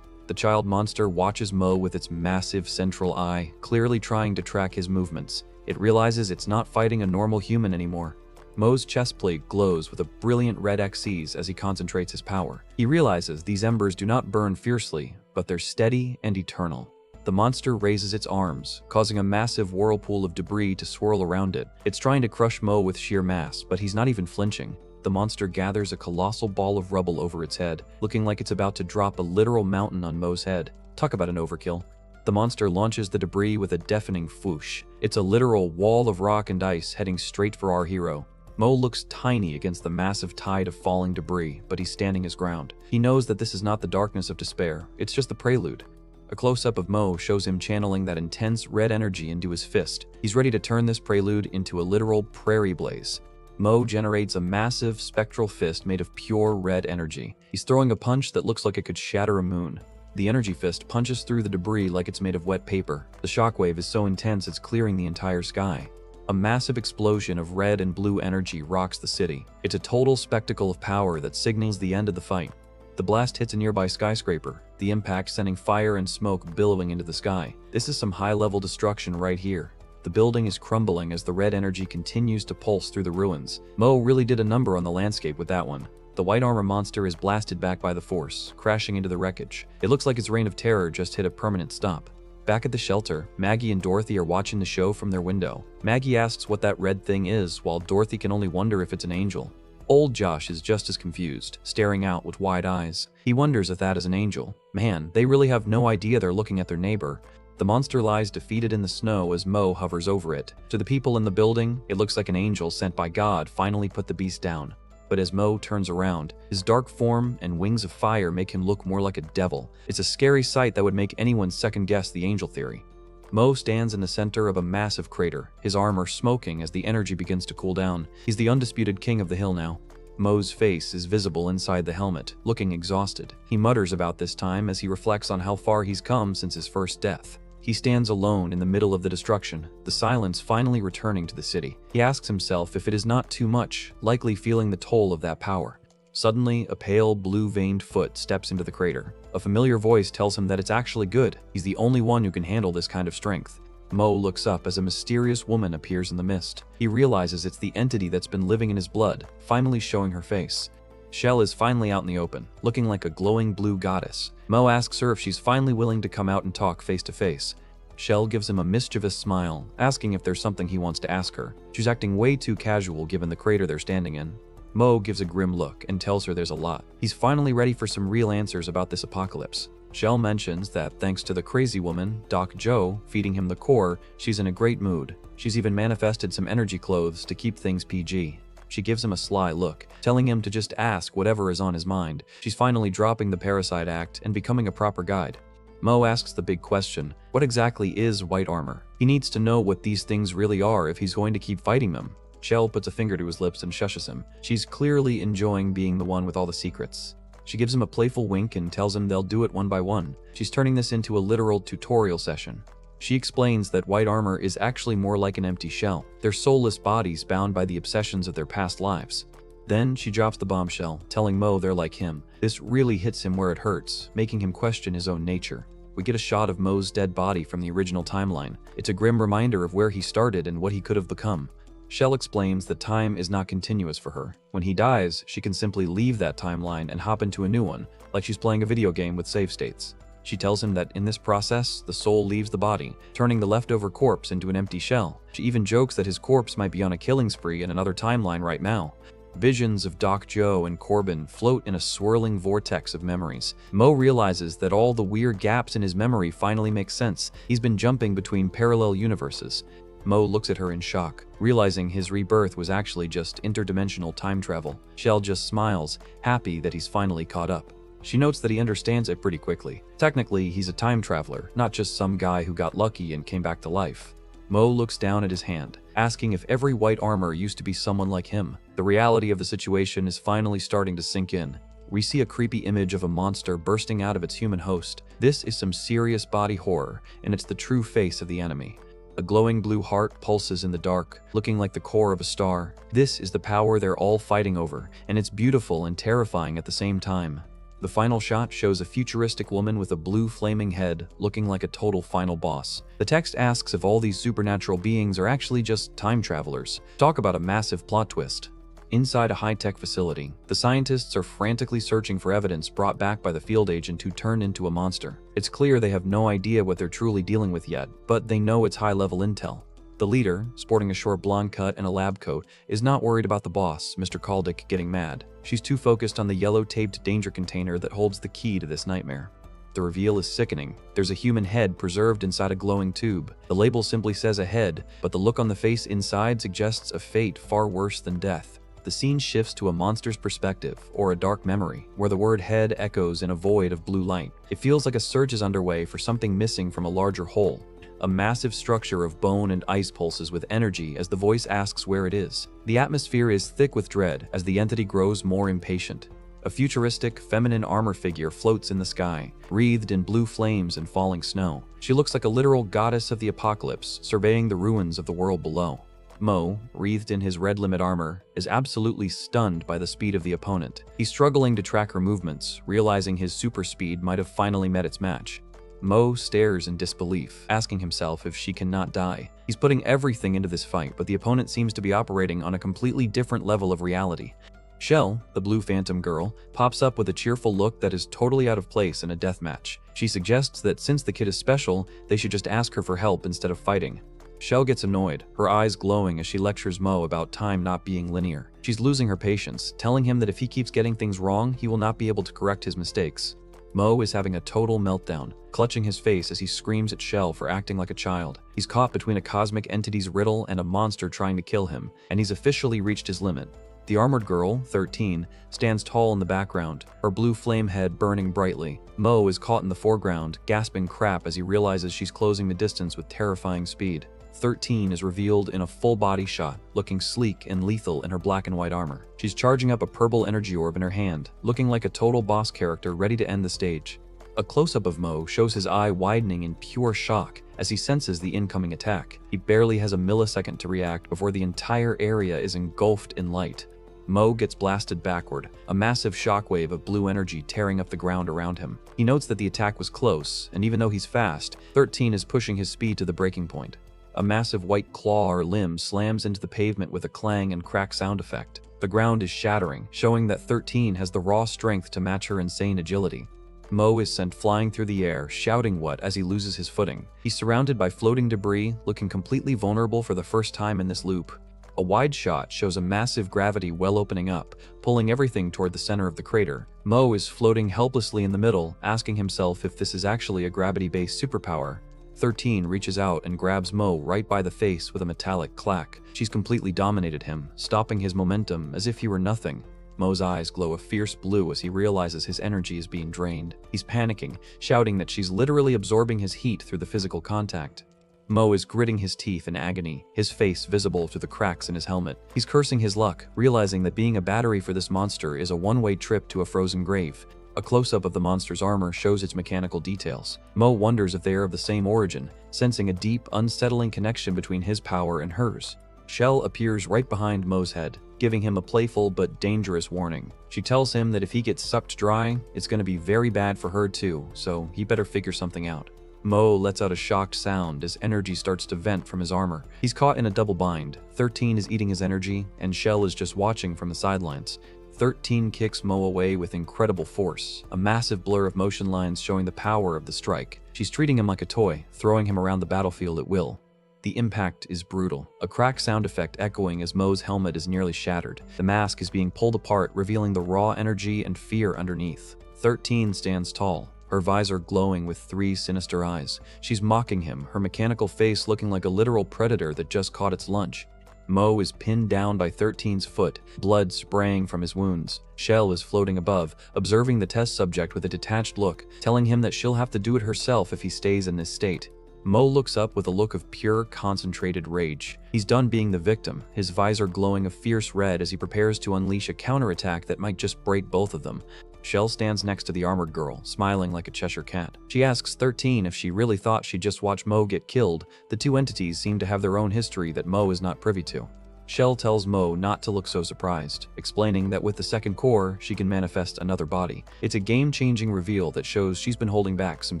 The child monster watches Mo with its massive central eye, clearly trying to track his movements. It realizes it's not fighting a normal human anymore. Mo's chest plate glows with a brilliant red X's as he concentrates his power. He realizes these embers do not burn fiercely, but they're steady and eternal. The monster raises its arms, causing a massive whirlpool of debris to swirl around it. It's trying to crush Mo with sheer mass, but he's not even flinching. The monster gathers a colossal ball of rubble over its head, looking like it's about to drop a literal mountain on Mo's head. Talk about an overkill. The monster launches the debris with a deafening whoosh. It's a literal wall of rock and ice heading straight for our hero. Mo looks tiny against the massive tide of falling debris, but he's standing his ground. He knows that this is not the darkness of despair, it's just the prelude. A close-up of Mo shows him channeling that intense red energy into his fist. He's ready to turn this prelude into a literal prairie blaze. Mo generates a massive spectral fist made of pure red energy. He's throwing a punch that looks like it could shatter a moon. The energy fist punches through the debris like it's made of wet paper. The shockwave is so intense it's clearing the entire sky. A massive explosion of red and blue energy rocks the city. It's a total spectacle of power that signals the end of the fight. The blast hits a nearby skyscraper, the impact sending fire and smoke billowing into the sky. This is some high-level destruction right here. The building is crumbling as the red energy continues to pulse through the ruins. Mo really did a number on the landscape with that one. The white armor monster is blasted back by the force, crashing into the wreckage. It looks like its reign of terror just hit a permanent stop. Back at the shelter, Maggie and Dorothy are watching the show from their window. Maggie asks what that red thing is, while Dorothy can only wonder if it's an angel. Old Josh is just as confused, staring out with wide eyes. He wonders if that is an angel. Man, they really have no idea they're looking at their neighbor. The monster lies defeated in the snow as Mo hovers over it. To the people in the building, it looks like an angel sent by God finally put the beast down. But as Mo turns around, his dark form and wings of fire make him look more like a devil. It's a scary sight that would make anyone second-guess the angel theory. Mo stands in the center of a massive crater, his armor smoking as the energy begins to cool down. He's the undisputed king of the hill now. Mo's face is visible inside the helmet, looking exhausted. He mutters about this time as he reflects on how far he's come since his first death. He stands alone in the middle of the destruction, the silence finally returning to the city. He asks himself if it is not too much, likely feeling the toll of that power. Suddenly, a pale, blue-veined foot steps into the crater. A familiar voice tells him that it's actually good. He's the only one who can handle this kind of strength. Mo looks up as a mysterious woman appears in the mist. He realizes it's the entity that's been living in his blood, finally showing her face. Shell is finally out in the open, looking like a glowing blue goddess. Mo asks her if she's finally willing to come out and talk face to face. Shell gives him a mischievous smile, asking if there's something he wants to ask her. She's acting way too casual given the crater they're standing in. Mo gives a grim look and tells her there's a lot. He's finally ready for some real answers about this apocalypse. Shell mentions that thanks to the crazy woman, Doc Joe, feeding him the core, she's in a great mood. She's even manifested some energy clothes to keep things PG. She gives him a sly look, telling him to just ask whatever is on his mind. She's finally dropping the parasite act and becoming a proper guide. Mo asks the big question, what exactly is white armor? He needs to know what these things really are if he's going to keep fighting them. Shell puts a finger to his lips and shushes him. She's clearly enjoying being the one with all the secrets. She gives him a playful wink and tells him they'll do it one by one. She's turning this into a literal tutorial session. She explains that white armor is actually more like an empty shell. They're soulless bodies bound by the obsessions of their past lives. Then she drops the bombshell, telling Mo they're like him. This really hits him where it hurts, making him question his own nature. We get a shot of Mo's dead body from the original timeline. It's a grim reminder of where he started and what he could have become. Shell explains that time is not continuous for her. When he dies, she can simply leave that timeline and hop into a new one, like she's playing a video game with save states. She tells him that in this process, the soul leaves the body, turning the leftover corpse into an empty shell. She even jokes that his corpse might be on a killing spree in another timeline right now. Visions of Doc Joe and Corbin float in a swirling vortex of memories. Mo realizes that all the weird gaps in his memory finally make sense. He's been jumping between parallel universes. Mo looks at her in shock, realizing his rebirth was actually just interdimensional time travel. Shell just smiles, happy that he's finally caught up. She notes that he understands it pretty quickly. Technically, he's a time traveler, not just some guy who got lucky and came back to life. Mo looks down at his hand, asking if every white armor used to be someone like him. The reality of the situation is finally starting to sink in. We see a creepy image of a monster bursting out of its human host. This is some serious body horror, and it's the true face of the enemy. A glowing blue heart pulses in the dark, looking like the core of a star. This is the power they're all fighting over, and it's beautiful and terrifying at the same time. The final shot shows a futuristic woman with a blue flaming head, looking like a total final boss. The text asks if all these supernatural beings are actually just time travelers. Talk about a massive plot twist. Inside a high-tech facility, the scientists are frantically searching for evidence brought back by the field agent who turned into a monster. It's clear they have no idea what they're truly dealing with yet, but they know it's high-level intel. The leader, sporting a short blonde cut and a lab coat, is not worried about the boss, Mr. Kaldick, getting mad. She's too focused on the yellow-taped danger container that holds the key to this nightmare. The reveal is sickening. There's a human head preserved inside a glowing tube. The label simply says a head, but the look on the face inside suggests a fate far worse than death. The scene shifts to a monster's perspective, or a dark memory, where the word head echoes in a void of blue light. It feels like a search is underway for something missing from a larger whole. A massive structure of bone and ice pulses with energy as the voice asks where it is. The atmosphere is thick with dread as the entity grows more impatient. A futuristic, feminine armor figure floats in the sky, wreathed in blue flames and falling snow. She looks like a literal goddess of the apocalypse, surveying the ruins of the world below. Mo, wreathed in his red limit armor, is absolutely stunned by the speed of the opponent. He's struggling to track her movements, realizing his super speed might have finally met its match. Mo stares in disbelief, asking himself if she cannot die. He's putting everything into this fight, but the opponent seems to be operating on a completely different level of reality. Shell, the blue phantom girl, pops up with a cheerful look that is totally out of place in a deathmatch. She suggests that since the kid is special, they should just ask her for help instead of fighting. Shell gets annoyed, her eyes glowing as she lectures Mo about time not being linear. She's losing her patience, telling him that if he keeps getting things wrong, he will not be able to correct his mistakes. Mo is having a total meltdown, clutching his face as he screams at Shell for acting like a child. He's caught between a cosmic entity's riddle and a monster trying to kill him, and he's officially reached his limit. The armored girl, 13, stands tall in the background, her blue flame head burning brightly. Mo is caught in the foreground, gasping crap as he realizes she's closing the distance with terrifying speed. 13 is revealed in a full-body shot, looking sleek and lethal in her black and white armor. She's charging up a purple energy orb in her hand, looking like a total boss character ready to end the stage. A close-up of Mo shows his eye widening in pure shock as he senses the incoming attack. He barely has a millisecond to react before the entire area is engulfed in light. Mo gets blasted backward, a massive shockwave of blue energy tearing up the ground around him. He notes that the attack was close, and even though he's fast, 13 is pushing his speed to the breaking point. A massive white claw or limb slams into the pavement with a clang and crack sound effect. The ground is shattering, showing that 13 has the raw strength to match her insane agility. Mo is sent flying through the air, shouting what as he loses his footing. He's surrounded by floating debris, looking completely vulnerable for the first time in this loop. A wide shot shows a massive gravity well opening up, pulling everything toward the center of the crater. Mo is floating helplessly in the middle, asking himself if this is actually a gravity-based superpower. 13 reaches out and grabs Mo right by the face with a metallic clack. She's completely dominated him, stopping his momentum as if he were nothing. Mo's eyes glow a fierce blue as he realizes his energy is being drained. He's panicking, shouting that she's literally absorbing his heat through the physical contact. Mo is gritting his teeth in agony, his face visible through the cracks in his helmet. He's cursing his luck, realizing that being a battery for this monster is a one-way trip to a frozen grave. A close-up of the monster's armor shows its mechanical details. Mo wonders if they are of the same origin, sensing a deep, unsettling connection between his power and hers. Shell appears right behind Mo's head, giving him a playful but dangerous warning. She tells him that if he gets sucked dry, it's going to be very bad for her too, so he better figure something out. Mo lets out a shocked sound as energy starts to vent from his armor. He's caught in a double bind. 13 is eating his energy, and Shell is just watching from the sidelines. 13 kicks Mo away with incredible force, a massive blur of motion lines showing the power of the strike. She's treating him like a toy, throwing him around the battlefield at will. The impact is brutal, a crack sound effect echoing as Mo's helmet is nearly shattered. The mask is being pulled apart, revealing the raw energy and fear underneath. 13 stands tall, her visor glowing with 3 sinister eyes. She's mocking him, her mechanical face looking like a literal predator that just caught its lunch. Mo is pinned down by 13's foot, blood spraying from his wounds. Shell is floating above, observing the test subject with a detached look, telling him that she'll have to do it herself if he stays in this state. Mo looks up with a look of pure, concentrated rage. He's done being the victim, his visor glowing a fierce red as he prepares to unleash a counterattack that might just break both of them. Shell stands next to the armored girl, smiling like a Cheshire cat. She asks 13 if she really thought she'd just watch Mo get killed. The two entities seem to have their own history that Mo is not privy to. Shell tells Mo not to look so surprised, explaining that with the second core, she can manifest another body. It's a game-changing reveal that shows she's been holding back some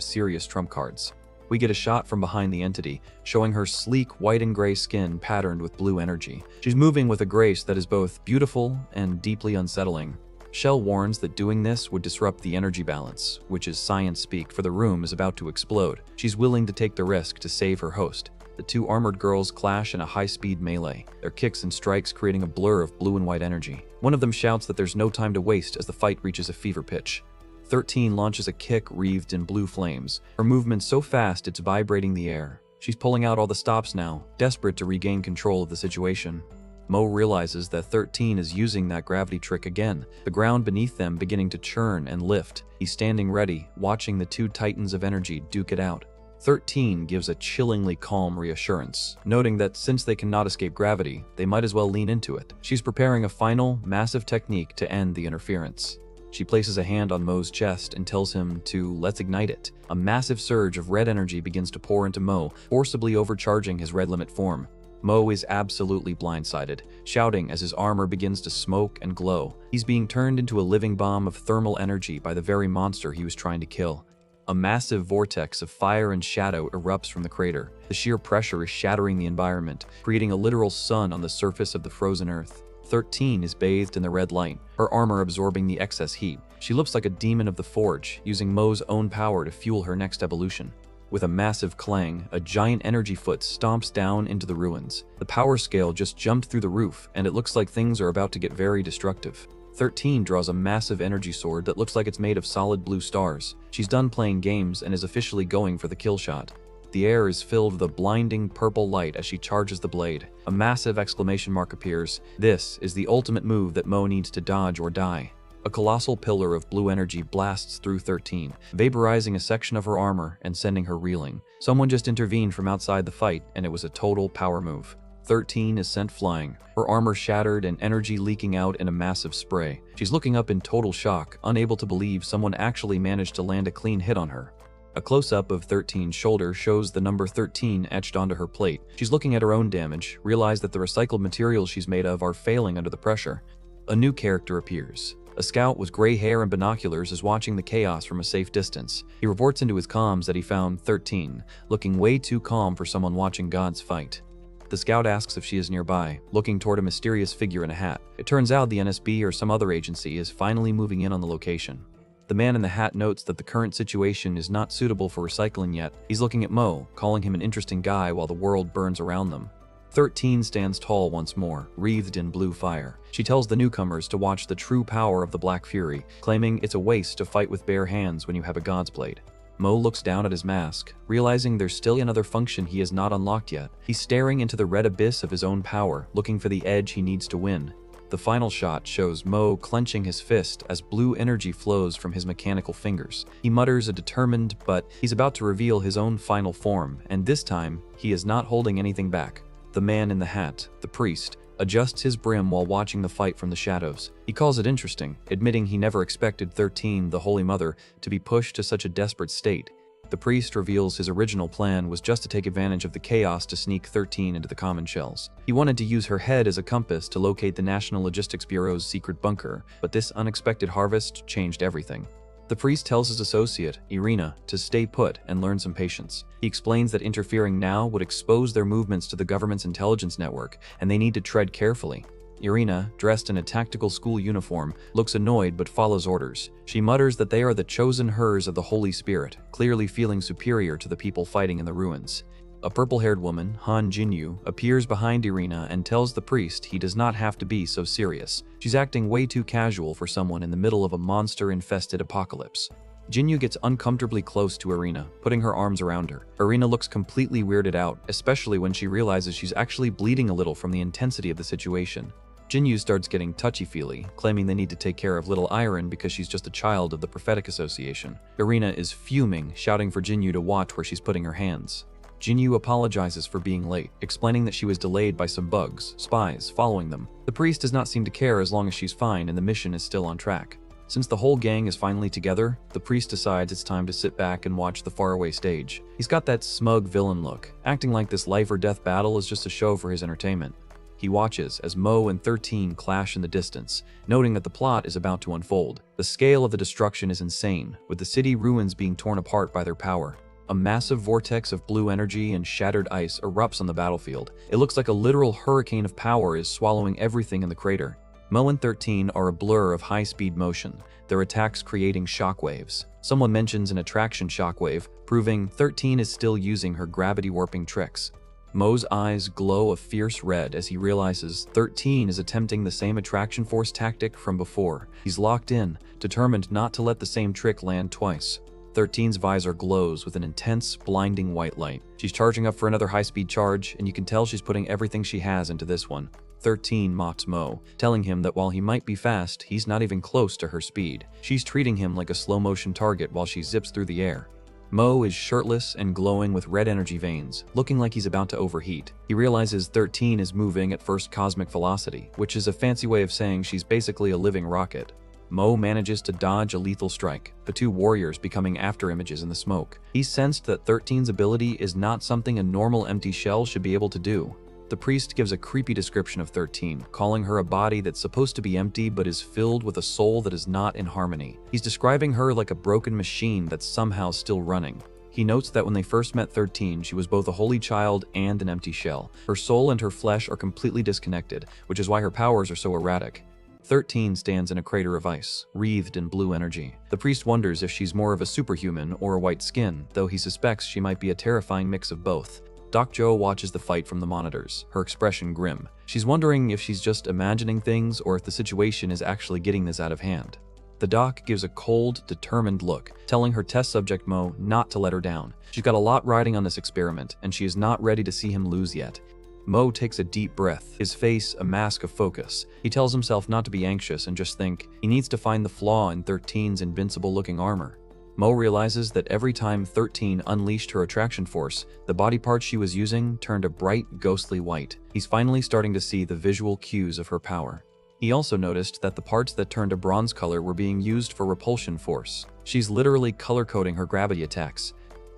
serious trump cards. We get a shot from behind the entity, showing her sleek white and gray skin patterned with blue energy. She's moving with a grace that is both beautiful and deeply unsettling. Shell warns that doing this would disrupt the energy balance, which is science speak for the room is about to explode. She's willing to take the risk to save her host. The two armored girls clash in a high-speed melee, their kicks and strikes creating a blur of blue and white energy. One of them shouts that there's no time to waste as the fight reaches a fever pitch. 13 launches a kick wreathed in blue flames, her movement so fast it's vibrating the air. She's pulling out all the stops now, desperate to regain control of the situation. Mo realizes that 13 is using that gravity trick again, the ground beneath them beginning to churn and lift. He's standing ready, watching the two titans of energy duke it out. 13 gives a chillingly calm reassurance, noting that since they cannot escape gravity, they might as well lean into it. She's preparing a final, massive technique to end the interference. She places a hand on Mo's chest and tells him to let's ignite it. A massive surge of red energy begins to pour into Mo, forcibly overcharging his red limit form. Mo is absolutely blindsided, shouting as his armor begins to smoke and glow. He's being turned into a living bomb of thermal energy by the very monster he was trying to kill. A massive vortex of fire and shadow erupts from the crater. The sheer pressure is shattering the environment, creating a literal sun on the surface of the frozen earth. 13 is bathed in the red light, her armor absorbing the excess heat. She looks like a demon of the forge, using Mo's own power to fuel her next evolution. With a massive clang, a giant energy foot stomps down into the ruins. The power scale just jumped through the roof, and it looks like things are about to get very destructive. 13 draws a massive energy sword that looks like it's made of solid blue stars. She's done playing games and is officially going for the kill shot. The air is filled with a blinding purple light as she charges the blade. A massive exclamation mark appears. This is the ultimate move that Mo needs to dodge or die. A colossal pillar of blue energy blasts through 13, vaporizing a section of her armor and sending her reeling. Someone just intervened from outside the fight, and it was a total power move. 13 is sent flying, her armor shattered and energy leaking out in a massive spray. She's looking up in total shock, unable to believe someone actually managed to land a clean hit on her. A close-up of 13's shoulder shows the number 13 etched onto her plate. She's looking at her own damage, realizes that the recycled materials she's made of are failing under the pressure. A new character appears. A scout with gray hair and binoculars is watching the chaos from a safe distance. He reports into his comms that he found 13, looking way too calm for someone watching gods fight. The scout asks if she is nearby, looking toward a mysterious figure in a hat. It turns out the NSB or some other agency is finally moving in on the location. The man in the hat notes that the current situation is not suitable for recycling yet. He's looking at Mo, calling him an interesting guy while the world burns around them. 13 stands tall once more, wreathed in blue fire. She tells the newcomers to watch the true power of the Black Fury, claiming it's a waste to fight with bare hands when you have a God's Blade. Mo looks down at his mask, realizing there's still another function he has not unlocked yet. He's staring into the red abyss of his own power, looking for the edge he needs to win. The final shot shows Mo clenching his fist as blue energy flows from his mechanical fingers. He mutters a determined, but he's about to reveal his own final form, and this time, he is not holding anything back. The man in the hat, the priest, adjusts his brim while watching the fight from the shadows. He calls it interesting, admitting he never expected 13, the Holy Mother, to be pushed to such a desperate state. The priest reveals his original plan was just to take advantage of the chaos to sneak 13 into the common shells. He wanted to use her head as a compass to locate the National Logistics Bureau's secret bunker, but this unexpected harvest changed everything. The priest tells his associate, Irina, to stay put and learn some patience. He explains that interfering now would expose their movements to the government's intelligence network, and they need to tread carefully. Irina, dressed in a tactical school uniform, looks annoyed but follows orders. She mutters that they are the chosen hers of the Holy Spirit, clearly feeling superior to the people fighting in the ruins. A purple-haired woman, Han Jinyu, appears behind Irina and tells the priest he does not have to be so serious. She's acting way too casual for someone in the middle of a monster-infested apocalypse. Jinyu gets uncomfortably close to Irina, putting her arms around her. Irina looks completely weirded out, especially when she realizes she's actually bleeding a little from the intensity of the situation. Jinyu starts getting touchy-feely, claiming they need to take care of little Iron because she's just a child of the Prophetic Association. Irina is fuming, shouting for Jinyu to watch where she's putting her hands. Jinyu apologizes for being late, explaining that she was delayed by some bugs, spies, following them. The priest does not seem to care as long as she's fine and the mission is still on track. Since the whole gang is finally together, the priest decides it's time to sit back and watch the faraway stage. He's got that smug villain look, acting like this life or death battle is just a show for his entertainment. He watches as Mo and 13 clash in the distance, noting that the plot is about to unfold. The scale of the destruction is insane, with the city ruins being torn apart by their power. A massive vortex of blue energy and shattered ice erupts on the battlefield. It looks like a literal hurricane of power is swallowing everything in the crater. Mo and 13 are a blur of high-speed motion, their attacks creating shockwaves. Someone mentions an attraction shockwave, proving 13 is still using her gravity-warping tricks. Mo's eyes glow a fierce red as he realizes 13 is attempting the same attraction force tactic from before. He's locked in, determined not to let the same trick land twice. 13's visor glows with an intense, blinding white light. She's charging up for another high-speed charge, and you can tell she's putting everything she has into this one. 13 mocks Mo, telling him that while he might be fast, he's not even close to her speed. She's treating him like a slow-motion target while she zips through the air. Mo is shirtless and glowing with red energy veins, looking like he's about to overheat. He realizes 13 is moving at first cosmic velocity, which is a fancy way of saying she's basically a living rocket. Mo manages to dodge a lethal strike, the two warriors becoming afterimages in the smoke. He sensed that 13's ability is not something a normal empty shell should be able to do. The priest gives a creepy description of 13, calling her a body that's supposed to be empty but is filled with a soul that is not in harmony. He's describing her like a broken machine that's somehow still running. He notes that when they first met 13, she was both a holy child and an empty shell. Her soul and her flesh are completely disconnected, which is why her powers are so erratic. 13 stands in a crater of ice, wreathed in blue energy. The priest wonders if she's more of a superhuman or a white skin, though he suspects she might be a terrifying mix of both. Doc Jo watches the fight from the monitors, her expression grim. She's wondering if she's just imagining things or if the situation is actually getting this out of hand. The doc gives a cold, determined look, telling her test subject Mo not to let her down. She's got a lot riding on this experiment, and she is not ready to see him lose yet. Mo takes a deep breath, his face a mask of focus. He tells himself not to be anxious and just think he needs to find the flaw in 13's invincible-looking armor. Mo realizes that every time 13 unleashed her attraction force, the body parts she was using turned a bright, ghostly white. He's finally starting to see the visual cues of her power. He also noticed that the parts that turned a bronze color were being used for repulsion force. She's literally color-coding her gravity attacks.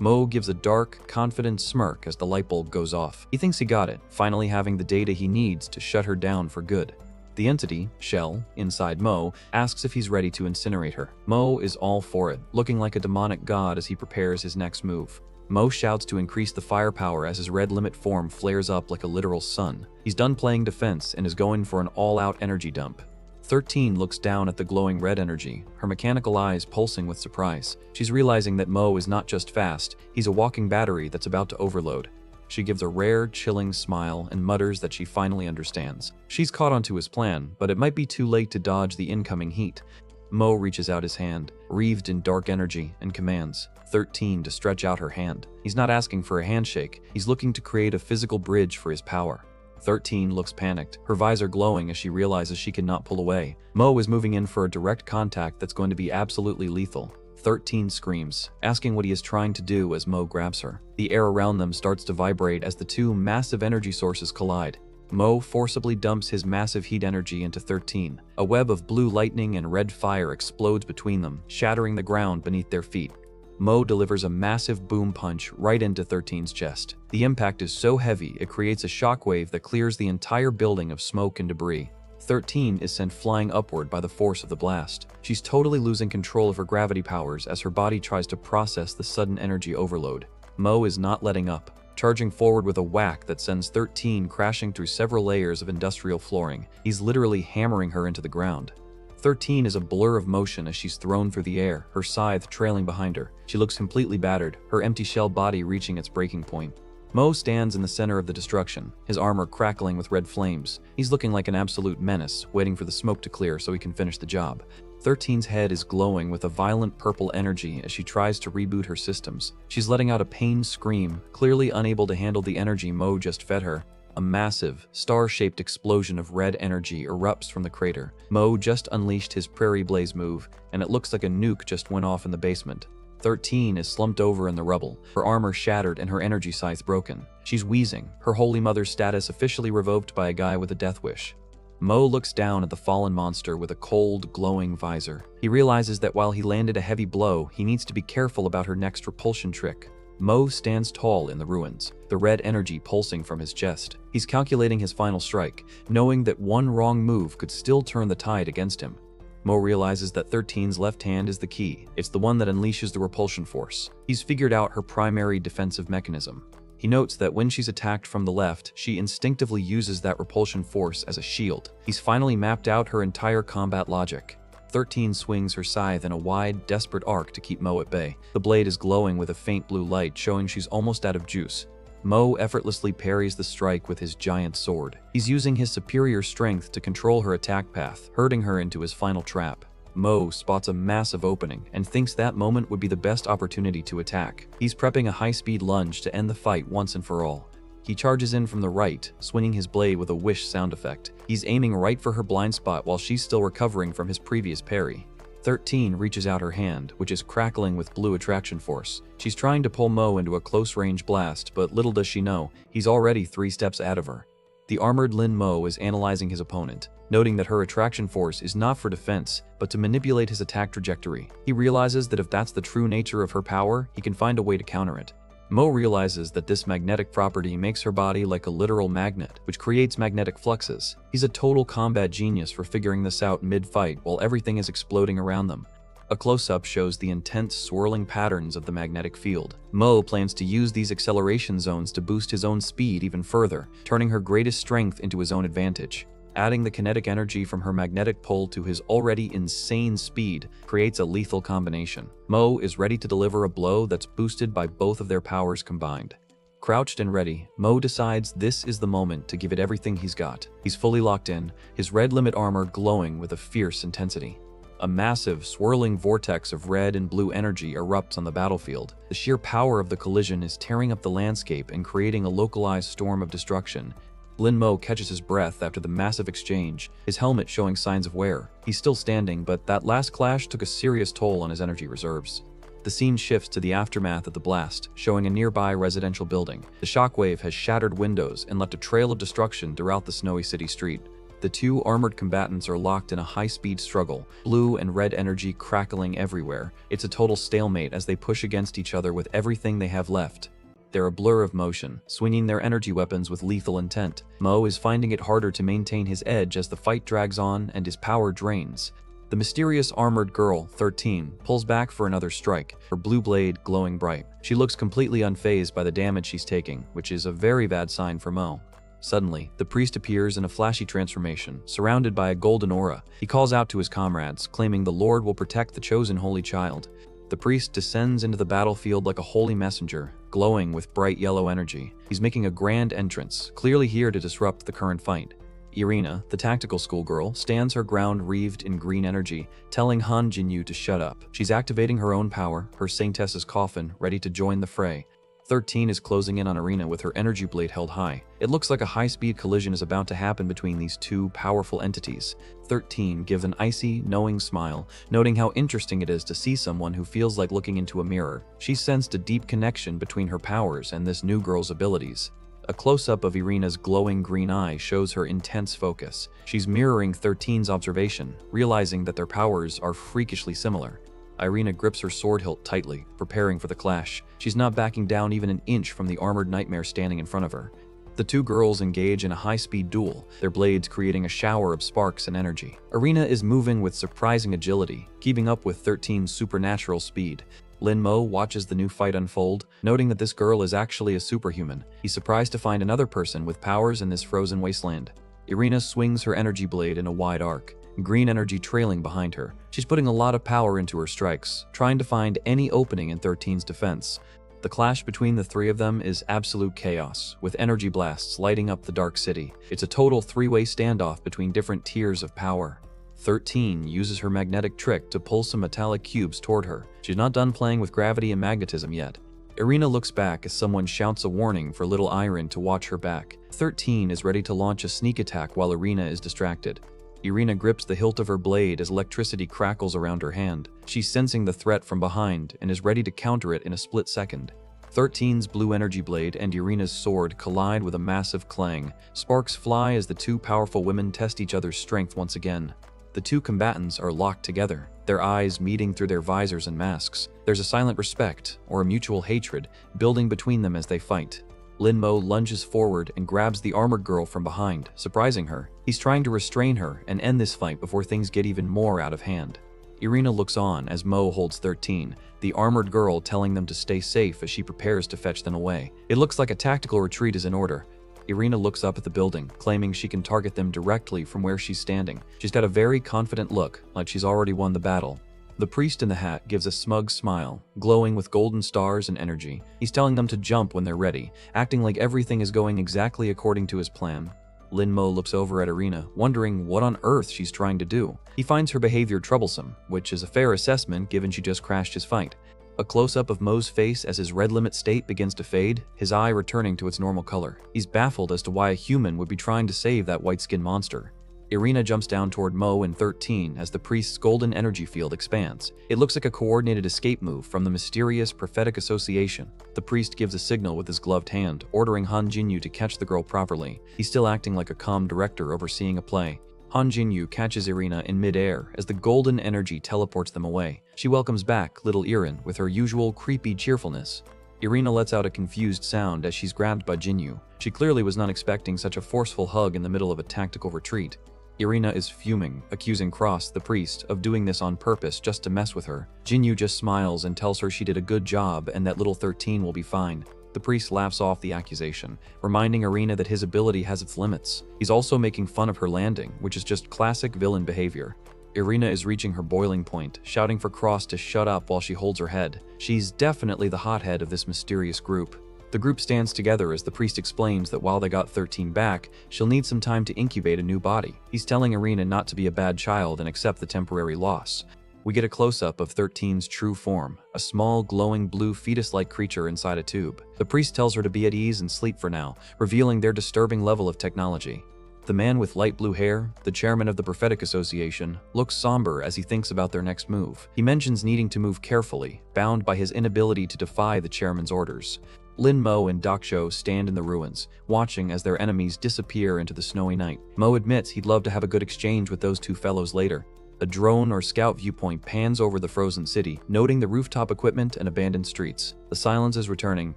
Mo gives a dark, confident smirk as the light bulb goes off. He thinks he got it, finally having the data he needs to shut her down for good. The entity, Shell, inside Mo, asks if he's ready to incinerate her. Mo is all for it, looking like a demonic god as he prepares his next move. Mo shouts to increase the firepower as his red limit form flares up like a literal sun. He's done playing defense and is going for an all-out energy dump. 13 looks down at the glowing red energy, her mechanical eyes pulsing with surprise. She's realizing that Mo is not just fast, he's a walking battery that's about to overload. She gives a rare, chilling smile and mutters that she finally understands. She's caught onto his plan, but it might be too late to dodge the incoming heat. Mo reaches out his hand, wreathed in dark energy, and commands 13 to stretch out her hand. He's not asking for a handshake, he's looking to create a physical bridge for his power. 13 looks panicked, her visor glowing as she realizes she cannot pull away. Mo is moving in for a direct contact that's going to be absolutely lethal. 13 screams, asking what he is trying to do as Mo grabs her. The air around them starts to vibrate as the two massive energy sources collide. Mo forcibly dumps his massive heat energy into 13. A web of blue lightning and red fire explodes between them, shattering the ground beneath their feet. Mo delivers a massive boom punch right into 13's chest. The impact is so heavy it creates a shockwave that clears the entire building of smoke and debris. 13 is sent flying upward by the force of the blast. She's totally losing control of her gravity powers as her body tries to process the sudden energy overload. Mo is not letting up, charging forward with a whack that sends 13 crashing through several layers of industrial flooring. He's literally hammering her into the ground. 13 is a blur of motion as she's thrown through the air, her scythe trailing behind her. She looks completely battered, her empty shell body reaching its breaking point. Mo stands in the center of the destruction, his armor crackling with red flames. He's looking like an absolute menace, waiting for the smoke to clear so he can finish the job. 13's head is glowing with a violent purple energy as she tries to reboot her systems. She's letting out a pained scream, clearly unable to handle the energy Mo just fed her. A massive, star-shaped explosion of red energy erupts from the crater. Mo just unleashed his Prairie Blaze move, and it looks like a nuke just went off in the basement. 13 is slumped over in the rubble, her armor shattered and her energy scythe broken. She's wheezing, her holy mother's status officially revoked by a guy with a death wish. Mo looks down at the fallen monster with a cold, glowing visor. He realizes that while he landed a heavy blow, he needs to be careful about her next repulsion trick. Mo stands tall in the ruins, the red energy pulsing from his chest. He's calculating his final strike, knowing that one wrong move could still turn the tide against him. Mo realizes that 13's left hand is the key. It's the one that unleashes the repulsion force. He's figured out her primary defensive mechanism. He notes that when she's attacked from the left, she instinctively uses that repulsion force as a shield. He's finally mapped out her entire combat logic. 13 swings her scythe in a wide, desperate arc to keep Mo at bay. The blade is glowing with a faint blue light, showing she's almost out of juice. Mo effortlessly parries the strike with his giant sword. He's using his superior strength to control her attack path, herding her into his final trap. Mo spots a massive opening and thinks that moment would be the best opportunity to attack. He's prepping a high-speed lunge to end the fight once and for all. He charges in from the right, swinging his blade with a whoosh sound effect. He's aiming right for her blind spot while she's still recovering from his previous parry. 13 reaches out her hand, which is crackling with blue attraction force. She's trying to pull Mo into a close-range blast, but little does she know, he's already 3 steps ahead of her. The armored Lin Mo is analyzing his opponent, noting that her attraction force is not for defense, but to manipulate his attack trajectory. He realizes that if that's the true nature of her power, he can find a way to counter it. Mo realizes that this magnetic property makes her body like a literal magnet, which creates magnetic fluxes. He's a total combat genius for figuring this out mid-fight while everything is exploding around them. A close-up shows the intense swirling patterns of the magnetic field. Mo plans to use these acceleration zones to boost his own speed even further, turning her greatest strength into his own advantage. Adding the kinetic energy from her magnetic pull to his already insane speed creates a lethal combination. Mo is ready to deliver a blow that's boosted by both of their powers combined. Crouched and ready, Mo decides this is the moment to give it everything he's got. He's fully locked in, his red limit armor glowing with a fierce intensity. A massive, swirling vortex of red and blue energy erupts on the battlefield. The sheer power of the collision is tearing up the landscape and creating a localized storm of destruction. Lin Mo catches his breath after the massive exchange, his helmet showing signs of wear. He's still standing, but that last clash took a serious toll on his energy reserves. The scene shifts to the aftermath of the blast, showing a nearby residential building. The shockwave has shattered windows and left a trail of destruction throughout the snowy city street. The 2 armored combatants are locked in a high-speed struggle, blue and red energy crackling everywhere. It's a total stalemate as they push against each other with everything they have left. They're a blur of motion, swinging their energy weapons with lethal intent. Mo is finding it harder to maintain his edge as the fight drags on and his power drains. The mysterious armored girl, 13, pulls back for another strike, her blue blade glowing bright. She looks completely unfazed by the damage she's taking, which is a very bad sign for Mo. Suddenly, the priest appears in a flashy transformation, surrounded by a golden aura. He calls out to his comrades, claiming the Lord will protect the chosen holy child. The priest descends into the battlefield like a holy messenger, glowing with bright yellow energy. He's making a grand entrance, clearly here to disrupt the current fight. Irina, the tactical schoolgirl, stands her ground wreathed in green energy, telling Han Jinyu to shut up. She's activating her own power, her Saintess's coffin, ready to join the fray. 13 is closing in on Irina with her energy blade held high. It looks like a high-speed collision is about to happen between these 2 powerful entities. 13 gives an icy, knowing smile, noting how interesting it is to see someone who feels like looking into a mirror. She sensed a deep connection between her powers and this new girl's abilities. A close-up of Irina's glowing green eye shows her intense focus. She's mirroring 13's observation, realizing that their powers are freakishly similar. Irina grips her sword hilt tightly, preparing for the clash. She's not backing down even an inch from the armored nightmare standing in front of her. The 2 girls engage in a high-speed duel, their blades creating a shower of sparks and energy. Irina is moving with surprising agility, keeping up with 13's supernatural speed. Lin Mo watches the new fight unfold, noting that this girl is actually a superhuman. He's surprised to find another person with powers in this frozen wasteland. Irina swings her energy blade in a wide arc, green energy trailing behind her. She's putting a lot of power into her strikes, trying to find any opening in 13's defense. The clash between the 3 of them is absolute chaos, with energy blasts lighting up the dark city. It's a total 3-way standoff between different tiers of power. 13 uses her magnetic trick to pull some metallic cubes toward her. She's not done playing with gravity and magnetism yet. Irina looks back as someone shouts a warning for little Iron to watch her back. 13 is ready to launch a sneak attack while Irina is distracted. Irina grips the hilt of her blade as electricity crackles around her hand. She's sensing the threat from behind and is ready to counter it in a split second. 13's blue energy blade and Irina's sword collide with a massive clang. Sparks fly as the two powerful women test each other's strength once again. The two combatants are locked together, their eyes meeting through their visors and masks. There's a silent respect, or a mutual hatred, building between them as they fight. Lin-Mo lunges forward and grabs the armored girl from behind, surprising her. He's trying to restrain her and end this fight before things get even more out of hand. Irina looks on as Mo holds 13, the armored girl telling them to stay safe as she prepares to fetch them away. It looks like a tactical retreat is in order. Irina looks up at the building, claiming she can target them directly from where she's standing. She's got a very confident look, like she's already won the battle. The priest in the hat gives a smug smile, glowing with golden stars and energy. He's telling them to jump when they're ready, acting like everything is going exactly according to his plan. Lin-Mo looks over at Irina, wondering what on earth she's trying to do. He finds her behavior troublesome, which is a fair assessment given she just crashed his fight. A close-up of Mo's face as his red limit state begins to fade, his eye returning to its normal color. He's baffled as to why a human would be trying to save that white-skinned monster. Irina jumps down toward Mo and 13 as the priest's golden energy field expands. It looks like a coordinated escape move from the mysterious prophetic association. The priest gives a signal with his gloved hand, ordering Han Jinyu to catch the girl properly. He's still acting like a calm director overseeing a play. Han Jinyu catches Irina in mid-air as the golden energy teleports them away. She welcomes back little Irin with her usual creepy cheerfulness. Irina lets out a confused sound as she's grabbed by Jinyu. She clearly was not expecting such a forceful hug in the middle of a tactical retreat. Irina is fuming, accusing Cross, the priest, of doing this on purpose just to mess with her. Jinyu just smiles and tells her she did a good job and that little 13 will be fine. The priest laughs off the accusation, reminding Irina that his ability has its limits. He's also making fun of her landing, which is just classic villain behavior. Irina is reaching her boiling point, shouting for Cross to shut up while she holds her head. She's definitely the hothead of this mysterious group. The group stands together as the priest explains that while they got 13 back, she'll need some time to incubate a new body. He's telling Irina not to be a bad child and accept the temporary loss. We get a close-up of 13's true form, a small, glowing blue fetus-like creature inside a tube. The priest tells her to be at ease and sleep for now, revealing their disturbing level of technology. The man with light blue hair, the chairman of the Prophetic Association, looks somber as he thinks about their next move. He mentions needing to move carefully, bound by his inability to defy the chairman's orders. Lin-Mo and Dokcho stand in the ruins, watching as their enemies disappear into the snowy night. Mo admits he'd love to have a good exchange with those two fellows later. A drone or scout viewpoint pans over the frozen city, noting the rooftop equipment and abandoned streets. The silence is returning,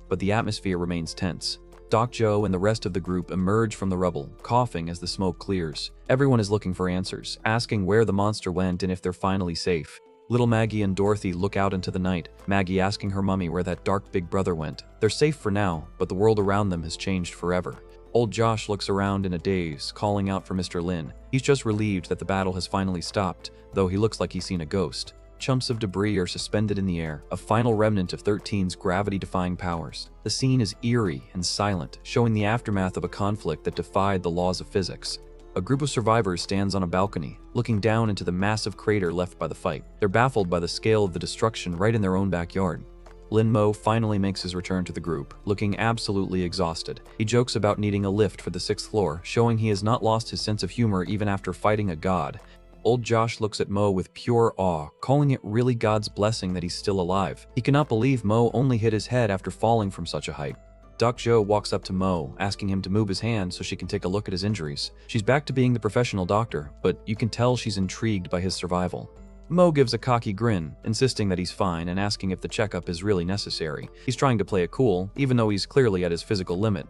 but the atmosphere remains tense. Dokcho and the rest of the group emerge from the rubble, coughing as the smoke clears. Everyone is looking for answers, asking where the monster went and if they're finally safe. Little Maggie and Dorothy look out into the night, Maggie asking her mummy where that dark big brother went. They're safe for now, but the world around them has changed forever. Old Josh looks around in a daze, calling out for Mr. Lin. He's just relieved that the battle has finally stopped, though he looks like he's seen a ghost. Chunks of debris are suspended in the air, a final remnant of 13's gravity-defying powers. The scene is eerie and silent, showing the aftermath of a conflict that defied the laws of physics. A group of survivors stands on a balcony, looking down into the massive crater left by the fight. They're baffled by the scale of the destruction right in their own backyard. Lin-Mo finally makes his return to the group, looking absolutely exhausted. He jokes about needing a lift for the 6th floor, showing he has not lost his sense of humor even after fighting a god. Old Josh looks at Mo with pure awe, calling it really God's blessing that he's still alive. He cannot believe Mo only hit his head after falling from such a height. Dokcho walks up to Mo, asking him to move his hand so she can take a look at his injuries. She's back to being the professional doctor, but you can tell she's intrigued by his survival. Mo gives a cocky grin, insisting that he's fine and asking if the checkup is really necessary. He's trying to play it cool, even though he's clearly at his physical limit.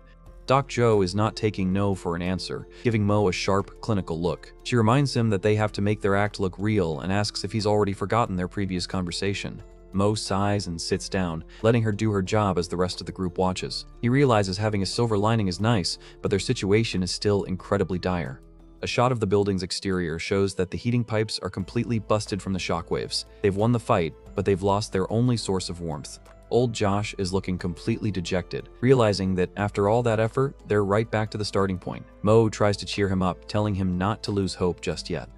Dokcho is not taking no for an answer, giving Mo a sharp, clinical look. She reminds him that they have to make their act look real and asks if he's already forgotten their previous conversation. Mo sighs and sits down, letting her do her job as the rest of the group watches. He realizes having a silver lining is nice, but their situation is still incredibly dire. A shot of the building's exterior shows that the heating pipes are completely busted from the shockwaves. They've won the fight, but they've lost their only source of warmth. Old Josh is looking completely dejected, realizing that after all that effort, they're right back to the starting point. Mo tries to cheer him up, telling him not to lose hope just yet.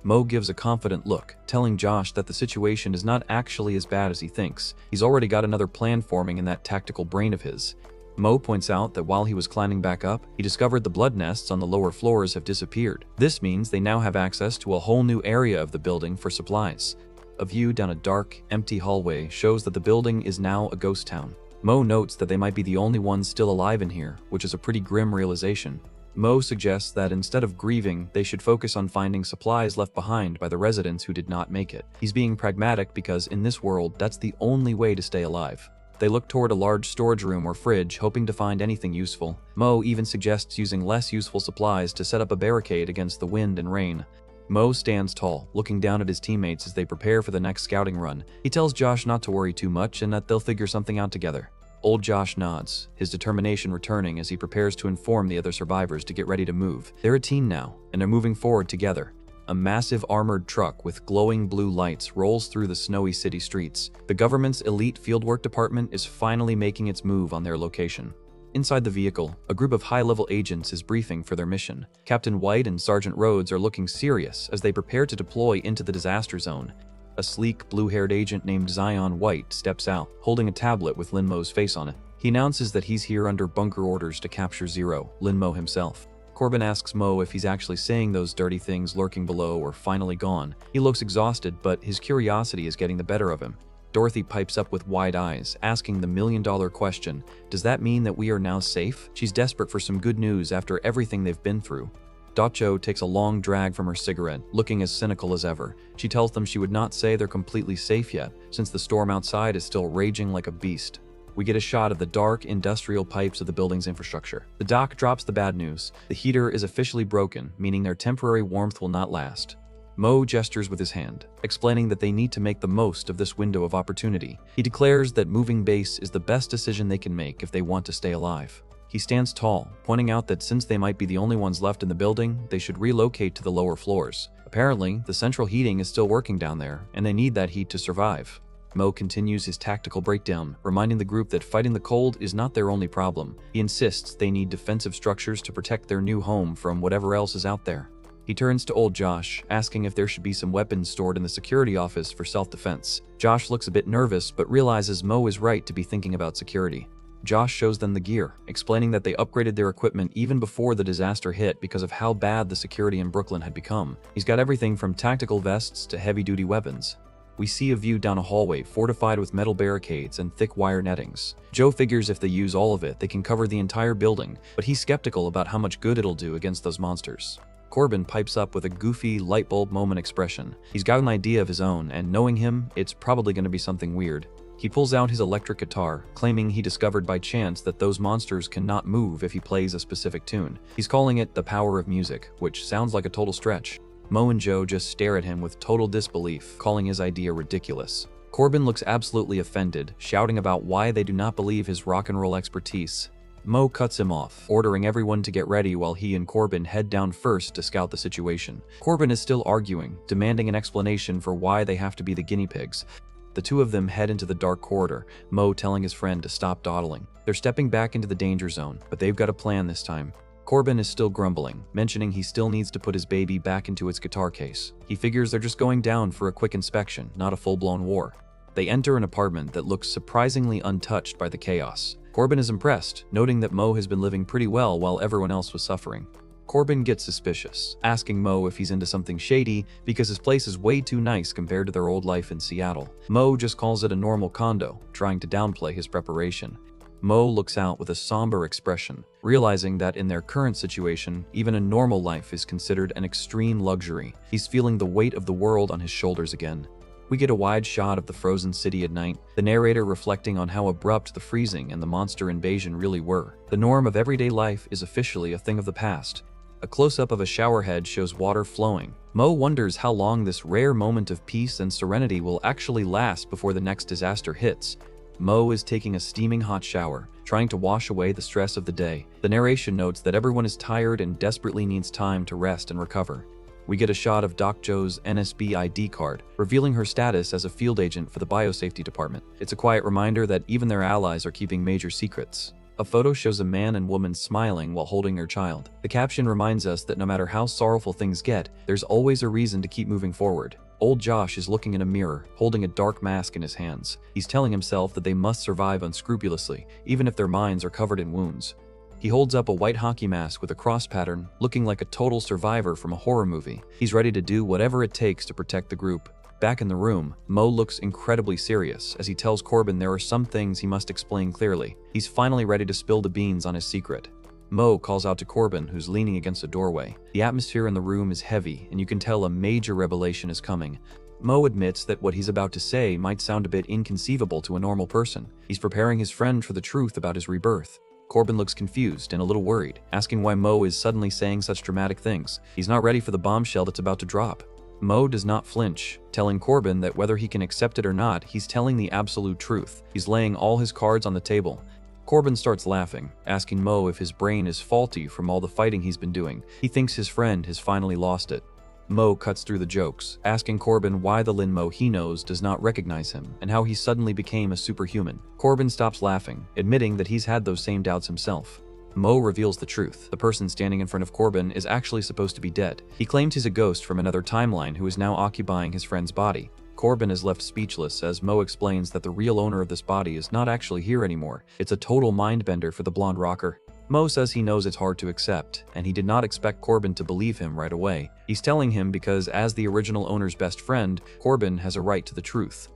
Mo gives a confident look, telling Josh that the situation is not actually as bad as he thinks. He's already got another plan forming in that tactical brain of his. Mo points out that while he was climbing back up, he discovered the blood nests on the lower floors have disappeared. This means they now have access to a whole new area of the building for supplies. A view down a dark, empty hallway shows that the building is now a ghost town. Mo notes that they might be the only ones still alive in here, which is a pretty grim realization. Mo suggests that instead of grieving, they should focus on finding supplies left behind by the residents who did not make it. He's being pragmatic because in this world, that's the only way to stay alive. They look toward a large storage room or fridge, hoping to find anything useful. Mo even suggests using less useful supplies to set up a barricade against the wind and rain. Mo stands tall, looking down at his teammates as they prepare for the next scouting run. He tells Josh not to worry too much and that they'll figure something out together. Old Josh nods, his determination returning as he prepares to inform the other survivors to get ready to move. They're a team now, and they're moving forward together. A massive armored truck with glowing blue lights rolls through the snowy city streets. The government's elite fieldwork department is finally making its move on their location. Inside the vehicle, a group of high-level agents is briefing for their mission. Captain White and Sergeant Rhodes are looking serious as they prepare to deploy into the disaster zone. A sleek, blue-haired agent named Zion White steps out, holding a tablet with Lin Mo's face on it. He announces that he's here under bunker orders to capture Zero, Lin Mo himself. Corbin asks Mo if he's actually saying those dirty things lurking below or finally gone. He looks exhausted, but his curiosity is getting the better of him. Dorothy pipes up with wide eyes, asking the million-dollar question, does that mean that we are now safe? She's desperate for some good news after everything they've been through. Dacho takes a long drag from her cigarette, looking as cynical as ever. She tells them she would not say they're completely safe yet, since the storm outside is still raging like a beast. We get a shot of the dark, industrial pipes of the building's infrastructure. The doc drops the bad news. The heater is officially broken, meaning their temporary warmth will not last. Mo gestures with his hand, explaining that they need to make the most of this window of opportunity. He declares that moving base is the best decision they can make if they want to stay alive. He stands tall, pointing out that since they might be the only ones left in the building, they should relocate to the lower floors. Apparently, the central heating is still working down there, and they need that heat to survive. Mo continues his tactical breakdown, reminding the group that fighting the cold is not their only problem. He insists they need defensive structures to protect their new home from whatever else is out there. He turns to old Josh, asking if there should be some weapons stored in the security office for self-defense. Josh looks a bit nervous, but realizes Mo is right to be thinking about security. Josh shows them the gear, explaining that they upgraded their equipment even before the disaster hit because of how bad the security in Brooklyn had become. He's got everything from tactical vests to heavy-duty weapons. We see a view down a hallway fortified with metal barricades and thick wire nettings. Joe figures if they use all of it, they can cover the entire building, but he's skeptical about how much good it'll do against those monsters. Corbin pipes up with a goofy, light bulb moment expression. He's got an idea of his own, and knowing him, it's probably going to be something weird. He pulls out his electric guitar, claiming he discovered by chance that those monsters cannot move if he plays a specific tune. He's calling it the power of music, which sounds like a total stretch. Mo and Joe just stare at him with total disbelief, calling his idea ridiculous. Corbin looks absolutely offended, shouting about why they do not believe his rock and roll expertise. Mo cuts him off, ordering everyone to get ready while he and Corbin head down first to scout the situation. Corbin is still arguing, demanding an explanation for why they have to be the guinea pigs. The two of them head into the dark corridor, Mo telling his friend to stop dawdling. They're stepping back into the danger zone, but they've got a plan this time. Corbin is still grumbling, mentioning he still needs to put his baby back into its guitar case. He figures they're just going down for a quick inspection, not a full-blown war. They enter an apartment that looks surprisingly untouched by the chaos. Corbin is impressed, noting that Mo has been living pretty well while everyone else was suffering. Corbin gets suspicious, asking Mo if he's into something shady because his place is way too nice compared to their old life in Seattle. Mo just calls it a normal condo, trying to downplay his preparation. Mo looks out with a somber expression, realizing that in their current situation, even a normal life is considered an extreme luxury. He's feeling the weight of the world on his shoulders again. We get a wide shot of the frozen city at night, the narrator reflecting on how abrupt the freezing and the monster invasion really were. The norm of everyday life is officially a thing of the past. A close-up of a shower head shows water flowing. Mo wonders how long this rare moment of peace and serenity will actually last before the next disaster hits. Mo is taking a steaming hot shower, trying to wash away the stress of the day. The narration notes that everyone is tired and desperately needs time to rest and recover. We get a shot of Doc Joe's NSB ID card, revealing her status as a field agent for the biosafety department. It's a quiet reminder that even their allies are keeping major secrets. A photo shows a man and woman smiling while holding their child. The caption reminds us that no matter how sorrowful things get, there's always a reason to keep moving forward. Old Josh is looking in a mirror, holding a dark mask in his hands. He's telling himself that they must survive unscrupulously, even if their minds are covered in wounds. He holds up a white hockey mask with a cross pattern, looking like a total survivor from a horror movie. He's ready to do whatever it takes to protect the group. Back in the room, Mo looks incredibly serious as he tells Corbin there are some things he must explain clearly. He's finally ready to spill the beans on his secret. Mo calls out to Corbin, who's leaning against a doorway. The atmosphere in the room is heavy, and you can tell a major revelation is coming. Mo admits that what he's about to say might sound a bit inconceivable to a normal person. He's preparing his friend for the truth about his rebirth. Corbin looks confused and a little worried, asking why Mo is suddenly saying such dramatic things. He's not ready for the bombshell that's about to drop. Mo does not flinch, telling Corbin that whether he can accept it or not, he's telling the absolute truth. He's laying all his cards on the table. Corbin starts laughing, asking Mo if his brain is faulty from all the fighting he's been doing. He thinks his friend has finally lost it. Mo cuts through the jokes, asking Corbin why the Lin Mo he knows does not recognize him, and how he suddenly became a superhuman. Corbin stops laughing, admitting that he's had those same doubts himself. Mo reveals the truth. The person standing in front of Corbin is actually supposed to be dead. He claims he's a ghost from another timeline who is now occupying his friend's body. Corbin is left speechless as Mo explains that the real owner of this body is not actually here anymore. It's a total mind-bender for the blonde rocker. Mo says he knows it's hard to accept, and he did not expect Corbin to believe him right away. He's telling him because as the original owner's best friend, Corbin has a right to the truth.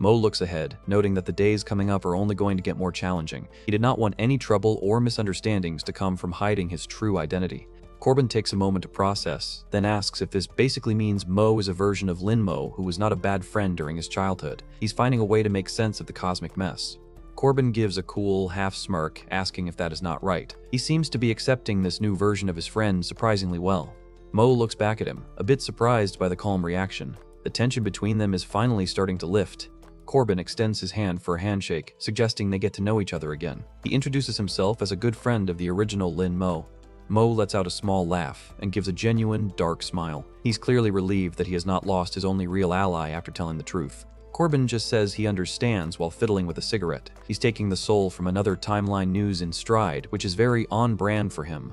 Mo looks ahead, noting that the days coming up are only going to get more challenging. He did not want any trouble or misunderstandings to come from hiding his true identity. Corbin takes a moment to process, then asks if this basically means Mo is a version of Lin Mo who was not a bad friend during his childhood. He's finding a way to make sense of the cosmic mess. Corbin gives a cool half smirk, asking if that is not right. He seems to be accepting this new version of his friend surprisingly well. Mo looks back at him, a bit surprised by the calm reaction. The tension between them is finally starting to lift. Corbin extends his hand for a handshake, suggesting they get to know each other again. He introduces himself as a good friend of the original Lin Mo. Mo lets out a small laugh and gives a genuine, dark smile. He's clearly relieved that he has not lost his only real ally after telling the truth. Corbin just says he understands while fiddling with a cigarette. He's taking the soul from another timeline news in stride, which is very on brand for him.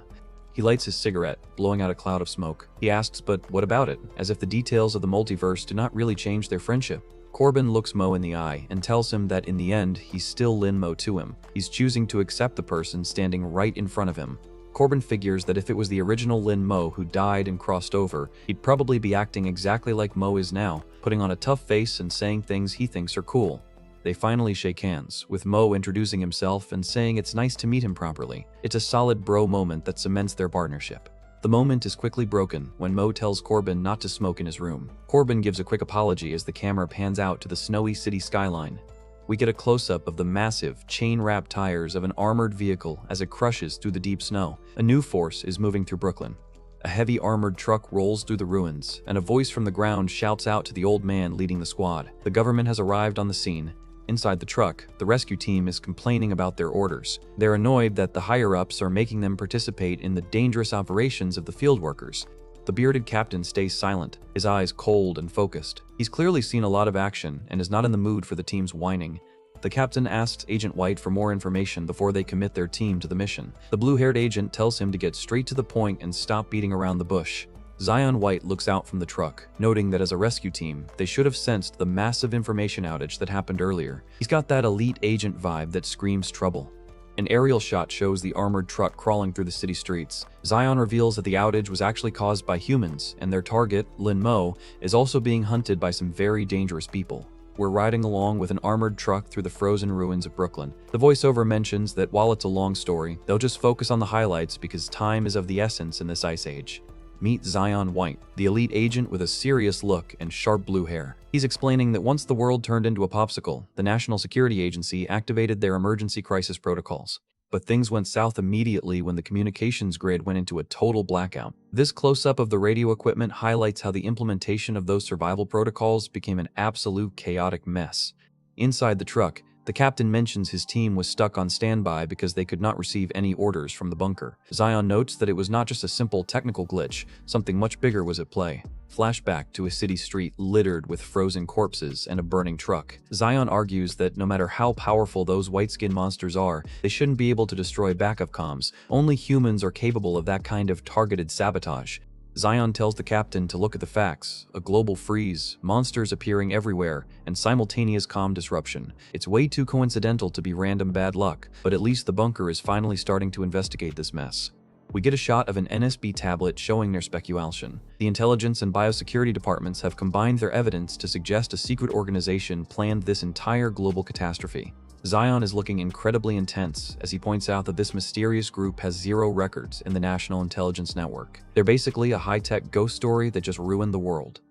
He lights his cigarette, blowing out a cloud of smoke. He asks, but what about it? As if the details of the multiverse do not really change their friendship. Corbin looks Mo in the eye and tells him that in the end, he's still Lin Mo to him. He's choosing to accept the person standing right in front of him. Corbin figures that if it was the original Lin Mo who died and crossed over, he'd probably be acting exactly like Mo is now, putting on a tough face and saying things he thinks are cool. They finally shake hands, with Mo introducing himself and saying it's nice to meet him properly. It's a solid bro moment that cements their partnership. The moment is quickly broken when Mo tells Corbin not to smoke in his room. Corbin gives a quick apology as the camera pans out to the snowy city skyline. We get a close-up of the massive, chain-wrapped tires of an armored vehicle as it crushes through the deep snow. A new force is moving through Brooklyn. A heavy armored truck rolls through the ruins, and a voice from the ground shouts out to the old man leading the squad. The government has arrived on the scene. Inside the truck, the rescue team is complaining about their orders. They're annoyed that the higher-ups are making them participate in the dangerous operations of the field workers. The bearded captain stays silent, his eyes cold and focused. He's clearly seen a lot of action and is not in the mood for the team's whining. The captain asks Agent White for more information before they commit their team to the mission. The blue-haired agent tells him to get straight to the point and stop beating around the bush. Zion White looks out from the truck, noting that as a rescue team, they should have sensed the massive information outage that happened earlier. He's got that elite agent vibe that screams trouble. An aerial shot shows the armored truck crawling through the city streets. Zion reveals that the outage was actually caused by humans, and their target, Lin Mo, is also being hunted by some very dangerous people. We're riding along with an armored truck through the frozen ruins of Brooklyn. The voiceover mentions that while it's a long story, they'll just focus on the highlights because time is of the essence in this ice age. Meet Zion White, the elite agent with a serious look and sharp blue hair. He's explaining that once the world turned into a popsicle, the National Security Agency activated their emergency crisis protocols. But things went south immediately when the communications grid went into a total blackout. This close-up of the radio equipment highlights how the implementation of those survival protocols became an absolute chaotic mess. Inside the truck, The captain mentions his team was stuck on standby because they could not receive any orders from the bunker. Zion notes that it was not just a simple technical glitch, something much bigger was at play. Flashback to a city street littered with frozen corpses and a burning truck. Zion argues that no matter how powerful those white-skinned monsters are, they shouldn't be able to destroy backup comms. Only humans are capable of that kind of targeted sabotage. Zion tells the captain to look at the facts: a global freeze, monsters appearing everywhere, and simultaneous comm disruption. It's way too coincidental to be random bad luck, but at least the bunker is finally starting to investigate this mess. We get a shot of an NSB tablet showing their speculation. The intelligence and biosecurity departments have combined their evidence to suggest a secret organization planned this entire global catastrophe. Zion is looking incredibly intense as he points out that this mysterious group has zero records in the National Intelligence Network. They're basically a high-tech ghost story that just ruined the world.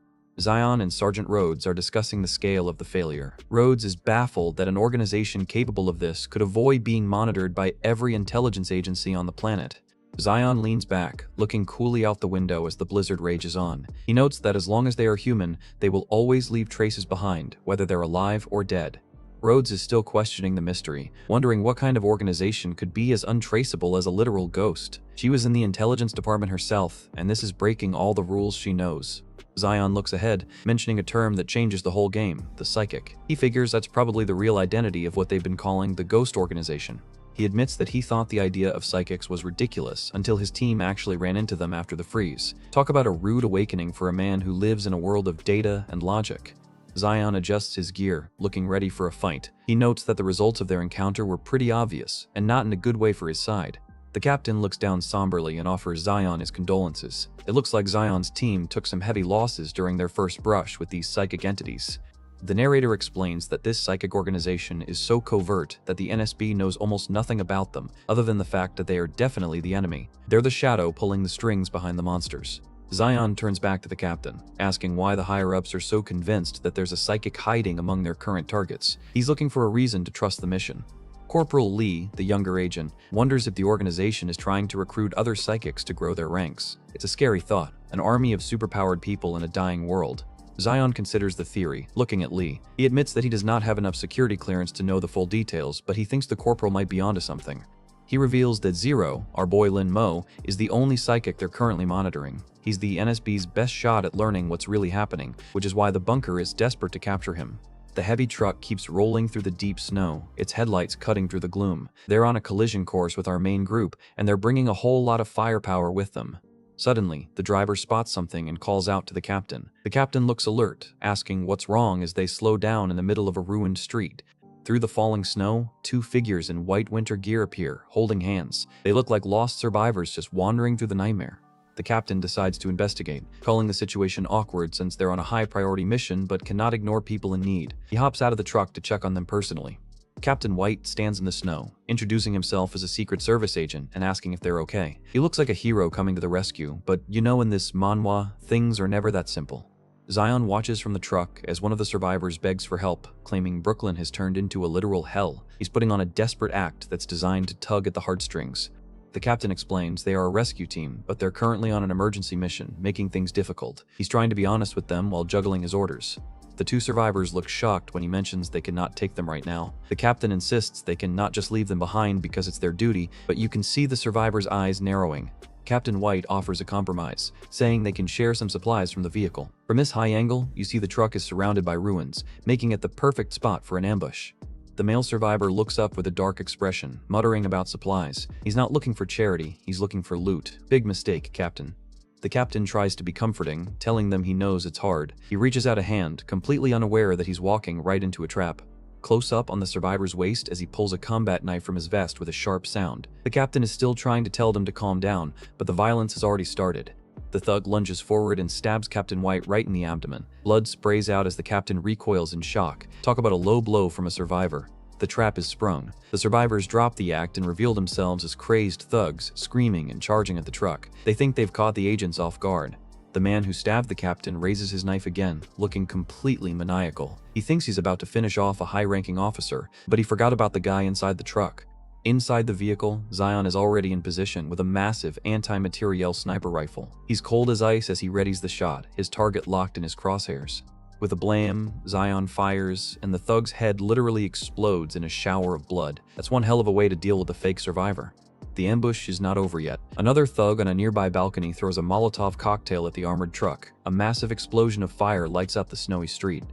Zion and Sergeant Rhodes are discussing the scale of the failure. Rhodes is baffled that an organization capable of this could avoid being monitored by every intelligence agency on the planet. Zion leans back, looking coolly out the window as the blizzard rages on. He notes that as long as they are human, they will always leave traces behind, whether they're alive or dead. Rhodes is still questioning the mystery, wondering what kind of organization could be as untraceable as a literal ghost. She was in the intelligence department herself, and this is breaking all the rules she knows. Zion looks ahead, mentioning a term that changes the whole game: the psychic. He figures that's probably the real identity of what they've been calling the ghost organization. He admits that he thought the idea of psychics was ridiculous until his team actually ran into them after the freeze. Talk about a rude awakening for a man who lives in a world of data and logic. Zion adjusts his gear, looking ready for a fight. He notes that the results of their encounter were pretty obvious, and not in a good way for his side. The captain looks down somberly and offers Zion his condolences. It looks like Zion's team took some heavy losses during their first brush with these psychic entities. The narrator explains that this psychic organization is so covert that the NSB knows almost nothing about them, other than the fact that they are definitely the enemy. They're the shadow pulling the strings behind the monsters. Zion turns back to the captain, asking why the higher-ups are so convinced that there's a psychic hiding among their current targets. He's looking for a reason to trust the mission. Corporal Lee, the younger agent, wonders if the organization is trying to recruit other psychics to grow their ranks. It's a scary thought, an army of superpowered people in a dying world. Zion considers the theory, looking at Lee. He admits that he does not have enough security clearance to know the full details, but he thinks the corporal might be onto something. He reveals that Zero, our boy Lin Mo, is the only psychic they're currently monitoring. He's the NSB's best shot at learning what's really happening, which is why the bunker is desperate to capture him. The heavy truck keeps rolling through the deep snow, its headlights cutting through the gloom. They're on a collision course with our main group, and they're bringing a whole lot of firepower with them. Suddenly, the driver spots something and calls out to the captain. The captain looks alert, asking what's wrong as they slow down in the middle of a ruined street. Through the falling snow, two figures in white winter gear appear, holding hands. They look like lost survivors just wandering through the nightmare. The captain decides to investigate, calling the situation awkward since they're on a high-priority mission but cannot ignore people in need. He hops out of the truck to check on them personally. Captain White stands in the snow, introducing himself as a Secret Service agent and asking if they're okay. He looks like a hero coming to the rescue, but you know, in this manhwa, things are never that simple. Zion watches from the truck as one of the survivors begs for help, claiming Brooklyn has turned into a literal hell. He's putting on a desperate act that's designed to tug at the heartstrings. The captain explains they are a rescue team, but they're currently on an emergency mission, making things difficult. He's trying to be honest with them while juggling his orders. The two survivors look shocked when he mentions they cannot take them right now. The captain insists they can not just leave them behind because it's their duty, but you can see the survivors' eyes narrowing. Captain White offers a compromise, saying they can share some supplies from the vehicle. From this high angle, you see the truck is surrounded by ruins, making it the perfect spot for an ambush. The male survivor looks up with a dark expression, muttering about supplies. He's not looking for charity, he's looking for loot. Big mistake, Captain. The captain tries to be comforting, telling them he knows it's hard. He reaches out a hand, completely unaware that he's walking right into a trap. Close up on the survivor's waist as he pulls a combat knife from his vest with a sharp sound. The captain is still trying to tell them to calm down, but the violence has already started. The thug lunges forward and stabs Captain White right in the abdomen. Blood sprays out as the captain recoils in shock. Talk about a low blow from a survivor. The trap is sprung. The survivors drop the act and reveal themselves as crazed thugs, screaming and charging at the truck. They think they've caught the agents off guard. The man who stabbed the captain raises his knife again, looking completely maniacal. He thinks he's about to finish off a high-ranking officer, but he forgot about the guy inside the truck. Inside the vehicle, Zion is already in position with a massive anti-materiel sniper rifle. He's cold as ice as he readies the shot, his target locked in his crosshairs. With a blam, Zion fires, and the thug's head literally explodes in a shower of blood. That's one hell of a way to deal with a fake survivor. The ambush is not over yet. Another thug on a nearby balcony throws a Molotov cocktail at the armored truck. A massive explosion of fire lights up the snowy street.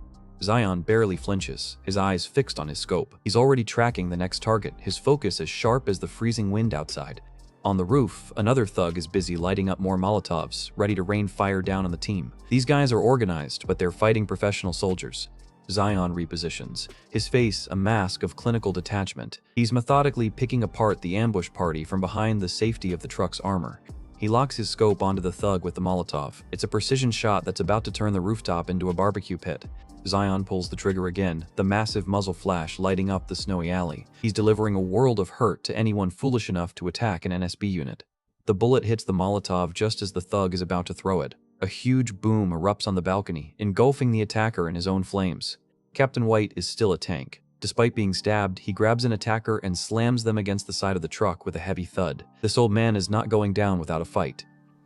Zion barely flinches, his eyes fixed on his scope. He's already tracking the next target, his focus as sharp as the freezing wind outside. On the roof, another thug is busy lighting up more Molotovs, ready to rain fire down on the team. These guys are organized, but they're fighting professional soldiers. Zion repositions, his face a mask of clinical detachment. He's methodically picking apart the ambush party from behind the safety of the truck's armor. He locks his scope onto the thug with the Molotov. It's a precision shot that's about to turn the rooftop into a barbecue pit. Zion pulls the trigger again, the massive muzzle flash lighting up the snowy alley. He's delivering a world of hurt to anyone foolish enough to attack an NSB unit. The bullet hits the Molotov just as the thug is about to throw it. A huge boom erupts on the balcony, engulfing the attacker in his own flames. Captain White is still a tank. Despite being stabbed, he grabs an attacker and slams them against the side of the truck with a heavy thud. This old man is not going down without a fight.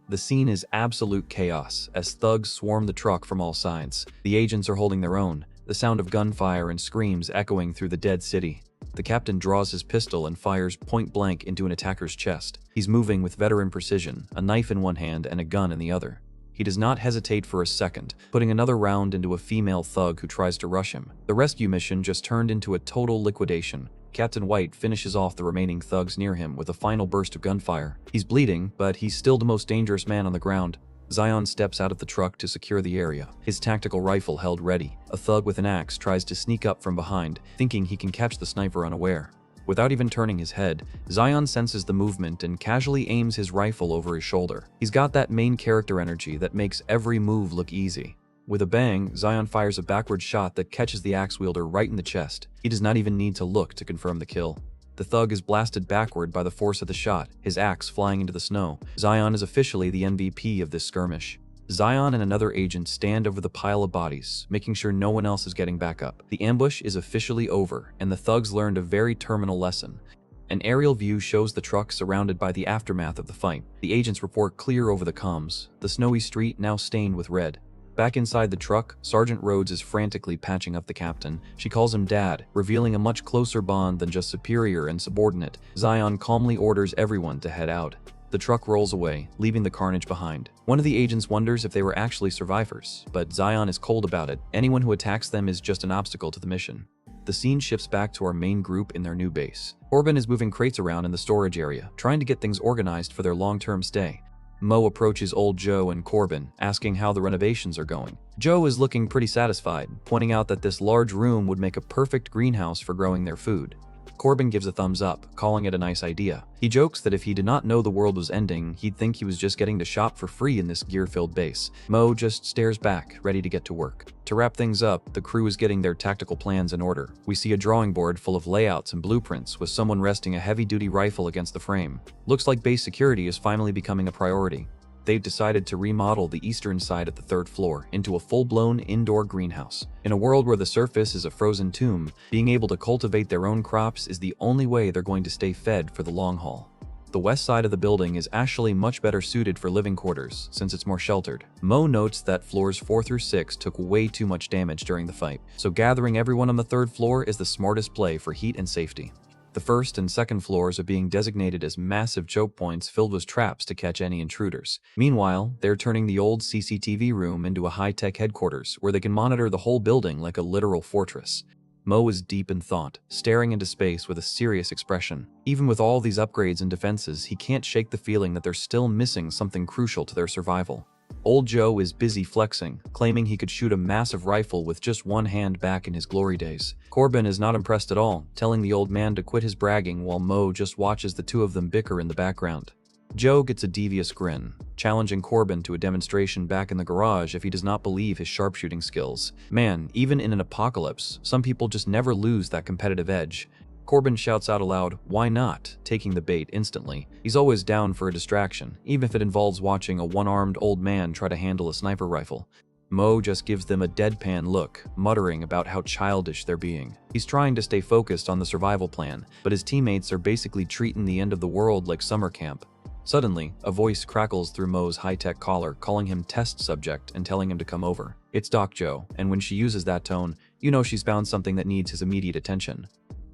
The scene is absolute chaos as thugs swarm the truck from all sides. The agents are holding their own, the sound of gunfire and screams echoing through the dead city. The captain draws his pistol and fires point blank into an attacker's chest. He's moving with veteran precision, a knife in one hand and a gun in the other. He does not hesitate for a second, putting another round into a female thug who tries to rush him. The rescue mission just turned into a total liquidation. Captain White finishes off the remaining thugs near him with a final burst of gunfire. He's bleeding, but he's still the most dangerous man on the ground. Zion steps out of the truck to secure the area, his tactical rifle held ready. A thug with an axe tries to sneak up from behind, thinking he can catch the sniper unaware. Without even turning his head, Zion senses the movement and casually aims his rifle over his shoulder. He's got that main character energy that makes every move look easy. With a bang, Zion fires a backward shot that catches the axe wielder right in the chest. He does not even need to look to confirm the kill. The thug is blasted backward by the force of the shot, his axe flying into the snow. Zion is officially the MVP of this skirmish. Zion and another agent stand over the pile of bodies, making sure no one else is getting back up. The ambush is officially over, and the thugs learned a very terminal lesson. An aerial view shows the truck surrounded by the aftermath of the fight. The agents report clear over the comms, the snowy street now stained with red. Back inside the truck, Sergeant Rhodes is frantically patching up the captain. She calls him Dad, revealing a much closer bond than just superior and subordinate. Zion calmly orders everyone to head out. The truck rolls away, leaving the carnage behind. One of the agents wonders if they were actually survivors, but Zion is cold about it. Anyone who attacks them is just an obstacle to the mission. The scene shifts back to our main group in their new base. Corbin is moving crates around in the storage area, trying to get things organized for their long-term stay. Mo approaches old Joe and Corbin, asking how the renovations are going. Joe is looking pretty satisfied, pointing out that this large room would make a perfect greenhouse for growing their food. Corbin gives a thumbs up, calling it a nice idea. He jokes that if he did not know the world was ending, he'd think he was just getting to shop for free in this gear-filled base. Mo just stares back, ready to get to work. To wrap things up, the crew is getting their tactical plans in order. We see a drawing board full of layouts and blueprints, with someone resting a heavy-duty rifle against the frame. Looks like base security is finally becoming a priority. They've decided to remodel the eastern side of the third floor into a full-blown indoor greenhouse. In a world where the surface is a frozen tomb, being able to cultivate their own crops is the only way they're going to stay fed for the long haul. The west side of the building is actually much better suited for living quarters, since it's more sheltered. Mo notes that floors 4 through 6 took way too much damage during the fight, so gathering everyone on the third floor is the smartest play for heat and safety. The first and second floors are being designated as massive choke points filled with traps to catch any intruders. Meanwhile, they're turning the old CCTV room into a high-tech headquarters where they can monitor the whole building like a literal fortress. Mo is deep in thought, staring into space with a serious expression. Even with all these upgrades and defenses, he can't shake the feeling that they're still missing something crucial to their survival. Old Joe is busy flexing, claiming he could shoot a massive rifle with just one hand back in his glory days. Corbin is not impressed at all, telling the old man to quit his bragging while Mo just watches the two of them bicker in the background. Joe gets a devious grin, challenging Corbin to a demonstration back in the garage if he does not believe his sharpshooting skills. Man, even in an apocalypse, some people just never lose that competitive edge. Corbin shouts out aloud, "Why not?" taking the bait instantly. He's always down for a distraction, even if it involves watching a one-armed old man try to handle a sniper rifle. Mo just gives them a deadpan look, muttering about how childish they're being. He's trying to stay focused on the survival plan, but his teammates are basically treating the end of the world like summer camp. Suddenly, a voice crackles through Mo's high-tech collar, calling him test subject and telling him to come over. It's Doc Joe, and when she uses that tone, you know she's found something that needs his immediate attention.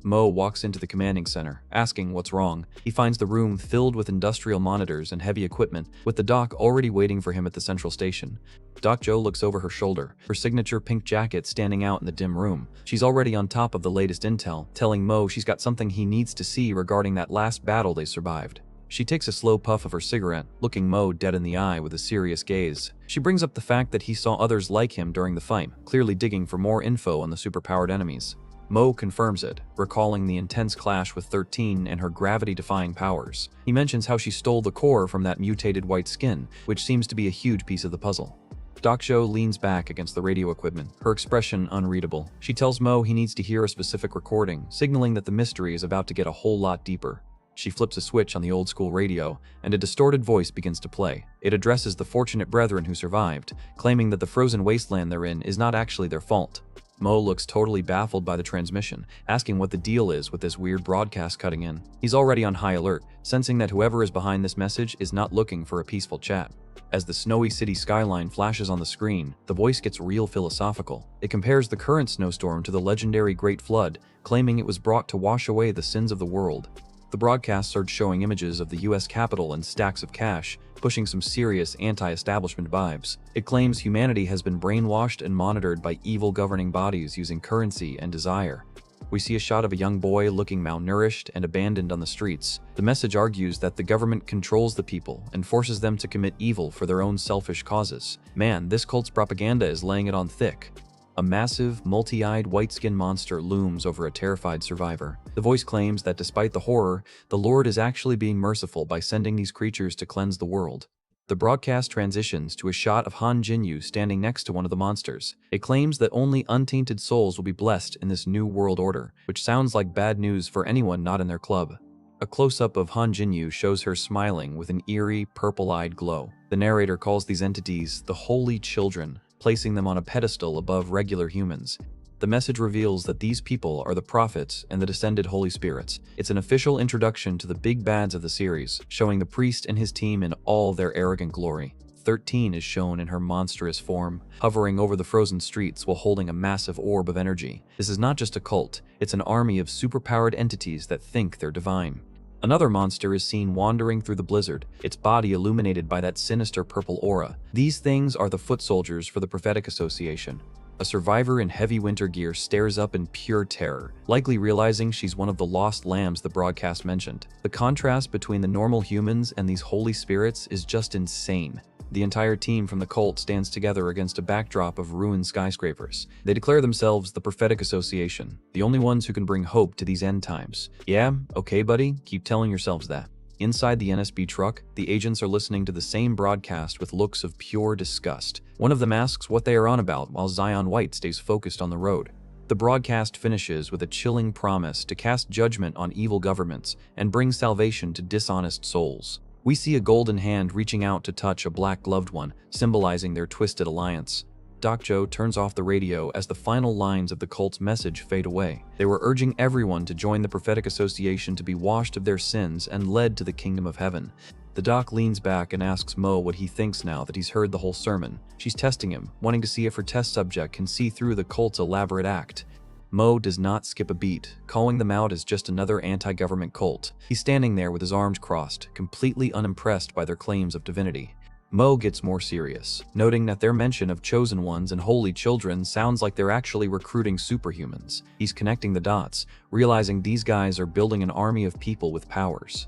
Mo walks into the commanding center, asking what's wrong. He finds the room filled with industrial monitors and heavy equipment, with the doc already waiting for him at the central station. Doc Joe looks over her shoulder, her signature pink jacket standing out in the dim room. She's already on top of the latest intel, telling Mo she's got something he needs to see regarding that last battle they survived. She takes a slow puff of her cigarette, looking Mo dead in the eye with a serious gaze. She brings up the fact that he saw others like him during the fight, clearly digging for more info on the superpowered enemies. Mo confirms it, recalling the intense clash with 13 and her gravity-defying powers. He mentions how she stole the core from that mutated white skin, which seems to be a huge piece of the puzzle. Doc Joe leans back against the radio equipment, her expression unreadable. She tells Mo he needs to hear a specific recording, signaling that the mystery is about to get a whole lot deeper. She flips a switch on the old-school radio, and a distorted voice begins to play. It addresses the fortunate brethren who survived, claiming that the frozen wasteland they're in is not actually their fault. Mo looks totally baffled by the transmission, asking what the deal is with this weird broadcast cutting in. He's already on high alert, sensing that whoever is behind this message is not looking for a peaceful chat. As the snowy city skyline flashes on the screen, the voice gets real philosophical. It compares the current snowstorm to the legendary Great Flood, claiming it was brought to wash away the sins of the world. The broadcast starts showing images of the US Capitol and stacks of cash, pushing some serious anti-establishment vibes. It claims humanity has been brainwashed and monitored by evil governing bodies using currency and desire. We see a shot of a young boy looking malnourished and abandoned on the streets. The message argues that the government controls the people and forces them to commit evil for their own selfish causes. Man, this cult's propaganda is laying it on thick. A massive, multi-eyed, white-skinned monster looms over a terrified survivor. The voice claims that despite the horror, the Lord is actually being merciful by sending these creatures to cleanse the world. The broadcast transitions to a shot of Han Jinyu standing next to one of the monsters. It claims that only untainted souls will be blessed in this new world order, which sounds like bad news for anyone not in their club. A close-up of Han Jinyu shows her smiling with an eerie, purple-eyed glow. The narrator calls these entities the Holy Children, placing them on a pedestal above regular humans. The message reveals that these people are the prophets and the descended Holy Spirits. It's an official introduction to the big bads of the series, showing the priest and his team in all their arrogant glory. 13 is shown in her monstrous form, hovering over the frozen streets while holding a massive orb of energy. This is not just a cult, it's an army of superpowered entities that think they're divine. Another monster is seen wandering through the blizzard, its body illuminated by that sinister purple aura. These things are the foot soldiers for the Prophetic Association. A survivor in heavy winter gear stares up in pure terror, likely realizing she's one of the lost lambs the broadcast mentioned. The contrast between the normal humans and these holy spirits is just insane. The entire team from the cult stands together against a backdrop of ruined skyscrapers. They declare themselves the Prophetic Association, the only ones who can bring hope to these end times. Yeah, okay buddy, keep telling yourselves that. Inside the NSB truck, the agents are listening to the same broadcast with looks of pure disgust. One of them asks what they are on about while Zion White stays focused on the road. The broadcast finishes with a chilling promise to cast judgment on evil governments and bring salvation to dishonest souls. We see a golden hand reaching out to touch a black gloved one, symbolizing their twisted alliance. Doc Joe turns off the radio as the final lines of the cult's message fade away. They were urging everyone to join the Prophetic Association to be washed of their sins and led to the kingdom of heaven. The doc leans back and asks Mo what he thinks now that he's heard the whole sermon. She's testing him, wanting to see if her test subject can see through the cult's elaborate act. Mo does not skip a beat, calling them out as just another anti-government cult. He's standing there with his arms crossed, completely unimpressed by their claims of divinity. Mo gets more serious, noting that their mention of chosen ones and holy children sounds like they're actually recruiting superhumans. He's connecting the dots, realizing these guys are building an army of people with powers.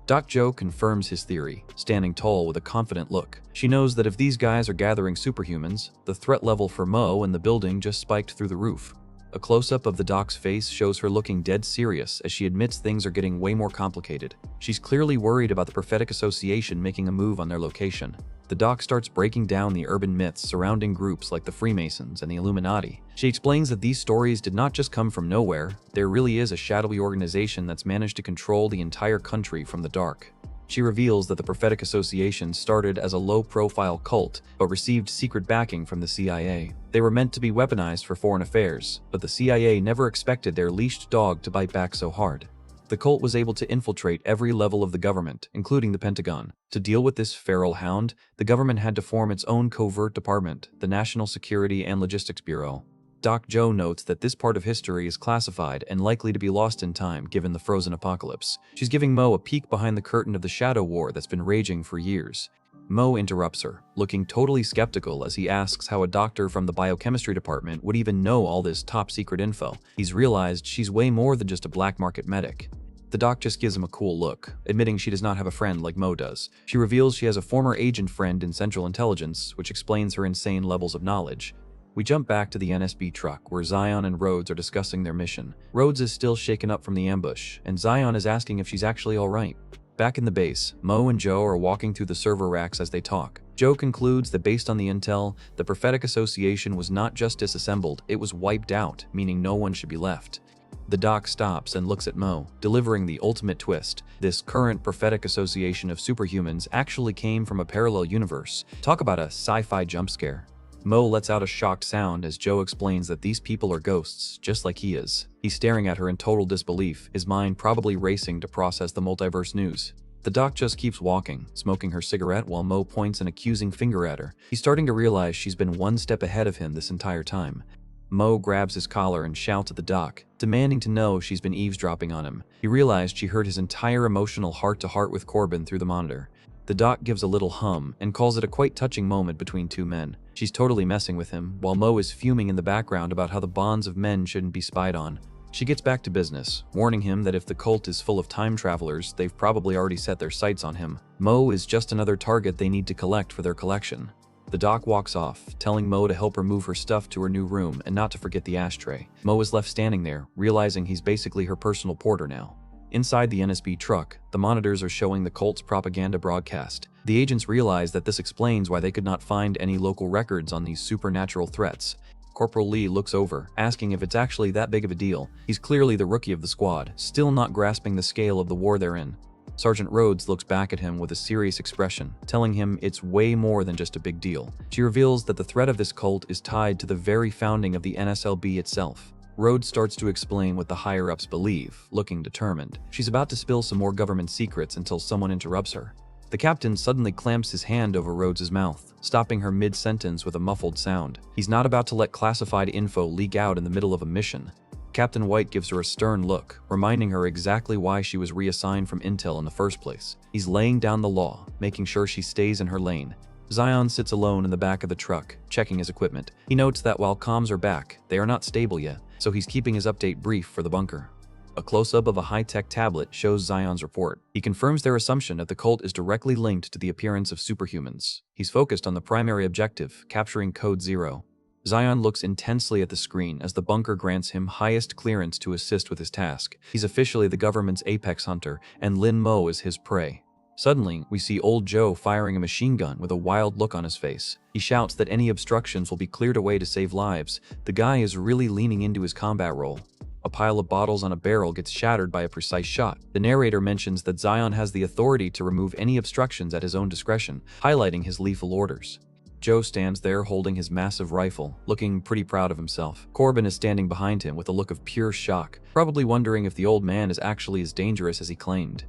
Doc Joe confirms his theory, standing tall with a confident look. She knows that if these guys are gathering superhumans, the threat level for Mo and the building just spiked through the roof. A close-up of the doc's face shows her looking dead serious as she admits things are getting way more complicated. She's clearly worried about the Prophetic Association making a move on their location. The doc starts breaking down the urban myths surrounding groups like the Freemasons and the Illuminati. She explains that these stories did not just come from nowhere. There really is a shadowy organization that's managed to control the entire country from the dark. She reveals that the Prophetic Association started as a low-profile cult, but received secret backing from the CIA. They were meant to be weaponized for foreign affairs, but the CIA never expected their leashed dog to bite back so hard. The cult was able to infiltrate every level of the government, including the Pentagon. To deal with this feral hound, the government had to form its own covert department, the National Security and Logistics Bureau. Doc Joe notes that this part of history is classified and likely to be lost in time given the frozen apocalypse. She's giving Mo a peek behind the curtain of the shadow war that's been raging for years. Mo interrupts her, looking totally skeptical as he asks how a doctor from the biochemistry department would even know all this top-secret info. He's realized she's way more than just a black market medic. The doc just gives him a cool look, admitting she does not have a friend like Mo does. She reveals she has a former agent friend in Central Intelligence, which explains her insane levels of knowledge. We jump back to the NSB truck, where Zion and Rhodes are discussing their mission. Rhodes is still shaken up from the ambush, and Zion is asking if she's actually alright. Back in the base, Mo and Joe are walking through the server racks as they talk. Joe concludes that based on the intel, the Prophetic Association was not just disassembled, it was wiped out, meaning no one should be left. The doc stops and looks at Mo, delivering the ultimate twist. This current Prophetic Association of superhumans actually came from a parallel universe. Talk about a sci-fi jump scare. Mo lets out a shocked sound as Joe explains that these people are ghosts, just like he is. He's staring at her in total disbelief, his mind probably racing to process the multiverse news. The doc just keeps walking, smoking her cigarette while Mo points an accusing finger at her. He's starting to realize she's been one step ahead of him this entire time. Mo grabs his collar and shouts at the doc, demanding to know if she's been eavesdropping on him. He realized she heard his entire emotional heart-to-heart with Corbin through the monitor. The doc gives a little hum and calls it a quite touching moment between two men. She's totally messing with him, while Mo is fuming in the background about how the bonds of men shouldn't be spied on. She gets back to business, warning him that if the cult is full of time travelers, they've probably already set their sights on him. Mo is just another target they need to collect for their collection. The doc walks off, telling Mo to help her move her stuff to her new room and not to forget the ashtray. Mo is left standing there, realizing he's basically her personal porter now. Inside the NSB truck, the monitors are showing the cult's propaganda broadcast. The agents realize that this explains why they could not find any local records on these supernatural threats. Corporal Lee looks over, asking if it's actually that big of a deal. He's clearly the rookie of the squad, still not grasping the scale of the war they're in. Sergeant Rhodes looks back at him with a serious expression, telling him it's way more than just a big deal. She reveals that the threat of this cult is tied to the very founding of the NSLB itself. Rhodes starts to explain what the higher-ups believe, looking determined. She's about to spill some more government secrets until someone interrupts her. The captain suddenly clamps his hand over Rhodes' mouth, stopping her mid-sentence with a muffled sound. He's not about to let classified info leak out in the middle of a mission. Captain White gives her a stern look, reminding her exactly why she was reassigned from Intel in the first place. He's laying down the law, making sure she stays in her lane. Zion sits alone in the back of the truck, checking his equipment. He notes that while comms are back, they are not stable yet, so he's keeping his update brief for the bunker. A close-up of a high-tech tablet shows Zion's report. He confirms their assumption that the cult is directly linked to the appearance of superhumans. He's focused on the primary objective, capturing Code Zero. Zion looks intensely at the screen as the bunker grants him highest clearance to assist with his task. He's officially the government's apex hunter, and Lin Mo is his prey. Suddenly, we see old Joe firing a machine gun with a wild look on his face. He shouts that any obstructions will be cleared away to save lives. The guy is really leaning into his combat role. A pile of bottles on a barrel gets shattered by a precise shot. The narrator mentions that Zion has the authority to remove any obstructions at his own discretion, highlighting his lethal orders. Joe stands there holding his massive rifle, looking pretty proud of himself. Corbin is standing behind him with a look of pure shock, probably wondering if the old man is actually as dangerous as he claimed.